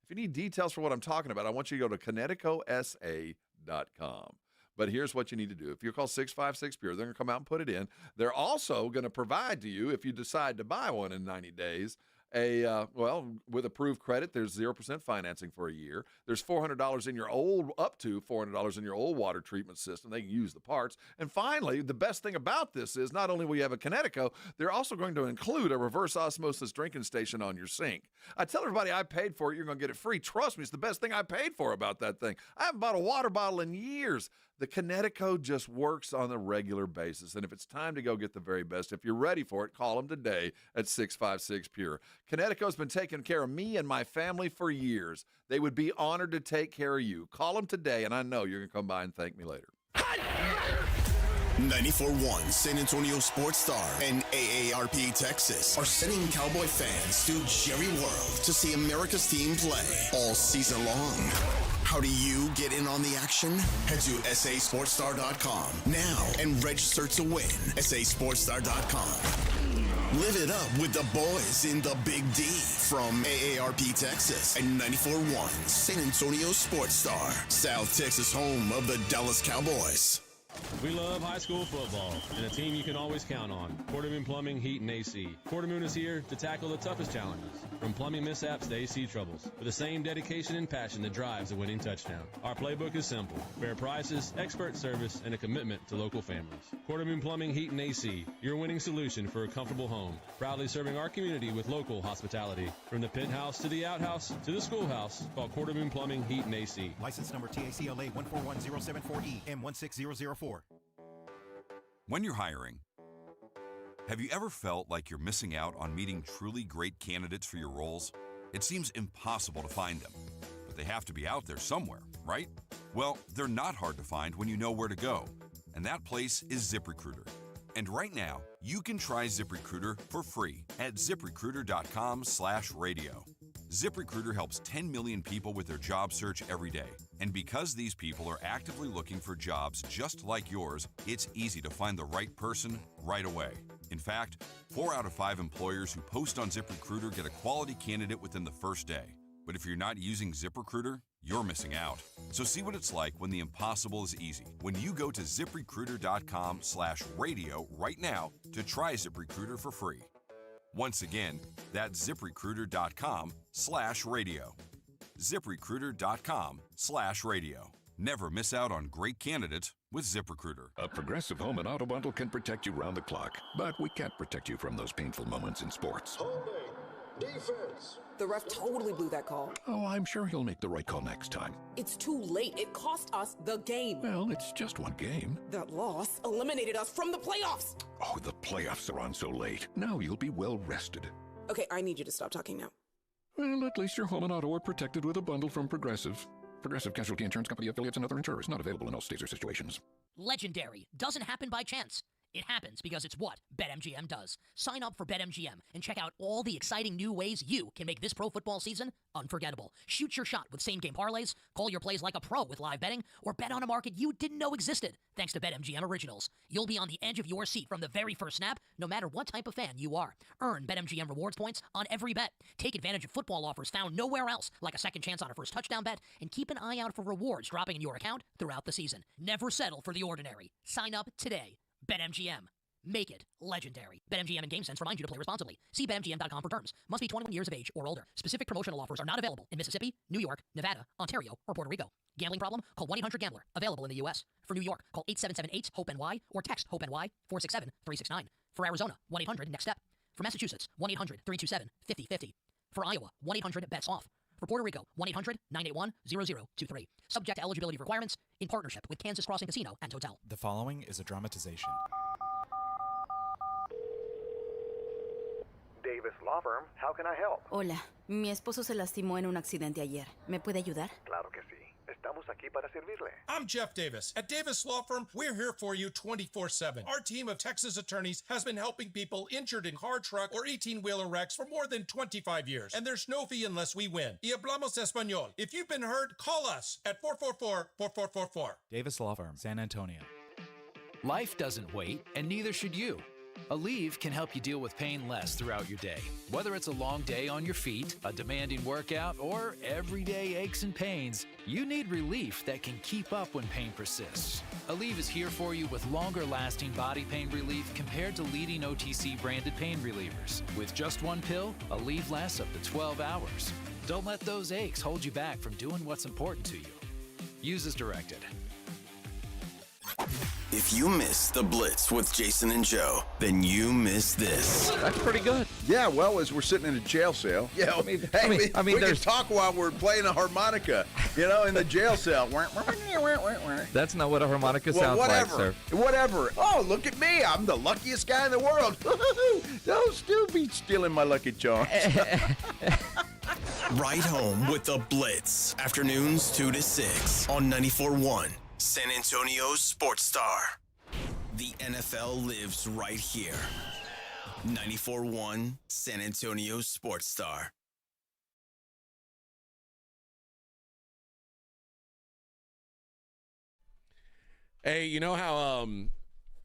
If you need details for what I'm talking about, I want you to go to ConnecticutSA.com. But here's what you need to do. If you call 656-PURE, they're going to come out and put it in. They're also going to provide to you, if you decide to buy one in 90 days, with approved credit, there's 0% financing for a year. There's $400 in your up to $400 in your old water treatment system. They can use the parts. And finally, the best thing about this is not only will you have a Connecticut, they're also going to include a reverse osmosis drinking station on your sink. I tell everybody I paid for it, you're going to get it free. Trust me, it's the best thing I paid for about that thing. I haven't bought a water bottle in years. The Connecticut just works on a regular basis. And if it's time to go get the very best, if you're ready for it, call them today at 656-PURE. Connecticut's been taking care of me and my family for years. They would be honored to take care of you. Call them today, and I know you're going to come by and thank me later. 94.1 San Antonio Sports Star and AARP Texas are sending Cowboy fans to Jerry World to see America's team play all season long. How do you get in on the action? Head to SASportsStar.com now and register to win. SASportsStar.com. Live it up with the boys in the Big D from AARP Texas and 94.1 San Antonio Sports Star, South Texas home of the Dallas Cowboys. We love high school football and a team you can always count on. Quartermoon Plumbing, Heat, and AC. Quartermoon is here to tackle the toughest challenges, from plumbing mishaps to AC troubles, with the same dedication and passion that drives a winning touchdown. Our playbook is simple: fair prices, expert service, and a commitment to local families. Quartermoon Plumbing, Heat, and AC, your winning solution for a comfortable home. Proudly serving our community with local hospitality. From the penthouse to the outhouse to the schoolhouse, call Quartermoon Plumbing, Heat, and AC. License number TACLA 141074E M16004. When you're hiring, have you ever felt like you're missing out on meeting truly great candidates for your roles? It seems impossible to find them, but they have to be out there somewhere, right? Well, they're not hard to find when you know where to go. and that place is ZipRecruiter. And right now, you can try ZipRecruiter for free at ZipRecruiter.com/radio. ZipRecruiter helps 10 million people with their job search every day. And because these people are actively looking for jobs just like yours, it's easy to find the right person right away. In fact, 4 out of 5 employers who post on ZipRecruiter get a quality candidate within the first day. But if you're not using ZipRecruiter, you're missing out. So see what it's like when the impossible is easy. When you go to ZipRecruiter.com/radio right now to try ZipRecruiter for free. Once again, that's ZipRecruiter.com/radio. ZipRecruiter.com/radio. Never miss out on great candidates with ZipRecruiter. A Progressive Home and Auto Bundle can protect you round the clock, but we can't protect you from those painful moments in sports. Defense. The ref totally blew that call. Oh, I'm sure he'll make the right call next time. It's too late. It cost us the game. Well, it's just one game. That loss eliminated us from the playoffs. Oh, the playoffs are on so late. Now you'll be well rested. Okay, I need you to stop talking now. Well, at least your home and auto are protected with a bundle from Progressive. Progressive Casualty Insurance Company affiliates and other insurers. Not available in all states or situations. Legendary doesn't happen by chance. It happens because it's what BetMGM does. Sign up for BetMGM and check out all the exciting new ways you can make this pro football season unforgettable. Shoot your shot with same-game parlays, call your plays like a pro with live betting, or bet on a market you didn't know existed thanks to BetMGM Originals. You'll be on the edge of your seat from the very first snap, no matter what type of fan you are. Earn BetMGM rewards points on every bet. Take advantage of football offers found nowhere else, like a second chance on a first touchdown bet, and keep an eye out for rewards dropping in your account throughout the season. Never settle for the ordinary. Sign up today. BetMGM. Make it legendary. BetMGM and GameSense remind you to play responsibly. See BetMGM.com for terms. Must be 21 years of age or older. Specific promotional offers are not available in Mississippi, New York, Nevada, Ontario, or Puerto Rico. Gambling problem? Call 1-800-GAMBLER. Available in the U.S. For New York, call 877-8-HOPE-NY or text HOPE-NY 467-369. For Arizona, 1-800-NEXT-STEP. For Massachusetts, 1-800-327-5050. For Iowa, 1-800-BETS-OFF. For Puerto Rico, 1-800-981-0023. Subject to eligibility requirements in partnership with Kansas Crossing Casino and Hotel. The following is a dramatization. Davis Law Firm, how can I help? Hola, mi esposo se lastimó en un accidente ayer. ¿Me puede ayudar? Claro que sí. Estamos aquí para servirle. I'm Jeff Davis. At Davis Law Firm, we're here for you 24/7. Our team of Texas attorneys has been helping people injured in car, truck, or 18-wheeler wrecks for more than 25 years. And there's no fee unless we win. Y hablamos español. If you've been hurt, call us at 444-4444. Davis Law Firm, San Antonio. Life doesn't wait, and neither should you. Aleve can help you deal with pain less throughout your day. Whether it's a long day on your feet, a demanding workout, or everyday aches and pains, you need relief that can keep up when pain persists. Aleve is here for you with longer-lasting body pain relief compared to leading OTC branded pain relievers. With just one pill, Aleve lasts up to 12 hours. Don't let those aches hold you back from doing what's important to you. Use as directed. If you missed the Blitz with Jason and Joe, then you missed this. That's pretty good. Yeah, well, as we're sitting in a jail cell, yeah, we can talk while we're playing a harmonica, in the jail cell. That's not what a harmonica sounds like, sir. Whatever. Oh, look at me. I'm the luckiest guy in the world. Don't still be stealing my Lucky Charms. Right home with the Blitz. Afternoons 2 to 6 on 94.1. San Antonio's Sports Star. The NFL lives right here. 94.1 San Antonio's Sports Star. Hey, you know how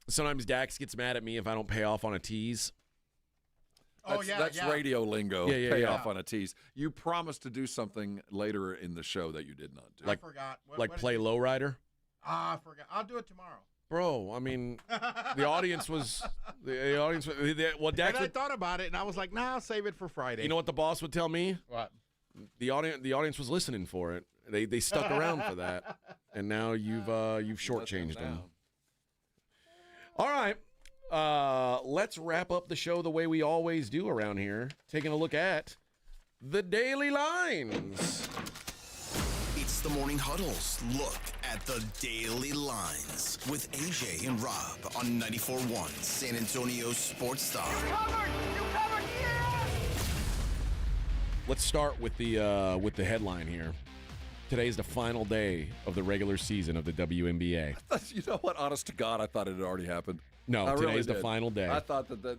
sometimes Dax gets mad at me if I don't pay off on a tease? That's radio lingo. Pay off on a tease. You promised to do something later in the show that you did not do. I forgot. What play lowrider? I forgot. I'll do it tomorrow. Bro, I mean, the audience was. Well, Dax. I thought about it, and I was like, "Nah, I'll save it for Friday." You know what the boss would tell me? What? The audience was listening for it. They stuck around for that, and now you've shortchanged them. All right, let's wrap up the show the way we always do around here, taking a look at the Daily Lines. It's the Morning Huddle's look at the Daily Lines with AJ and Rob on 94.1 San Antonio Sports Star. You covered, yeah! Let's start with the headline here. Today is the final day of the regular season of the WNBA. You know what? Honest to God, I thought it had already happened. No, I today really is the did. final day. I thought that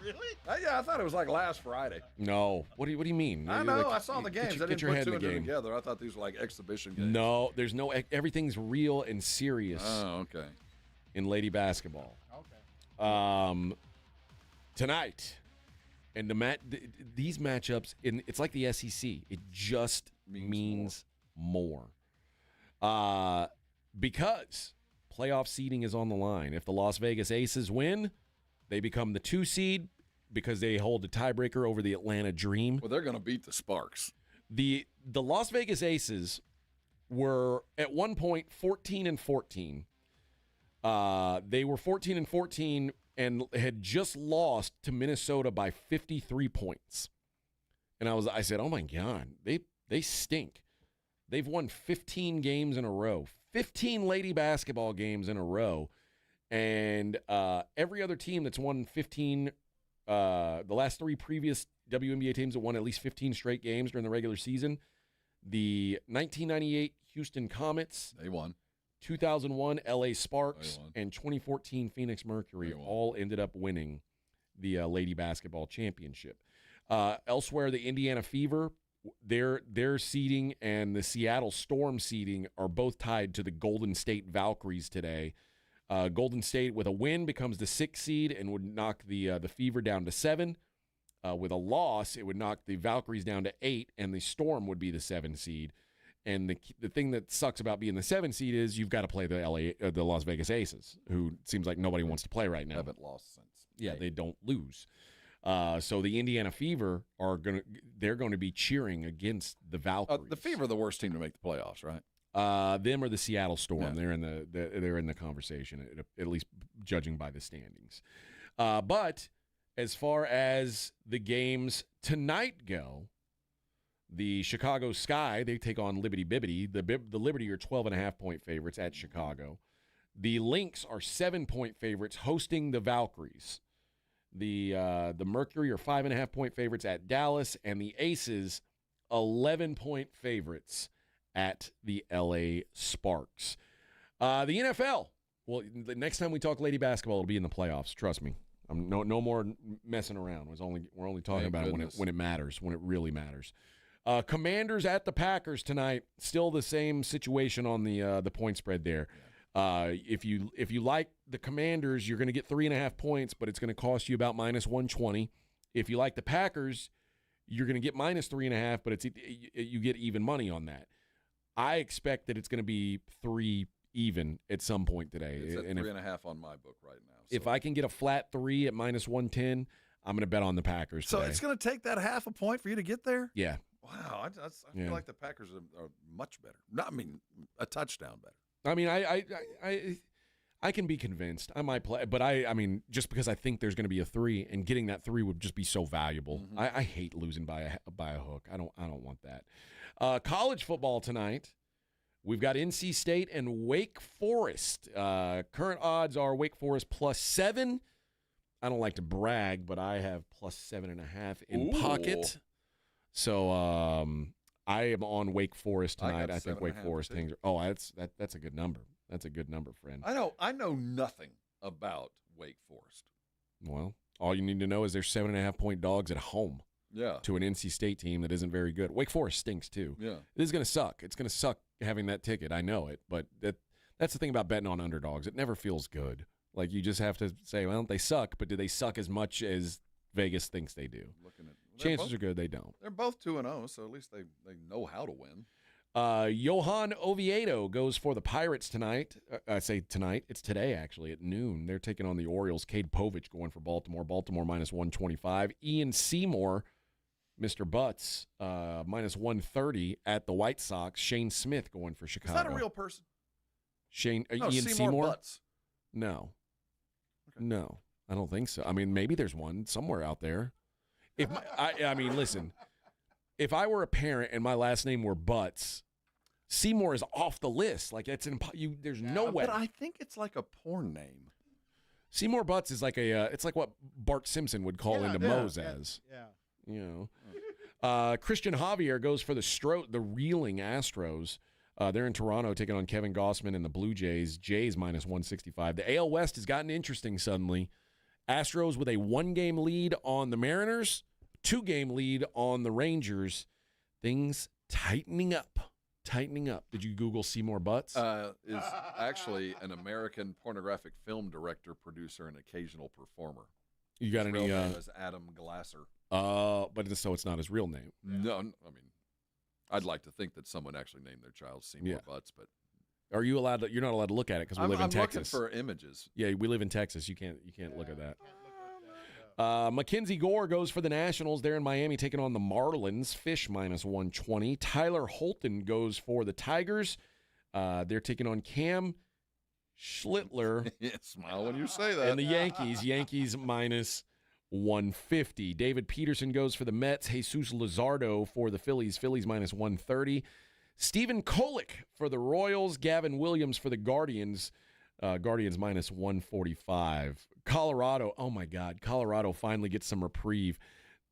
Really? Yeah, I thought it was like last Friday. No. What do you mean? I know. Like, I saw the games. I Get didn't your put head two in and the two game. together. I thought these were like exhibition games. No, there's no. Everything's real and serious. Oh, okay. In lady basketball. Okay. Tonight, and these matchups, it's like the SEC. It just means more. Because playoff seeding is on the line. If the Las Vegas Aces win, they become the 2 seed because they hold a tiebreaker over the Atlanta Dream. Well, they're going to beat the Sparks. The Las Vegas Aces were at one point 14-14. They were 14-14 and had just lost to Minnesota by 53 points. And I said, "Oh my God, they stink." They've won 15 games in a row, 15 lady basketball games in a row, and every other team that's won 15. The last 3 previous WNBA teams that won at least 15 straight games during the regular season. The 1998 Houston Comets. They won. 2001 LA Sparks and 2014 Phoenix Mercury all ended up winning the lady basketball championship. Elsewhere, the Indiana Fever, their seeding and the Seattle Storm seeding are both tied to the Golden State Valkyries today. Golden State with a win becomes the 6th seed and would knock the Fever down to 7. With a loss, it would knock the Valkyries down to 8, and the Storm would be the 7 seed. And the thing that sucks about being the 7 seed is you've got to play the Las Vegas Aces, who seems like nobody wants to play right now. Haven't lost since. Yeah, they don't lose. So the Indiana Fever they're going to be cheering against the Valkyries. The Fever are the worst team to make the playoffs, right? Them or the Seattle Storm. Yeah. They're in the conversation, at least judging by the standings. But as far as the games tonight go, the Chicago Sky, they take on Liberty Bibbity. The Liberty are 12.5-point favorites at Chicago. The Lynx are 7-point favorites hosting the Valkyries. The Mercury are 5.5-point favorites at Dallas, and the Aces 11-point favorites at the LA Sparks. The NFL. Well, the next time we talk lady basketball, it'll be in the playoffs. Trust me. No more messing around. We're only talking about it when it matters, when it really matters. Commanders at the Packers tonight. Still the same situation on the point spread there. If you like the Commanders, you're going to get 3.5 points, but it's going to cost you about -120. If you like the Packers, you're going to get -3.5, but you get even money on that. I expect that it's going to be 3 even at some point today. It's at 3.5 on my book right now. So. If I can get a flat 3 at -110, I'm going to bet on the Packers today. So it's going to take that 0.5 point for you to get there? Yeah. Wow, I feel like the Packers are much better. A touchdown better. I mean, I can be convinced. I might play, but I mean, just because I think there's going to be a 3 and getting that 3 would just be so valuable. Mm-hmm. I hate losing by a hook. I don't want that. College football tonight. We've got NC State and Wake Forest. Current odds are Wake Forest +7. I don't like to brag, but I have +7.5 in pocket. So I am on Wake Forest tonight. I think Wake Forest things. That's a good number. That's a good number, friend. I know nothing about Wake Forest. Well, all you need to know is they're 7.5-point dogs at home. Yeah. To an NC State team that isn't very good. Wake Forest stinks too. Yeah. This is going to suck. It's going to suck having that ticket. I know it, but that's the thing about betting on underdogs. It never feels good. Like you just have to say, well, they suck, but do they suck as much as Vegas thinks they do? Chances are good they don't. They're both 2-0, so at least they know how to win. Johan Oviedo goes for the Pirates tonight. I say tonight. It's today, actually, at noon. They're taking on the Orioles. Cade Povich going for Baltimore. Baltimore -125. Ian Seymour, Mr. Butts, -130 at the White Sox. Shane Smith going for Chicago. Is that a real person? Ian Seymour Butts. No. Okay. No, I don't think so. I mean, maybe there's one somewhere out there. I mean, listen, if I were a parent and my last name were Butts, Seymour is off the list. Like there's no way. But I think it's like a porn name. Seymour Butts is like it's like what Bart Simpson would call into Mose as. Yeah. You Christian Javier goes for the reeling Astros. They're in Toronto taking on Kevin Gossman and the Blue Jays. Jays minus 165. The AL West has gotten interesting suddenly. Astros with a 1-game lead on the Mariners, 2-game lead on the Rangers. Things tightening up. Did you Google Seymour Butts? Is actually an American pornographic film director, producer, and occasional performer. You got His any? real name is Adam Glasser. So it's not his real name. No, I mean, I'd like to think that someone actually named their child Seymour Butts, but are you allowed to? You're not allowed to look at it because we live in Texas. I'm looking for images. Yeah, we live in Texas. You can't look at that. Mackenzie Gore goes for the Nationals. They're in Miami taking on the Marlins. Fish minus 120. Tyler Holton goes for the Tigers. They're taking on Cam Schlittler. Yeah, smile when you say that. And the Yankees. Yankees minus 150. David Peterson goes for the Mets. Jesus Luzardo for the Phillies. Phillies minus 130. Stephen Kolek for the Royals. Gavin Williams for the Guardians. Guardians minus 145. Colorado, oh my God, Colorado finally gets some reprieve.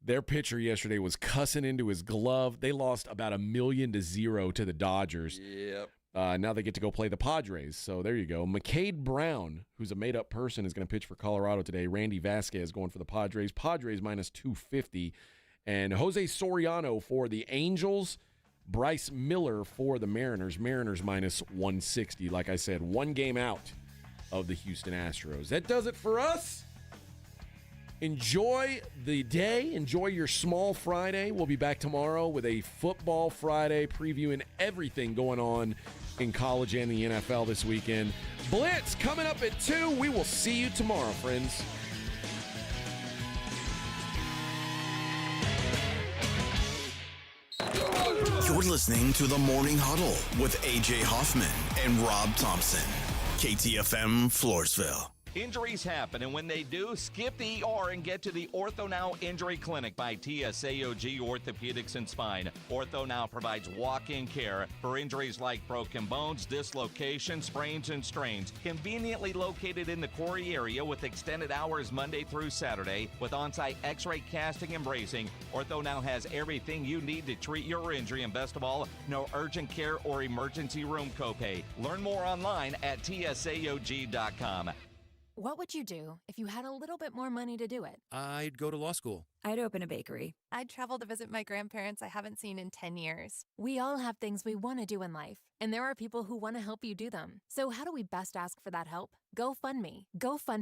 Their pitcher yesterday was cussing into his glove. They lost about 1,000,000 to the Dodgers. Yep. Now they get to go play the Padres. So there you go. McCade Brown, who's a made-up person, is going to pitch for Colorado today. Randy Vasquez going for the Padres. Padres minus 250. And Jose Soriano for the Angels. Bryce Miller for the Mariners. Mariners minus 160. Like I said, 1 game out of the Houston Astros. That does it for us. Enjoy the day. Enjoy your small Friday. We'll be back tomorrow with a Football Friday previewing everything going on in college and the NFL this weekend. Blitz coming up at 2. We will see you tomorrow, friends. You're listening to the Morning Huddle with A.J. Hoffman and Rob Thompson. KTFM Floresville. Injuries happen, and when they do, skip the ER and get to the Ortho Now Injury Clinic by TSAOG Orthopedics and Spine. Ortho Now provides walk-in care for injuries like broken bones, dislocations, sprains, and strains. Conveniently located in the Quarry area with extended hours Monday through Saturday with on-site x-ray casting and bracing, Ortho Now has everything you need to treat your injury, and best of all, no urgent care or emergency room copay. Learn more online at tsaog.com. What would you do if you had a little bit more money to do it? I'd go to law school. I'd open a bakery. I'd travel to visit my grandparents I haven't seen in 10 years. We all have things we want to do in life, and there are people who want to help you do them. So how do we best ask for that help? GoFundMe. GoFundMe.